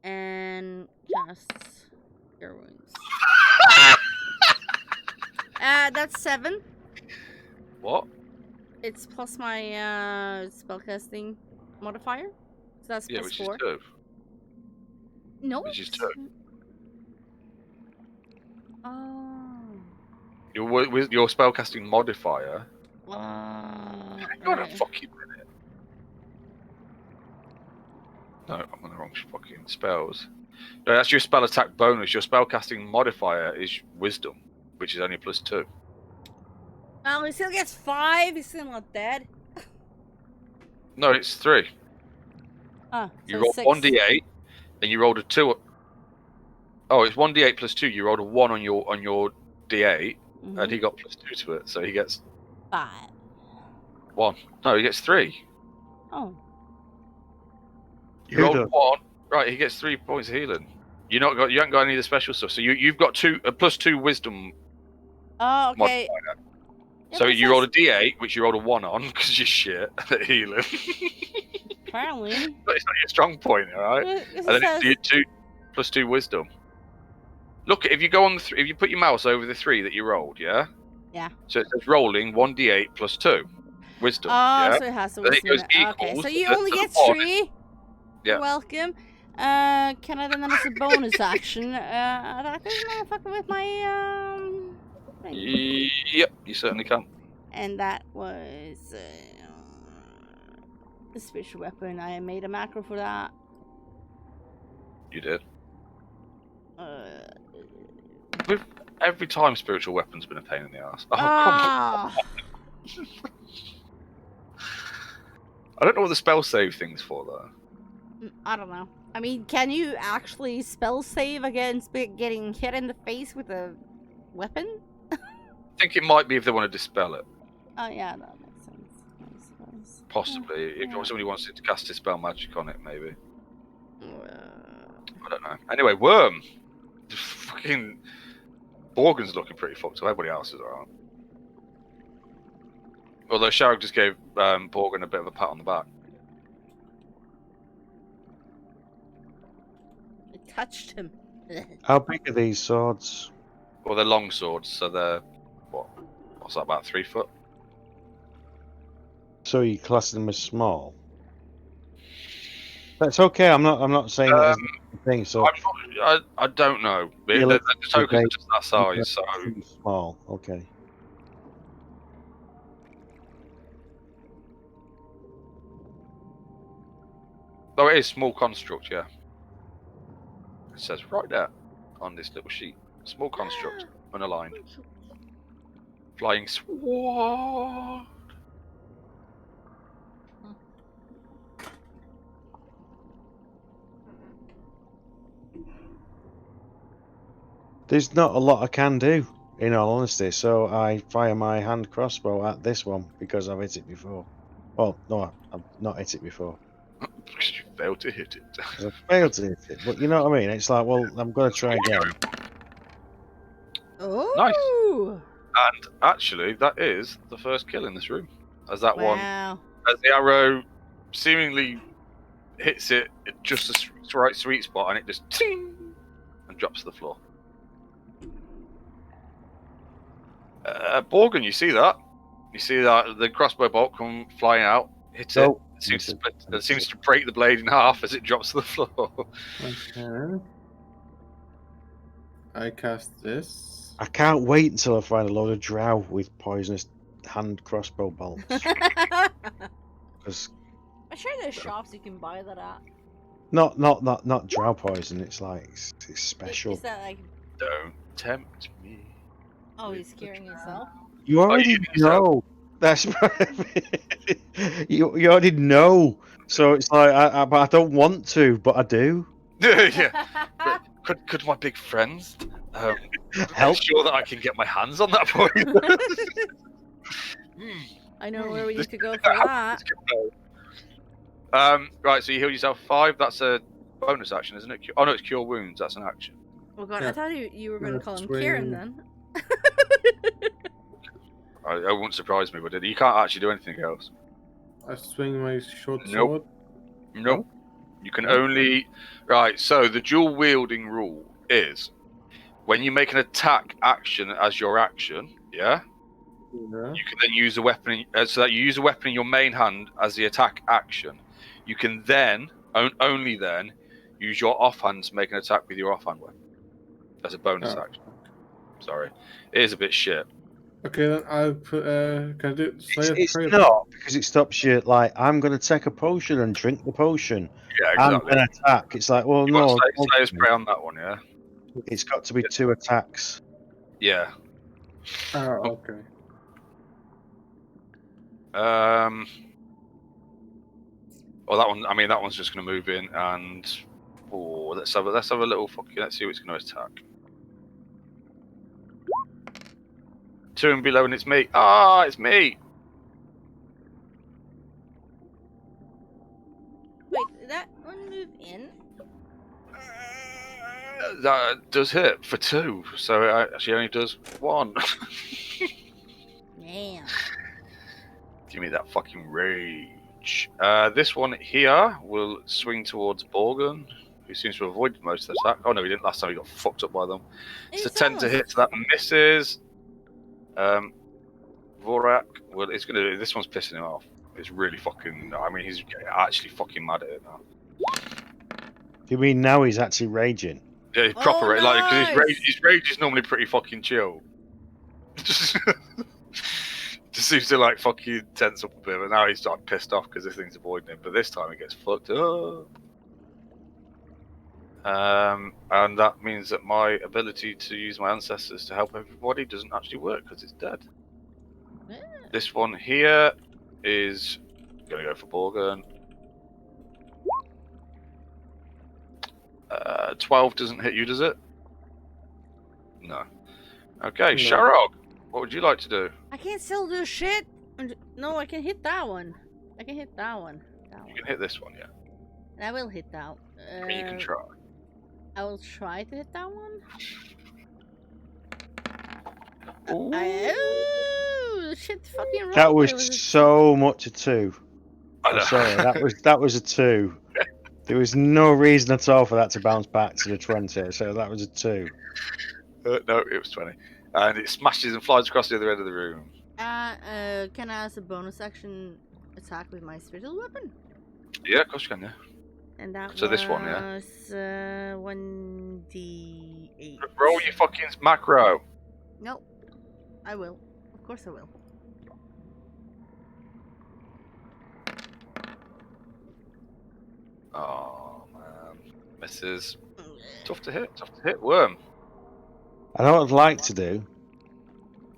[SPEAKER 2] and cast Cure Wounds. That's 7.
[SPEAKER 1] What?
[SPEAKER 2] It's plus my spellcasting modifier. So that's
[SPEAKER 1] Yeah,
[SPEAKER 2] plus
[SPEAKER 1] which
[SPEAKER 2] 4.
[SPEAKER 1] is 2.
[SPEAKER 2] No.
[SPEAKER 1] which is
[SPEAKER 2] it's-
[SPEAKER 1] 2.
[SPEAKER 2] Oh.
[SPEAKER 1] Your spellcasting modifier.
[SPEAKER 2] Hang
[SPEAKER 1] Hang on a fucking minute. No, I'm on the wrong fucking spells. No, that's your spell attack bonus. Your spellcasting modifier is wisdom, which is only plus 2.
[SPEAKER 2] Oh, he still gets 5. He's still not dead.
[SPEAKER 1] No, it's 3.
[SPEAKER 2] Ah,
[SPEAKER 1] You
[SPEAKER 2] so
[SPEAKER 1] roll
[SPEAKER 2] 6.
[SPEAKER 1] 1d8, and you rolled a 2. Oh, it's 1d8 plus 2. You rolled a 1 on your d8,
[SPEAKER 2] Mhm.
[SPEAKER 1] and he got plus 2 to it, so he gets
[SPEAKER 2] 5.
[SPEAKER 1] 1. No, he gets 3.
[SPEAKER 2] Oh.
[SPEAKER 1] You
[SPEAKER 4] Who
[SPEAKER 1] rolled
[SPEAKER 4] does?
[SPEAKER 1] 1. Right, he gets 3 points of healing. You haven't got any of the special stuff, so you've got plus 2 wisdom.
[SPEAKER 2] Oh, okay. Yeah,
[SPEAKER 1] So
[SPEAKER 2] but it
[SPEAKER 1] you rolled a
[SPEAKER 2] says-
[SPEAKER 1] d8, which you rolled a 1 on because you're shit at healing.
[SPEAKER 2] Apparently.
[SPEAKER 1] But it's not your strong point, all right?
[SPEAKER 2] It
[SPEAKER 1] And then
[SPEAKER 2] says-
[SPEAKER 1] it's 2 plus 2 wisdom. Look, if you go on if you put your mouse over the 3 that you rolled, yeah.
[SPEAKER 2] Yeah.
[SPEAKER 1] So it says rolling 1d8 plus 2 wisdom.
[SPEAKER 2] Oh,
[SPEAKER 1] yeah.
[SPEAKER 2] so it has the
[SPEAKER 1] And then it
[SPEAKER 2] wisdom in
[SPEAKER 1] goes
[SPEAKER 2] it. Okay,
[SPEAKER 1] equals
[SPEAKER 2] so you
[SPEAKER 1] to
[SPEAKER 2] only
[SPEAKER 1] the
[SPEAKER 2] get
[SPEAKER 1] one.
[SPEAKER 2] 3.
[SPEAKER 1] Yeah.
[SPEAKER 2] You're welcome. Can I then as a bonus action attack this motherfucker with my thing?
[SPEAKER 1] Yep, you certainly can.
[SPEAKER 2] And that was a special weapon. I made a macro for that.
[SPEAKER 1] You did.
[SPEAKER 2] Uh,
[SPEAKER 1] Every time spiritual weapon's been a pain in the ass. Oh, come on. I don't know what the spell save thing's for though.
[SPEAKER 2] I don't know. I mean, can you actually spell save against getting hit in the face with a weapon?
[SPEAKER 1] I think it might be if they want to dispel it.
[SPEAKER 2] Oh yeah, that makes sense. I suppose.
[SPEAKER 1] Possibly. If somebody wants to cast dispel magic on it, maybe. I don't know. Anyway, Worm. Fucking Borgen's looking pretty fucked up. Everybody else is alright. Although Sharrock just gave Borgen a bit of a pat on the back.
[SPEAKER 2] It touched him.
[SPEAKER 4] How big are these swords?
[SPEAKER 1] Well, they're long swords, so they're what's that, about 3 foot?
[SPEAKER 4] So you class them as small? That's okay. I'm not saying that as a thing. So
[SPEAKER 1] I don't know.
[SPEAKER 4] Yeah,
[SPEAKER 1] The tokens are just that size, so
[SPEAKER 4] small. Okay.
[SPEAKER 1] though it is small construct, yeah. It says right there on this little sheet. Small construct, unaligned. Flying sword.
[SPEAKER 4] There's not a lot I can do, in all honesty. So I fire my hand crossbow at this one because I've hit it before. Well, no, I've not hit it before.
[SPEAKER 1] Because you failed to hit it.
[SPEAKER 4] I failed to hit it, but you know what I mean. It's like, well, I'm gonna try again.
[SPEAKER 2] Oh,
[SPEAKER 1] Nice. And actually, that is the first kill in this room. As that one, as the arrow seemingly hits it at just the right sweet spot, and it just ting and drops to the floor. Borgen, you see that? You see that the crossbow bolt come flying out, hits it. It seems to break the blade in half as it drops to the floor.
[SPEAKER 3] Okay. I cast this.
[SPEAKER 4] I can't wait until I find a load of drow with poisonous hand crossbow bolts. Because
[SPEAKER 2] I'm sure there's shops you can buy that at.
[SPEAKER 4] not drow poison. It's like it's special.
[SPEAKER 2] Is that like?
[SPEAKER 1] Don't tempt me.
[SPEAKER 2] Oh, he's scaring himself.
[SPEAKER 4] You already know. That's you already know. So it's like but I don't want to, but I do.
[SPEAKER 1] Yeah. Could my big friends
[SPEAKER 4] Help?
[SPEAKER 1] make sure that I can get my hands on that poison?
[SPEAKER 2] I know where we need to go for that.
[SPEAKER 1] Right, so you heal yourself 5. That's a bonus action, isn't it? Oh no, it's cure wounds. That's an action.
[SPEAKER 2] Oh god,
[SPEAKER 3] Yeah.
[SPEAKER 2] I thought you were going to call him
[SPEAKER 3] Swing.
[SPEAKER 2] Kieran then.
[SPEAKER 1] It wouldn't surprise me, but you can't actually do anything else.
[SPEAKER 3] I swing my short
[SPEAKER 1] Nope.
[SPEAKER 3] sword.
[SPEAKER 1] Nope. You can only... Right, so the dual wielding rule is when you make an attack action as your action, yeah?
[SPEAKER 3] Yeah.
[SPEAKER 1] You can then use a weapon... so that you use a weapon in your main hand as the attack action. You can then, only then, use your offhand to make an attack with your offhand weapon. As a bonus action. Sorry. It is a bit shit.
[SPEAKER 3] Okay, then I'll put. Can I do Slayer
[SPEAKER 4] It's
[SPEAKER 3] Prayer?
[SPEAKER 4] not because it stops you. Like I'm going to take a potion and drink the potion.
[SPEAKER 1] Yeah,
[SPEAKER 4] I'm
[SPEAKER 1] exactly.
[SPEAKER 4] going to attack. It's like, well,
[SPEAKER 1] You
[SPEAKER 4] no,
[SPEAKER 1] want Slayer's Prey on that one, yeah?
[SPEAKER 4] it's got to be 2 attacks.
[SPEAKER 1] Yeah.
[SPEAKER 3] Oh, okay.
[SPEAKER 1] Well, that one. I mean, that one's just going to move in and Oh, let's have a little fucking. Let's see what's going to attack. 2 and below, and it's me. Ah, it's me.
[SPEAKER 2] Wait, did that one move in?
[SPEAKER 1] That does hit for 2, so it actually only does 1.
[SPEAKER 2] Damn.
[SPEAKER 1] Give me that fucking rage. This one here will swing towards Borgen, who seems to avoid most of the attack. Oh no, he didn't last time. He got fucked up by them. It's a 10 to hit, so that misses. Vorak, well, it's gonna. This one's pissing him off. It's really fucking. I mean, he's actually fucking mad at it now.
[SPEAKER 4] You mean now he's actually raging?
[SPEAKER 1] Yeah, he's proper
[SPEAKER 2] Oh,
[SPEAKER 1] like because
[SPEAKER 2] nice!
[SPEAKER 1] his rage is normally pretty fucking chill. Just seems to like fucking tense up a bit, but now he's like pissed off because this thing's avoiding him. But this time it gets fucked up. And that means that my ability to use my ancestors to help everybody doesn't actually work because it's dead.
[SPEAKER 2] Yeah.
[SPEAKER 1] This one here is gonna go for Borgen. 12 doesn't hit you, does it? No. Okay,
[SPEAKER 3] No.
[SPEAKER 1] Sharog, what would you like to do?
[SPEAKER 2] I can't still do shit. No, I can hit that one. I can hit that one.
[SPEAKER 1] You can hit this one, yeah.
[SPEAKER 2] And I will hit that.
[SPEAKER 1] You can try.
[SPEAKER 2] I will try to hit that one.
[SPEAKER 1] Ooh.
[SPEAKER 2] Shit! Fucking rolled.
[SPEAKER 4] That
[SPEAKER 2] It
[SPEAKER 4] was
[SPEAKER 2] a
[SPEAKER 4] so much a 2.
[SPEAKER 1] I know.
[SPEAKER 4] I'm sorry, that was a 2. There was no reason at all for that to bounce back to the 20, so that was a 2.
[SPEAKER 1] No, it was 20. And it smashes and flies across the other end of the room.
[SPEAKER 2] Can I as a bonus action attack with my spiritual weapon?
[SPEAKER 1] Yeah, of course you can, yeah.
[SPEAKER 2] And that
[SPEAKER 1] So
[SPEAKER 2] was
[SPEAKER 1] this one, yeah?
[SPEAKER 2] 1d8.
[SPEAKER 1] Roll your fucking macro.
[SPEAKER 2] No, I will. Of course I will.
[SPEAKER 1] Oh, man. Misses. Tough to hit, Worm.
[SPEAKER 4] I know what I'd like to do.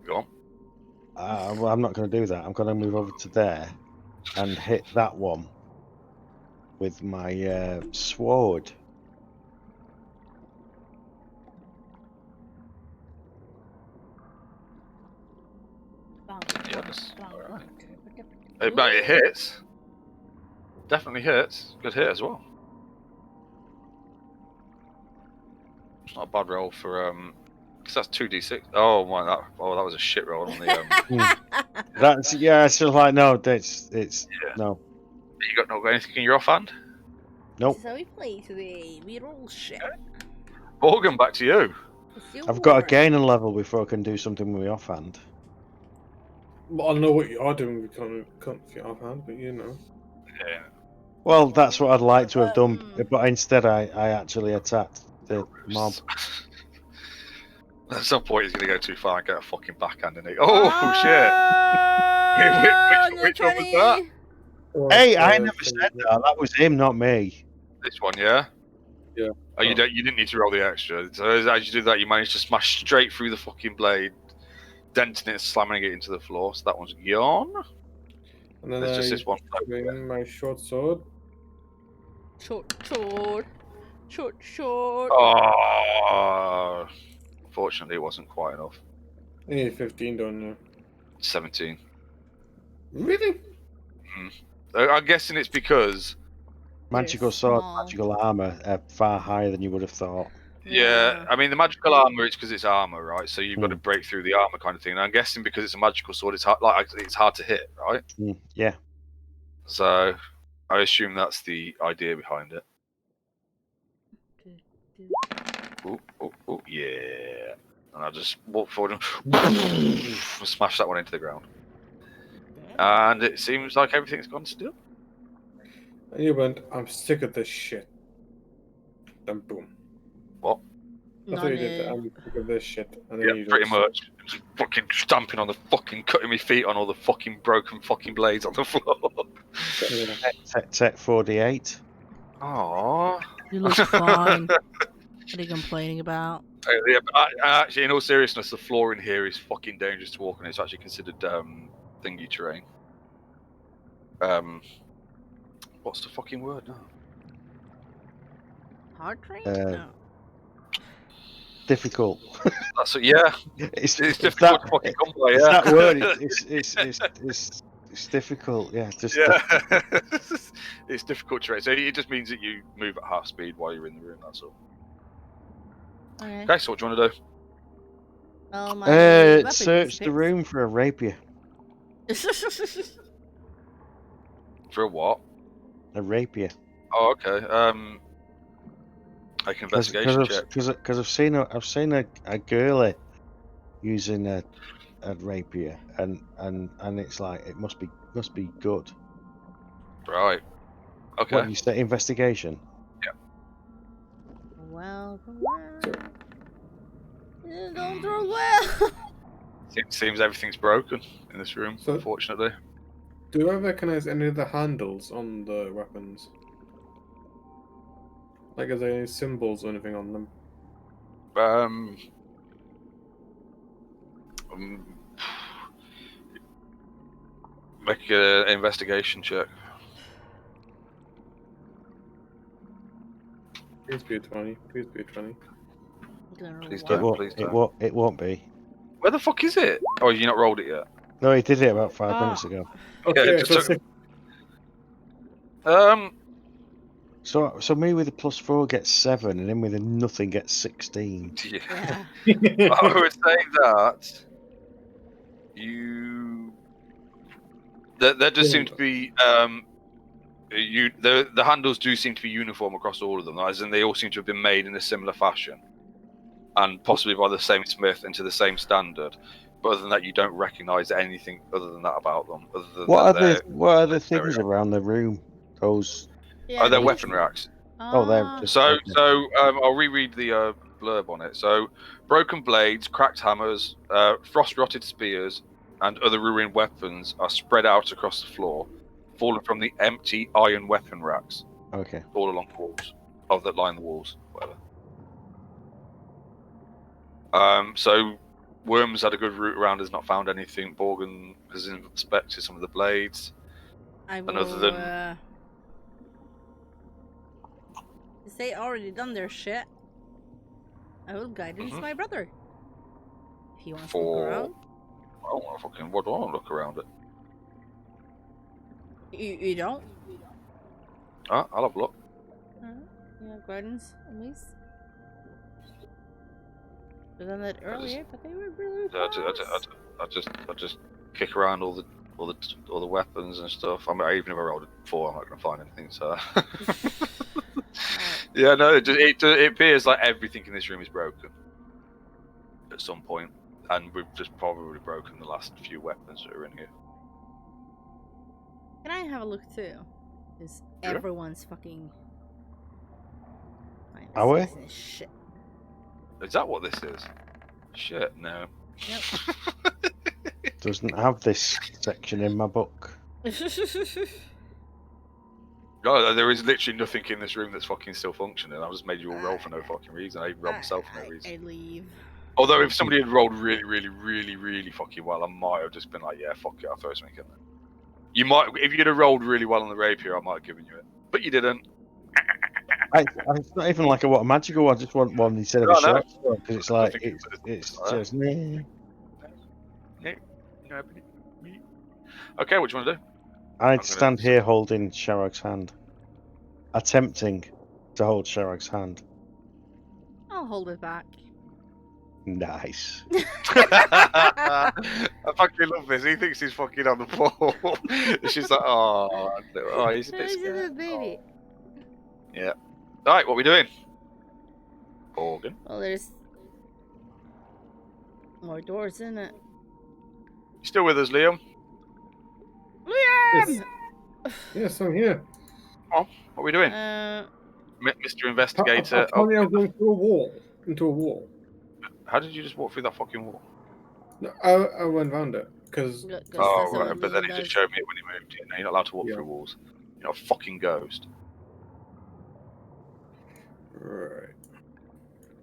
[SPEAKER 1] Go on.
[SPEAKER 4] Well, I'm not going to do that. I'm going to move over to there and hit that one with my sword.
[SPEAKER 1] Yes. Alright. It hits. Definitely hits. Good hit as well. It's not a bad roll for because that's 2d6. Oh my, that was a shit roll on the
[SPEAKER 4] That's it's just like no, it's
[SPEAKER 1] Yeah.
[SPEAKER 4] no,
[SPEAKER 1] You got anything in your offhand?
[SPEAKER 4] nope.
[SPEAKER 2] So we play today. We roll shit.
[SPEAKER 1] Morgan, back to you.
[SPEAKER 4] I've got to gain a level before I can do something with my offhand.
[SPEAKER 3] Well, I know what you are doing. We can't fit offhand, but you know.
[SPEAKER 1] Yeah.
[SPEAKER 4] Well, that's what I'd like to have done, but instead I actually attacked the mob.
[SPEAKER 1] At some point, he's going to go too far and get a fucking backhand in it. Oh, shit. Which one was that?
[SPEAKER 4] Hey, I never said that. That was him, not me.
[SPEAKER 1] This one, yeah?
[SPEAKER 3] Yeah.
[SPEAKER 1] Oh, you didn't need to roll the extra. So as you did that, you managed to smash straight through the fucking blade, denting it, slamming it into the floor. So that one's gone.
[SPEAKER 3] And then
[SPEAKER 1] There's just this one.
[SPEAKER 3] swing my short sword.
[SPEAKER 2] Short.
[SPEAKER 1] Oh, unfortunately, it wasn't quite enough.
[SPEAKER 3] I need 15, don't you?
[SPEAKER 1] 17.
[SPEAKER 3] Really?
[SPEAKER 1] I'm guessing it's because.
[SPEAKER 4] Magical sword, magical armor are far higher than you would have thought.
[SPEAKER 1] Yeah, I mean the magical armor is because it's armor, right? So you've got to break through the armor kind of thing. And I'm guessing because it's a magical sword, it's hard to hit, right?
[SPEAKER 4] Yeah.
[SPEAKER 1] So I assume that's the idea behind it. Oh, yeah. And I just walk forward and smash that one into the ground. And it seems like everything's gone still.
[SPEAKER 3] And you went, I'm sick of this shit. Then boom.
[SPEAKER 1] What?
[SPEAKER 3] I thought you did that. I'm sick of this shit. And then
[SPEAKER 1] Yeah,
[SPEAKER 3] you
[SPEAKER 1] pretty
[SPEAKER 3] just...
[SPEAKER 1] much. Just fucking stamping on the fucking, cutting my feet on all the fucking broken fucking blades on the floor.
[SPEAKER 4] Tech 48.
[SPEAKER 1] Aww.
[SPEAKER 2] You look fine. What are you complaining about?
[SPEAKER 1] Yeah, but actually, in all seriousness, the floor in here is fucking dangerous to walk on. It's actually considered thingy terrain. What's the fucking word now?
[SPEAKER 2] Hard train?
[SPEAKER 4] Uh,
[SPEAKER 2] No.
[SPEAKER 4] Difficult.
[SPEAKER 1] That's yeah.
[SPEAKER 4] It's
[SPEAKER 1] Difficult
[SPEAKER 4] that.
[SPEAKER 1] to fucking come by.
[SPEAKER 4] It's
[SPEAKER 1] Yeah.
[SPEAKER 4] that word. It's difficult. Yeah, just
[SPEAKER 1] yeah. It's difficult to rate. So it just means that you move at half speed while you're in the room. That's all.
[SPEAKER 2] Okay.
[SPEAKER 1] Okay. So what do you want to do?
[SPEAKER 2] Well, my weapon
[SPEAKER 4] search the room for a rapier.
[SPEAKER 1] For a what?
[SPEAKER 4] A rapier.
[SPEAKER 1] Oh, okay. Like investigation check.
[SPEAKER 4] Because I've seen a girlie using a rapier, and it's like it must be good.
[SPEAKER 1] Right. Okay.
[SPEAKER 4] What you say? Investigation.
[SPEAKER 2] Well.
[SPEAKER 3] So,
[SPEAKER 2] Don't throw well.
[SPEAKER 1] Seems everything's broken in this room,
[SPEAKER 3] So-
[SPEAKER 1] unfortunately.
[SPEAKER 3] do I recognize any of the handles on the weapons? Like, are there any symbols or anything on them?
[SPEAKER 1] Make an investigation check.
[SPEAKER 3] Please be a 20. Please be a 20.
[SPEAKER 1] Please
[SPEAKER 4] It
[SPEAKER 1] don't.
[SPEAKER 4] won't.
[SPEAKER 1] Please
[SPEAKER 4] It
[SPEAKER 1] don't.
[SPEAKER 4] won't. It won't be.
[SPEAKER 1] Where the fuck is it? Oh, you not rolled it yet?
[SPEAKER 4] No, he did it about 5 minutes ago.
[SPEAKER 3] Okay,
[SPEAKER 1] it just
[SPEAKER 3] so
[SPEAKER 1] took-
[SPEAKER 3] 6.
[SPEAKER 4] So me with a +4 gets 7, and him with a nothing gets 16.
[SPEAKER 1] Yeah.
[SPEAKER 2] Yeah.
[SPEAKER 1] I would say that you. There does seem to be the handles do seem to be uniform across all of them, as in they all seem to have been made in a similar fashion, and possibly by the same smith and to the same standard. But other than that, you don't recognise anything other than that about them. Other than
[SPEAKER 4] What are the
[SPEAKER 1] they're
[SPEAKER 4] things around the room? Those.
[SPEAKER 1] Oh, they're weapon racks.
[SPEAKER 4] Oh, they're just.
[SPEAKER 1] So I'll reread the blurb on it. So, broken blades, cracked hammers, frost-rotted spears, and other ruined weapons are spread out across the floor, falling from the empty iron weapon racks
[SPEAKER 4] Okay.
[SPEAKER 1] all along the walls, that line the walls, whatever. So, Worms had a good route around, has not found anything. Borgen has inspected some of the blades.
[SPEAKER 2] I will.
[SPEAKER 1] And other than-
[SPEAKER 2] Since they already done their shit, I will guidance my brother. If he wants to look around.
[SPEAKER 1] I don't want to fucking. What do I want to look around it?
[SPEAKER 2] You don't?
[SPEAKER 1] I'll have a look.
[SPEAKER 2] Yeah, guidance at least. We done that earlier, but they were really fast.
[SPEAKER 1] I just kick around all the weapons and stuff. I mean, even if I rolled a 4, I'm not going to find anything. So, yeah, no, it appears like everything in this room is broken at some point, and we've just probably broken the last few weapons that are in here.
[SPEAKER 2] Can I have a look too? Because
[SPEAKER 1] Sure.
[SPEAKER 2] everyone's fucking.
[SPEAKER 4] Are we?
[SPEAKER 2] Shit.
[SPEAKER 1] Is that what this is? Shit, no.
[SPEAKER 2] Yep.
[SPEAKER 4] Doesn't have this section in my book.
[SPEAKER 1] No, there is literally nothing in this room that's fucking still functioning. I just made you all roll for no fucking reason. I even rolled myself for no reason.
[SPEAKER 2] I leave.
[SPEAKER 1] Although if somebody had rolled really, really, really, really fucking well, I might have just been like, yeah, fuck it, I'll throw something in there. You might, if you'd have rolled really well on the rapier, I might have given you it. But you didn't.
[SPEAKER 4] It's not even like I want a magical one. I just want one instead of
[SPEAKER 1] No,
[SPEAKER 4] a
[SPEAKER 1] no.
[SPEAKER 4] short sword, because it's like
[SPEAKER 1] think
[SPEAKER 4] it's
[SPEAKER 1] Alright.
[SPEAKER 4] just meh.
[SPEAKER 1] Okay, what do you want to do?
[SPEAKER 4] I
[SPEAKER 1] gonna-
[SPEAKER 4] stand here holding Sharag's hand, attempting to hold Sharag's hand.
[SPEAKER 2] I'll hold it back.
[SPEAKER 4] Nice.
[SPEAKER 1] I fucking love this. He thinks he's fucking on the ball. She's like, oh, he's a bit
[SPEAKER 2] He's a
[SPEAKER 1] scared.
[SPEAKER 2] baby.
[SPEAKER 1] Oh. Yeah. All right, what are we doing? Organ.
[SPEAKER 2] Well, there's more doors in it.
[SPEAKER 1] You still with us, Liam?
[SPEAKER 2] Liam!
[SPEAKER 3] Yes, I'm here.
[SPEAKER 1] What are we doing? Mr. Investigator.
[SPEAKER 3] Apparently I'm going through a wall. Into a wall.
[SPEAKER 1] How did you just walk through that fucking wall?
[SPEAKER 3] No, I went round it, because...
[SPEAKER 1] Oh, right, but then he just showed me it when he moved. You're not allowed to walk
[SPEAKER 3] Yeah.
[SPEAKER 1] through walls. You're not a fucking ghost.
[SPEAKER 3] Right.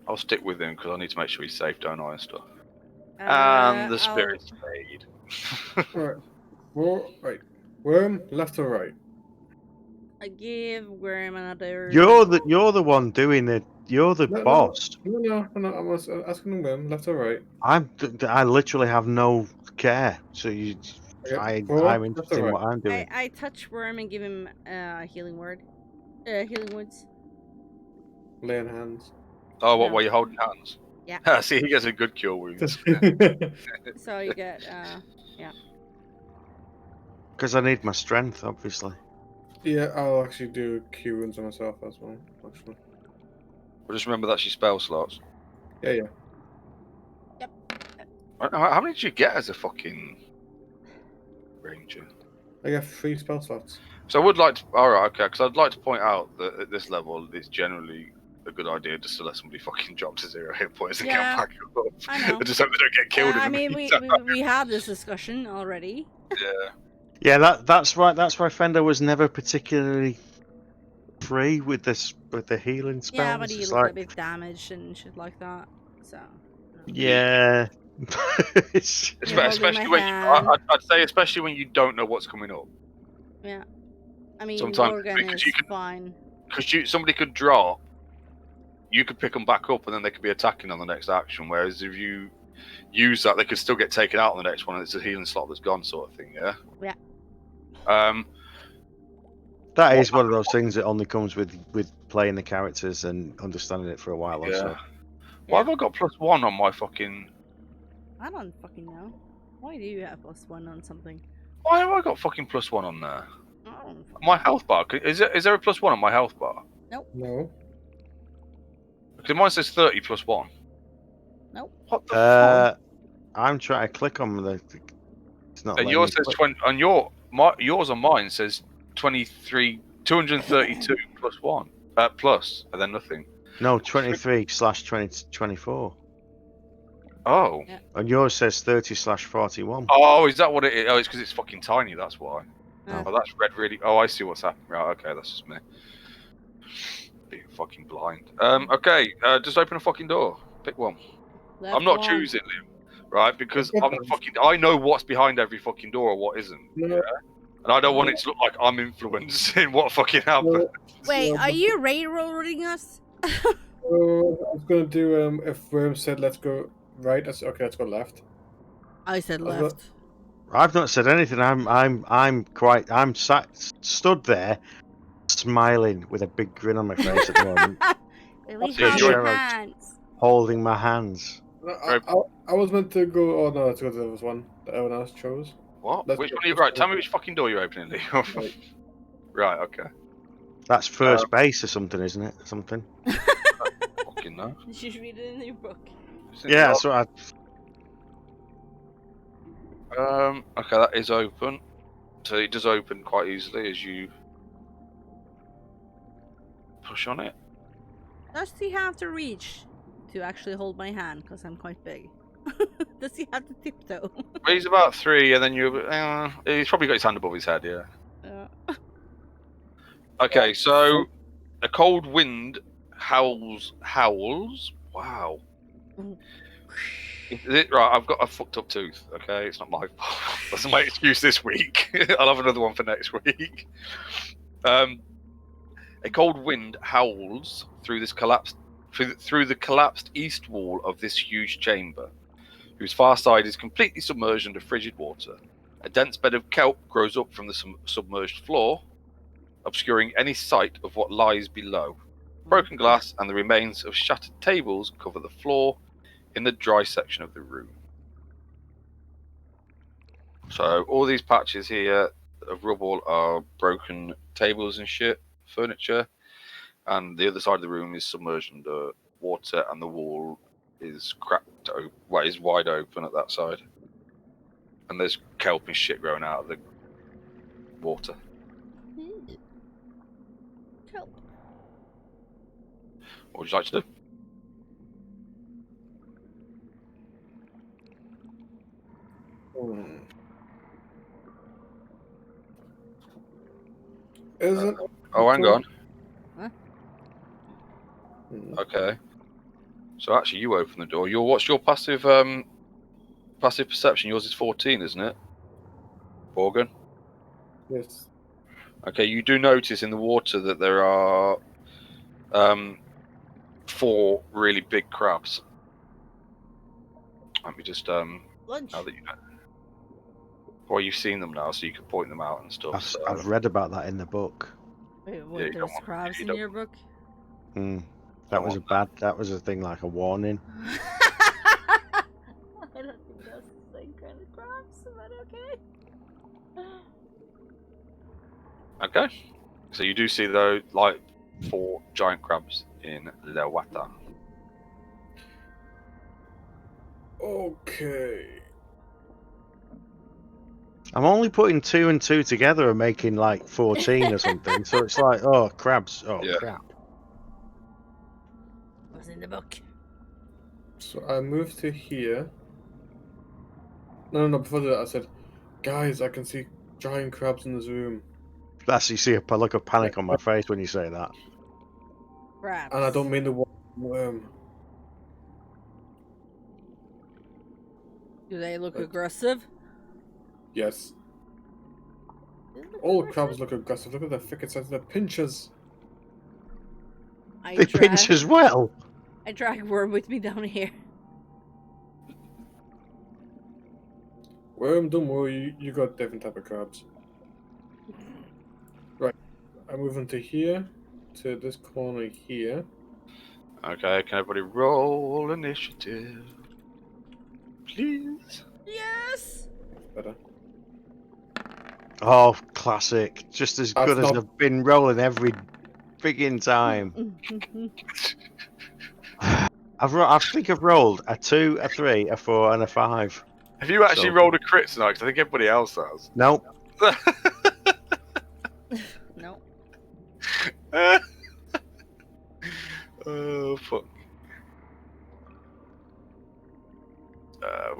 [SPEAKER 1] I'll stick with him because I need to make sure he's safe, don't I, and stuff. And the spirit's fade.
[SPEAKER 3] Right. Well, right. Worm, left or right?
[SPEAKER 2] I give Worm another.
[SPEAKER 4] You're the one doing it. You're the boss.
[SPEAKER 3] No. I was asking them left or right.
[SPEAKER 4] I literally have no care. So
[SPEAKER 3] Okay, 4
[SPEAKER 4] I'm
[SPEAKER 3] left
[SPEAKER 4] interested
[SPEAKER 3] or
[SPEAKER 4] in
[SPEAKER 3] right.
[SPEAKER 4] what I'm doing.
[SPEAKER 2] I touch Worm and give him a healing word. Healing words.
[SPEAKER 3] Laying hands.
[SPEAKER 1] Oh, what?
[SPEAKER 2] No.
[SPEAKER 1] While you're holding hands?
[SPEAKER 2] Yeah.
[SPEAKER 1] See, he gets a good cure wounds.
[SPEAKER 2] So you get
[SPEAKER 4] Because I need my strength, obviously.
[SPEAKER 3] Yeah, I'll actually do Q wounds on myself as well. Actually.
[SPEAKER 1] But just remember that's your spell slots.
[SPEAKER 3] Yeah.
[SPEAKER 1] How many did you get as a fucking ranger?
[SPEAKER 3] I got 3 spell slots.
[SPEAKER 1] So I would like to. All right, okay, because I'd like to point out that at this level, it's generally a good idea just to let somebody fucking drop to 0 hit points and
[SPEAKER 2] Yeah,
[SPEAKER 1] get back up.
[SPEAKER 2] I know.
[SPEAKER 1] I just hope they don't get killed.
[SPEAKER 2] I
[SPEAKER 1] in the
[SPEAKER 2] mean,
[SPEAKER 1] meantime.
[SPEAKER 2] we had this discussion already.
[SPEAKER 1] Yeah.
[SPEAKER 4] Yeah, that's right. That's why Fender was never particularly free with the healing spells.
[SPEAKER 2] Yeah, but he
[SPEAKER 4] It's
[SPEAKER 2] looked
[SPEAKER 4] like,
[SPEAKER 2] a bit damaged and shit like that. So.
[SPEAKER 4] yeah. It's-
[SPEAKER 2] You're holding
[SPEAKER 1] Especially
[SPEAKER 2] my
[SPEAKER 1] when
[SPEAKER 2] hand.
[SPEAKER 1] I'd say, especially when you don't know what's coming up.
[SPEAKER 2] Yeah. I mean,
[SPEAKER 1] Sometimes
[SPEAKER 2] Morgan
[SPEAKER 1] because
[SPEAKER 2] is
[SPEAKER 1] you could-
[SPEAKER 2] fine.
[SPEAKER 1] Because somebody could drop, you could pick them back up, and then they could be attacking on the next action. Whereas if you use that, they could still get taken out on the next one, and it's a healing slot that's gone, sort of thing. Yeah.
[SPEAKER 2] Yeah.
[SPEAKER 4] that is one of those things that only comes with playing the characters and understanding it for a while.
[SPEAKER 1] Yeah.
[SPEAKER 4] Also,
[SPEAKER 1] Why have I got +1 on my fucking?
[SPEAKER 2] I don't fucking know. Why do you have +1 on something?
[SPEAKER 1] Why have I got fucking +1 on there?
[SPEAKER 2] I don't fucking
[SPEAKER 1] My
[SPEAKER 2] know.
[SPEAKER 1] health bar. Is there a +1 on my health bar?
[SPEAKER 3] No.
[SPEAKER 1] Because mine says 30 +1.
[SPEAKER 2] Nope.
[SPEAKER 1] What the fuck?
[SPEAKER 4] I'm trying to click on the. It's not.
[SPEAKER 1] And
[SPEAKER 4] letting
[SPEAKER 1] yours
[SPEAKER 4] me
[SPEAKER 1] says
[SPEAKER 4] click.
[SPEAKER 1] 20. On yours on mine says 232 +1. Plus, and then nothing.
[SPEAKER 4] No, 23/2024.
[SPEAKER 1] Oh.
[SPEAKER 2] Yeah.
[SPEAKER 4] And yours says 30/41.
[SPEAKER 1] Oh, is that what it is? Oh, it's because it's fucking tiny. That's why.
[SPEAKER 2] Uh,
[SPEAKER 1] Oh, that's red. Really. Oh, I see what's happening. Right. Okay, that's just me. Being fucking blind. Okay. Just open a fucking door. Pick one.
[SPEAKER 2] left
[SPEAKER 1] I'm not
[SPEAKER 2] one.
[SPEAKER 1] choosing Liam, right? Because
[SPEAKER 3] Left
[SPEAKER 1] I'm
[SPEAKER 3] one.
[SPEAKER 1] fucking. I know what's behind every fucking door or what isn't.
[SPEAKER 3] No.
[SPEAKER 1] Yeah. And I don't want it to look like I'm influencing what fucking happened.
[SPEAKER 2] Wait,
[SPEAKER 3] No,
[SPEAKER 2] are you railroading us?
[SPEAKER 3] I was gonna do if Worm said let's go right, I said okay, let's go left.
[SPEAKER 2] I said
[SPEAKER 3] I was
[SPEAKER 2] left.
[SPEAKER 4] I've not said anything. I'm stood there, smiling with a big grin on my face at the moment,
[SPEAKER 2] Really
[SPEAKER 1] Yeah,
[SPEAKER 2] hard
[SPEAKER 1] you're-
[SPEAKER 2] hands.
[SPEAKER 4] holding my hands.
[SPEAKER 3] No,
[SPEAKER 1] Right.
[SPEAKER 3] I was meant to go. Oh no, let's go to the one that everyone else chose.
[SPEAKER 1] What?
[SPEAKER 3] Let's
[SPEAKER 1] Which
[SPEAKER 3] go-
[SPEAKER 1] one are you?
[SPEAKER 3] let's
[SPEAKER 1] Right.
[SPEAKER 3] go.
[SPEAKER 1] Tell me which fucking door you're opening, Liam.
[SPEAKER 3] Right.
[SPEAKER 1] Right. Okay.
[SPEAKER 4] That's first base or something, isn't it? Something.
[SPEAKER 1] Fucking no.
[SPEAKER 2] You should read it in your book.
[SPEAKER 4] Yeah, that's what
[SPEAKER 1] Okay, that is open. So it does open quite easily as you push on it.
[SPEAKER 2] Does he have to reach to actually hold my hand? Because I'm quite big. Does he have to tiptoe?
[SPEAKER 1] Well, he's about 3, and then he's probably got his hand above his head. Yeah. Okay, so a cold wind howls. Wow. Right, I've got a fucked up tooth. Okay, it's not my fault. That's my excuse this week. I'll have another one for next week. A cold wind howls through this collapsed through the collapsed east wall of this huge chamber, whose far side is completely submerged under frigid water. A dense bed of kelp grows up from the submerged floor, obscuring any sight of what lies below. Broken glass and the remains of shattered tables cover the floor in the dry section of the room. So all these patches here of rubble are broken tables and shit, furniture, and the other side of the room is submerged under water, and the wall is cracked, is wide open at that side, and there's kelp and shit growing out of the water.
[SPEAKER 2] Help.
[SPEAKER 1] What would you like to do?
[SPEAKER 3] Isn't
[SPEAKER 1] Oh, hang on.
[SPEAKER 2] Huh?
[SPEAKER 1] Okay. So actually, you open the door. What's your passive perception? Yours is 14, isn't it? Morgan.
[SPEAKER 3] Yes.
[SPEAKER 1] Okay, you do notice in the water that there are 4 really big crabs. Let me just
[SPEAKER 2] Lunch.
[SPEAKER 1] now that you know. Well, you've seen them now, so you can point them out and stuff.
[SPEAKER 4] I've read about that in the book.
[SPEAKER 2] Wait,
[SPEAKER 1] Yeah,
[SPEAKER 2] what?
[SPEAKER 1] you don't
[SPEAKER 2] There's
[SPEAKER 1] want-
[SPEAKER 2] crabs
[SPEAKER 1] you
[SPEAKER 2] in
[SPEAKER 1] don't
[SPEAKER 2] your book?
[SPEAKER 4] That was a bad. That was a thing like a warning.
[SPEAKER 2] I don't think that's the same kind of crabs, but okay.
[SPEAKER 1] Okay, so you do see though, like 4 giant crabs in the water.
[SPEAKER 3] Okay.
[SPEAKER 4] I'm only putting 2 and 2 together and making like 14 or something. So it's like, oh, crabs. Oh,
[SPEAKER 1] Yeah.
[SPEAKER 4] crap.
[SPEAKER 2] What's in the book?
[SPEAKER 3] So I moved to here. No. Before that, I said, guys, I can see giant crabs in this room.
[SPEAKER 4] That's you see a look of panic on my face when you say that.
[SPEAKER 2] Crabs.
[SPEAKER 3] And I don't mean the worm.
[SPEAKER 2] Do they look
[SPEAKER 3] Like-
[SPEAKER 2] aggressive?
[SPEAKER 3] Yes.
[SPEAKER 2] They look
[SPEAKER 3] All
[SPEAKER 2] aggressive?
[SPEAKER 3] crabs look aggressive. Look at their thicket size. They're pinchers.
[SPEAKER 2] I
[SPEAKER 4] They pinch as well.
[SPEAKER 2] I drag Worm with me down here.
[SPEAKER 3] Worm, don't worry. You got different type of crabs. Right. I move into here. To this corner here.
[SPEAKER 1] Okay, can everybody roll initiative, please?
[SPEAKER 2] Yes.
[SPEAKER 3] Better.
[SPEAKER 4] Oh, classic. Just as
[SPEAKER 3] That's
[SPEAKER 4] good as
[SPEAKER 3] not-
[SPEAKER 4] I've been rolling every frigging time. I think I've rolled a 2, a 3, a 4, and a 5.
[SPEAKER 1] Have you actually
[SPEAKER 4] So-
[SPEAKER 1] rolled a crit tonight? 'Cause I think everybody else has.
[SPEAKER 4] Nope.
[SPEAKER 2] No.
[SPEAKER 1] Oh fuck.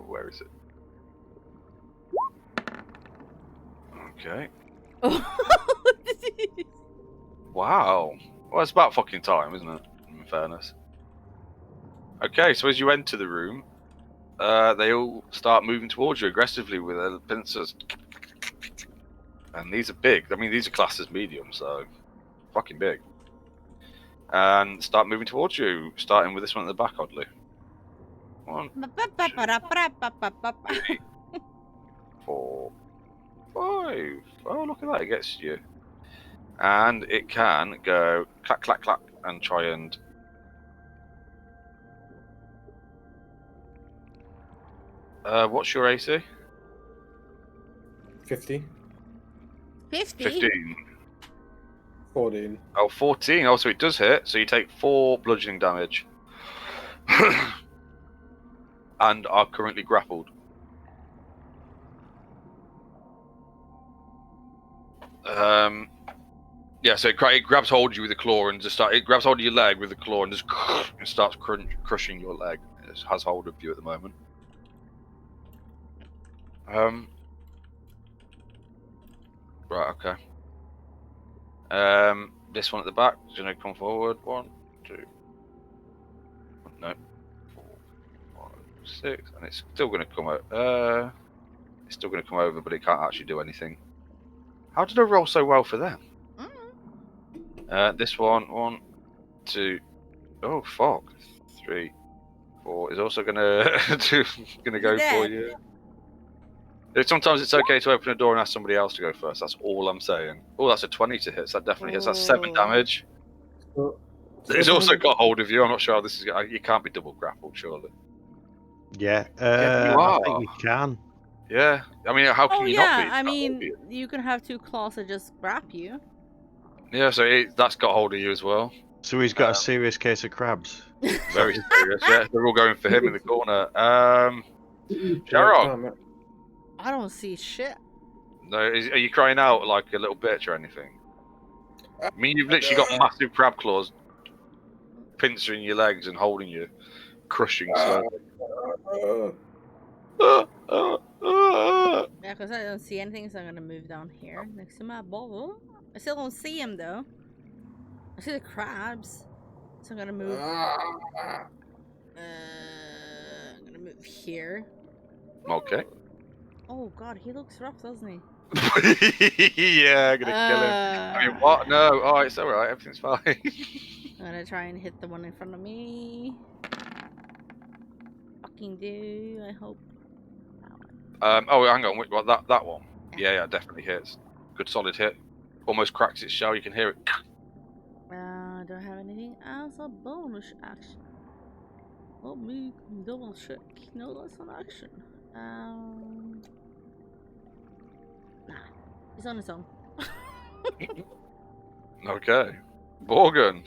[SPEAKER 1] Where is it? Okay. Wow. Well, it's about fucking time, isn't it? In fairness. Okay, so as you enter the room, they all start moving towards you aggressively with their pincers. And these are big. I mean, these are classed as medium, so fucking big. And start moving towards you, starting with this one at the back, oddly. 1, 4, 5. Oh, look at that. It gets you. And it can go clack, clack, clack, and try and... what's your AC?
[SPEAKER 3] 50.
[SPEAKER 2] 50?
[SPEAKER 1] 15.
[SPEAKER 3] 14.
[SPEAKER 1] Oh, 14. Oh, so it does hit. So you take 4 bludgeoning damage. And are currently grappled. Yeah, so it grabs hold of you with a claw and it grabs hold of your leg with a claw and just and starts crushing your leg. It has hold of you at the moment. Right, okay. This one at the back is going to come forward. 1, 2, no, 4, 5, 6, and it's still going to come out. It's still going to come over, but it can't actually do anything. How did I roll so well for them? This one, 1, 2, oh fuck, 3, 4 is also gonna gonna go for you. Sometimes it's okay to open a door and ask somebody else to go first. That's all I'm saying. Oh, that's a 20 to hit. So that definitely hits. That's 7 damage.
[SPEAKER 3] So
[SPEAKER 1] It's also got hold of you. I'm not sure how this is. You can't be double grappled, surely.
[SPEAKER 4] Yeah.
[SPEAKER 1] Yeah, you
[SPEAKER 4] I
[SPEAKER 1] are.
[SPEAKER 4] think you can.
[SPEAKER 1] Yeah. I mean, how can
[SPEAKER 2] Oh
[SPEAKER 1] you
[SPEAKER 2] yeah,
[SPEAKER 1] not be? It's
[SPEAKER 2] I
[SPEAKER 1] got hold of
[SPEAKER 2] mean,
[SPEAKER 1] you.
[SPEAKER 2] you can have 2 claws that just grab you.
[SPEAKER 1] Yeah. So that's got hold of you as well.
[SPEAKER 4] So he's got a serious case of crabs.
[SPEAKER 1] Very serious. Yeah. They're all going for him in the corner. Sharok.
[SPEAKER 3] Damn it.
[SPEAKER 2] I don't see shit.
[SPEAKER 1] No, are you crying out like a little bitch or anything? I mean, you've literally got massive crab claws pincering your legs and holding you, crushing slowly.
[SPEAKER 2] Yeah, because I don't see anything, so I'm gonna move down here next to my ball. I still don't see him though. I see the crabs, so I'm gonna move. I'm gonna move here.
[SPEAKER 1] Okay.
[SPEAKER 2] Oh god, he looks rough, doesn't he?
[SPEAKER 1] Yeah, I'm gonna kill him. I mean, what? No. Oh, it's all right. Everything's fine.
[SPEAKER 2] I'm gonna try and hit the one in front of me. Fucking do. I hope.
[SPEAKER 1] Oh, hang on. Wait, what? That one? Yeah, definitely hits. Good solid hit. Almost cracks its shell. You can hear it.
[SPEAKER 2] Do I have anything else? A bonus action. Let me double check. No, that's an action. Nah, it's on its own.
[SPEAKER 1] Okay. Morgan.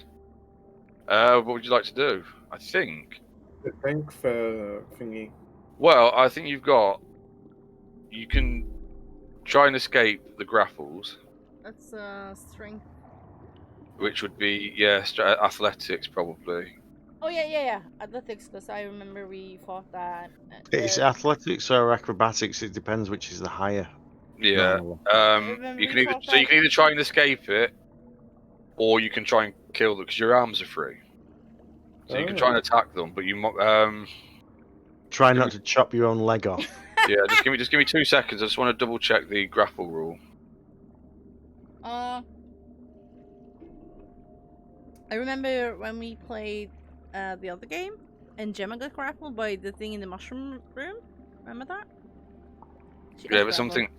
[SPEAKER 1] What would you like to do? I think.
[SPEAKER 3] The tank for thingy.
[SPEAKER 1] Well, I think you can try and escape the grapples,
[SPEAKER 2] That's strength.
[SPEAKER 1] which would be athletics probably.
[SPEAKER 2] Oh yeah. Athletics, because I remember we fought that.
[SPEAKER 4] It's athletics or acrobatics. It depends which is the higher.
[SPEAKER 1] Yeah.
[SPEAKER 4] normally.
[SPEAKER 2] Remember
[SPEAKER 1] You
[SPEAKER 2] we
[SPEAKER 1] can
[SPEAKER 2] fought
[SPEAKER 1] you
[SPEAKER 2] that-
[SPEAKER 1] can either try and escape it, or you can try and kill them because your arms are free. So you can try and attack them, but
[SPEAKER 4] Try not to chop your own leg off.
[SPEAKER 1] yeah. Just give me 2 seconds. I just want to double check the grapple rule.
[SPEAKER 2] I remember when we played the other game, and Gemma got grappled by the thing in the mushroom room. Remember that? She got
[SPEAKER 1] Yeah, but
[SPEAKER 2] grappled.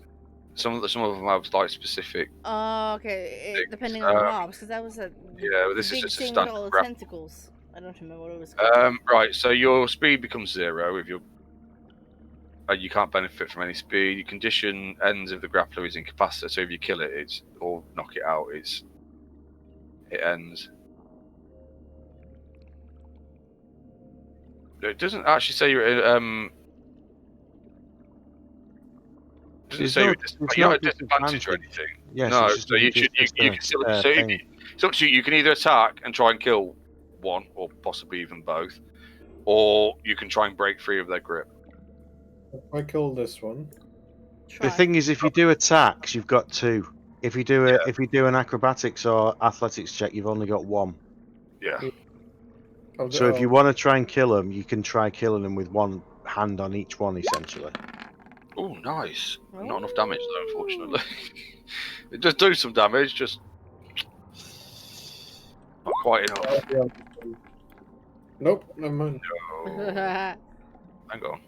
[SPEAKER 1] some of them have like specific.
[SPEAKER 2] Oh, okay.
[SPEAKER 1] things.
[SPEAKER 2] Depending on the mobs, because that was a
[SPEAKER 1] Yeah, this is
[SPEAKER 2] big
[SPEAKER 1] just a
[SPEAKER 2] thing with all
[SPEAKER 1] standard
[SPEAKER 2] the
[SPEAKER 1] grapple.
[SPEAKER 2] tentacles. I don't remember what it was called.
[SPEAKER 1] Right. So your speed becomes 0 if you're. You can't benefit from any speed. Your condition ends if the grappler is incapacitated. So if you kill it, or knock it out, it ends. It doesn't actually say you're doesn't say you're at a disadvantage or anything.
[SPEAKER 4] Yes,
[SPEAKER 1] no,
[SPEAKER 4] it's just
[SPEAKER 1] so you can still. So it's up to you. You can either attack and try and kill one, or possibly even both, or you can try and break free of their grip.
[SPEAKER 3] If I kill this one.
[SPEAKER 4] The thing is, if you do attacks, you've got 2. If you do if you do an acrobatics or athletics check, you've only got 1.
[SPEAKER 1] Yeah.
[SPEAKER 4] So if you want to try and kill them, you can try killing them with one hand on each one, essentially.
[SPEAKER 1] Oh, nice. Not enough damage though, unfortunately. It does do some damage, just not quite enough.
[SPEAKER 3] Nope, never mind.
[SPEAKER 1] No. Hang on.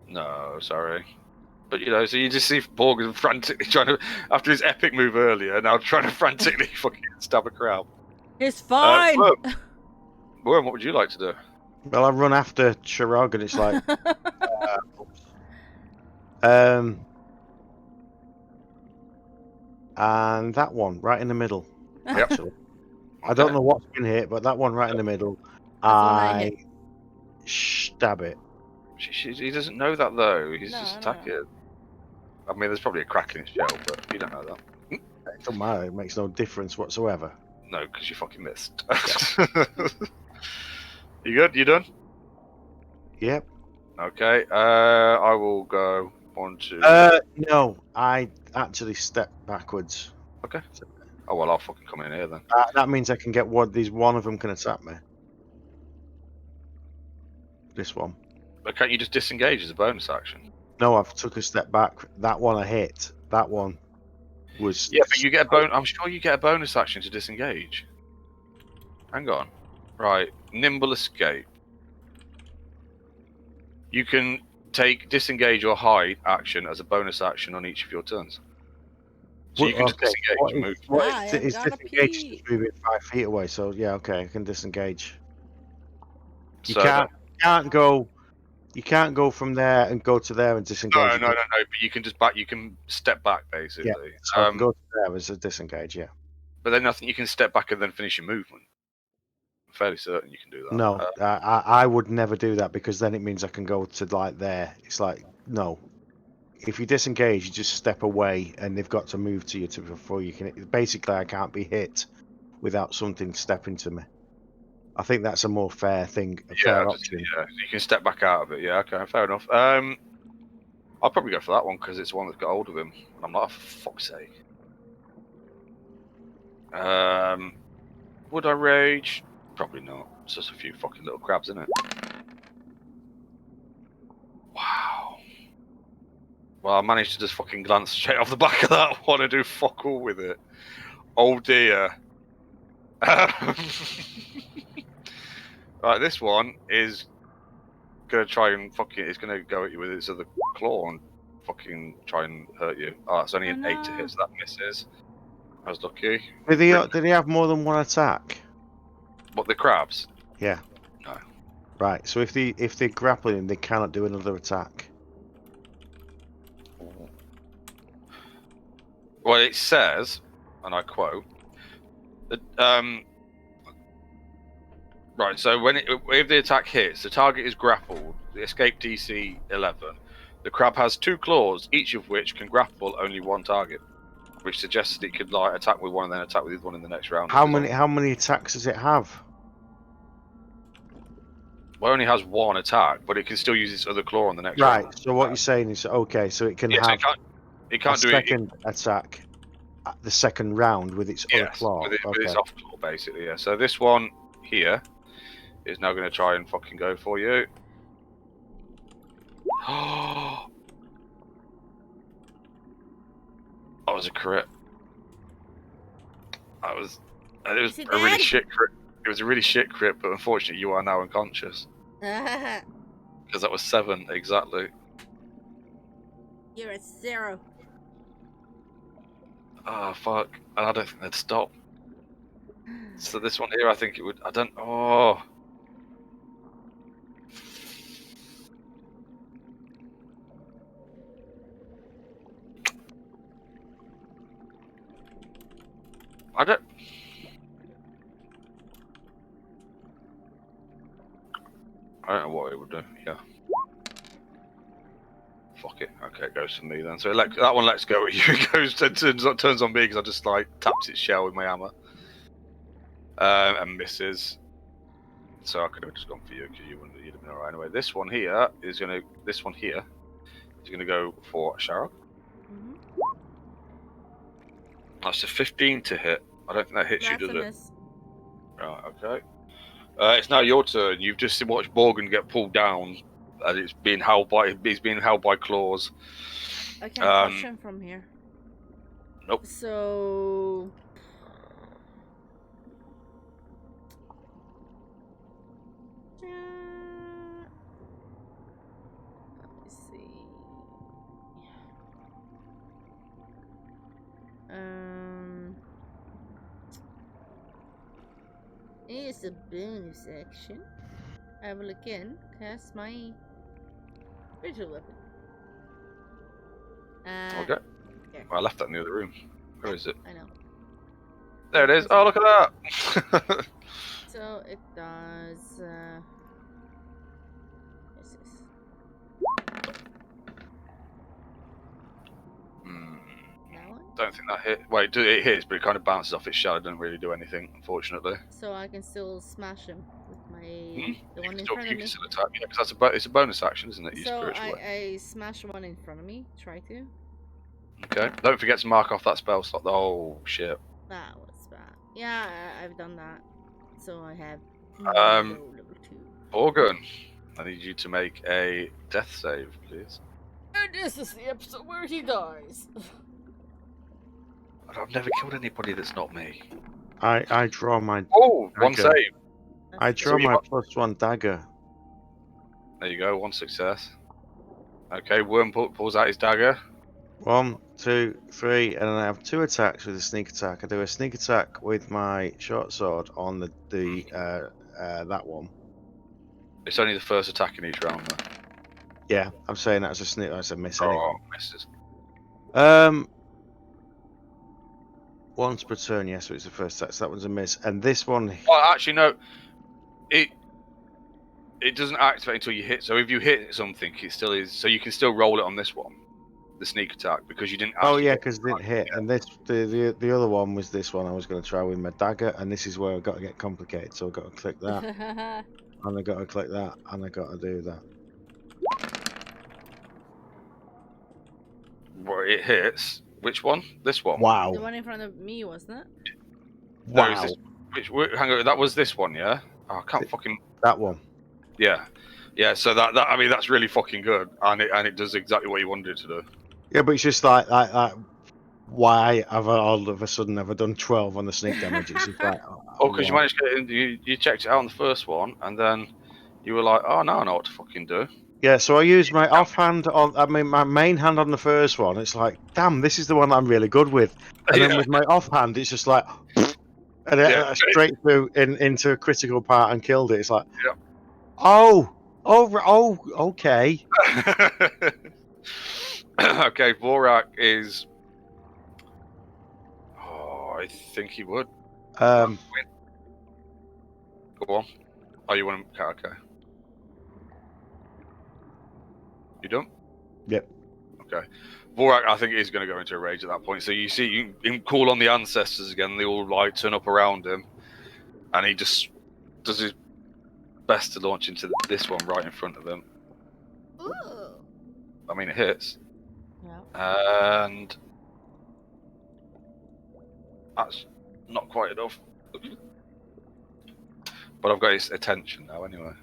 [SPEAKER 1] No, sorry. But so you just see Morgan frantically trying to, after his epic move earlier, now trying to frantically fucking stab a crab.
[SPEAKER 2] It's fine.
[SPEAKER 1] Worm, what would you like to do?
[SPEAKER 4] Well, I run after Chirag, and it's like, and that one right in the middle. Actually, I don't know what's been hit, but that one right in the middle, I stab it.
[SPEAKER 1] He doesn't know that though. He's
[SPEAKER 2] No,
[SPEAKER 1] just
[SPEAKER 2] no.
[SPEAKER 1] attacking. I mean, there's probably a crack in its shell, but you don't know that.
[SPEAKER 4] It don't matter. It makes no difference whatsoever.
[SPEAKER 1] No, because you fucking missed. You good? You done?
[SPEAKER 4] Yep.
[SPEAKER 1] Okay. I will go 1, 2.
[SPEAKER 4] No, I actually step backwards.
[SPEAKER 1] Okay. Oh well, I'll fucking come in here then.
[SPEAKER 4] That means I can get one. One of them can attack me. This one.
[SPEAKER 1] But can't you just disengage as a bonus action?
[SPEAKER 4] No, I've took a step back. That one I hit. That one was.
[SPEAKER 1] Yeah, but you get a bonus. I'm sure you get a bonus action to disengage. Hang on. Right, nimble escape. You can take disengage or hide action as a bonus action on each of your turns. So you can just disengage and move.
[SPEAKER 4] It's disengage just moving 5 feet away. So yeah, okay, I can disengage. You can't go. You can't go from there and go to there and disengage.
[SPEAKER 1] No. But you can just You can step back basically.
[SPEAKER 4] Yeah, so I can go to there as a disengage. Yeah.
[SPEAKER 1] But then I think you can step back and then finish your movement. I'm fairly certain you can do that.
[SPEAKER 4] No, I would never do that, because then it means I can go to like there. It's like, no. If you disengage, you just step away, and they've got to move to you before you can. Basically, I can't be hit without something stepping to me. I think that's a more fair thing. Fair option.
[SPEAKER 1] Yeah, you can step back out of it. Yeah, okay, fair enough. I'll probably go for that one because it's the one that's got hold of him. And I'm like, oh, for fuck's sake. Would I rage? Probably not. It's just a few fucking little crabs, isn't it? Wow. Well, I managed to just fucking glance straight off the back of that one and do fuck all with it. Oh dear. Right, this one is gonna try and it's gonna go at you with its other claw and fucking try and hurt you. Oh, it's only an 8 to hit, so that misses. I was lucky.
[SPEAKER 4] Did he have more than one attack?
[SPEAKER 1] What, the crabs?
[SPEAKER 4] Yeah.
[SPEAKER 1] No.
[SPEAKER 4] Right. So if they're grappling him, they cannot do another attack.
[SPEAKER 1] Well, it says, and I quote, that, right, so if the attack hits, the target is grappled, the escape DC 11. The crab has 2 claws, each of which can grapple only one target, which suggests that it could like attack with one and then attack with the other one in the next round.
[SPEAKER 4] How many attacks does it have?
[SPEAKER 1] Well, it only has 1 attack, but it can still use its other claw on the next
[SPEAKER 4] Right.
[SPEAKER 1] round.
[SPEAKER 4] So what you're saying is okay. So it can
[SPEAKER 1] Yeah, so
[SPEAKER 4] have
[SPEAKER 1] it can't
[SPEAKER 4] a
[SPEAKER 1] do
[SPEAKER 4] second attack at the second round with its other claw.
[SPEAKER 1] with its off claw, basically. Yeah. So this one here is now going to try and fucking go for you. Oh, that was a crit. It was a really shit crit. It was a really shit crit, but unfortunately, you are now unconscious because that was 7 exactly.
[SPEAKER 2] You're at 0.
[SPEAKER 1] Oh fuck! And I don't think they'd stop. So this one here, I think it would. I don't. Oh. I don't know what it would do. Yeah. Fuck it. Okay, it goes for me then. So that one lets go at you. It goes turns on me because I just like taps its shell with my hammer. And misses. So I could have just gone for you because you'd have been alright anyway. This one here is gonna go for a Sharrock. That's a 15 to hit. I don't think that hits you, does it?
[SPEAKER 2] Miss.
[SPEAKER 1] Right, okay. It's now your turn. You've just watched Borgen get pulled down, and it's being held by claws.
[SPEAKER 2] I can't push him from here.
[SPEAKER 1] Nope.
[SPEAKER 2] So. Let me see. It's a bonus action. I will again cast my visual weapon.
[SPEAKER 1] Okay. Well, I left that in the other room. Where is it?
[SPEAKER 2] I know.
[SPEAKER 1] There it is. Oh, look at that.
[SPEAKER 2] So it does. What's this? That one?
[SPEAKER 1] Don't think that hit. Wait, it hits, but it kind of bounces off its shell. It doesn't really do anything, unfortunately.
[SPEAKER 2] So I can still smash him with my the one in
[SPEAKER 1] You
[SPEAKER 2] front of me.
[SPEAKER 1] can still attack, yeah, because it's a bonus action, isn't it?
[SPEAKER 2] So I smash one in front of me. Try to.
[SPEAKER 1] Okay. Don't forget to mark off that spell slot. Oh shit.
[SPEAKER 2] That was bad. Yeah, I've done that. So I have. Level 2.
[SPEAKER 1] Borgen, I need you to make a death save, please.
[SPEAKER 2] And this is the episode where he dies.
[SPEAKER 1] I've never killed anybody that's not me.
[SPEAKER 4] I draw my.
[SPEAKER 1] Oh, one
[SPEAKER 4] dagger.
[SPEAKER 1] save.
[SPEAKER 4] I draw my +1 dagger.
[SPEAKER 1] There you go, 1 success. Okay, Worm pulls out his dagger.
[SPEAKER 4] 1, 2, 3, and then I have 2 attacks with a sneak attack. I do a sneak attack with my short sword on that one.
[SPEAKER 1] It's only the first attack in each round, though.
[SPEAKER 4] Yeah, I'm saying that as a sneak. That's a miss anyway.
[SPEAKER 1] Oh, misses.
[SPEAKER 4] Once per turn, yes, so it's the first attack. So that one's a miss, and this one.
[SPEAKER 1] Well, actually, no. It doesn't activate until you hit. So if you hit something, it still is. So you can still roll it on this one, the sneak attack, because you didn't.
[SPEAKER 4] Oh yeah, because it didn't hit. And this the other one was this one. I was going to try with my dagger, and this is where I've got to get complicated. So I've got to click that, and I got to click that, and I got to do that.
[SPEAKER 1] Well, it hits. Which one? This one.
[SPEAKER 4] Wow.
[SPEAKER 2] The one in front of me, wasn't it?
[SPEAKER 1] No,
[SPEAKER 4] Wow.
[SPEAKER 1] Hang on, that was this one, yeah. Oh, I can't fucking.
[SPEAKER 4] That one.
[SPEAKER 1] Yeah. So that I mean that's really fucking good, and it does exactly what you wanted it to do.
[SPEAKER 4] Yeah, but it's just like why have I all of a sudden never done 12 on the sneak damage? It's just like,
[SPEAKER 1] Oh, because you managed to get in, you checked it out on the first one, and then you were like, oh, now I know what to fucking do.
[SPEAKER 4] yeah. So I used my offhand on. I mean, my main hand on the first one. It's like, damn, this is the one I'm really good with. And then
[SPEAKER 1] Yeah.
[SPEAKER 4] with my offhand, it's just like, and
[SPEAKER 1] Yeah.
[SPEAKER 4] straight through into a critical part and killed it. It's like,
[SPEAKER 1] Yeah.
[SPEAKER 4] oh, okay.
[SPEAKER 1] Okay, Vorak is. Oh, I think he would. Go on. Oh, you want him? Okay. You done?
[SPEAKER 4] Yep.
[SPEAKER 1] Okay. Vorak, I think, is going to go into a rage at that point. So you see, you can call on the ancestors again. They all like turn up around him, and he just does his best to launch into this one right in front of him.
[SPEAKER 2] Ooh.
[SPEAKER 1] I mean, it hits,
[SPEAKER 2] Yeah.
[SPEAKER 1] and that's not quite enough. But I've got its attention now, anyway.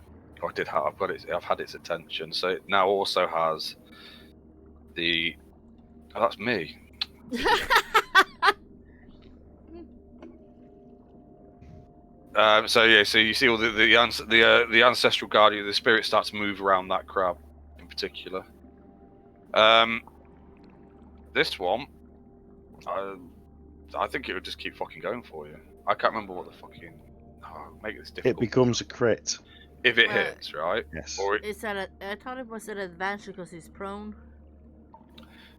[SPEAKER 1] Oh, I did have. I've had its attention, so it now also has the. Oh, that's me. So you see all the ancestral guardian, the spirit starts to move around that crab, in particular. This one, I think it would just keep fucking going for you. I can't remember what the fucking. Oh, make this difficult.
[SPEAKER 4] It becomes a crit.
[SPEAKER 1] If it hits, right?
[SPEAKER 4] Yes.
[SPEAKER 1] Or
[SPEAKER 2] Is that I thought it was an advantage because he's prone.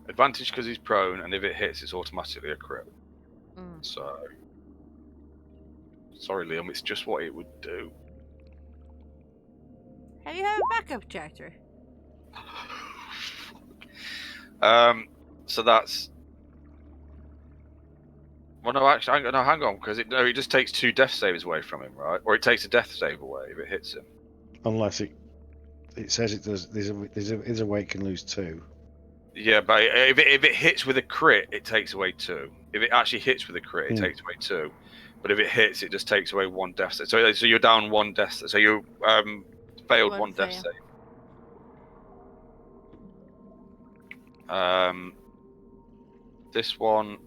[SPEAKER 1] advantage because he's prone, and if it hits, it's automatically a crit. So, sorry, Liam, it's just what it would do.
[SPEAKER 2] Have you have a backup tractor?
[SPEAKER 1] So that's. Well, no, actually, hang on, because it just takes 2 death saves away from him, right? Or it takes a death save away if it hits him.
[SPEAKER 4] Unless it says it does. There's a weight can lose 2.
[SPEAKER 1] Yeah, but if it hits with a crit, it takes away 2. If it actually hits with a crit, it takes away 2. But if it hits, it just takes away 1 death save. So you're down 1 death save. So you failed 1 death save. This one,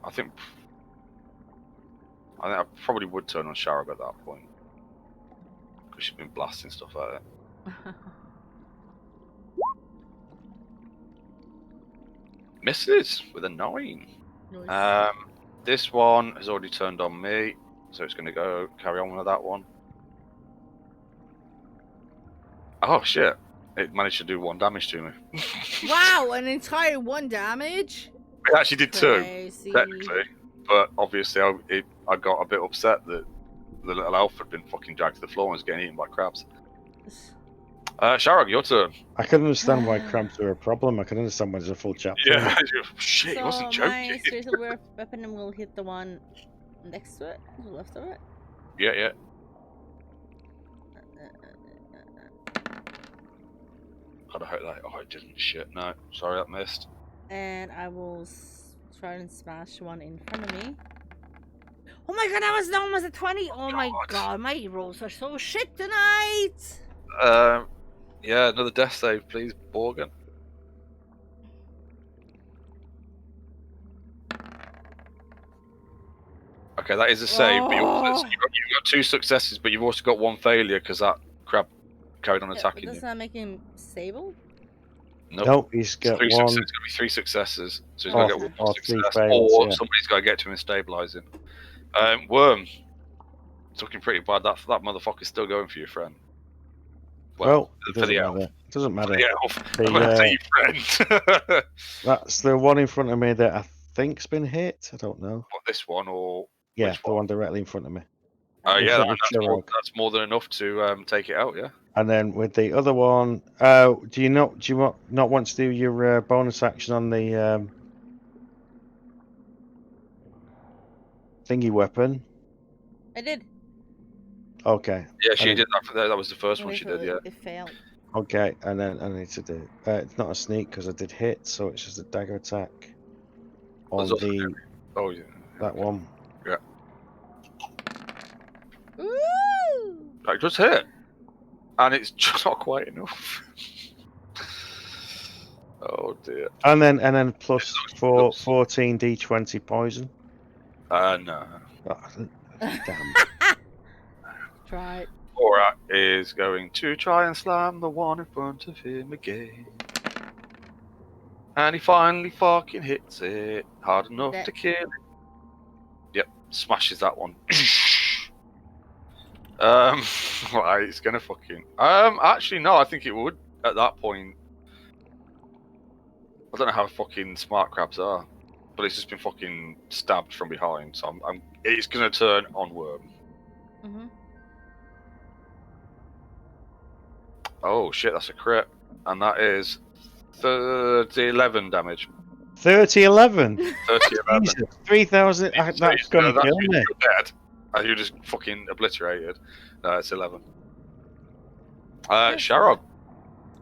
[SPEAKER 1] I think I probably would turn on Sharab at that point because she's been blasting stuff at it. Misses with a 9.
[SPEAKER 2] Nice.
[SPEAKER 1] This one has already turned on me, so it's going to carry on with that one. Oh shit! It managed to do 1 damage to me.
[SPEAKER 2] Wow, an entire 1 damage?
[SPEAKER 1] It actually did 2,
[SPEAKER 2] Crazy.
[SPEAKER 1] technically, but obviously I got a bit upset that the little elf had been fucking dragged to the floor and was getting eaten by crabs. Sharag, your turn.
[SPEAKER 4] I can understand why crabs are a problem. I can understand why there's a full chapter.
[SPEAKER 1] Yeah, shit,
[SPEAKER 2] So
[SPEAKER 1] he wasn't
[SPEAKER 2] my
[SPEAKER 1] joking.
[SPEAKER 2] spiritual weapon will hit the one next to it, to the left of it.
[SPEAKER 1] Yeah. God, I hope that. Oh, it didn't. Shit, no. Sorry, that missed.
[SPEAKER 2] And I will try and smash one in front of me. Oh my god, that was almost a 20! Oh my god, my rolls are so shit tonight!
[SPEAKER 1] Yeah, another death save, please, Borgen. Okay, that is a save, but you've got 2 successes, but you've also got 1 failure because that crab carried on attacking you.
[SPEAKER 2] Does that make him stable?
[SPEAKER 4] Nope, he's got
[SPEAKER 1] 3
[SPEAKER 4] 1.
[SPEAKER 1] It's going to be 3 successes, so he's going to get 1
[SPEAKER 4] 3
[SPEAKER 1] success,
[SPEAKER 4] fails,
[SPEAKER 1] or
[SPEAKER 4] yeah.
[SPEAKER 1] somebody's got to get to him and stabilize him. Worm, it's looking pretty bad. That motherfucker's still going for your friend.
[SPEAKER 4] Well, it
[SPEAKER 1] for the
[SPEAKER 4] doesn't
[SPEAKER 1] elf.
[SPEAKER 4] matter. It doesn't matter.
[SPEAKER 1] For the elf. I'm going to say your friend.
[SPEAKER 4] That's the one in front of me that I think's been hit. I don't know.
[SPEAKER 1] What, this one or
[SPEAKER 4] Yeah,
[SPEAKER 1] which
[SPEAKER 4] the one directly in front of me.
[SPEAKER 1] Yeah, that's more than enough to take it out. Yeah.
[SPEAKER 4] And then with the other one, do you not want to do your bonus action on the thingy weapon?
[SPEAKER 2] I did.
[SPEAKER 4] Okay.
[SPEAKER 1] Yeah, she did that. That was the first one she did. Yeah.
[SPEAKER 2] It failed.
[SPEAKER 4] Okay, and then I need to do. It's not a sneak because I did hit, so it's just a dagger attack on the.
[SPEAKER 1] Oh yeah.
[SPEAKER 4] That one.
[SPEAKER 2] Woo!
[SPEAKER 1] That just hit. and it's just not quite enough. Oh dear.
[SPEAKER 4] And then plus 14 d20 poison.
[SPEAKER 1] No.
[SPEAKER 4] Oh, damn.
[SPEAKER 2] Try it.
[SPEAKER 1] Borat is going to try and slam the one in front of him again. And he finally fucking hits it hard enough
[SPEAKER 2] That-
[SPEAKER 1] to kill it. Yep, smashes that one. Right, it's gonna fucking. Actually, no, I think it would at that point. I don't know how fucking smart crabs are, but it's just been fucking stabbed from behind, so it's gonna turn on worm.
[SPEAKER 2] Mhm.
[SPEAKER 1] Oh shit, that's a crit, and that is 11 damage.
[SPEAKER 4] 30-11.
[SPEAKER 1] 30-11.
[SPEAKER 4] Jesus, 3,000. That's gonna
[SPEAKER 1] that's
[SPEAKER 4] kill
[SPEAKER 1] you,
[SPEAKER 4] me.
[SPEAKER 1] you're dead. And you're just fucking obliterated. No, it's 11. Sharog.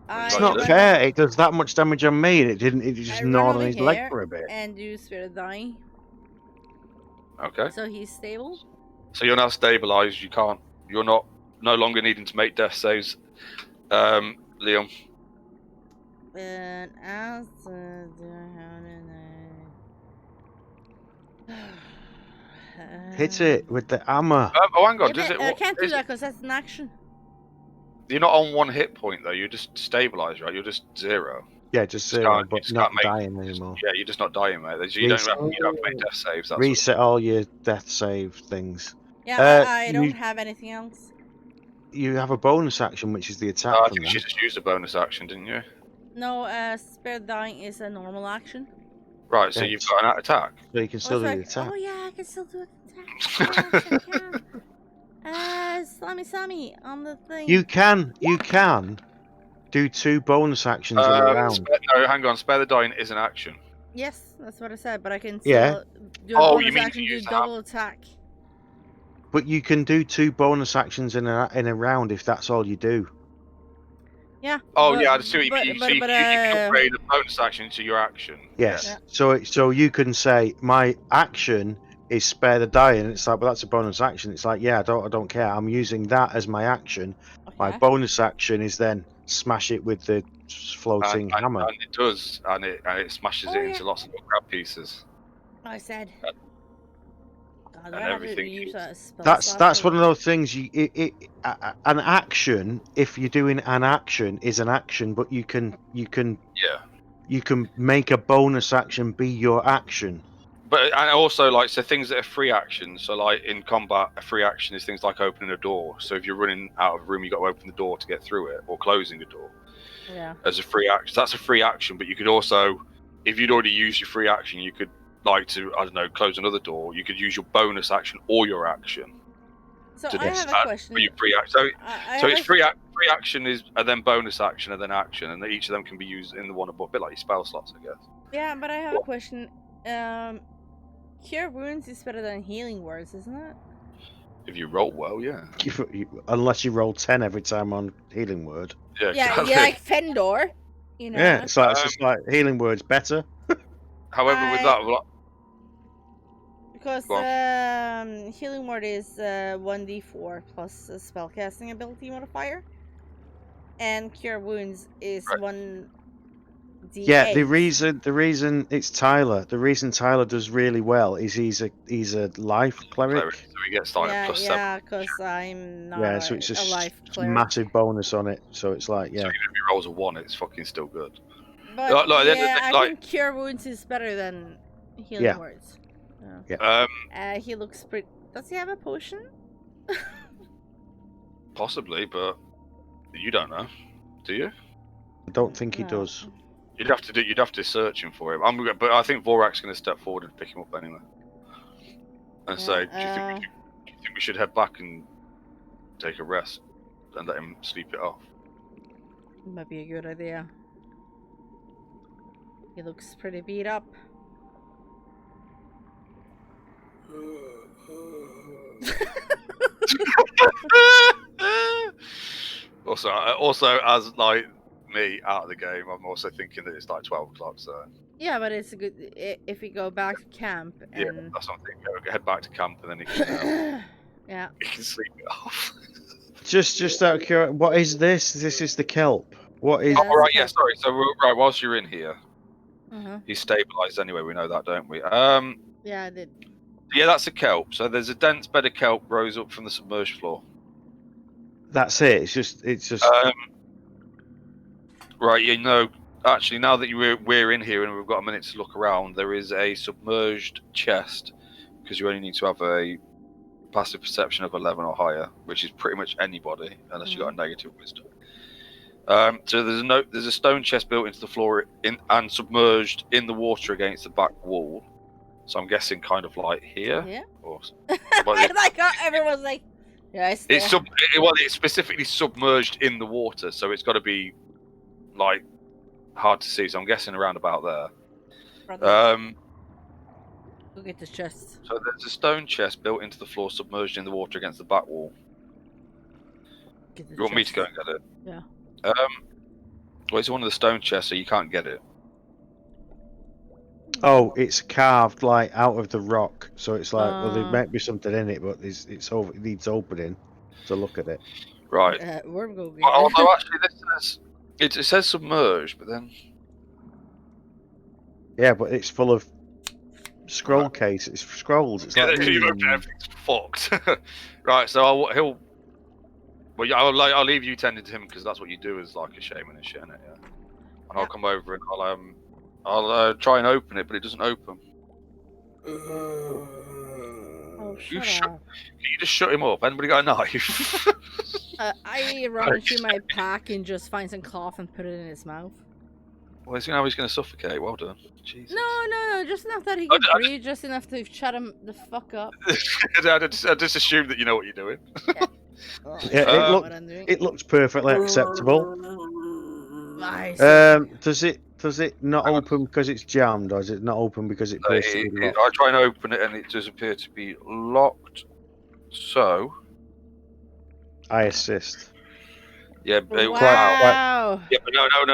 [SPEAKER 4] It's
[SPEAKER 1] I
[SPEAKER 4] not
[SPEAKER 1] run-
[SPEAKER 4] fair. It does that much damage on me. It didn't. It
[SPEAKER 2] I
[SPEAKER 4] just
[SPEAKER 2] run
[SPEAKER 4] gnawed
[SPEAKER 2] over
[SPEAKER 4] on his leg
[SPEAKER 2] here
[SPEAKER 4] for a bit.
[SPEAKER 2] and do Spirit of Dying.
[SPEAKER 1] Okay.
[SPEAKER 2] So he's stable.
[SPEAKER 1] So you're now stabilized. You can't. You're not no longer needing to make death saves. Liam.
[SPEAKER 2] And as
[SPEAKER 4] Hit it with the hammer.
[SPEAKER 1] Oh, hang on.
[SPEAKER 2] Yeah,
[SPEAKER 1] Does
[SPEAKER 2] but
[SPEAKER 1] it?
[SPEAKER 2] I can't do
[SPEAKER 1] is
[SPEAKER 2] that because that's an action.
[SPEAKER 1] You're not on one hit point though. You're just stabilized, right? You're just 0.
[SPEAKER 4] Yeah, just
[SPEAKER 1] You
[SPEAKER 4] 0,
[SPEAKER 1] can't- you
[SPEAKER 4] but
[SPEAKER 1] just
[SPEAKER 4] not
[SPEAKER 1] can't make-
[SPEAKER 4] dying anymore.
[SPEAKER 1] Yeah, you're just not dying, mate. You don't have to make death saves. That's
[SPEAKER 4] Reset all your death save things.
[SPEAKER 2] Yeah, I don't
[SPEAKER 4] you-
[SPEAKER 2] have anything else.
[SPEAKER 4] You have a bonus action, which is the attack
[SPEAKER 1] I
[SPEAKER 4] from
[SPEAKER 1] think you
[SPEAKER 4] that.
[SPEAKER 1] just used a bonus action, didn't you?
[SPEAKER 2] No, Spirit of Dying is a normal action.
[SPEAKER 1] Right. So
[SPEAKER 4] Yes.
[SPEAKER 1] you've got an attack.
[SPEAKER 4] So you can still do the
[SPEAKER 2] Like,
[SPEAKER 4] attack.
[SPEAKER 2] oh yeah, I can still do an attack. Yes, I can. Slammy on the thing.
[SPEAKER 4] You can do 2 bonus actions in a round.
[SPEAKER 1] No, hang on. Spare the dying is an action.
[SPEAKER 2] Yes, that's what I said, but I can
[SPEAKER 4] Yeah.
[SPEAKER 2] still do a
[SPEAKER 1] Oh,
[SPEAKER 2] bonus
[SPEAKER 1] you mean you
[SPEAKER 2] action,
[SPEAKER 1] can
[SPEAKER 2] do
[SPEAKER 1] use the
[SPEAKER 2] double attack.
[SPEAKER 4] But you can do 2 bonus actions in a round if that's all you do.
[SPEAKER 2] Yeah.
[SPEAKER 1] Oh
[SPEAKER 2] but-
[SPEAKER 1] yeah, I see what you mean. So you can upgrade a bonus action to your action.
[SPEAKER 4] Yes.
[SPEAKER 2] Yeah.
[SPEAKER 4] So you can say my action is spare the dying. It's like, well, that's a bonus action. It's like, yeah, I don't care. I'm using that as my action. My
[SPEAKER 2] Okay.
[SPEAKER 4] bonus action is then smash it with the floating hammer.
[SPEAKER 1] And it does, and it smashes
[SPEAKER 2] Oh,
[SPEAKER 1] it into
[SPEAKER 2] yeah.
[SPEAKER 1] lots of little crab pieces.
[SPEAKER 2] I said. God, do
[SPEAKER 1] and
[SPEAKER 2] I have to
[SPEAKER 1] everything
[SPEAKER 2] use
[SPEAKER 1] is-
[SPEAKER 2] a spell
[SPEAKER 4] That's
[SPEAKER 2] slot
[SPEAKER 4] one
[SPEAKER 2] or-
[SPEAKER 4] of those things. An action. If you're doing an action, is an action, but you can
[SPEAKER 1] Yeah,
[SPEAKER 4] make a bonus action be your action.
[SPEAKER 1] but and also like so things that are free actions. So like in combat, a free action is things like opening a door. So if you're running out of a room, you got to open the door to get through it, or closing a door
[SPEAKER 2] Yeah.
[SPEAKER 1] as a free action. That's a free action, but you could also, if you'd already used your free action, you could like to close another door. You could use your bonus action or your action.
[SPEAKER 2] So
[SPEAKER 1] To
[SPEAKER 2] I have a
[SPEAKER 1] add
[SPEAKER 2] question.
[SPEAKER 1] for your free action. So
[SPEAKER 2] I
[SPEAKER 1] So
[SPEAKER 2] have
[SPEAKER 1] it's free action is and then bonus action and then action, and each of them can be used in the one above, a bit like your spell slots, I guess.
[SPEAKER 2] Yeah, but I have a question. Cure wounds is better than healing words, isn't it?
[SPEAKER 1] If you roll well, yeah.
[SPEAKER 4] Unless you roll 10 every time on healing word.
[SPEAKER 1] Yeah,
[SPEAKER 2] Yeah,
[SPEAKER 1] exactly.
[SPEAKER 2] yeah, like Fendor. You know.
[SPEAKER 4] Yeah, it's just like healing words better.
[SPEAKER 1] However, with that, well,
[SPEAKER 2] Because
[SPEAKER 1] Go
[SPEAKER 2] healing word is 1d4 plus a spellcasting ability modifier, and cure wounds is
[SPEAKER 1] Right.
[SPEAKER 2] 1d8.
[SPEAKER 4] Yeah, the reason it's Tyler. The reason Tyler does really well is he's a life cleric.
[SPEAKER 1] so he gets started
[SPEAKER 2] Yeah,
[SPEAKER 1] plus
[SPEAKER 2] yeah, because I'm not
[SPEAKER 4] Yeah, so it's
[SPEAKER 2] a
[SPEAKER 4] just
[SPEAKER 2] life cleric.
[SPEAKER 4] massive bonus on it. So it's like,
[SPEAKER 1] 7. So
[SPEAKER 4] yeah,
[SPEAKER 1] even if he rolls a 1, it's fucking still good.
[SPEAKER 2] But
[SPEAKER 1] Like,
[SPEAKER 2] yeah, I
[SPEAKER 1] like-
[SPEAKER 2] think cure wounds is better than healing
[SPEAKER 4] Yeah.
[SPEAKER 2] words. He looks pretty. Does he have a potion?
[SPEAKER 1] Possibly, but you don't know, do you?
[SPEAKER 4] I don't think he
[SPEAKER 2] No.
[SPEAKER 4] does.
[SPEAKER 1] You'd have to search him for him. But I think Vorak's going to step forward and pick him up anyway, and say, "Do you think we should head back and take a rest and let him sleep it off?"
[SPEAKER 2] Might be a good idea. He looks pretty beat up.
[SPEAKER 1] also, as like me out of the game, I'm also thinking that it's like 12 o'clock. So
[SPEAKER 2] Yeah, but it's a good if we go back to camp
[SPEAKER 1] yeah,
[SPEAKER 2] and
[SPEAKER 1] that's what I'm thinking. Head back to camp and then he can
[SPEAKER 2] yeah.
[SPEAKER 1] he can sleep it off.
[SPEAKER 4] Just out of curiosity, what is this? This is the kelp. What is?
[SPEAKER 2] Yeah,
[SPEAKER 1] Oh, right,
[SPEAKER 2] that's
[SPEAKER 1] yeah,
[SPEAKER 2] cool.
[SPEAKER 1] sorry. So, right, whilst you're in here,
[SPEAKER 2] Uh-huh.
[SPEAKER 1] he's stabilised anyway. We know that, don't we?
[SPEAKER 2] Yeah, I did.
[SPEAKER 1] Yeah, that's a kelp. So there's a dense bed of kelp rose up from the submerged floor.
[SPEAKER 4] That's it. It's just.
[SPEAKER 1] Right, you know, actually, now that we're in here and we've got a minute to look around, there is a submerged chest because you only need to have a passive perception of 11 or higher, which is pretty much anybody unless you got a negative wisdom. So there's a stone chest built into the floor and submerged in the water against the back wall. So I'm guessing kind of like here.
[SPEAKER 2] Yeah.
[SPEAKER 1] Or,
[SPEAKER 2] Like everyone's like, yeah,
[SPEAKER 1] it's specifically submerged in the water, so it's got to be like hard to see. So I'm guessing around about there.
[SPEAKER 2] Go get the chest.
[SPEAKER 1] So there's a stone chest built into the floor, submerged in the water against the back wall.
[SPEAKER 2] Get the
[SPEAKER 1] You want me to
[SPEAKER 2] chest.
[SPEAKER 1] go and get it?
[SPEAKER 2] Yeah.
[SPEAKER 1] Well, it's one of the stone chests, so you can't get it.
[SPEAKER 4] Oh, it's carved like out of the rock, so it's like well, there
[SPEAKER 2] Uh.
[SPEAKER 4] might be something in it, but it needs opening to look at it.
[SPEAKER 1] Right.
[SPEAKER 2] We're gonna go get
[SPEAKER 1] Well,
[SPEAKER 2] it.
[SPEAKER 1] although actually, it says submerged, but then
[SPEAKER 4] Yeah, but it's full of scroll case. It's scrolls. It's
[SPEAKER 1] yeah,
[SPEAKER 4] like
[SPEAKER 1] you've opened everything's fucked. Right. So he'll. Well, yeah, I'll leave you tending to him because that's what you do as like a shaman and shit, innit? Yeah. And I'll come over and I'll try and open it, but it doesn't open.
[SPEAKER 2] Oh,
[SPEAKER 1] You
[SPEAKER 2] shut up.
[SPEAKER 1] Can you just shut him up? Anybody got a knife?
[SPEAKER 2] I rummage through my pack and just find some cloth and put it in his mouth.
[SPEAKER 1] Well, he's going to suffocate. Well done. Jesus.
[SPEAKER 2] No, just enough that he can breathe, just enough to shut him the fuck up.
[SPEAKER 1] I just assume that you know what you're doing.
[SPEAKER 2] Oh,
[SPEAKER 4] Yeah,
[SPEAKER 2] I know
[SPEAKER 1] it
[SPEAKER 2] what I'm doing.
[SPEAKER 4] it looks perfectly acceptable.
[SPEAKER 2] Nice.
[SPEAKER 4] Does it not open because it's jammed, or is it not open because it appears to be locked?
[SPEAKER 1] I try and open it, and it does appear to be locked. So
[SPEAKER 4] I assist.
[SPEAKER 1] yeah,
[SPEAKER 2] Wow.
[SPEAKER 1] Yeah, but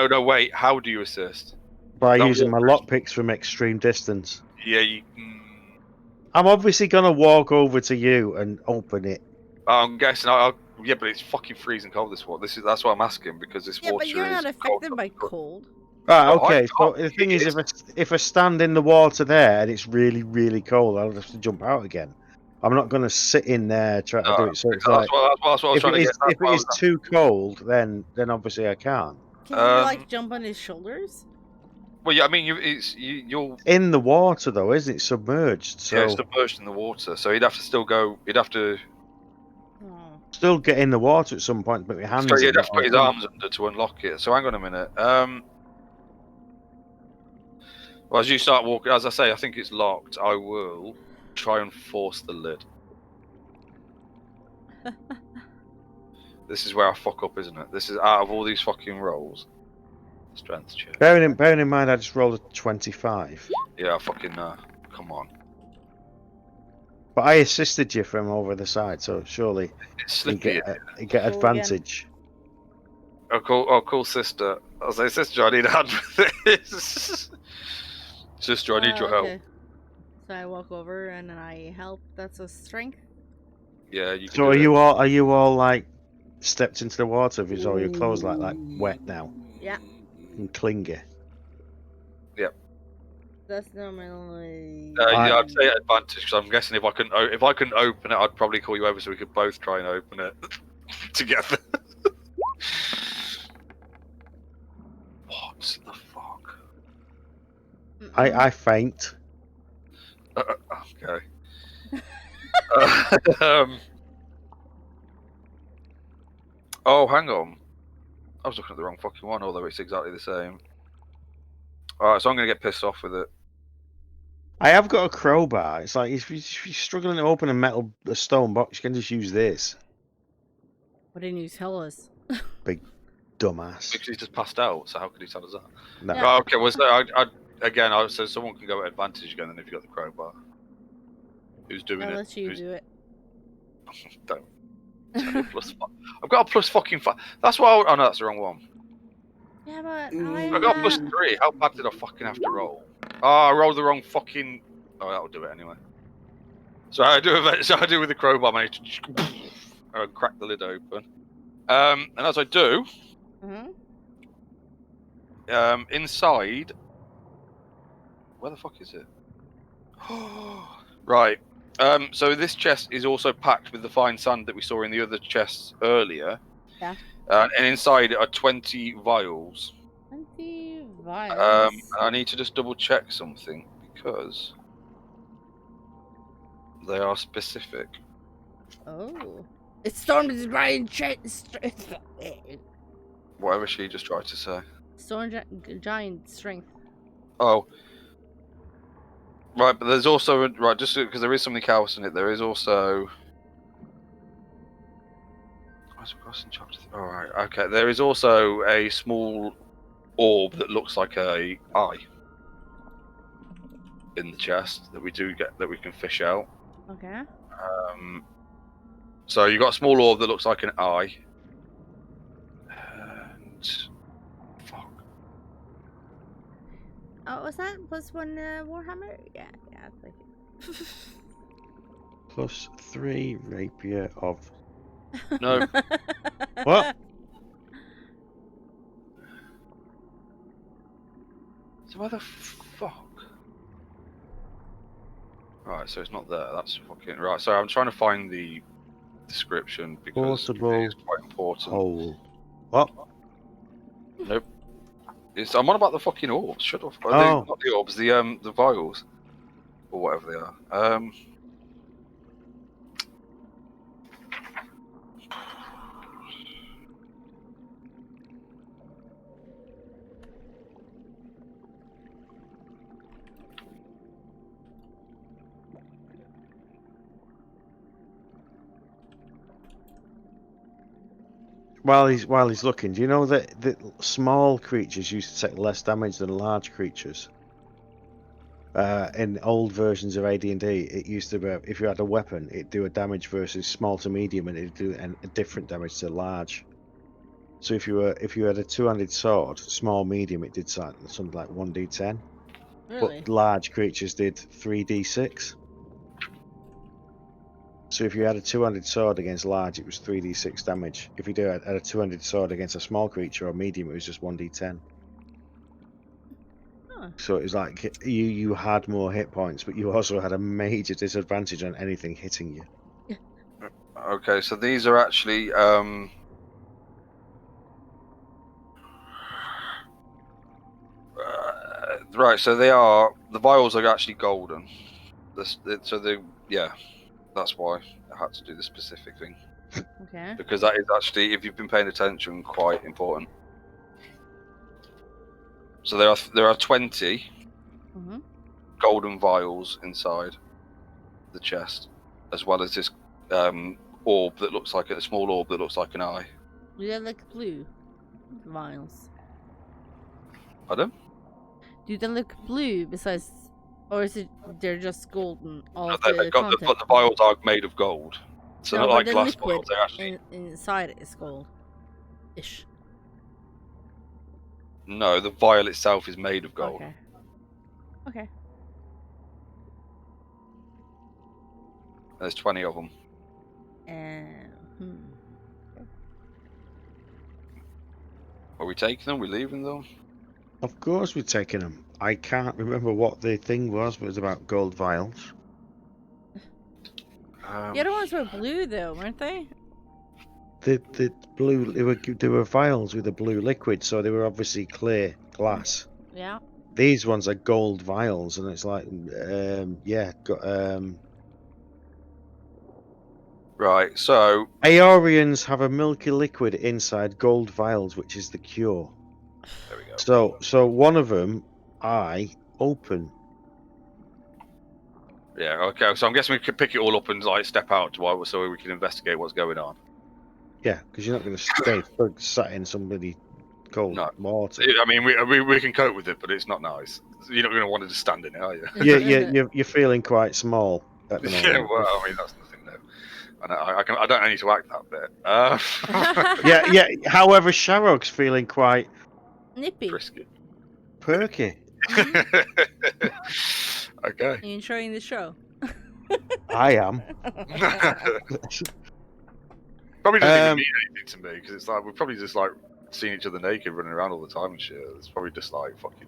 [SPEAKER 1] no. Wait, how do you assist?
[SPEAKER 4] By
[SPEAKER 1] That
[SPEAKER 4] using my
[SPEAKER 1] works.
[SPEAKER 4] lockpicks from extreme distance.
[SPEAKER 1] Yeah, you.
[SPEAKER 4] I'm obviously gonna walk over to you and open it.
[SPEAKER 1] I'm guessing. Yeah, but it's fucking freezing cold. This water. That's what I'm asking because this
[SPEAKER 2] Yeah,
[SPEAKER 1] water
[SPEAKER 2] but you're
[SPEAKER 1] is
[SPEAKER 2] not affected
[SPEAKER 1] cold.
[SPEAKER 2] by cold.
[SPEAKER 4] Right,
[SPEAKER 1] No,
[SPEAKER 4] okay. So
[SPEAKER 1] I-
[SPEAKER 4] the thing is, if I stand in the water there and it's really, really cold, I'll have to jump out again. I'm not going to sit in there trying to do it. So it's like,
[SPEAKER 1] that's what I was
[SPEAKER 4] if
[SPEAKER 1] trying
[SPEAKER 4] it
[SPEAKER 1] to
[SPEAKER 4] is,
[SPEAKER 1] get. That's
[SPEAKER 4] if
[SPEAKER 1] what
[SPEAKER 4] it
[SPEAKER 1] I
[SPEAKER 4] is
[SPEAKER 1] was
[SPEAKER 4] too cold, then obviously I can't.
[SPEAKER 2] Can you like jump on his shoulders?
[SPEAKER 1] Well, yeah, I mean, you're
[SPEAKER 4] In the water though, isn't it? Submerged. So
[SPEAKER 1] submerged in the water, so he'd have to still go. He'd have to.
[SPEAKER 2] Oh.
[SPEAKER 4] still get in the water at some point, but my hands.
[SPEAKER 1] So he'd
[SPEAKER 4] in,
[SPEAKER 1] have to put his
[SPEAKER 4] open.
[SPEAKER 1] arms under to unlock it. So hang on a minute. Well, as you start walking, as I say, I think it's locked. I will try and force the lid. This is where I fuck up, isn't it? This is out of all these fucking rolls. Strength check.
[SPEAKER 4] Bearing in mind, I just rolled a 25.
[SPEAKER 1] Yeah, fucking come on.
[SPEAKER 4] But I assisted you from over the side, so surely
[SPEAKER 1] It's
[SPEAKER 4] you
[SPEAKER 1] slippy.
[SPEAKER 4] get advantage.
[SPEAKER 1] Oh, cool, sister. I'll say, sister, I need a hand with this. Sister, I need your help.
[SPEAKER 2] Okay. So I walk over and then I help. That's a strength.
[SPEAKER 1] Yeah, you can
[SPEAKER 4] So
[SPEAKER 1] do
[SPEAKER 4] are you all like stepped into the water? Is all your clothes like wet now
[SPEAKER 2] Yeah.
[SPEAKER 4] and clingy?
[SPEAKER 2] That's normally.
[SPEAKER 1] Yeah, I'd say advantage because I'm guessing if I couldn't open it, I'd probably call you over so we could both try and open it together. What the fuck?
[SPEAKER 4] I faint.
[SPEAKER 1] Okay. Oh, hang on. I was looking at the wrong fucking one, although it's exactly the same. Alright, so I'm going to get pissed off with it.
[SPEAKER 4] I have got a crowbar. It's like if you're struggling to open a stone box, you can just use this.
[SPEAKER 2] What didn't you tell us?
[SPEAKER 4] Big dumbass.
[SPEAKER 1] Because he's just passed out, so how could he tell us that?
[SPEAKER 4] No.
[SPEAKER 2] Yeah.
[SPEAKER 1] Right, okay, well, so so someone can go at advantage again then if you've got the crowbar. Who's doing
[SPEAKER 2] I'll
[SPEAKER 1] it?
[SPEAKER 2] let you do it.
[SPEAKER 1] Don't. I've got a plus fucking 5. That's why oh no, that's the wrong one.
[SPEAKER 2] Yeah, but
[SPEAKER 1] I got a plus 3. How bad did I fucking have to roll? Oh, I rolled the wrong fucking. Oh, that'll do it anyway. So I do with the crowbar, managed to crack the lid open. And as I do,
[SPEAKER 2] Mhm.
[SPEAKER 1] inside, where the fuck is it? Right. So this chest is also packed with the fine sand that we saw in the other chests earlier.
[SPEAKER 2] Yeah.
[SPEAKER 1] And inside are 20 vials.
[SPEAKER 2] 20
[SPEAKER 1] And
[SPEAKER 2] vials.
[SPEAKER 1] I need to just double check something because they are specific.
[SPEAKER 2] Oh. It stormed the giant
[SPEAKER 1] Whatever she just tried to say.
[SPEAKER 2] giant strength.
[SPEAKER 1] Oh. Right, but there's also right just because there is something else in it. There is also. All right, okay. There is also a small orb that looks like a eye in the chest that we can fish out.
[SPEAKER 2] Okay.
[SPEAKER 1] So you got a small orb that looks like an eye. And fuck.
[SPEAKER 2] Oh, was that +1 Warhammer? Yeah, I'll take it.
[SPEAKER 4] +3 rapier of.
[SPEAKER 1] No.
[SPEAKER 4] What?
[SPEAKER 1] So where the fuck? Right, so it's not there. That's fucking right. So I'm trying to find the description because
[SPEAKER 4] Portable
[SPEAKER 1] it's quite important.
[SPEAKER 4] hole. What?
[SPEAKER 1] Nope. I'm on about the fucking orbs. Shut up.
[SPEAKER 4] Oh.
[SPEAKER 1] Not the orbs. The vials or whatever they are.
[SPEAKER 4] While he's looking, do you know that small creatures used to take less damage than large creatures? In old versions of AD&D, it used to be if you had a weapon, it'd do a damage versus small to medium, and it'd do a different damage to large. So if you had a two-handed sword, small medium, it did something like 1d10,
[SPEAKER 2] Really?
[SPEAKER 4] but large creatures did 3d6. So if you had a two-handed sword against large, it was 3d6 damage. If you had a two-handed sword against a small creature or medium, it was just 1d10.
[SPEAKER 2] Huh.
[SPEAKER 4] So it was like you had more hit points, but you also had a major disadvantage on anything hitting you.
[SPEAKER 1] Okay, so these are actually right. So the vials are actually golden. That's why I had to do the specific thing
[SPEAKER 2] Okay.
[SPEAKER 1] because that is actually, if you've been paying attention, quite important. So there are 20
[SPEAKER 2] Mhm.
[SPEAKER 1] golden vials inside the chest, as well as this orb that looks like a small orb that looks like an eye.
[SPEAKER 2] Do they look blue? Vials.
[SPEAKER 1] Pardon?
[SPEAKER 2] Do they look blue besides, or is it they're just golden? All
[SPEAKER 1] No,
[SPEAKER 2] of the content.
[SPEAKER 1] the vials are made of gold, so
[SPEAKER 2] No,
[SPEAKER 1] not
[SPEAKER 2] but
[SPEAKER 1] like
[SPEAKER 2] the
[SPEAKER 1] glass
[SPEAKER 2] liquid
[SPEAKER 1] vials. They're actually
[SPEAKER 2] inside is gold. Ish.
[SPEAKER 1] no. The vial itself is made of gold.
[SPEAKER 2] Okay. Okay.
[SPEAKER 1] There's 20 of them. Are we taking them? Are we leaving them?
[SPEAKER 4] Of course we're taking them. I can't remember what the thing was, but it was about gold vials.
[SPEAKER 2] The other ones were blue though, weren't they?
[SPEAKER 4] The blue, they were vials with a blue liquid, so they were obviously clear glass.
[SPEAKER 2] Yeah.
[SPEAKER 4] These ones are gold vials, and it's like,
[SPEAKER 1] Right. So
[SPEAKER 4] Aeorians have a milky liquid inside gold vials, which is the cure.
[SPEAKER 1] there we go.
[SPEAKER 4] So one of them, I open.
[SPEAKER 1] Yeah. Okay. So I'm guessing we could pick it all up and like step out so we can investigate what's going on.
[SPEAKER 4] Yeah, because you're not going to stay sat in somebody cold water.
[SPEAKER 1] I mean, we can cope with it, but it's not nice. You're not going to want to just stand in it, are you?
[SPEAKER 4] You're feeling quite small at the moment.
[SPEAKER 1] Yeah. Well, I mean, that's nothing new. And I don't need to act that bit.
[SPEAKER 4] Yeah. However, Sharog's feeling quite
[SPEAKER 2] Nippy.
[SPEAKER 1] Frisky.
[SPEAKER 4] perky.
[SPEAKER 1] Okay.
[SPEAKER 2] Are you enjoying the show?
[SPEAKER 4] I am.
[SPEAKER 1] Probably doesn't even mean anything to me because it's like we're probably just like seeing each other naked, running around all the time and shit. It's probably just like fucking.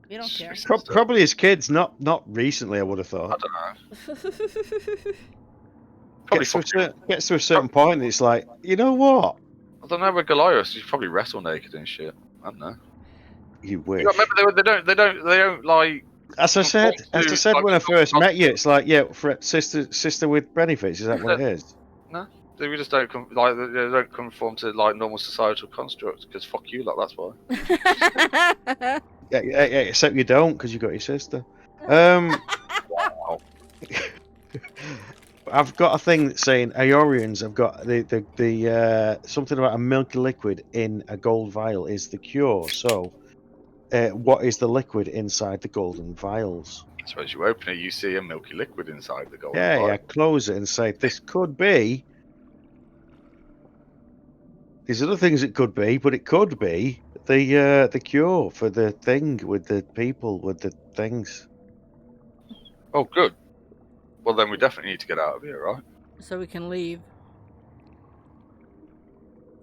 [SPEAKER 2] We don't care.
[SPEAKER 4] Probably as kids, not recently. I would have
[SPEAKER 1] I
[SPEAKER 4] thought.
[SPEAKER 1] don't know. Probably
[SPEAKER 4] Gets to a certain point, and it's like, you know what?
[SPEAKER 1] I don't know. With Goliath, you probably wrestle naked and shit. I don't know.
[SPEAKER 4] You wish.
[SPEAKER 1] You gotta remember, they don't like.
[SPEAKER 4] As I said when I first met you, it's like, yeah, for sister with benefits. Is that what it is?
[SPEAKER 1] No, they just don't they don't conform to like normal societal constructs. Because fuck you, like that's why.
[SPEAKER 4] Yeah, except you don't because you got your sister.
[SPEAKER 1] Wow.
[SPEAKER 4] I've got a thing that's saying Aeorians have got the something about a milky liquid in a gold vial is the cure. So, what is the liquid inside the golden vials?
[SPEAKER 1] I suppose you open it, you see a milky liquid inside the golden
[SPEAKER 4] Yeah,
[SPEAKER 1] vial.
[SPEAKER 4] yeah. Close it and say this could be. There's other things it could be, but it could be the cure for the thing with the people with the things.
[SPEAKER 1] Oh, good. Well, then we definitely need to get out of here, right?
[SPEAKER 2] So we can leave.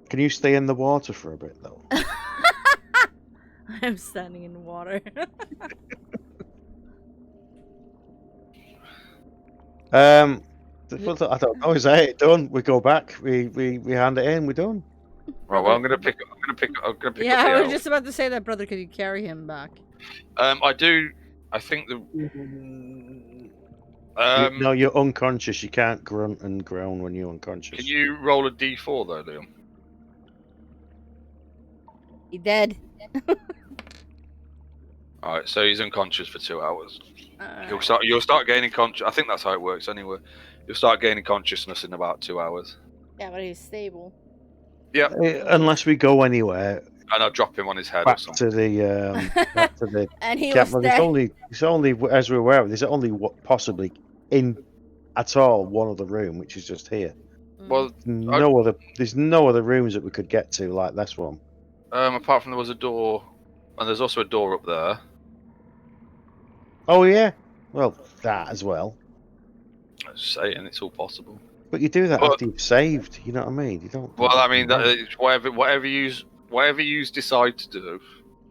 [SPEAKER 4] Can you stay in the water for a bit though?
[SPEAKER 2] I'm standing in the water.
[SPEAKER 4] I don't know. Is that it done? We go back. We hand it in. We're done.
[SPEAKER 1] Right. Well, I'm gonna pick up.
[SPEAKER 2] Yeah,
[SPEAKER 1] the
[SPEAKER 2] I was
[SPEAKER 1] elf.
[SPEAKER 2] just about to say that, brother. Could you carry him back?
[SPEAKER 1] I do. I think the.
[SPEAKER 4] No, you're unconscious. You can't grunt and groan when you're unconscious.
[SPEAKER 1] Can you roll a d4 though, Liam?
[SPEAKER 2] He dead.
[SPEAKER 1] All right. So he's unconscious for 2 hours. You'll start gaining conscious. I think that's how it works anyway. You'll start gaining consciousness in about 2 hours.
[SPEAKER 2] Yeah, but he's stable.
[SPEAKER 1] Yeah.
[SPEAKER 4] Unless we go anywhere.
[SPEAKER 1] And I'll drop him on his head
[SPEAKER 4] back
[SPEAKER 1] or something.
[SPEAKER 4] to the
[SPEAKER 2] And he
[SPEAKER 4] camp.
[SPEAKER 2] was dead.
[SPEAKER 4] It's only as we're aware of. There's only possibly in at all one other room, which is just here.
[SPEAKER 1] Well,
[SPEAKER 4] There's no other rooms that we could get to like this one.
[SPEAKER 1] Apart from there was a door, and there's also a door up there.
[SPEAKER 4] Oh yeah, well that as well.
[SPEAKER 1] I'm just saying, it's all possible.
[SPEAKER 4] But you do that after you've saved. You know what I mean? You don't.
[SPEAKER 1] Well, I mean, it's whatever you decide to do.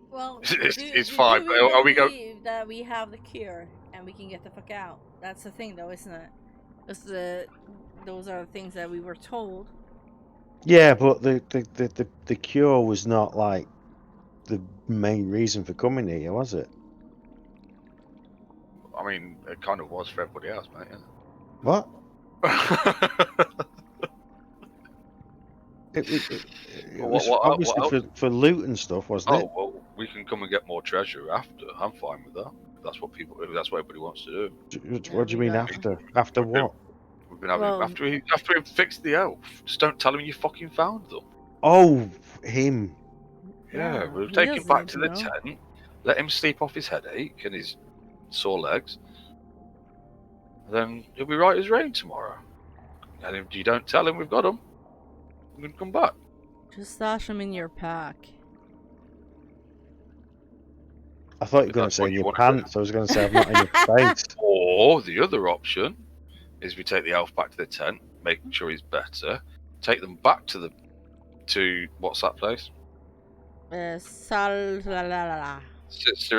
[SPEAKER 2] Well,
[SPEAKER 1] it's fine.
[SPEAKER 2] Do we
[SPEAKER 1] Are we
[SPEAKER 2] believe that we have the cure and we can get the fuck out? That's the thing, though, isn't it? Those are the things that we were told.
[SPEAKER 4] Yeah, but the cure was not like the main reason for coming here, was it?
[SPEAKER 1] I mean, it kind of was for everybody else, mate. Yeah.
[SPEAKER 4] What? It was obviously for loot and stuff, wasn't it?
[SPEAKER 1] Oh well, we can come and get more treasure after. I'm fine with that. That's what everybody wants to do.
[SPEAKER 4] What do you mean after? After what?
[SPEAKER 1] We've been having after we fixed the elf. Just don't tell him you fucking found them.
[SPEAKER 4] Oh, him.
[SPEAKER 1] Yeah, we'll take him back to the tent. Let him sleep off his headache and his sore legs. Then he'll be right as rain tomorrow. And if you don't tell him we've got him, we can come back.
[SPEAKER 2] Just stash them in your pack.
[SPEAKER 4] I thought you were going to say in your pants. I was going to say I'm not in your face.
[SPEAKER 1] Or the other option is we take the elf back to the tent, make sure he's better, take them back to what's that place?
[SPEAKER 2] Sister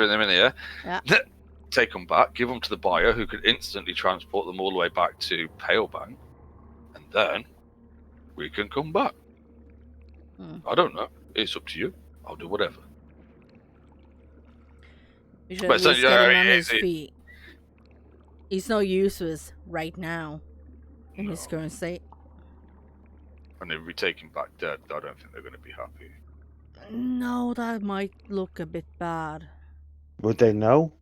[SPEAKER 1] in the minute,
[SPEAKER 2] yeah.
[SPEAKER 1] Take them back, give them to the buyer who could instantly transport them all the way back to Palebank, and then we can come back. I don't know. It's up to you. I'll do whatever.
[SPEAKER 2] We should at least get him on his feet. He's no useless right now in his current state.
[SPEAKER 1] And if we take him back dead, I don't think they're going to be happy.
[SPEAKER 2] No, that might look a bit bad.
[SPEAKER 4] Would they know?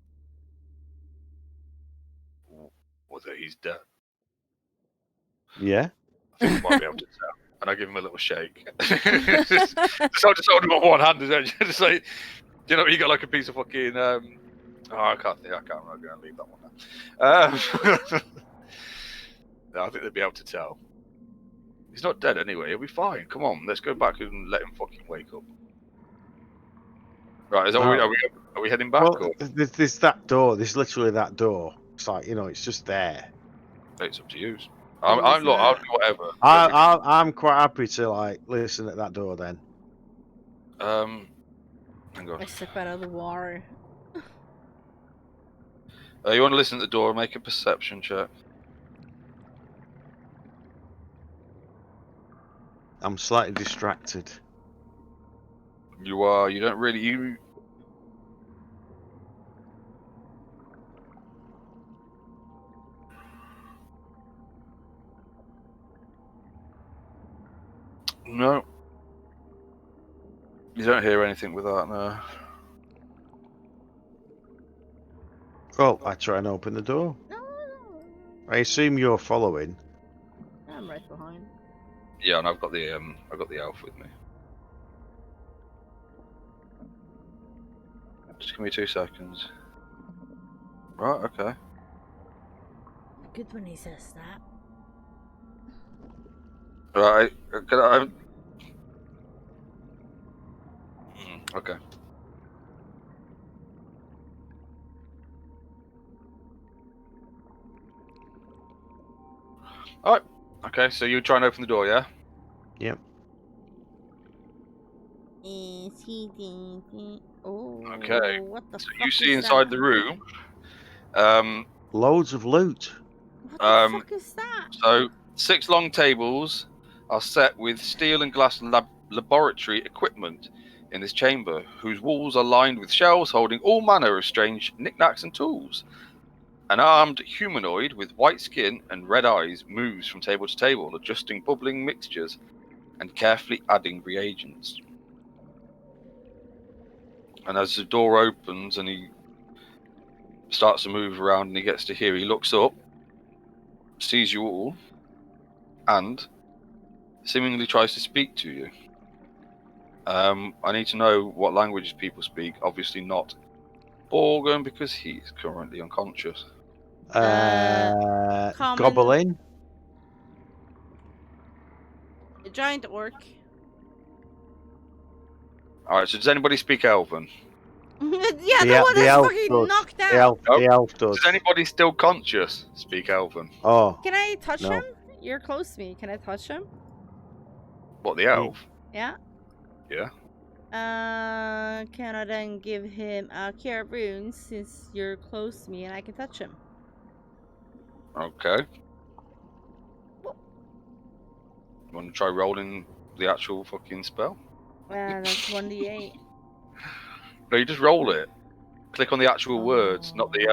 [SPEAKER 1] Whether he's dead.
[SPEAKER 4] Yeah.
[SPEAKER 1] I think we might be able to tell. And I give him a little shake. So I'll just hold him on one hand, just like, you know, you got like a piece of fucking. I can't. I'm not going to leave that one now. No, I think they'll be able to tell. He's not dead anyway. He'll be fine. Come on, let's go back and let him fucking wake up. Right? Are we heading back?
[SPEAKER 4] Well, there's that door. There's literally that door. It's like, you know, it's just there.
[SPEAKER 1] It's up to you. I'm look. I'll do whatever.
[SPEAKER 4] I'm quite happy to like listen at that door then.
[SPEAKER 1] Hang on.
[SPEAKER 2] I step out of the water.
[SPEAKER 1] You want to listen at the door? Make a perception check.
[SPEAKER 4] I'm slightly distracted.
[SPEAKER 1] You are. You don't really. You. No. You don't hear anything with that, no.
[SPEAKER 4] Well, I try and open the door.
[SPEAKER 2] No.
[SPEAKER 4] I assume you're following.
[SPEAKER 2] I'm right behind.
[SPEAKER 1] Yeah, and I've got the elf with me. Just give me 2 seconds. Right. Okay.
[SPEAKER 2] Good when he says that.
[SPEAKER 1] Right. Can I? Okay. All right. Okay. So you try and open the door, yeah?
[SPEAKER 4] Yep.
[SPEAKER 2] Is he thinking? Oh.
[SPEAKER 1] Okay.
[SPEAKER 2] What the
[SPEAKER 1] So
[SPEAKER 2] fuck
[SPEAKER 1] you see
[SPEAKER 2] is
[SPEAKER 1] inside
[SPEAKER 2] that?
[SPEAKER 1] the room.
[SPEAKER 4] Loads of loot.
[SPEAKER 2] What the fuck is that?
[SPEAKER 1] So 6 long tables are set with steel and glass laboratory equipment in this chamber, whose walls are lined with shelves holding all manner of strange knickknacks and tools. An armed humanoid with white skin and red eyes moves from table to table, adjusting bubbling mixtures and carefully adding reagents. And as the door opens and he starts to move around and he gets to here, he looks up, sees you all, and seemingly tries to speak to you. I need to know what languages people speak. Obviously not Borgen, because he's currently unconscious.
[SPEAKER 2] Common.
[SPEAKER 4] Goblin.
[SPEAKER 2] A giant orc.
[SPEAKER 1] Alright, so does anybody speak Elven?
[SPEAKER 2] Yeah, the one that's
[SPEAKER 4] elf
[SPEAKER 2] fucking
[SPEAKER 4] does.
[SPEAKER 2] knocked out.
[SPEAKER 4] The elf does.
[SPEAKER 1] Does anybody still conscious speak Elven?
[SPEAKER 4] Oh,
[SPEAKER 2] Can I touch
[SPEAKER 4] No.
[SPEAKER 2] him? You're close to me. Can I touch him?
[SPEAKER 1] What, the elf?
[SPEAKER 2] Yeah.
[SPEAKER 1] Yeah.
[SPEAKER 2] Can I then give him a cure of wounds since you're close to me and I can touch him?
[SPEAKER 1] Okay. Want to try rolling the actual fucking spell?
[SPEAKER 2] That's 1d8.
[SPEAKER 1] No, you just roll it. Click on the actual words, not the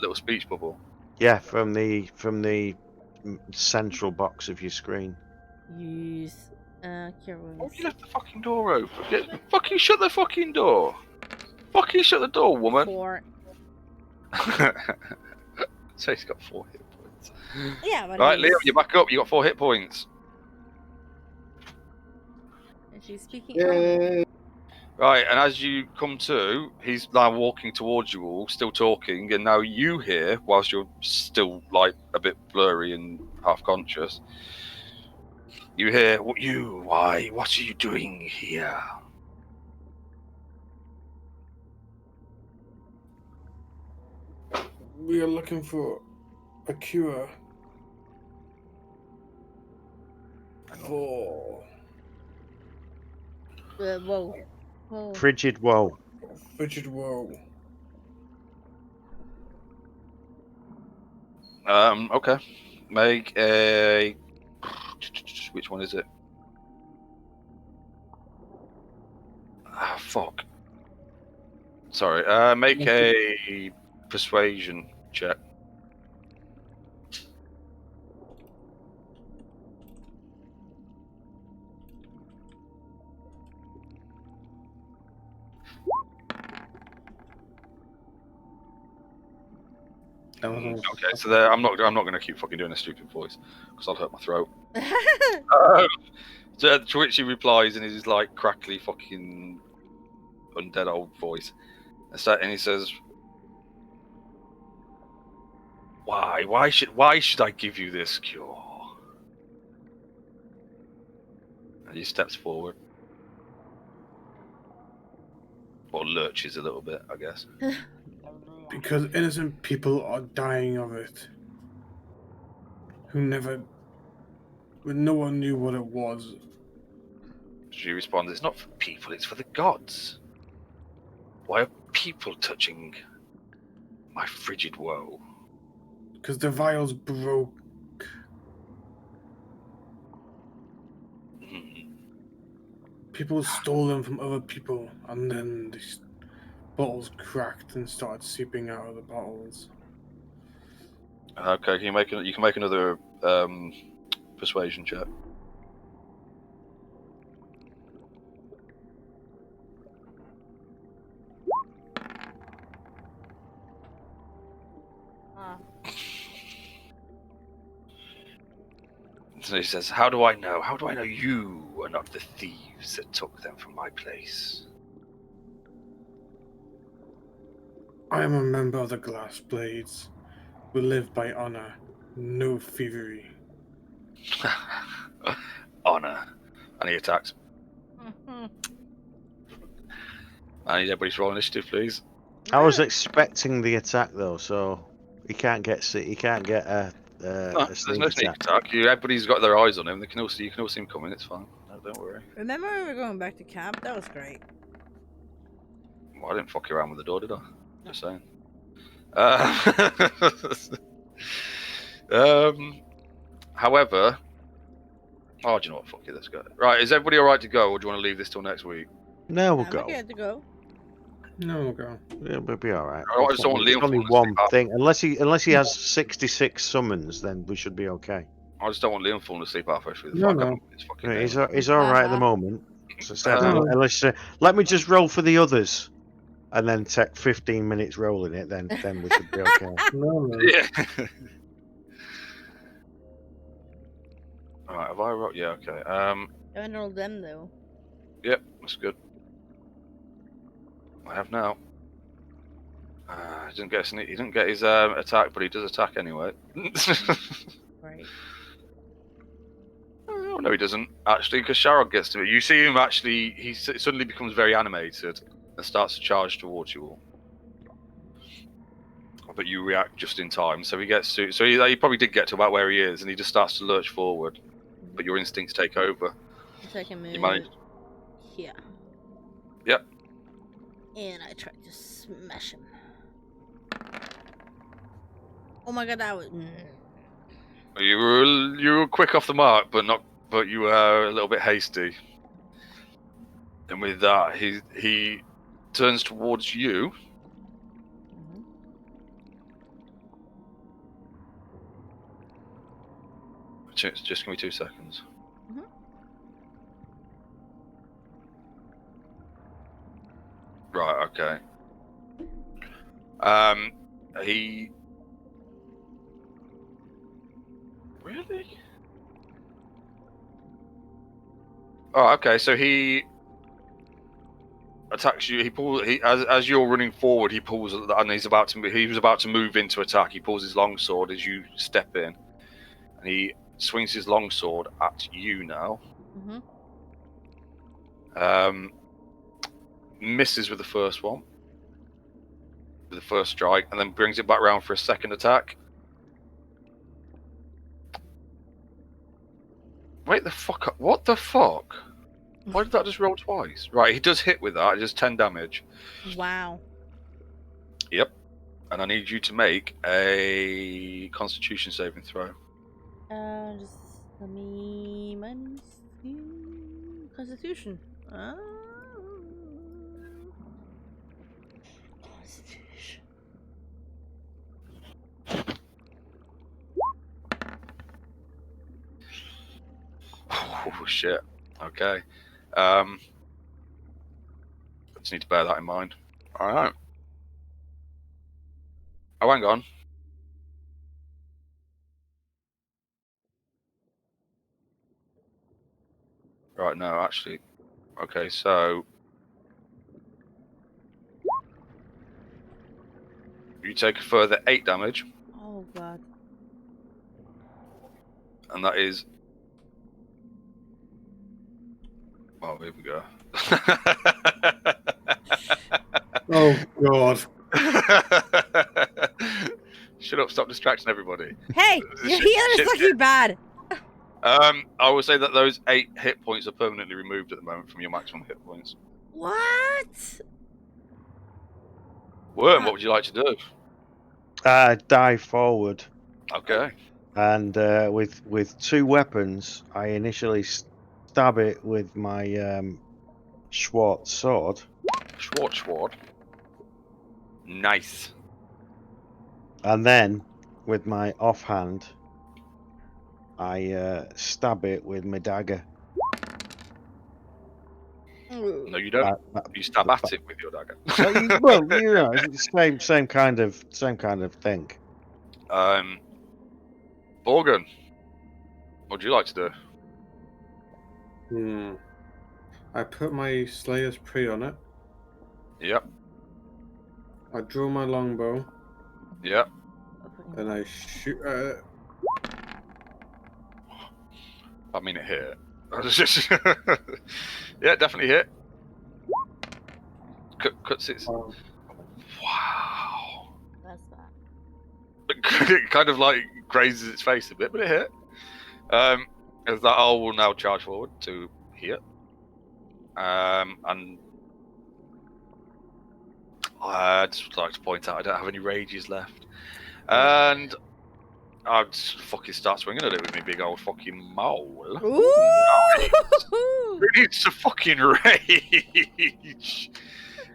[SPEAKER 1] little speech bubble.
[SPEAKER 4] yeah, from the central box of your screen.
[SPEAKER 2] Use cure
[SPEAKER 1] Oh,
[SPEAKER 2] wounds.
[SPEAKER 1] you left the fucking door open. Fucking shut the fucking door. Fucking shut the door, woman.
[SPEAKER 2] 4.
[SPEAKER 1] So he's got 4 hit points.
[SPEAKER 2] Yeah, but
[SPEAKER 1] Right,
[SPEAKER 2] he's-
[SPEAKER 1] Liam, you're back up. You got 4 hit points.
[SPEAKER 2] And she's speaking Elven.
[SPEAKER 1] Right, and as you come to, he's now walking towards you all, still talking, and now you hear, whilst you're still like a bit blurry and half conscious, you hear, what are you doing here?
[SPEAKER 3] We are looking for a cure for
[SPEAKER 2] Whoa. Whoa.
[SPEAKER 4] Frigid woe.
[SPEAKER 3] frigid woe.
[SPEAKER 1] Okay. Make a... Which one is it? Ah, fuck. Sorry, make a persuasion check. Okay, so there, I'm not going to keep fucking doing a stupid voice because I'll hurt my throat. So to which he replies in his like crackly fucking undead old voice, and he says, "Why should I give you this cure?" And he steps forward, or lurches a little bit, I guess.
[SPEAKER 3] Because innocent people are dying of it. Who never when no one knew what it was.
[SPEAKER 1] She responds, "It's not for people, it's for the gods. Why are people touching my frigid woe?"
[SPEAKER 3] Because the vials broke. People stole them from other people, and then these bottles cracked and started seeping out of the bottles.
[SPEAKER 1] Okay, you can make another persuasion check. So he says, How do I know? How do I know you are not the thieves that took them from my place?"
[SPEAKER 3] I am a member of the Glass Blades. We live by honor, no thievery.
[SPEAKER 1] Honor. And he attacks. I need everybody to roll initiative, please.
[SPEAKER 4] I was expecting the attack though, so he can't get a
[SPEAKER 1] No, there's
[SPEAKER 4] sneak
[SPEAKER 1] no sneak
[SPEAKER 4] attack.
[SPEAKER 1] attack. Everybody's got their eyes on him. You can all see him coming. It's fine. No, don't worry.
[SPEAKER 2] Remember we were going back to camp? That was great.
[SPEAKER 1] Well, I didn't fuck you around with the door, did I? Just saying. However, do you know what? Fuck it, let's go. Right, is everybody alright to go, or do you want to leave this till next week?
[SPEAKER 4] No, we'll
[SPEAKER 2] I'm
[SPEAKER 4] go.
[SPEAKER 2] okay to go.
[SPEAKER 3] No, we'll go.
[SPEAKER 4] Yeah, we'll be all right.
[SPEAKER 1] I just don't want Liam
[SPEAKER 4] It's only
[SPEAKER 1] falling
[SPEAKER 4] one
[SPEAKER 1] asleep.
[SPEAKER 4] thing. Unless he has 66 summons, then we should be okay.
[SPEAKER 1] I just don't want Liam falling asleep halfway through the
[SPEAKER 3] No,
[SPEAKER 1] fight.
[SPEAKER 3] no.
[SPEAKER 1] It's fucking
[SPEAKER 4] Right,
[SPEAKER 1] name.
[SPEAKER 4] he's all right at the moment. So instead,
[SPEAKER 1] Um,
[SPEAKER 4] unless let me just roll for the others, and then take 15 minutes rolling it. Then we should be okay.
[SPEAKER 3] No.
[SPEAKER 1] Yeah. Alright, have I rolled? Yeah, okay.
[SPEAKER 2] I haven't rolled them though.
[SPEAKER 1] Yep, that's good. I have now. He didn't get his attack, but he does attack anyway.
[SPEAKER 2] Right.
[SPEAKER 1] Oh, no, he doesn't actually, because Sharog gets to it. You see him actually. He suddenly becomes very animated and starts to charge towards you all. But you react just in time, so he gets to. So he probably did get to about where he is, and he just starts to lurch forward. But your instincts take over.
[SPEAKER 2] So I can move
[SPEAKER 1] You manage.
[SPEAKER 2] here.
[SPEAKER 1] Yep.
[SPEAKER 2] And I tried to smash him. Oh my god, that was.
[SPEAKER 1] You were quick off the mark, but you were a little bit hasty. And with that, he turns towards you. Just give me 2 seconds. Right. Okay. He. Really? Oh, okay. So he attacks you. As you're running forward, he pulls, and he was about to move into attack. He pulls his longsword as you step in, and he swings his longsword at you now. Misses with the first one, with the first strike, and then brings it back round for a second attack. Wait the fuck up. What the fuck? Why did that just roll twice? Right, he does hit with that. It does 10 damage.
[SPEAKER 2] Wow.
[SPEAKER 1] Yep. And I need you to make a Constitution saving throw.
[SPEAKER 2] Just let me minus Constitution. Constitution.
[SPEAKER 1] Oh shit. Okay. Just need to bear that in mind. All right. Oh, hang on. Right, no, actually. Okay, so you take a further 8 damage,
[SPEAKER 2] Oh god.
[SPEAKER 1] and that is. Oh, here we go.
[SPEAKER 3] Oh god.
[SPEAKER 1] Shut up! Stop distracting everybody.
[SPEAKER 2] Hey, your healer is looking bad.
[SPEAKER 1] I would say that those 8 hit points are permanently removed at the moment from your maximum hit points.
[SPEAKER 2] What?
[SPEAKER 1] Worm, what would you like to do?
[SPEAKER 4] Dive forward,
[SPEAKER 1] Okay.
[SPEAKER 4] and with 2 weapons, I initially stab it with my Schwartz sword,
[SPEAKER 1] Schwartz. Nice.
[SPEAKER 4] and then with my offhand, I stab it with my dagger.
[SPEAKER 2] Ooh.
[SPEAKER 1] No, you don't. You stab at it with your dagger.
[SPEAKER 4] Well, you know, it's the same kind of thing.
[SPEAKER 1] Borgen, what would you like to do?
[SPEAKER 3] I put my Slayer's Prey on it.
[SPEAKER 1] Yep.
[SPEAKER 3] I draw my longbow.
[SPEAKER 1] Yep.
[SPEAKER 3] And I shoot at it.
[SPEAKER 1] I mean, it hit. Yeah, definitely hit. Cuts it. Wow.
[SPEAKER 2] That's bad.
[SPEAKER 1] It kind of like grazes its face a bit, but it hit. As that owl will now charge forward to here. And I'd just like to point out I don't have any rages left. And I'd just fucking start swinging at it with my big old fucking maul.
[SPEAKER 2] Ooh!
[SPEAKER 1] Nice. It needs to fucking rage.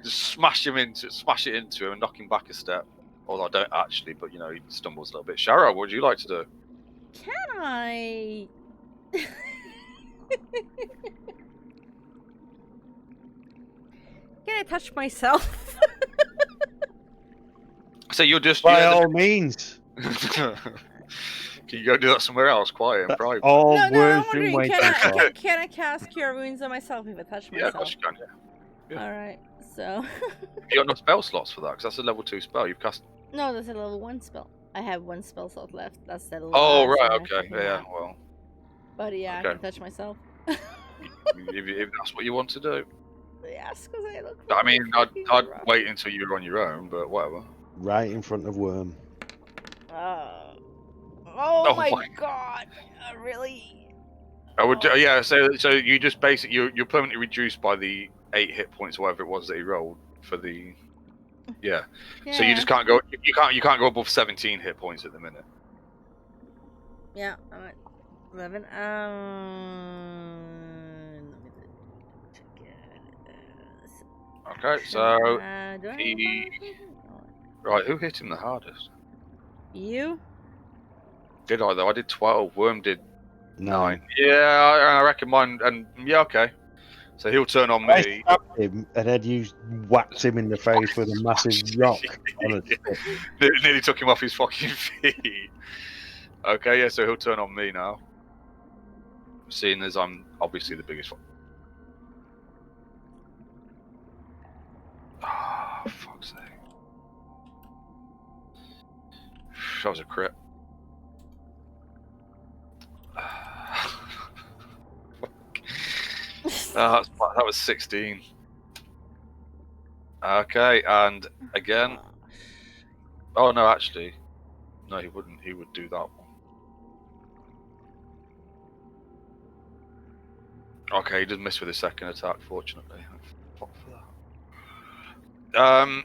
[SPEAKER 1] Just smash it into him and knock him back a step. Although I don't actually, but you know, he stumbles a little bit. Shara, what would you like to do?
[SPEAKER 2] Can I? Can I touch myself?
[SPEAKER 1] So you're just
[SPEAKER 4] By all means.
[SPEAKER 1] Can you go do that somewhere else, quiet and private?
[SPEAKER 4] All
[SPEAKER 2] no, I'm
[SPEAKER 4] worms been
[SPEAKER 2] wondering,
[SPEAKER 4] waiting
[SPEAKER 2] can
[SPEAKER 4] for.
[SPEAKER 2] I cast Cure Wounds on myself if I touch
[SPEAKER 1] Yeah, of
[SPEAKER 2] myself?
[SPEAKER 1] course you can. Yeah.
[SPEAKER 2] Alright, so...
[SPEAKER 1] You got no spell slots for that, because that's a level 2 spell. You've cast...
[SPEAKER 2] No, that's a level 1 spell. I have 1 spell slot left. That's the last
[SPEAKER 1] Oh, right,
[SPEAKER 2] one I
[SPEAKER 1] okay.
[SPEAKER 2] fucking
[SPEAKER 1] Yeah,
[SPEAKER 2] have.
[SPEAKER 1] well...
[SPEAKER 2] But yeah,
[SPEAKER 1] okay.
[SPEAKER 2] I can touch myself.
[SPEAKER 1] if that's what you want to do.
[SPEAKER 2] Yes, because I look
[SPEAKER 1] I mean, I'd
[SPEAKER 2] rough.
[SPEAKER 1] wait until you're on your own, but whatever.
[SPEAKER 4] Right in front of Worm.
[SPEAKER 2] Oh my god! Really?
[SPEAKER 1] I would, yeah. So you just basically you're permanently reduced by the 8 hit points, or whatever it was that he rolled for the. Yeah. So you just can't go. You can't go above 17 hit points at the minute.
[SPEAKER 2] Yeah, I'm at 11.
[SPEAKER 1] Okay, so
[SPEAKER 2] he...
[SPEAKER 1] Right, who hit him the hardest?
[SPEAKER 2] You?
[SPEAKER 1] Did I though? I did 12. Worm did
[SPEAKER 4] 9.
[SPEAKER 1] Yeah, I reckon mine. And yeah, okay. So he'll turn on me.
[SPEAKER 4] I stabbed him, and then you whacked him in the face with a massive rock on a stick.
[SPEAKER 1] Nearly took him off his fucking feet. Okay, yeah, so he'll turn on me now. Seeing as I'm obviously the biggest one. Ah, fuck's sake. That was a crit. That was 16. Okay, and again. Oh no, actually, no, he wouldn't. He would do that one. Okay, he did miss with his second attack, fortunately. Fuck for that.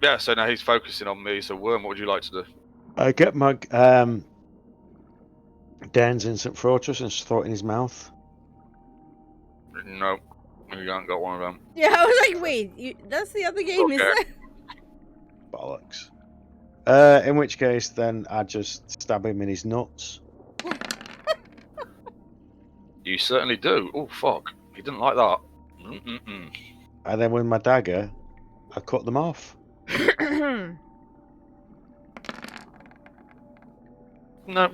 [SPEAKER 1] Yeah, so now he's focusing on me. So, Worm, what would you like to do?
[SPEAKER 4] I get my Dan's Instant Fortress and just throw it in his mouth.
[SPEAKER 1] No, you haven't got one of them.
[SPEAKER 2] Yeah, I was like, wait, that's the other game, isn't it?
[SPEAKER 4] Bollocks. In which case, then I just stab him in his nuts.
[SPEAKER 1] You certainly do. Oh, fuck. He didn't like that.
[SPEAKER 4] And then with my dagger, I cut them off.
[SPEAKER 1] No.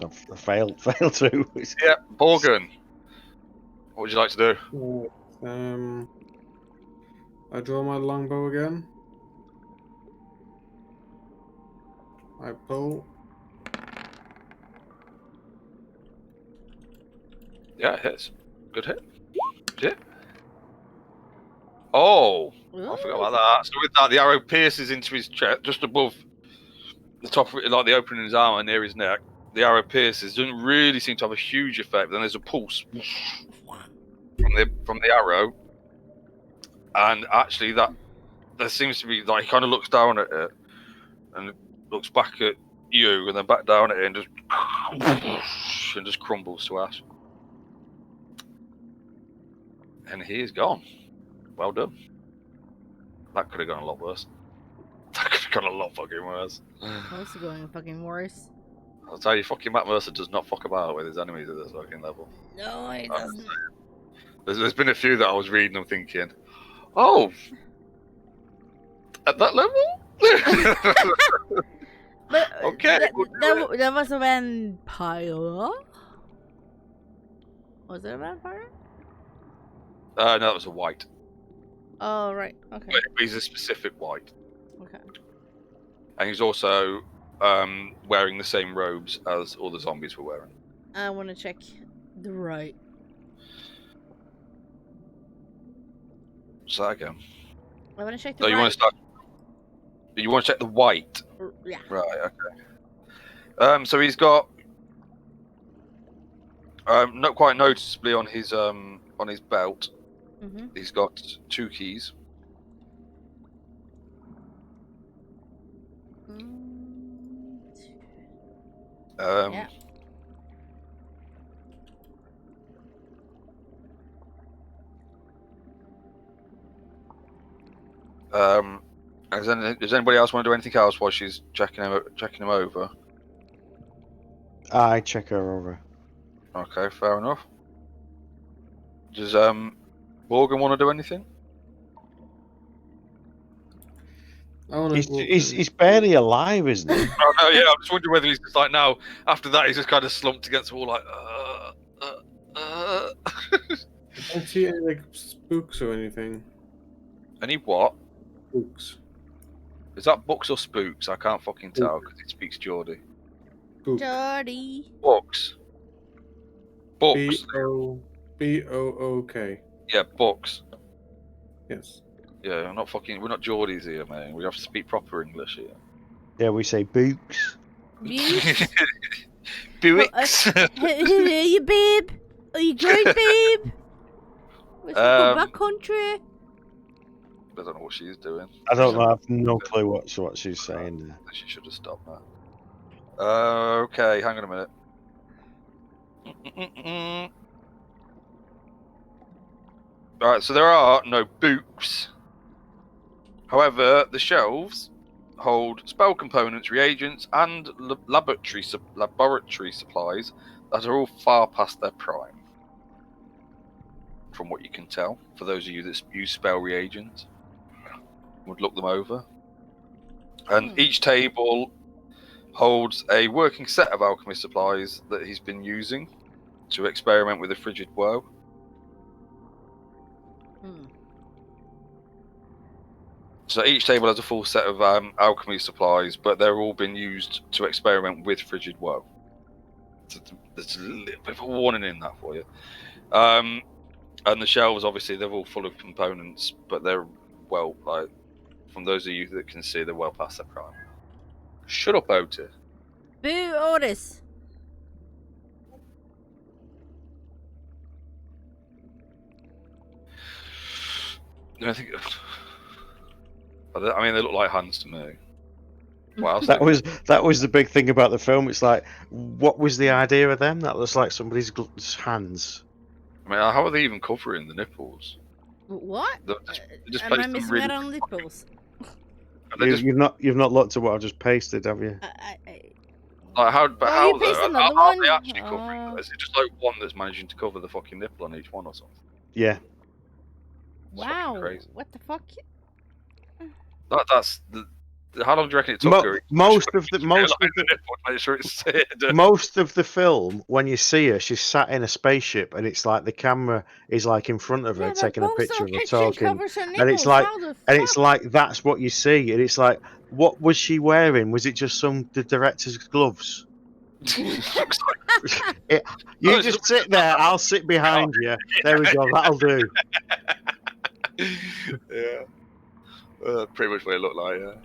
[SPEAKER 4] I failed too.
[SPEAKER 1] Yeah, Borgen. What would you like to do?
[SPEAKER 3] I draw my longbow again. I pull.
[SPEAKER 1] Yeah, it hits. Good hit. Good hit. Oh, I forgot about that. So with that, the arrow pierces into his chest, just above the top, like the opening of his armor near his neck. the arrow pierces doesn't really seem to have a huge effect. But then there's a pulse from the arrow, and actually that there seems to be like he kind of looks down at it and looks back at you, and then back down at it, and just crumbles to ash. And he is gone. Well done. That could have gone a lot worse. That could have gone a lot fucking worse.
[SPEAKER 2] Also going fucking worse.
[SPEAKER 1] I'll tell you, fucking Matt Mercer does not fuck about with his enemies at this fucking level.
[SPEAKER 2] No, it doesn't.
[SPEAKER 1] There's been a few that I was reading and thinking, oh, at that level?
[SPEAKER 2] But
[SPEAKER 1] Okay,
[SPEAKER 2] that was a vampire. Was it a vampire?
[SPEAKER 1] No, that was a white.
[SPEAKER 2] Oh, right. Okay.
[SPEAKER 1] But he's a specific white.
[SPEAKER 2] Okay.
[SPEAKER 1] And he's also wearing the same robes as all the zombies were wearing.
[SPEAKER 2] I want to check the right.
[SPEAKER 1] So that again.
[SPEAKER 2] I want to check the
[SPEAKER 1] So
[SPEAKER 2] right.
[SPEAKER 1] you want to start? You want to check the white?
[SPEAKER 2] Yeah.
[SPEAKER 1] Right. Okay. So he's got not quite noticeably on his belt.
[SPEAKER 2] Mm-hmm.
[SPEAKER 1] He's got 2 keys.
[SPEAKER 2] Yeah.
[SPEAKER 1] Does anybody else want to do anything else while she's checking him over?
[SPEAKER 4] I check her over.
[SPEAKER 1] Okay, fair enough. Does Morgan want to do anything?
[SPEAKER 4] He's barely alive, isn't he?
[SPEAKER 1] Oh no, yeah. I'm just wondering whether he's just like now. After that, he's just kind of slumped against the wall, like.
[SPEAKER 3] I don't see any like spooks or anything.
[SPEAKER 1] Any what?
[SPEAKER 3] Spooks.
[SPEAKER 1] Is that books or spooks? I can't fucking tell because it speaks Geordie.
[SPEAKER 3] Spook.
[SPEAKER 2] Jordy.
[SPEAKER 1] Books. Books.
[SPEAKER 3] B-O-O-K.
[SPEAKER 1] Yeah, books.
[SPEAKER 3] Yes.
[SPEAKER 1] Yeah, I'm not fucking. We're not Geordies here, man. We have to speak proper English here.
[SPEAKER 4] Yeah, we say books.
[SPEAKER 2] Books?
[SPEAKER 1] Buicks.
[SPEAKER 2] Hello, you babe. Are you great, babe? Let's go back country.
[SPEAKER 1] I don't know what she's doing.
[SPEAKER 4] I don't know. I have no clue what she's saying there.
[SPEAKER 1] She should have stopped that. Okay, hang on a minute. Right, so there are no books. However, the shelves hold spell components, reagents, and laboratory supplies that are all far past their prime. From what you can tell, for those of you that use spell reagents, would look them over. And each table holds a working set of alchemy supplies that he's been using to experiment with the frigid woe. So each table has a full set of alchemy supplies, but they're all been used to experiment with frigid woe. So there's a little bit of a warning in that for you. And the shelves, obviously, they're all full of components, but they're well, like, from those of you that can see, they're well past their prime. Shut up, Otis.
[SPEAKER 2] Boo, Otis.
[SPEAKER 1] I think. I mean, they look like hands to me. What else?
[SPEAKER 4] That was the big thing about the film. It's like, what was the idea of them? That looks like somebody's hands.
[SPEAKER 1] I mean, how are they even covering the nipples?
[SPEAKER 2] What?
[SPEAKER 1] They just
[SPEAKER 2] Am I
[SPEAKER 1] placed them
[SPEAKER 2] missing
[SPEAKER 1] really-
[SPEAKER 2] out on nipples?
[SPEAKER 1] they just-
[SPEAKER 4] You've not looked at what I just pasted, have you?
[SPEAKER 1] Like how? But how?
[SPEAKER 2] you pasted
[SPEAKER 1] Though? How
[SPEAKER 2] another
[SPEAKER 1] are they
[SPEAKER 2] one?
[SPEAKER 1] actually covering? Is it just like one that's managing to cover the fucking nipple on each one or something?
[SPEAKER 4] Yeah.
[SPEAKER 1] It's fucking
[SPEAKER 2] Wow.
[SPEAKER 1] crazy.
[SPEAKER 2] What the fuck?
[SPEAKER 1] That's the. How long do you reckon it took her?
[SPEAKER 4] Most of the
[SPEAKER 1] Make sure it's
[SPEAKER 4] most of the film, when you see her, she's sat in a spaceship, and it's like the camera is like in front of her, taking a picture of her talking, and it's like, that's what you see, and it's like, what was she wearing? Was it just the director's gloves? You just sit there. I'll sit behind you. There we go. That'll do.
[SPEAKER 1] Yeah. Pretty much what it looked like. Yeah.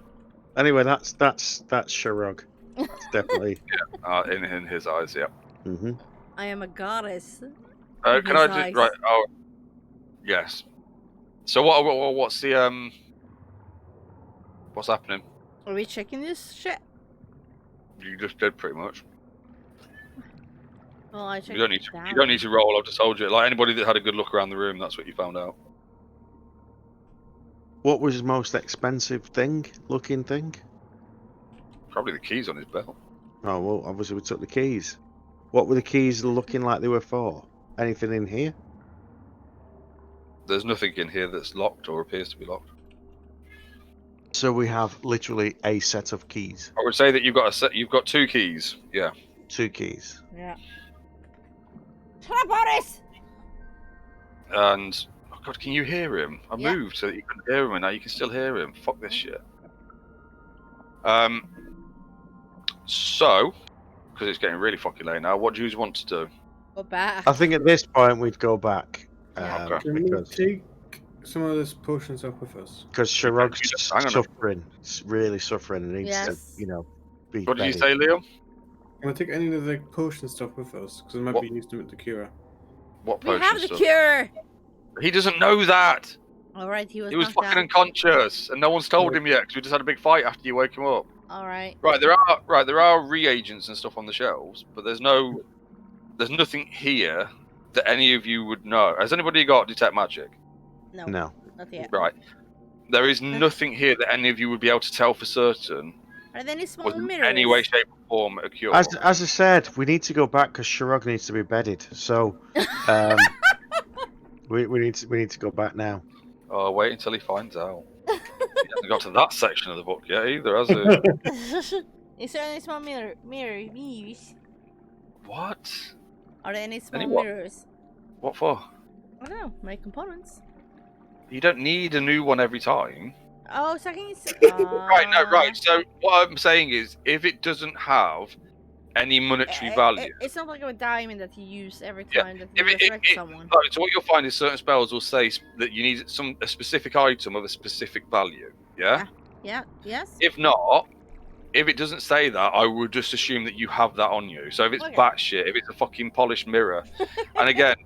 [SPEAKER 4] Anyway, that's Sharog. It's definitely.
[SPEAKER 1] In his eyes, yeah.
[SPEAKER 4] Hmm.
[SPEAKER 2] I am a goddess. In
[SPEAKER 1] Can
[SPEAKER 2] his
[SPEAKER 1] I just
[SPEAKER 2] eyes.
[SPEAKER 1] right? Oh, yes. So what's the what's happening?
[SPEAKER 2] Are we checking this shit?
[SPEAKER 1] You just did pretty much.
[SPEAKER 2] Well, I checked
[SPEAKER 1] You don't need to.
[SPEAKER 2] that
[SPEAKER 1] You don't
[SPEAKER 2] one.
[SPEAKER 1] need to roll. I've just told you. Like anybody that had a good look around the room, that's what you found out.
[SPEAKER 4] What was his most expensive looking thing?
[SPEAKER 1] Probably the keys on his belt.
[SPEAKER 4] Oh well, obviously we took the keys. What were the keys looking like they were for? Anything in here?
[SPEAKER 1] There's nothing in here that's locked or appears to be locked.
[SPEAKER 4] So we have literally a set of keys.
[SPEAKER 1] I would say that you've got a set. You've got 2 keys. Yeah.
[SPEAKER 4] 2 keys.
[SPEAKER 2] Yeah. Shut up, Boris!
[SPEAKER 1] And oh god, can you hear him? I
[SPEAKER 2] Yeah.
[SPEAKER 1] moved so that you couldn't hear him, and now you can still hear him. Fuck this shit. So, because it's getting really fucking late now, what do you want to do?
[SPEAKER 2] Go back.
[SPEAKER 4] I think at this point we'd go back.
[SPEAKER 2] Yeah.
[SPEAKER 1] Okay.
[SPEAKER 3] Can we
[SPEAKER 4] Because
[SPEAKER 3] take some of this potion stuff with us?
[SPEAKER 4] Sharog's
[SPEAKER 1] Hang on.
[SPEAKER 4] suffering. It's really suffering and needs
[SPEAKER 2] Yes.
[SPEAKER 4] to, be
[SPEAKER 1] What did you
[SPEAKER 4] bedded.
[SPEAKER 1] say, Liam?
[SPEAKER 3] Can I take any of the potion stuff with us? Because I might
[SPEAKER 1] What?
[SPEAKER 3] be used to the cure.
[SPEAKER 1] What
[SPEAKER 2] We
[SPEAKER 1] potion
[SPEAKER 2] have the
[SPEAKER 1] stuff?
[SPEAKER 2] cure!
[SPEAKER 1] He doesn't know that.
[SPEAKER 2] Alright, he was
[SPEAKER 1] He was
[SPEAKER 2] knocked
[SPEAKER 1] fucking
[SPEAKER 2] out.
[SPEAKER 1] unconscious, and no one's told him yet because we just had a big fight after you woke him up.
[SPEAKER 2] Alright.
[SPEAKER 1] There are reagents and stuff on the shelves, but there's nothing here that any of you would know. Has anybody got detect magic?
[SPEAKER 2] No,
[SPEAKER 4] No.
[SPEAKER 2] not yet.
[SPEAKER 1] Right. There is nothing here that any of you would be able to tell for certain
[SPEAKER 2] Are there any small
[SPEAKER 1] was in
[SPEAKER 2] mirrors?
[SPEAKER 1] any way, shape, or form a cure.
[SPEAKER 4] As I said, we need to go back because Sharog needs to be bedded. So, we need to go back now.
[SPEAKER 1] Oh, wait until he finds out. He hasn't got to that section of the book yet either, has he?
[SPEAKER 2] Is there any small mirrors?
[SPEAKER 1] What?
[SPEAKER 2] Are there any small
[SPEAKER 1] what?
[SPEAKER 2] mirrors?
[SPEAKER 1] What for?
[SPEAKER 2] I don't know. My components.
[SPEAKER 1] You don't need a new one every time.
[SPEAKER 2] Oh, so I can use...
[SPEAKER 1] Right. So what I'm saying is, if it doesn't have any monetary value,
[SPEAKER 2] It's not like a diamond that you use every
[SPEAKER 1] Yeah,
[SPEAKER 2] time that you
[SPEAKER 1] if
[SPEAKER 2] resurrect someone.
[SPEAKER 1] right, so what you'll find is certain spells will say that you need a specific item of a specific value. Yeah.
[SPEAKER 2] Yeah. Yes.
[SPEAKER 1] If not, if it doesn't say that, I would just assume that you have that on you. So if it's
[SPEAKER 2] Okay.
[SPEAKER 1] batshit, if it's a fucking polished mirror, and again,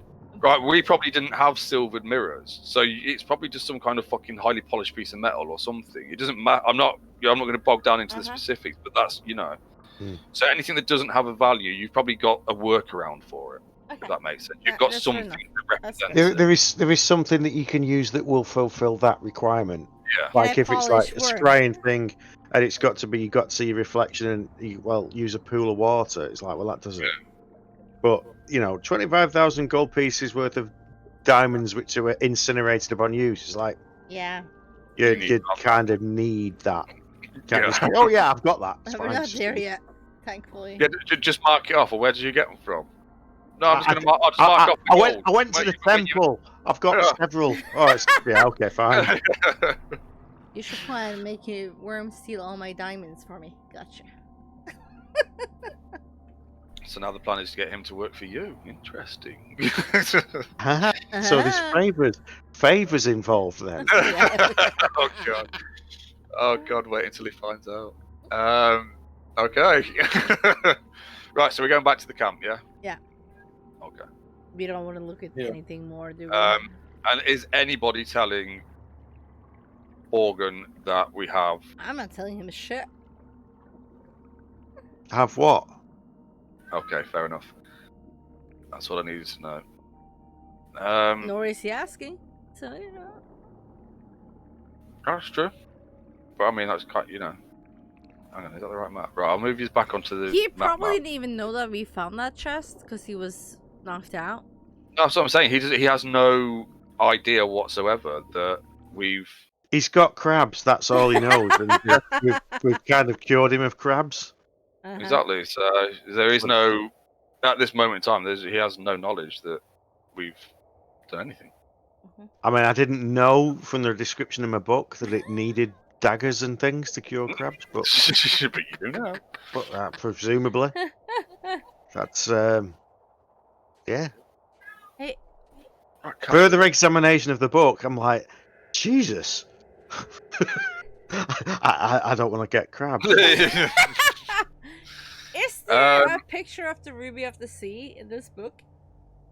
[SPEAKER 1] right, we probably didn't have silvered mirrors, so it's probably just some kind of fucking highly polished piece of metal or something. It doesn't matter. I'm not going to bog down into the specifics, but that's So anything that doesn't have a value, you've probably got a workaround for it.
[SPEAKER 2] Okay.
[SPEAKER 1] If that makes sense. You've got
[SPEAKER 2] that's fair
[SPEAKER 1] something
[SPEAKER 2] enough.
[SPEAKER 1] that
[SPEAKER 2] That's
[SPEAKER 1] represents it.
[SPEAKER 4] There is something that you can use that will fulfill that requirement.
[SPEAKER 1] Yeah.
[SPEAKER 4] Like
[SPEAKER 2] Can I
[SPEAKER 4] if it's
[SPEAKER 2] polish
[SPEAKER 4] like a
[SPEAKER 2] worm?
[SPEAKER 4] spraying thing, and it's got to be you got to see your reflection and use a pool of water. It's like, well, that doesn't. But 25,000 gold pieces worth of diamonds which are incinerated upon use. It's like
[SPEAKER 2] Yeah.
[SPEAKER 4] you kind of need that. Can't
[SPEAKER 1] Yeah.
[SPEAKER 4] just go, oh yeah, I've got that. It's
[SPEAKER 2] We're
[SPEAKER 4] fine,
[SPEAKER 2] not
[SPEAKER 4] just
[SPEAKER 2] there
[SPEAKER 4] do it.
[SPEAKER 2] yet, thankfully.
[SPEAKER 1] Yeah, just mark it off. Or where did you get them from? No, I'm just going to mark. I'll just mark off.
[SPEAKER 4] I went to the temple. I've got several. Oh, yeah, okay, fine.
[SPEAKER 2] You should plan to make a worm steal all my diamonds for me. Gotcha.
[SPEAKER 1] So now the plan is to get him to work for you. Interesting.
[SPEAKER 4] So there's favors involved then.
[SPEAKER 1] Oh god. Oh god. Wait until he finds out. Okay. Right. So we're going back to the camp. Yeah.
[SPEAKER 2] Yeah.
[SPEAKER 1] Okay.
[SPEAKER 2] We don't want to look at
[SPEAKER 3] Yeah.
[SPEAKER 2] anything more, do we?
[SPEAKER 1] And is anybody telling Organ that we have?
[SPEAKER 2] I'm not telling him shit.
[SPEAKER 4] Have what?
[SPEAKER 1] Okay. Fair enough. That's what I needed to know.
[SPEAKER 2] Nor is he asking. So,
[SPEAKER 1] That's true. But I mean, that's quite, Hang on, is that the right map? Right, I'll move you back onto the
[SPEAKER 2] He
[SPEAKER 1] map.
[SPEAKER 2] probably didn't even know that we found that chest because he was knocked out.
[SPEAKER 1] No, that's what I'm saying. He has no idea whatsoever that we've.
[SPEAKER 4] He's got crabs. That's all he knows, and we've kind of cured him of crabs.
[SPEAKER 2] Uh-huh.
[SPEAKER 1] Exactly. So there is no, at this moment in time, he has no knowledge that we've done anything.
[SPEAKER 4] I mean, I didn't know from the description in my book that it needed daggers and things to cure crabs, but
[SPEAKER 1] But you do now.
[SPEAKER 4] presumably that's yeah.
[SPEAKER 2] Hey.
[SPEAKER 1] Right,
[SPEAKER 4] Further examination of the book, I'm like, Jesus. I don't want to get crabs.
[SPEAKER 2] there a picture of the Ruby of the Sea in this book?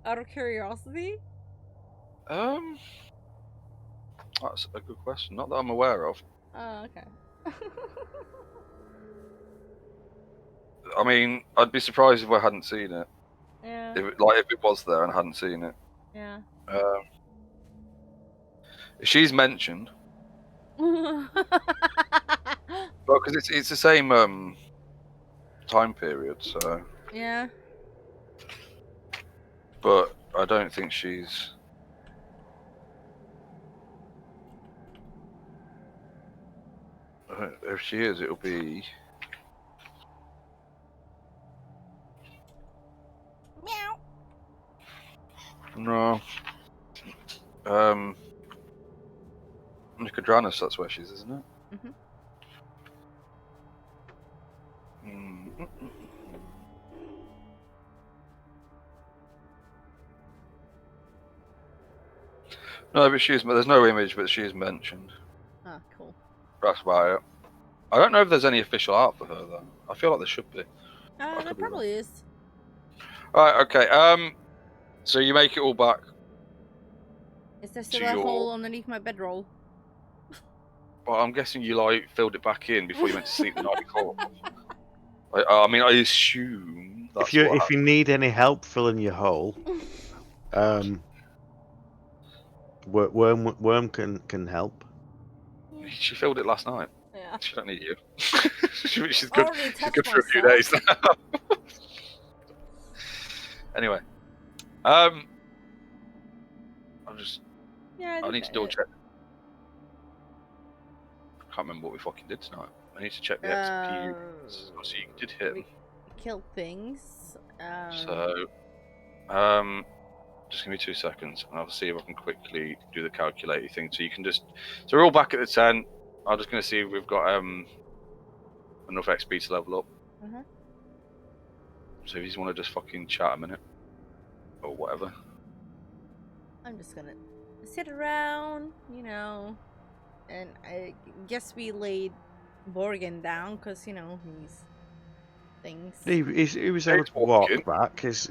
[SPEAKER 2] Out of curiosity?
[SPEAKER 1] That's a good question. Not that I'm aware of.
[SPEAKER 2] Oh, okay.
[SPEAKER 1] I mean, I'd be surprised if I hadn't seen it.
[SPEAKER 2] Yeah.
[SPEAKER 1] If it was there and I hadn't seen it.
[SPEAKER 2] Yeah.
[SPEAKER 1] If she's mentioned, well, because it's the same time period, so.
[SPEAKER 2] Yeah.
[SPEAKER 1] But I don't think she's. If she is, it'll be.
[SPEAKER 2] Meow.
[SPEAKER 1] No. Nicodranus, that's where she is, isn't it?
[SPEAKER 2] Mhm.
[SPEAKER 1] No, but there's no image, but she is mentioned.
[SPEAKER 2] Ah, cool.
[SPEAKER 1] That's about it. I don't know if there's any official art for her though. I feel like there should be.
[SPEAKER 2] There probably is.
[SPEAKER 1] Alright, okay. So you make it all back.
[SPEAKER 2] Is there still
[SPEAKER 1] To
[SPEAKER 2] a
[SPEAKER 1] your-
[SPEAKER 2] hole underneath my bedroll?
[SPEAKER 1] Well, I'm guessing you filled it back in before you went to sleep the night before. I mean, I assume that's
[SPEAKER 4] If you need any help filling your hole, Worm can help.
[SPEAKER 1] She filled it last night.
[SPEAKER 2] Yeah.
[SPEAKER 1] She don't need you. she's good.
[SPEAKER 2] Already
[SPEAKER 1] She's
[SPEAKER 2] touched
[SPEAKER 1] good for a few
[SPEAKER 2] myself.
[SPEAKER 1] days now. Anyway, I'm just.
[SPEAKER 2] Yeah.
[SPEAKER 1] I need to double check. I can't remember what we fucking did tonight. I need to check the XP. So you did hit.
[SPEAKER 2] We killed things.
[SPEAKER 1] So, just give me 2 seconds, and I'll see if I can quickly do the calculator thing. So you can just. So we're all back at the 10. I'm just going to see if we've got enough XP to level up. So if you just want to just fucking chat a minute, or whatever.
[SPEAKER 2] I'm just gonna sit around, and I guess we laid Borgen down because he's things.
[SPEAKER 4] He was able to walk
[SPEAKER 1] walking.
[SPEAKER 4] back. He's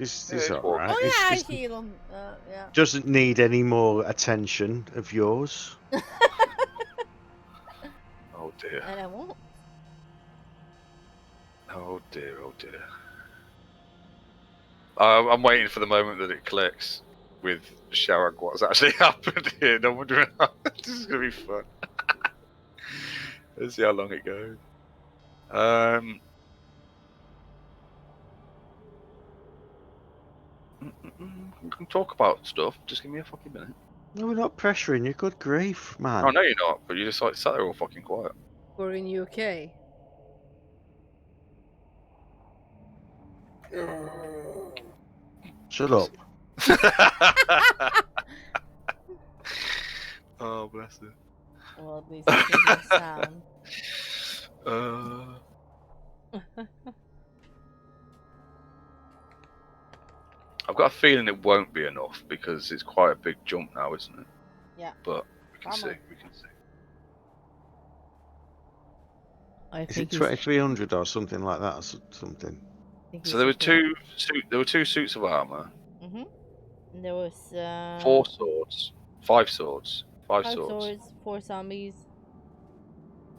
[SPEAKER 4] alright.
[SPEAKER 2] Oh yeah,
[SPEAKER 4] It's
[SPEAKER 2] I heal him. Yeah.
[SPEAKER 4] doesn't need any more attention of yours.
[SPEAKER 1] Oh dear.
[SPEAKER 2] And I won't.
[SPEAKER 1] Oh dear. Oh dear. I'm waiting for the moment that it clicks with Sharag what's actually happened here. No wonder this is gonna be fun. Let's see how long it goes. We can talk about stuff. Just give me a fucking minute.
[SPEAKER 4] No, we're not pressuring you. Good grief, man.
[SPEAKER 1] Oh no, you're not. But you just sat there all fucking quiet.
[SPEAKER 2] Borgen, you okay?
[SPEAKER 4] Shut up.
[SPEAKER 1] Oh bless it.
[SPEAKER 2] Well, at least it doesn't sound.
[SPEAKER 1] I've got a feeling it won't be enough because it's quite a big jump now, isn't it?
[SPEAKER 2] Yeah.
[SPEAKER 1] But we can
[SPEAKER 2] Probably.
[SPEAKER 1] see. We can see.
[SPEAKER 2] I
[SPEAKER 4] Is
[SPEAKER 2] think
[SPEAKER 4] it 2300 or something like that? Or something.
[SPEAKER 1] So there were two suits of armor.
[SPEAKER 2] There was
[SPEAKER 1] 4 swords, 5 swords, 5
[SPEAKER 2] 5
[SPEAKER 1] swords,
[SPEAKER 2] swords, 4 zombies,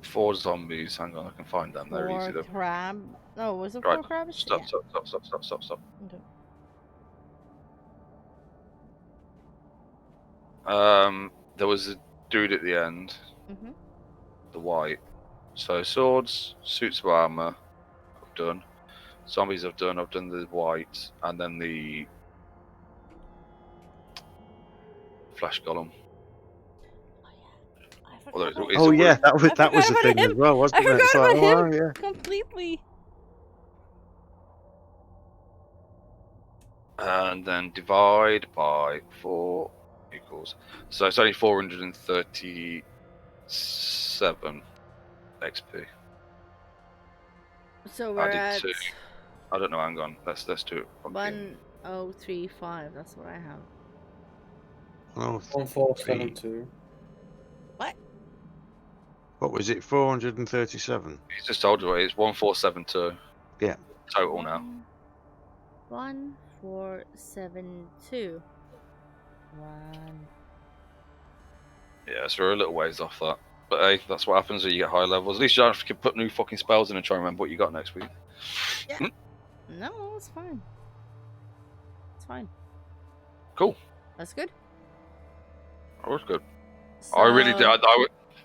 [SPEAKER 1] 4 zombies. Hang on, I can find them. They're
[SPEAKER 2] 4
[SPEAKER 1] easy though.
[SPEAKER 2] crab. No, was it
[SPEAKER 1] Right.
[SPEAKER 2] 4 crabs?
[SPEAKER 1] Stop,
[SPEAKER 2] Yeah.
[SPEAKER 1] stop.
[SPEAKER 2] Okay.
[SPEAKER 1] There was a dude at the end,
[SPEAKER 2] Mhm.
[SPEAKER 1] the white. So swords, suits of armor, I've done. Zombies, I've done. I've done the white, and then the flash golem.
[SPEAKER 2] I
[SPEAKER 1] Although
[SPEAKER 2] forgot
[SPEAKER 1] it's
[SPEAKER 4] Oh
[SPEAKER 1] a
[SPEAKER 4] yeah,
[SPEAKER 1] room.
[SPEAKER 4] that was the
[SPEAKER 2] forgot
[SPEAKER 4] thing
[SPEAKER 2] about
[SPEAKER 4] as well, wasn't
[SPEAKER 2] I
[SPEAKER 4] it? It's
[SPEAKER 2] forgot
[SPEAKER 4] like,
[SPEAKER 2] about
[SPEAKER 4] oh,
[SPEAKER 2] him
[SPEAKER 4] yeah.
[SPEAKER 2] completely.
[SPEAKER 1] And then divide by 4 equals. So it's only 437 XP.
[SPEAKER 2] So we're
[SPEAKER 1] Added
[SPEAKER 2] at
[SPEAKER 1] to. I don't know. Hang on. Let's do it. fucking-
[SPEAKER 2] 1035. That's what I have.
[SPEAKER 4] Oh,
[SPEAKER 3] 1472.
[SPEAKER 4] what was it? 437.
[SPEAKER 1] He's just told you it's 1472.
[SPEAKER 4] Yeah.
[SPEAKER 1] total now.
[SPEAKER 2] 1472. One.
[SPEAKER 1] Yeah, so we're a little ways off that. But hey, that's what happens when you get high levels. At least you don't have to put new fucking spells in and try and remember what you got next week.
[SPEAKER 2] Yeah. No, it's fine. It's fine.
[SPEAKER 1] Cool.
[SPEAKER 2] That's good.
[SPEAKER 1] That was good.
[SPEAKER 2] So,
[SPEAKER 1] I really did.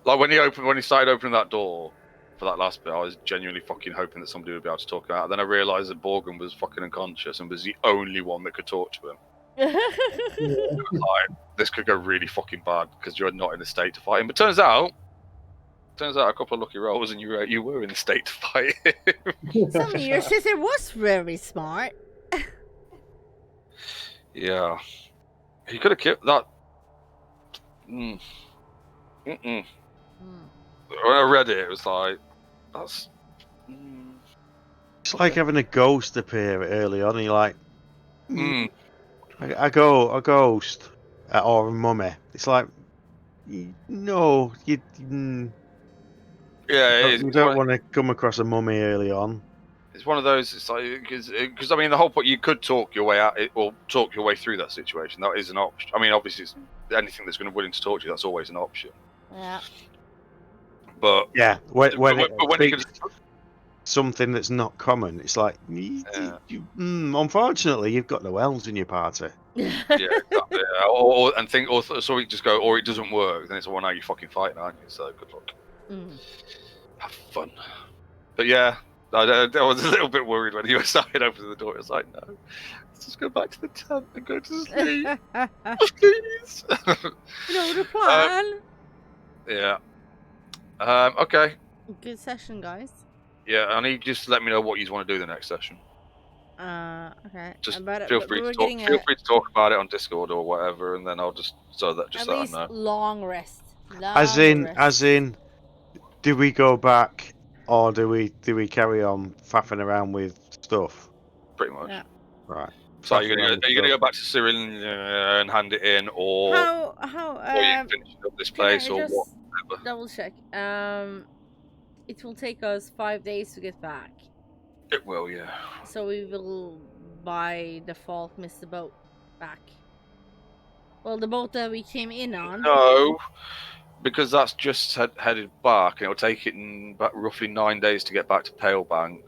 [SPEAKER 1] Like when he started opening that door for that last bit, I was genuinely fucking hoping that somebody would be able to talk about it. Then I realised that Borgum was fucking unconscious and was the only one that could talk to him. Like, this could go really fucking bad because you're not in a state to fight him. But turns out a couple of lucky rolls and you were in a state to fight him.
[SPEAKER 2] Some of your sister was very smart.
[SPEAKER 1] Yeah. He could have killed that. When I read it, it was like, that's.
[SPEAKER 4] It's like having a ghost appear early on. And you're like, a ghost or a mummy. It's like, no, you don't want to come across a mummy early on.
[SPEAKER 1] It's one of those. It's like because I mean the whole point, you could talk your way out or talk your way through that situation. That is an option. I mean, obviously, it's anything that's going to willing to talk to you, that's always an option.
[SPEAKER 2] Yeah.
[SPEAKER 1] But
[SPEAKER 4] yeah, when
[SPEAKER 1] you could,
[SPEAKER 4] something that's not common, it's like, unfortunately, you've got no elves in your party.
[SPEAKER 1] Yeah, exactly. Or so we just go, or it doesn't work. Then it's well, now you're fucking fighting, aren't you? So good luck. Have fun. But yeah. I was a little bit worried when you started opening the door. I was like, no, let's just go back to the tent and go to sleep. Please.
[SPEAKER 2] You know the plan.
[SPEAKER 1] Yeah. Okay.
[SPEAKER 2] Good session, guys.
[SPEAKER 1] Yeah, I need just to let me know what you want to do the next session.
[SPEAKER 2] Okay.
[SPEAKER 1] Just feel free to talk about it on Discord or whatever, and then I'll just let I know.
[SPEAKER 2] Long rest.
[SPEAKER 4] As in, do we go back? Or do we carry on faffing around with stuff?
[SPEAKER 1] Pretty much.
[SPEAKER 2] Yeah.
[SPEAKER 4] Right.
[SPEAKER 1] So are you gonna go back to Cyril and hand it in, or
[SPEAKER 2] how
[SPEAKER 1] or you finish up this place, or what?
[SPEAKER 2] Double check. It will take us 5 days to get back.
[SPEAKER 1] It will, yeah.
[SPEAKER 2] So we will by default miss the boat back. Well, the boat that we came in on.
[SPEAKER 1] No. Because that's just headed back, and it'll take it roughly 9 days to get back to Palebank,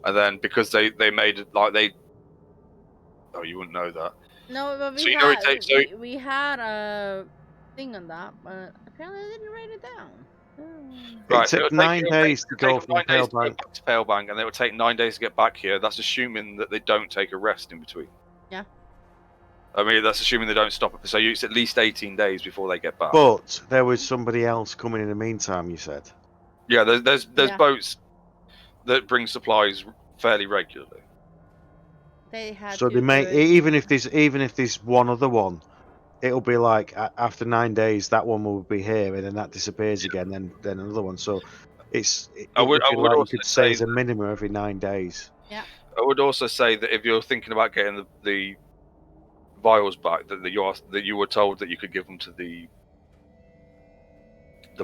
[SPEAKER 1] and then because they made it like they. Oh, you wouldn't know that.
[SPEAKER 2] No, but we had a thing on that, but apparently I didn't write it down.
[SPEAKER 4] Right, it took 9 days to go from Palebank
[SPEAKER 1] to Palebank, and it will take 9 days to get back here. That's assuming that they don't take a rest in between.
[SPEAKER 2] Yeah.
[SPEAKER 1] I mean, that's assuming they don't stop it. So it's at least 18 days before they get back.
[SPEAKER 4] But there was somebody else coming in the meantime, you said.
[SPEAKER 1] Yeah, there's boats that bring supplies fairly regularly.
[SPEAKER 2] They had
[SPEAKER 4] so they may even if there's one other one, it'll be like after 9 days that one will be here, and then that disappears again, then another one. So I would you could say it's a minimum every 9 days.
[SPEAKER 2] Yeah.
[SPEAKER 1] I would also say that if you're thinking about getting the vials back, that you were told that you could give them to the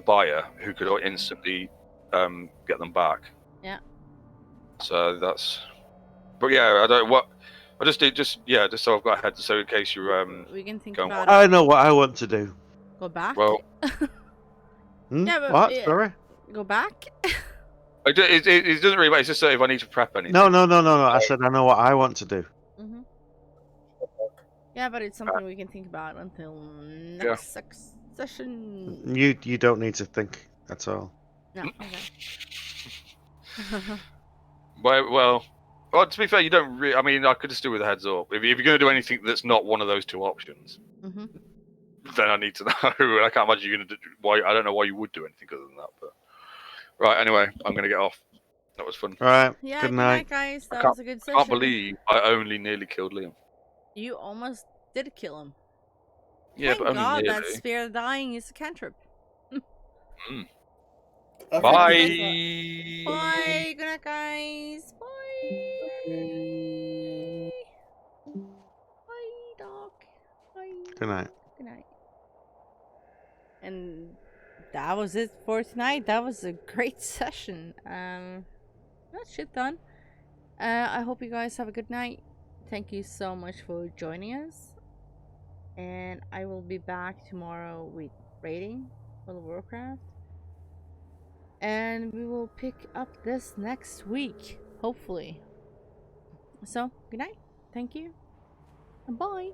[SPEAKER 1] buyer, who could instantly get them back.
[SPEAKER 2] Yeah.
[SPEAKER 1] So that's. But yeah, I don't what. I just so I've got ahead, so in case you
[SPEAKER 2] we can think about
[SPEAKER 4] I know what I want to do.
[SPEAKER 2] Go back.
[SPEAKER 1] Well.
[SPEAKER 2] Yeah, but
[SPEAKER 4] what? Sorry.
[SPEAKER 2] Go back.
[SPEAKER 1] It doesn't really matter. It's just if I need to prep anything.
[SPEAKER 4] No. I said I know what I want to do.
[SPEAKER 2] Yeah, but it's something we can think about until next session.
[SPEAKER 4] You don't need to think at all.
[SPEAKER 2] No. Okay.
[SPEAKER 1] Well, to be fair, you don't really. I mean, I could just do with a heads up. If you're going to do anything that's not one of those two options, then I need to know. I can't imagine you're going to do. Why? I don't know why you would do anything other than that. But right, anyway, I'm going to get off. That was fun.
[SPEAKER 4] All right.
[SPEAKER 2] Yeah.
[SPEAKER 4] Good night,
[SPEAKER 2] guys. That was a good session.
[SPEAKER 1] I can't believe I only nearly killed Liam.
[SPEAKER 2] You almost did kill him.
[SPEAKER 1] Yeah,
[SPEAKER 2] Thank
[SPEAKER 1] but only
[SPEAKER 2] God
[SPEAKER 1] nearly.
[SPEAKER 2] that Spear of Dying is a cantrip.
[SPEAKER 1] Bye.
[SPEAKER 2] Bye. Good night, guys. Bye. Bye, Doc. Bye.
[SPEAKER 4] Good night.
[SPEAKER 2] Good night. And that was it for tonight. That was a great session. That shit done. I hope you guys have a good night. Thank you so much for joining us. And I will be back tomorrow with rating World of Warcraft. And we will pick up this next week, hopefully. So, good night. Thank you. And bye.